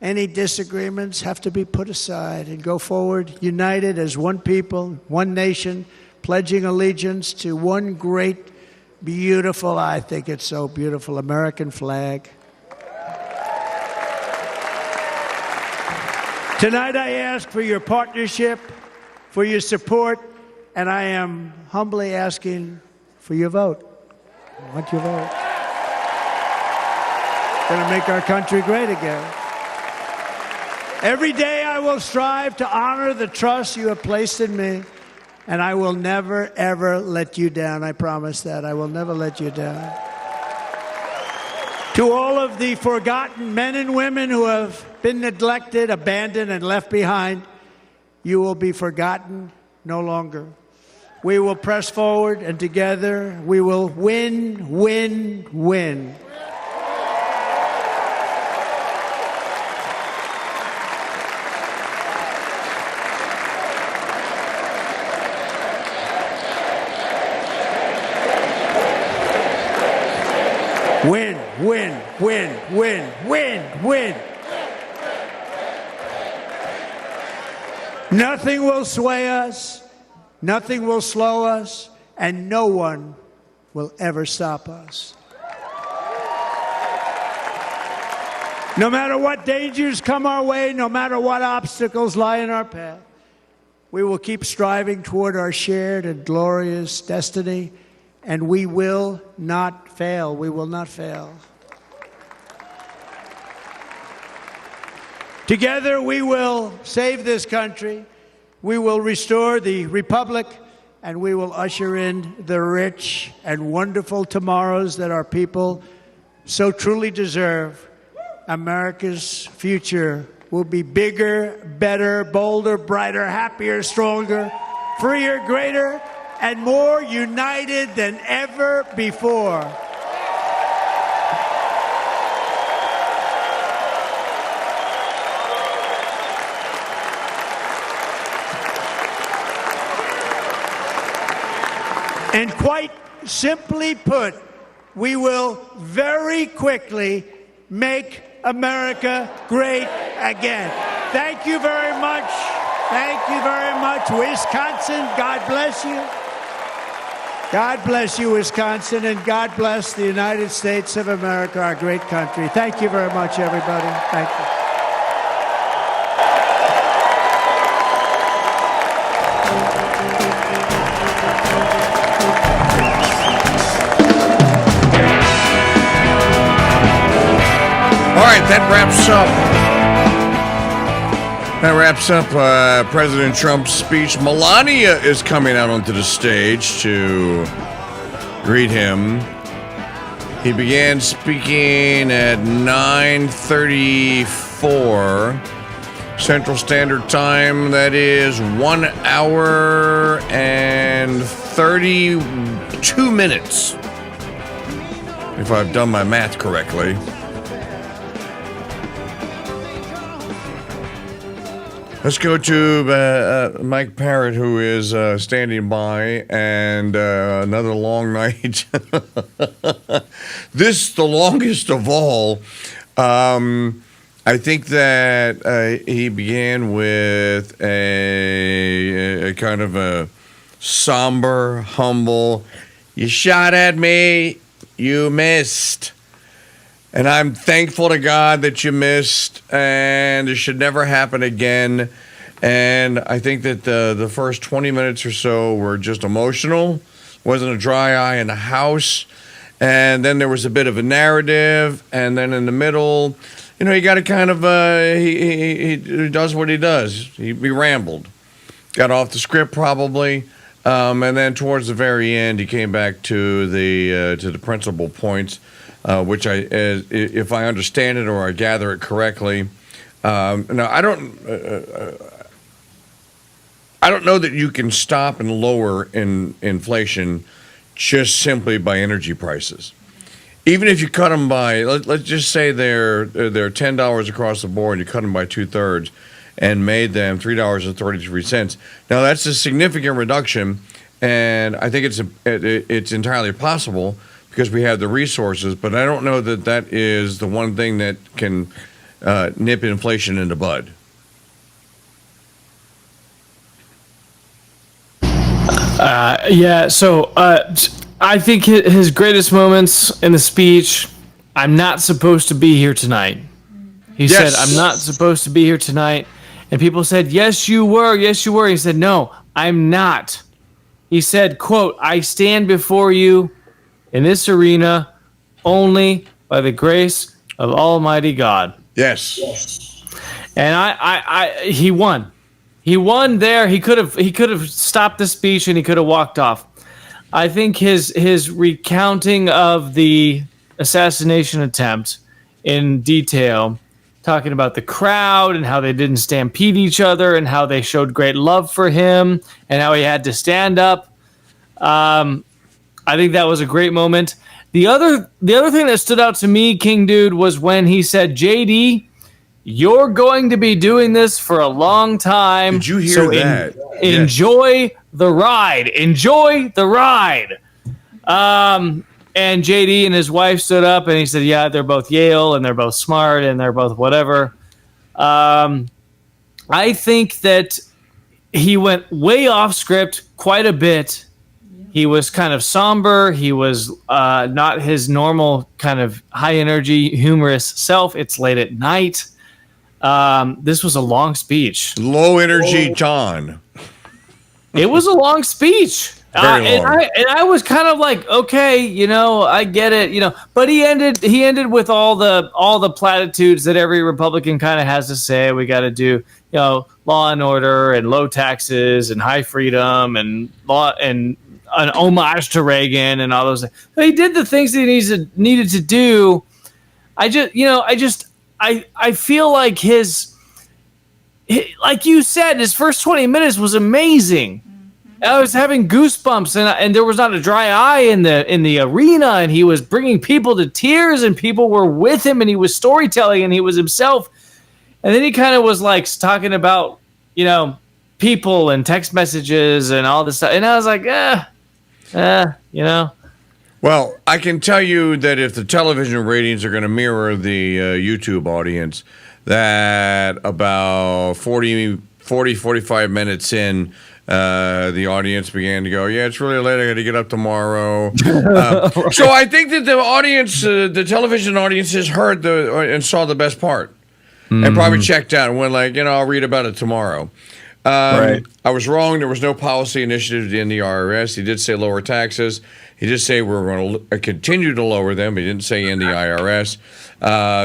Any disagreements have to be put aside and go forward united as one people, one nation, pledging allegiance to one great, beautiful, I think it's so beautiful, American flag. Tonight I ask for your partnership, for your support, and I am humbly asking for your vote. I want your vote. It's going to make our country great again. Every day I will strive to honor the trust you have placed in me, and I will never, ever let you down. I promise that. I will never let you down. To all of the forgotten men and women who have been neglected, abandoned, and left behind, you will be forgotten no longer. We will press forward, and together we will win, win, win. Win, win, win, win, win, win. Nothing will sway us, nothing will slow us, and no one will ever stop us. No matter what dangers come our way, no matter what obstacles lie in our path, we will keep striving toward our shared and glorious destiny, and we will not fail. We will not fail. Together we will save this country, we will restore the republic, and we will usher in the rich and wonderful tomorrows that our people so truly deserve. America's future will be bigger, better, bolder, brighter, happier, stronger, freer, greater, and more united than ever before. And quite simply put, we will very quickly make America great again. Thank you very much. Thank you very much, Wisconsin. God bless you. God bless you, Wisconsin, and God bless the United States of America, our great country. Thank you very much, everybody. Thank you. All right, that wraps up President Trump's speech. Melania is coming out onto the stage to greet him. He began speaking at 9:34 Central Standard Time. That is 1 hour and 32 minutes, if I've done my math correctly. Let's go to Mike Parrott, who is standing by, and another long night. this the longest of all. I think that he began with a kind of a somber, humble, you shot at me, you missed. And I'm thankful to God that you missed, and it should never happen again. And I think that the first 20 minutes or so were just emotional. Wasn't a dry eye in the house. And then there was a bit of a narrative, and then in the middle, you know, he got to kind of, he does what he does. He rambled. Got off the script probably. And then towards the very end, he came back to the principal points, which if I understand it or I gather it correctly. Now, I don't know that you can stop and lower inflation just simply by energy prices. Even if you cut them by, let's just say they're $10 across the board, and you cut them by 2/3, and made them $3.33. Now that's a significant reduction, and I think it's entirely possible because we have the resources. But I don't know that that is the one thing that can nip inflation in the bud. So I think his greatest moments in the speech, I'm not supposed to be here tonight. He said, I'm not supposed to be here tonight. And people said, yes, you were. Yes, you were. He said, no, I'm not. He said, quote, I stand before you in this arena only by the grace of Almighty God. Yes. And he won. He won there. He could have stopped the speech and he could have walked off. I think his recounting of the assassination attempt in detail, talking about the crowd and how they didn't stampede each other and how they showed great love for him and how he had to stand up. I think that was a great moment. The other thing that stood out to me, King Dude, was when he said, JD, you're going to be doing this for a long time. Did you hear that? Enjoy the ride. Enjoy the ride. And JD and his wife stood up and he said, yeah, they're both Yale and they're both smart and they're both whatever. I think that he went way off script quite a bit. He was kind of somber. He was not his normal kind of high energy, humorous self. It's late at night. This was a long speech. Low energy John. It was a long speech. Very long. And I was kind of like, okay, I get it, but he ended with all the platitudes that every Republican kind of has to say. We got to do, law and order and low taxes and high freedom and law and an homage to Reagan and all those things. But he did the things that he needed to do. I feel like like you said, his first 20 minutes was amazing. I was having goosebumps, and there was not a dry eye in the arena, and he was bringing people to tears, and people were with him, and he was storytelling, and he was himself. And then he kind of was like talking about, people and text messages and all this stuff, and I was like, Well, I can tell you that if the television ratings are going to mirror the YouTube audience, that about 45 minutes in, the audience began to go, yeah, it's really late. I got to get up tomorrow. Right. So I think that the audience, the television audience, has heard and saw the best part, and probably checked out and went like, I'll read about it tomorrow. Right. I was wrong. There was no policy initiative in the IRS. He did say lower taxes. He did say we're going to continue to lower them. He didn't say in the IRS.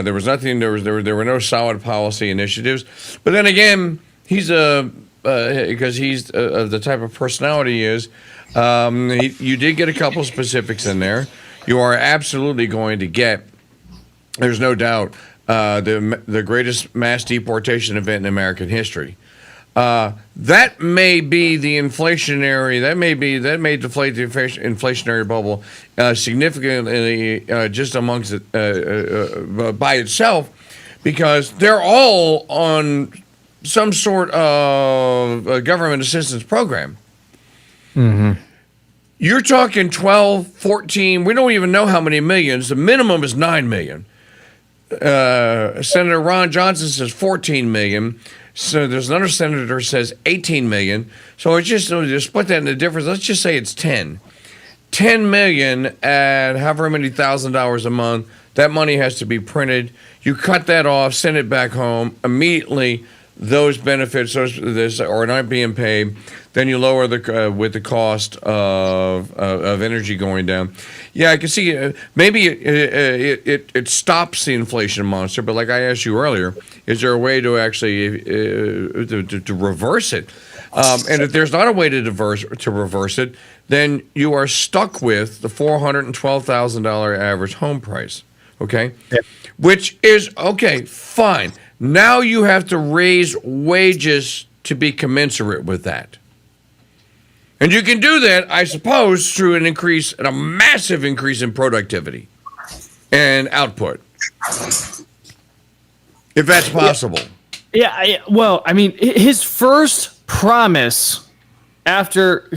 There was nothing. There were no solid policy initiatives. But then again, he's because he's the type of personality he is. You did get a couple specifics in there. You are absolutely going to get. There's no doubt the greatest mass deportation event in American history. That may be the inflationary. That may deflate the inflationary bubble significantly just amongst it by itself, because they're all on some sort of government assistance program. Mm-hmm. You're talking 12, 14. We don't even know how many millions. The minimum is 9 million. Senator Ron Johnson says 14 million. So there's another senator says 18 million. So it's just split that into difference. Let's just say it's 10. 10 million at however many $1,000 a month. That money has to be printed. You cut that off, send it back home. Immediately, those benefits are not being paid. Then you lower with the cost of energy going down. Yeah, I can see maybe it stops the inflation monster. But like I asked you earlier, is there a way to actually to reverse it? And if there's not a way to reverse it, then you are stuck with the $412,000 average home price. Okay, which is okay, fine. Now you have to raise wages to be commensurate with that. And you can do that, I suppose, through a massive increase in productivity and output, if that's possible. Yeah. Well, I mean, his first promise after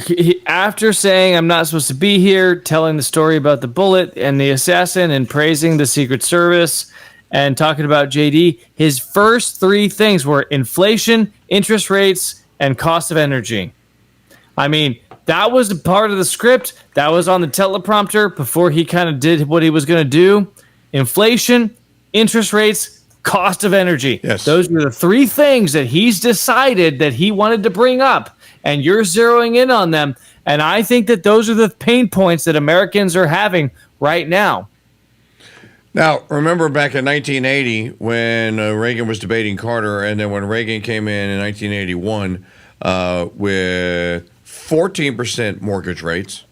saying I'm not supposed to be here, telling the story about the bullet and the assassin and praising the Secret Service and talking about JD, his first three things were inflation, interest rates, and cost of energy. I mean, that was a part of the script. That was on the teleprompter before he kind of did what he was going to do. Inflation, interest rates, cost of energy. Yes. Those are the three things that he's decided that he wanted to bring up, and you're zeroing in on them. And I think that those are the pain points that Americans are having right now. Now, remember back in 1980 when Reagan was debating Carter, and then when Reagan came in 1981 with 14% mortgage rates,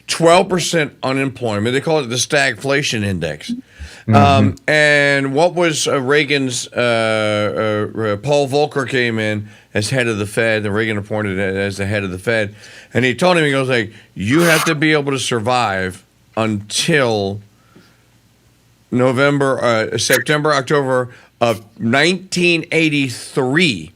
12% unemployment. They call it the stagflation index. Mm-hmm. And what was Reagan's Paul Volcker came in as head of the Fed, and Reagan appointed as the head of the Fed. And he told him, he goes like, you have to be able to survive until September, October of 1983.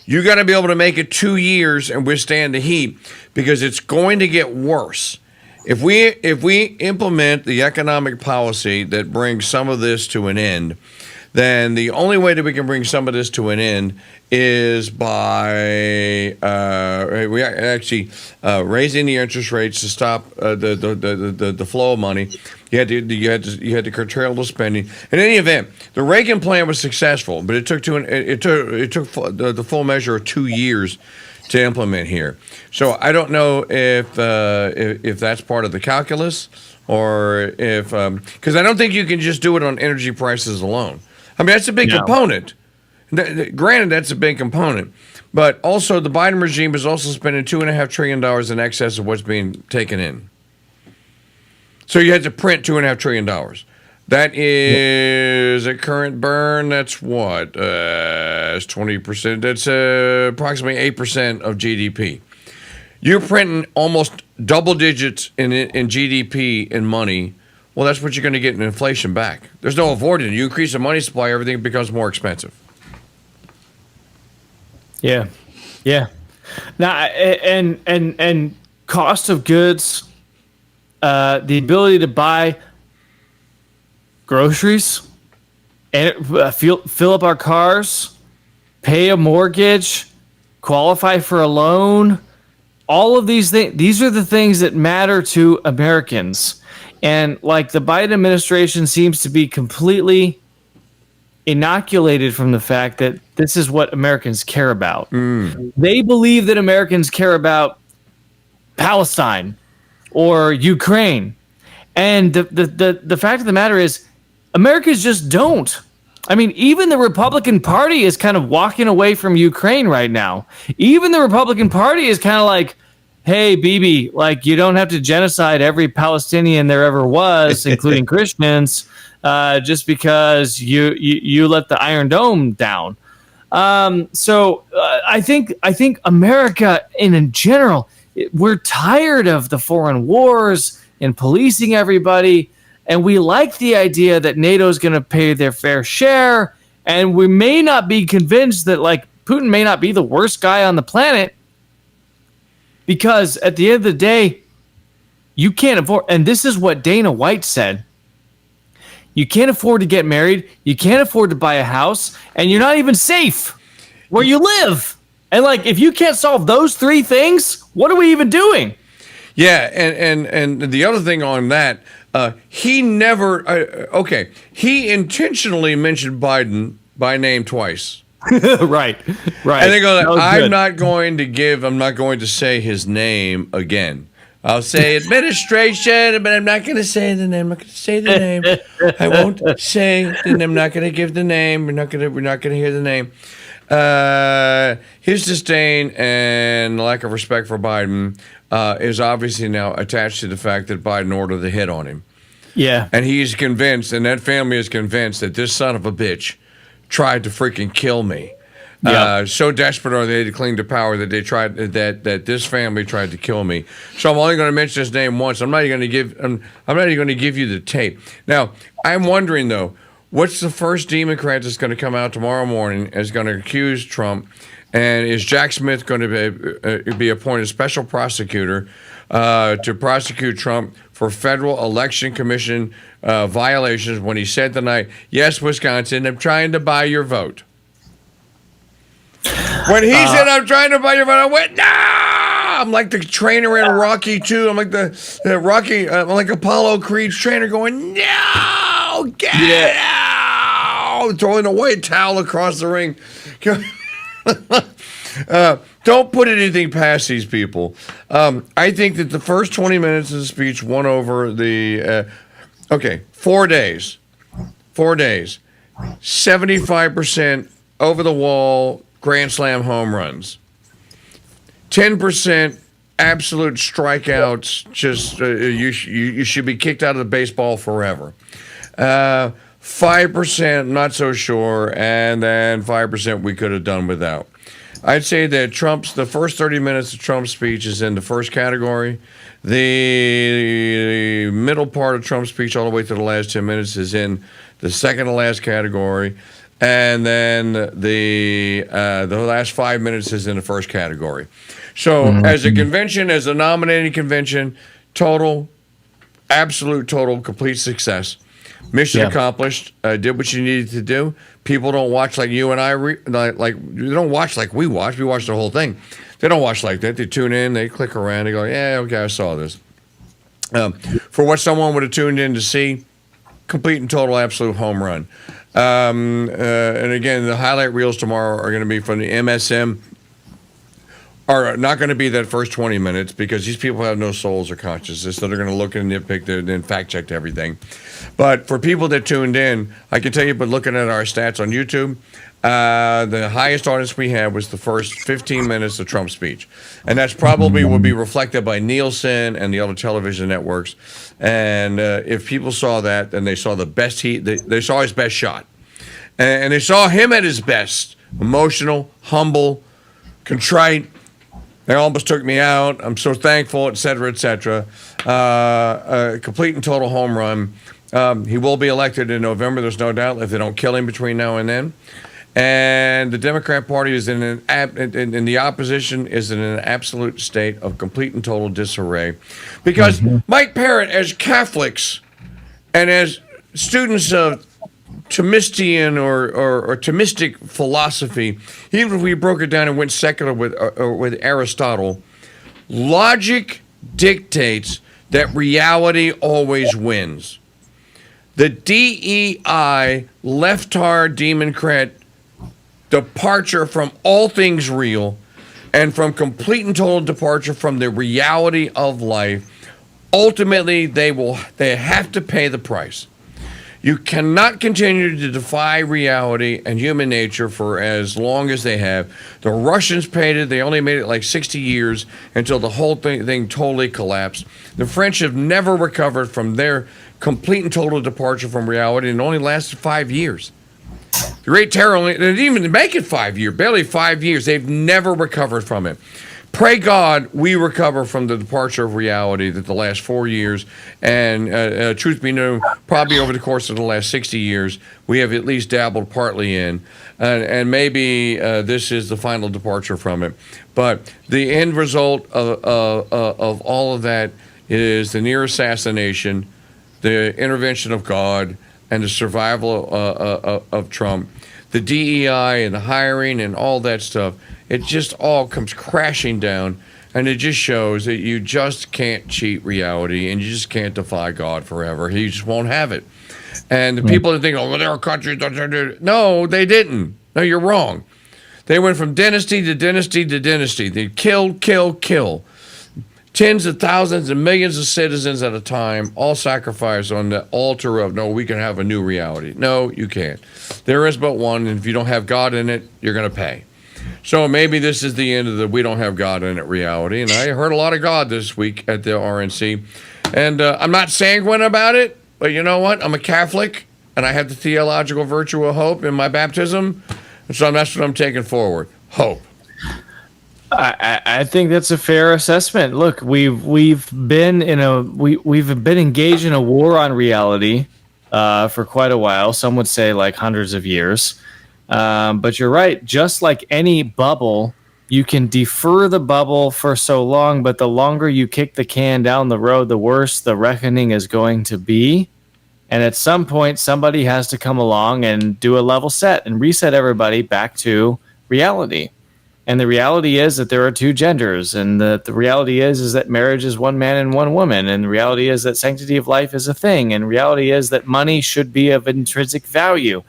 You got to be able to make it 2 years and withstand the heat, because it's going to get worse. If we implement the economic policy that brings some of this to an end, then the only way that we can bring some of this to an end is by raising the interest rates to stop the flow of money. You had to curtail the spending. In any event, the Reagan plan was successful, but it took the full measure of 2 years to implement here. So I don't know if that's part of the calculus, or if because I don't think you can just do it on energy prices alone. I mean, that's a big component. Granted, that's a big component, but also the Biden regime is also spending $2.5 trillion in excess of what's being taken in. So you had to print $2.5 trillion. That is a current burn. That's what? It's 20%. That's approximately 8% of GDP. You're printing almost double digits in GDP in money. Well, that's what you're going to get in inflation back. There's no avoiding it. You increase the money supply, everything becomes more expensive. Yeah. Now, and cost of goods, the ability to buy groceries, and fill up our cars, pay a mortgage, qualify for a loan. All of these things, these are the things that matter to Americans. And like the Biden administration seems to be completely inoculated from the fact that this is what Americans care about. They believe that Americans care about Palestine or Ukraine. And the fact of the matter is, Americans just don't. I mean, even the Republican Party is kind of walking away from Ukraine right now. Even the Republican Party is kind of like, hey, Bibi, like, you don't have to genocide every Palestinian there ever was, including Christians, just because you let the Iron Dome down. So I think America in general, we're tired of the foreign wars and policing everybody. And we like the idea that NATO is going to pay their fair share. And we may not be convinced that, like, Putin may not be the worst guy on the planet. Because at the end of the day, you can't afford, and this is what Dana White said. You can't afford to get married. You can't afford to buy a house, and you're not even safe where you live. And like, if you can't solve those three things, what are we even doing? Yeah, and the other thing on that, he never. He intentionally mentioned Biden by name twice. right. And they go, I'm not going to say his name again. I'll say administration, but I'm not going to say the name. I'm not going to say the name. I won't say, and I'm not going to give the name. We're not going to hear the name. His disdain and lack of respect for Biden is obviously now attached to the fact that Biden ordered the hit on him. Yeah. And he's convinced, and that family is convinced, that this son of a bitch tried to freaking kill me. Yep. So desperate are they to cling to power that they tried that this family tried to kill me. So I'm only going to mention his name once. I'm not even going to give you the tape. Now, I'm wondering though, what's the first Democrat that's going to come out tomorrow morning is going to accuse Trump, and is Jack Smith going to be appointed special prosecutor to prosecute Trump for Federal Election Commission violations when he said tonight, yes, Wisconsin, I'm trying to buy your vote. When he said, I'm trying to buy your vote, I went, no! I'm like the trainer in Rocky 2. I'm like the Rocky, I'm like Apollo Creed's trainer going, no! Get out! Throwing a white towel across the ring. Don't put anything past these people. I think that the first 20 minutes of the speech won over the, 4 days. 4 days. 75% over the wall grand slam home runs. 10% absolute strikeouts. Just you should be kicked out of the baseball forever. 5% not so sure, and then 5% we could have done without. I'd say that the first 30 minutes of Trump's speech is in the first category. The middle part of Trump's speech all the way to the last 10 minutes is in the second to last category. And then the last 5 minutes is in the first category. So as a convention, as a nominating convention, absolute total, complete success. Mission accomplished. Did what you needed to do. People don't watch like you and I. They don't watch like we watch. We watch the whole thing. They don't watch like that. They tune in. They click around. They go, yeah, okay, I saw this. For what someone would have tuned in to see, complete and total, absolute home run. And again, the highlight reels tomorrow are going to be from the MSM. Are not going to be that first 20 minutes because these people have no souls or consciousness, so they're going to look and nitpick and fact check everything. But for people that tuned in, I can tell you, but looking at our stats on YouTube, the highest audience we had was the first 15 minutes of Trump's speech. And that's probably will be reflected by Nielsen and the other television networks. And if people saw that, then they saw the best they saw his best shot. And they saw him at his best, emotional, humble, contrite. They almost took me out. I'm so thankful, et cetera, et cetera. Complete and total home run. He will be elected in November, there's no doubt, if they don't kill him between now and then. And the Democrat Party is in the opposition is in an absolute state of complete and total disarray. Because Mike Parrott, as Catholics and as students of Thomistian or Thomistic philosophy, even if we broke it down and went secular with Aristotle, logic dictates that reality always wins. The DEI, leftard, democrat departure from all things real and from complete and total departure from the reality of life, ultimately they have to pay the price. You cannot continue to defy reality and human nature for as long as they have. The Russians paid it. They only made it like 60 years until the whole thing totally collapsed. The French have never recovered from their complete and total departure from reality, and it only lasted 5 years. The Great Terror, they didn't even make it 5 years, barely 5 years. They've never recovered from it. Pray God we recover from the departure of reality that the last 4 years, and truth be known, probably over the course of the last 60 years, we have at least dabbled partly in. And maybe this is the final departure from it. But the end result of all of that is the near assassination, the intervention of God, and the survival of Trump, the DEI and the hiring and all that stuff, it just all comes crashing down. And it just shows that you just can't cheat reality and you just can't defy God forever. He just won't have it. And the people that think, oh, well, there are countries that... No, they didn't. No, you're wrong. They went from dynasty to dynasty to dynasty. They kill. Tens of thousands and millions of citizens at a time, all sacrificed on the altar of, no, we can have a new reality. No, you can't. There is but one, and if you don't have God in it, you're going to pay. So maybe this is the end of the we don't have God in it reality. And I heard a lot of God this week at the RNC. And I'm not sanguine about it, but you know what? I'm a Catholic, and I have the theological virtue of hope in my baptism. And so that's what I'm taking forward. Hope. I think that's a fair assessment. Look, we've been engaged in a war on reality for quite a while. Some would say like hundreds of years. But you're right. Just like any bubble, you can defer the bubble for so long, but the longer you kick the can down the road, the worse the reckoning is going to be. And at some point, somebody has to come along and do a level set and reset everybody back to reality. And the reality is that there are two genders, and the reality is that marriage is one man and one woman, and the reality is that sanctity of life is a thing, and reality is that money should be of intrinsic value.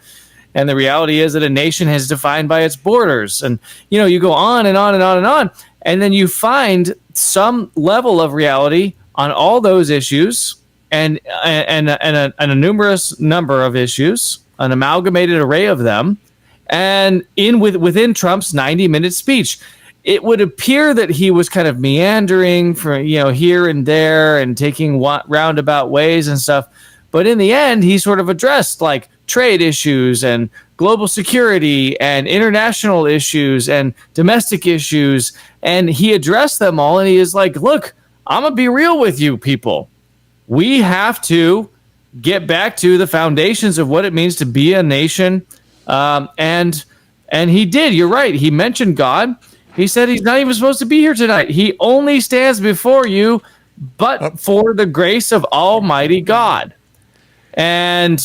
And the reality is that a nation is defined by its borders. And, you go on and on and on and on. And then you find some level of reality on all those issues and a numerous number of issues, an amalgamated array of them. And within Trump's 90-minute speech, it would appear that he was kind of meandering from, here and there and taking roundabout ways and stuff. But in the end, he sort of addressed like trade issues and global security and international issues and domestic issues. And he addressed them all. And he is like, look, I'm going to be real with you people. We have to get back to the foundations of what it means to be a nation. And he did. You're right. He mentioned God. He said he's not even supposed to be here tonight. He only stands before you, but for the grace of Almighty God. And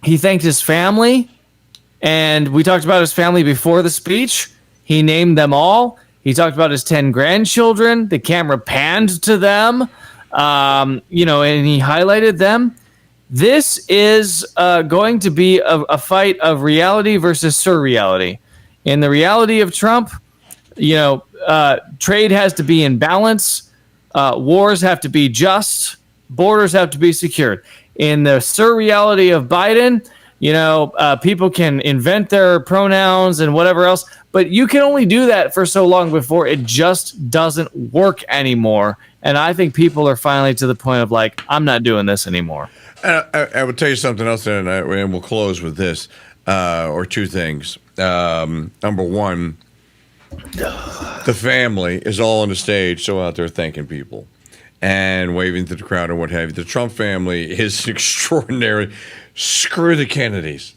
he thanked his family, and we talked about his family before the speech. He named them all. He talked about his 10 grandchildren. The camera panned to them, and he highlighted them. This is going to be a fight of reality versus surreality. In the reality of Trump, trade has to be in balance. Wars have to be just. Borders have to be secured. In the surreality of Biden, people can invent their pronouns and whatever else, but you can only do that for so long before it just doesn't work anymore. And I think people are finally to the point of like, I'm not doing this anymore. I will tell you something else, and we'll close with this, or two things. Number one, the family is all on the stage, so out there thanking people and waving to the crowd and what have you. The Trump family is extraordinary. Screw the Kennedys.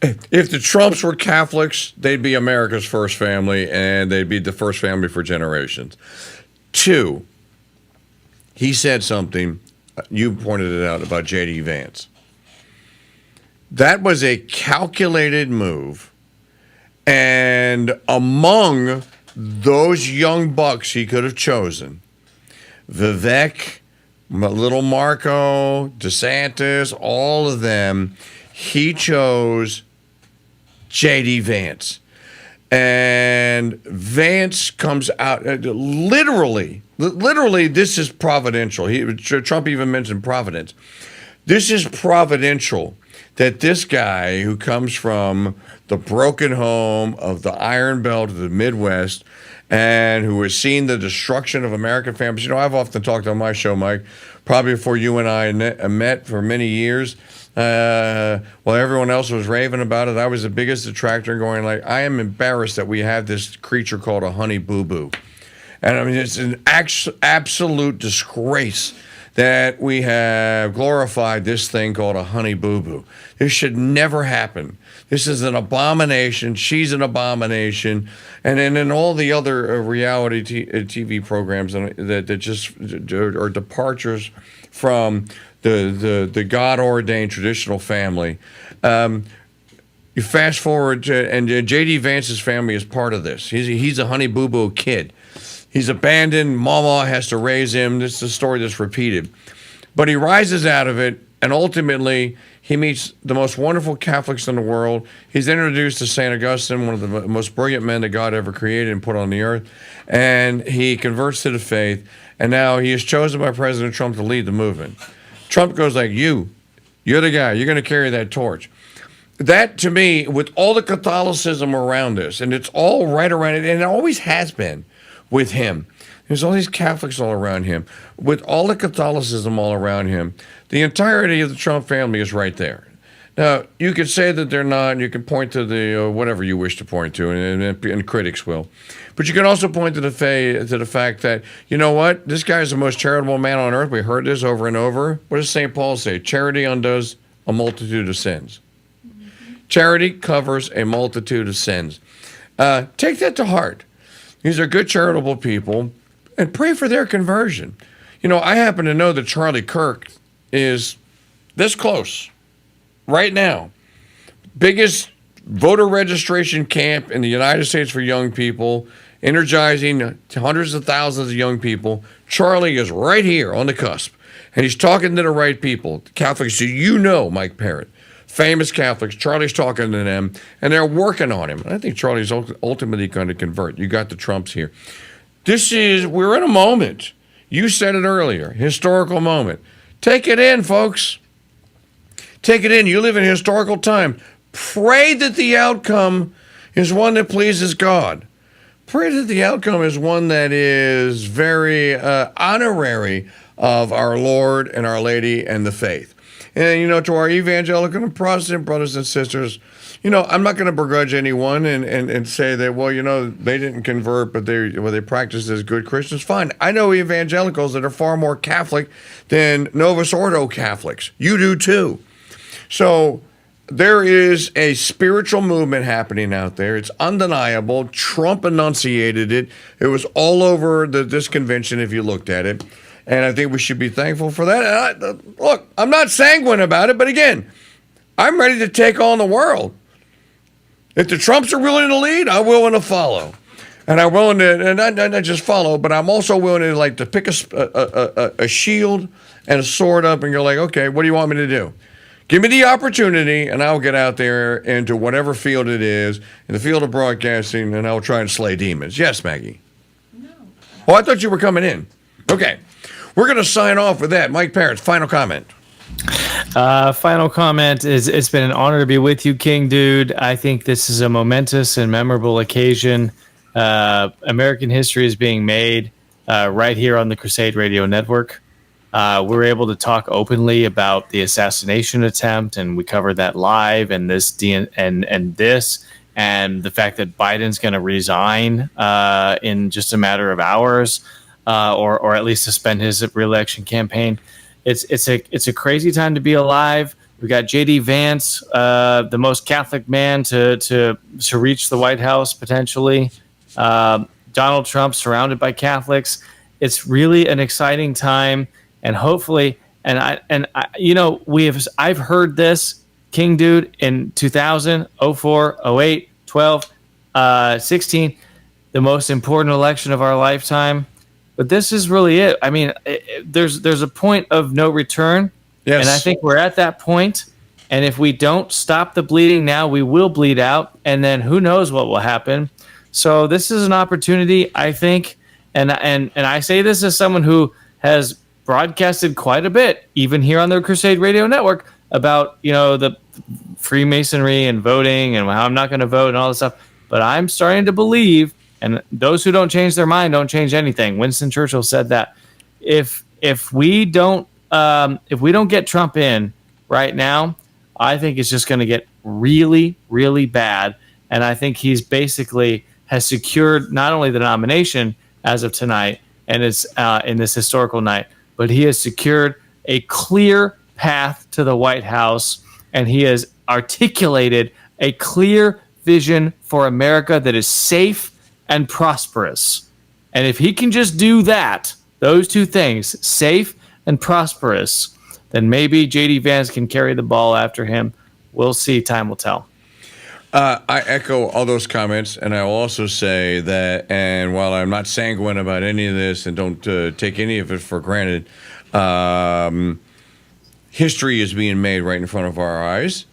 If the Trumps were Catholics, they'd be America's first family, and they'd be the first family for generations. Two, he said something, you pointed it out, about J.D. Vance. That was a calculated move, and among those young bucks he could have chosen, Vivek, little Marco, DeSantis, all of them, he chose J.D. Vance. And Vance comes out, literally, this is providential. Trump even mentioned providence. This is providential that this guy who comes from the broken home of the Iron Belt of the Midwest and who has seen the destruction of American families. I've often talked on my show, Mike, probably before you and I met for many years. While everyone else was raving about it, I was the biggest detractor, going like, I am embarrassed that we have this creature called a honey boo-boo. And I mean, it's an absolute disgrace that we have glorified this thing called a honey boo-boo. This should never happen. This is an abomination. She's an abomination. And then all the other reality TV programs that just are departures from the God-ordained traditional family. You fast forward to, and J.D. Vance's family is part of this. He's a honey boo-boo kid. He's abandoned. Mama has to raise him. This is a story that's repeated. But he rises out of it, and ultimately he meets the most wonderful Catholics in the world. He's introduced to St. Augustine, one of the most brilliant men that God ever created and put on the earth. And he converts to the faith. And now he is chosen by President Trump to lead the movement. Trump goes like, you're the guy. You're going to carry that torch. That, to me, with all the Catholicism around us, and it's all right around it, and it always has been with him. There's all these Catholics all around him. With all the Catholicism all around him, the entirety of the Trump family is right there. Now, you could say that they're not, and you can point to the whatever you wish to point to, and critics will. But you can also point to the fact that, you know what? This guy is the most charitable man on earth. We heard this over and over. What does St. Paul say? Charity undoes a multitude of sins. Charity covers a multitude of sins. Take that to heart. These are good charitable people, and pray for their conversion. You know, I happen to know that Charlie Kirk is this close right now. Biggest voter registration camp in the United States for young people, energizing hundreds of thousands of young people. Charlie is right here on the cusp, and he's talking to the right people. Catholics, so you know Mike Parrott. Famous Catholics. Charlie's talking to them, and they're working on him. And I think Charlie's ultimately going to convert. You got the Trumps here. We're in a moment. You said it earlier, historical moment. Take it in, folks. Take it in. You live in historical time. Pray that the outcome is one that pleases God. Pray that the outcome is one that is very honorary of our Lord and Our Lady and the faith. And, you know, to our evangelical and Protestant brothers and sisters, you know, I'm not going to begrudge anyone and say that, well, you know, they didn't convert, but they practice as good Christians. Fine. I know evangelicals that are far more Catholic than Novus Ordo Catholics. You do too. So there is a spiritual movement happening out there. It's undeniable. Trump enunciated it. It was all over this convention if you looked at it. And I think we should be thankful for that. Look, I'm not sanguine about it, but again, I'm ready to take on the world. If the Trumps are willing to lead, I'm willing to follow. And I'm willing to, and not just follow, but I'm also willing to pick a shield and a sword up and go like, okay, what do you want me to do? Give me the opportunity, and I'll get out there into whatever field it is, in the field of broadcasting, and I'll try and slay demons. Yes, Maggie? No. Oh, I thought you were coming in. Okay. We're going to sign off with that. Mike Parrott, final comment. Final comment is it's been an honor to be with you, King Dude. I think this is a momentous and memorable occasion. American history is being made right here on the Crusade Radio Network. We're able to talk openly about the assassination attempt, and we covered that live, and this and the fact that Biden's going to resign in just a matter of hours. Or at least suspend his re-election campaign. It's a crazy time to be alive. We got J.D. Vance, the most Catholic man to reach the White House potentially. Donald Trump surrounded by Catholics. It's really an exciting time, and hopefully, I've heard this, King Dude, in 2000, 04, 08, 12, 16, the most important election of our lifetime. But this is really it. I mean, there's a point of no return. Yes. And I think we're at that point. And if we don't stop the bleeding now, we will bleed out. And then who knows what will happen. So this is an opportunity, I think. And I say this as someone who has broadcasted quite a bit, even here on the Crusade Radio Network, about, you know, the Freemasonry and voting and how I'm not going to vote and all this stuff. But I'm starting to believe, and those who don't change their mind don't change anything. Winston Churchill said that. If we don't get Trump in right now, I think it's just going to get really, really bad. And I think he's basically has secured not only the nomination as of tonight, and it's in this historical night, but he has secured a clear path to the White House, and he has articulated a clear vision for America that is safe and prosperous. And if he can just do that, those two things, safe and prosperous, then maybe J.D. Vance can carry the ball after him. We'll see. Time will tell. I echo all those comments, and I will also say that, and while I'm not sanguine about any of this and don't take any of it for granted, history is being made right in front of our eyes.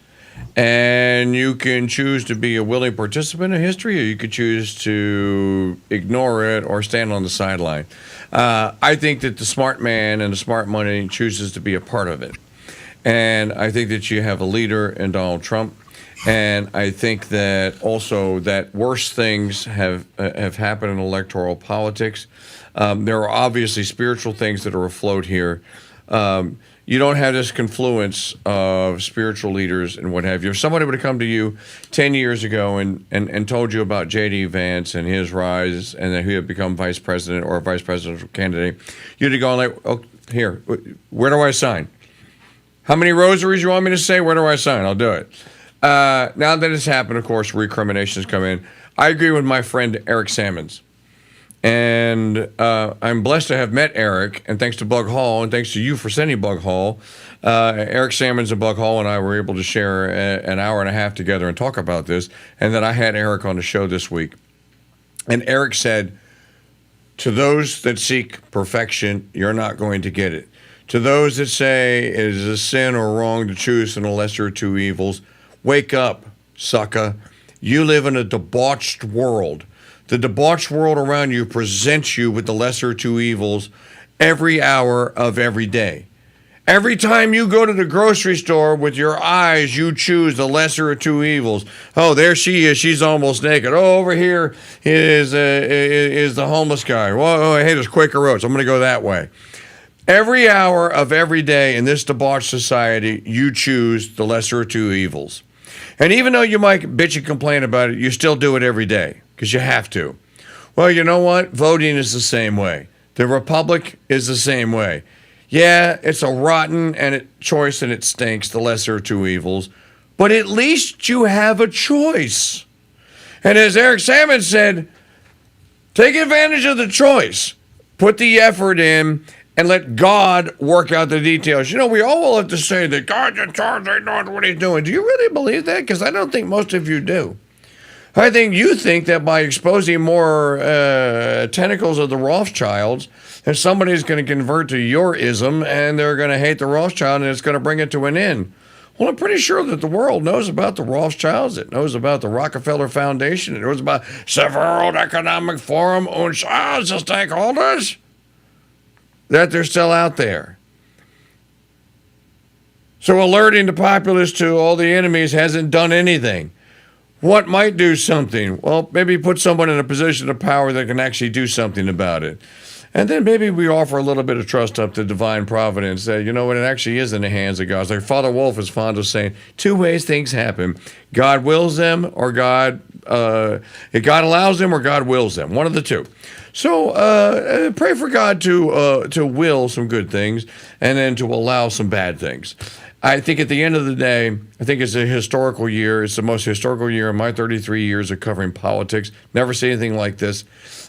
And you can choose to be a willing participant in history, or you could choose to ignore it or stand on the sideline. I think that the smart man and the smart money chooses to be a part of it. And I think that you have a leader in Donald Trump. And I think that also that worse things have happened in electoral politics. There are obviously spiritual things that are afloat here. You don't have this confluence of spiritual leaders and what have you. If somebody would have come to you 10 years ago and told you about J.D. Vance and his rise and that he had become vice president or a vice presidential candidate, you'd have gone like, oh, here, where do I sign? How many rosaries you want me to say? Where do I sign? I'll do it. Now that it's happened, of course, recriminations come in. I agree with my friend Eric Sammons. And I'm blessed to have met Eric, and thanks to Bug Hall, and thanks to you for sending Bug Hall. Eric Sammons and Bug Hall and I were able to share an hour and a half together and talk about this. And then I had Eric on the show this week. And Eric said, to those that seek perfection, you're not going to get it. To those that say it is a sin or wrong to choose from the lesser of two evils, wake up, sucker. You live in a debauched world. The debauched world around you presents you with the lesser of two evils every hour of every day. Every time you go to the grocery store with your eyes, you choose the lesser of two evils. Oh, there she is. She's almost naked. Oh, over here is the homeless guy. Whoa, hey, there's Quaker Oats. I'm going to go that way. Every hour of every day in this debauched society, you choose the lesser of two evils. And even though you might bitch and complain about it, you still do it every day because you have to. Well, you know what? Voting is the same way. The Republic is the same way. Yeah, it's a rotten choice and it stinks, the lesser of two evils. But at least you have a choice. And as Eric Salmon said, take advantage of the choice. Put the effort in and let God work out the details. You know, we all have to say that God's in charge, they know what he's doing. Do you really believe that? Because I don't think most of you do. I think you think that by exposing more tentacles of the Rothschilds, that somebody's going to convert to your ism and they're going to hate the Rothschild and it's going to bring it to an end. Well, I'm pretty sure that the world knows about the Rothschilds. It knows about the Rockefeller Foundation. It knows about World Economic Forum and the stakeholders. That they're still out there. So alerting the populace to all the enemies hasn't done anything. What might do something? Well, maybe put someone in a position of power that can actually do something about it. And then maybe we offer a little bit of trust up to divine providence that, you know what, it actually is in the hands of God. It's like Father Wolf is fond of saying, two ways things happen. God wills them or God allows them or God wills them. One of the two. So pray for God to will some good things and then to allow some bad things. I think at the end of the day, I think it's a historical year. It's the most historical year in my 33 years of covering politics. Never seen anything like this.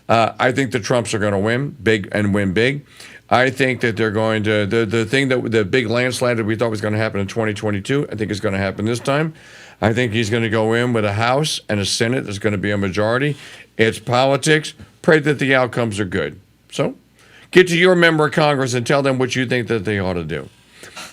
I think the Trumps are going to win big and win big. I think that they're going to, the big landslide that we thought was going to happen in 2022, I think is going to happen this time. I think he's going to go in with a House and a Senate that's going to be a majority. It's politics. Pray that the outcomes are good. So get to your member of Congress and tell them what you think that they ought to do.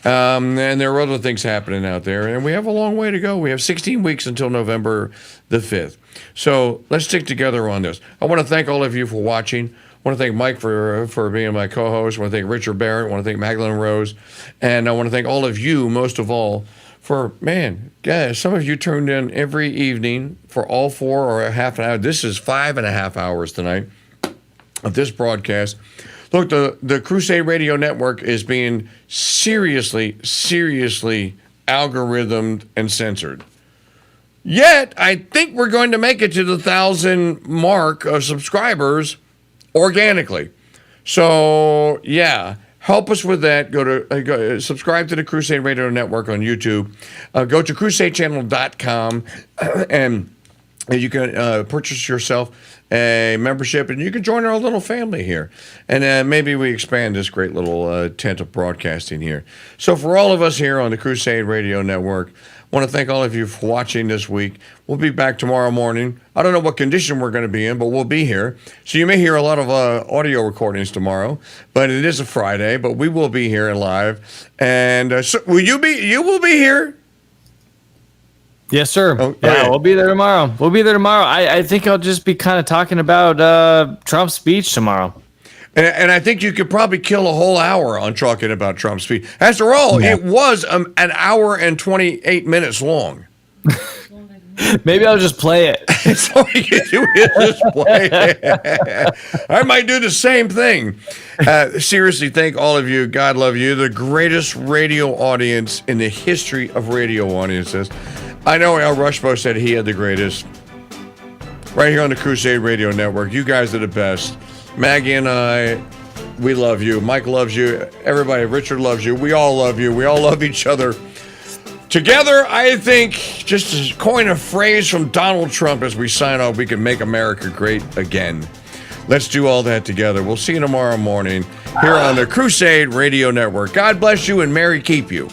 And there are other things happening out there, and we have a long way to go. We have 16 weeks until November the 5th. So let's stick together on this. I want to thank all of you for watching. I want to thank Mike for being my co-host. I want to thank Richard Barrett. I want to thank Magdalene Rose. And I want to thank all of you, most of all, for, guys, some of you tuned in every evening for all 4 or a half an hour. This is 5.5 hours tonight of this broadcast. Look, the Crusade Radio Network is being seriously algorithmed and censored. Yet, I think we're going to make it to the 1,000 mark of subscribers organically. So, yeah, Help us with that. Go to subscribe to the Crusade Radio Network on YouTube. Go to crusadechannel.com and you can purchase yourself a membership, and you can join our little family here. And maybe we expand this great little tent of broadcasting here. So for all of us here on the Crusade Radio Network, I want to thank all of you for watching this week. We'll be back tomorrow morning. I don't know what condition we're going to be in, but we'll be here. So you may hear a lot of audio recordings tomorrow, but it is a Friday, but we will be here live. And so you will be here? Yes, sir. Oh, yeah, right. we'll be there tomorrow. I think I'll just be kind of talking about Trump's speech tomorrow. And I think you could probably kill a whole hour on talking about Trump's speech. After all, it was an hour and 28 minutes long. Maybe I'll just play it. That's all you can do is just play it. I might do the same thing. Seriously, thank all of you. God love you. The greatest radio audience in the history of radio audiences. I know Al Rushbo said he had the greatest. Right here on the Crusade Radio Network. You guys are the best. Maggie and I, we love you. Mike loves you. Everybody, Richard loves you. We all love you. We all love each other. Together, I think, just to coin a phrase from Donald Trump as we sign off, we can make America great again. Let's do all that together. We'll see you tomorrow morning here on the Crusade Radio Network. God bless you and Mary keep you.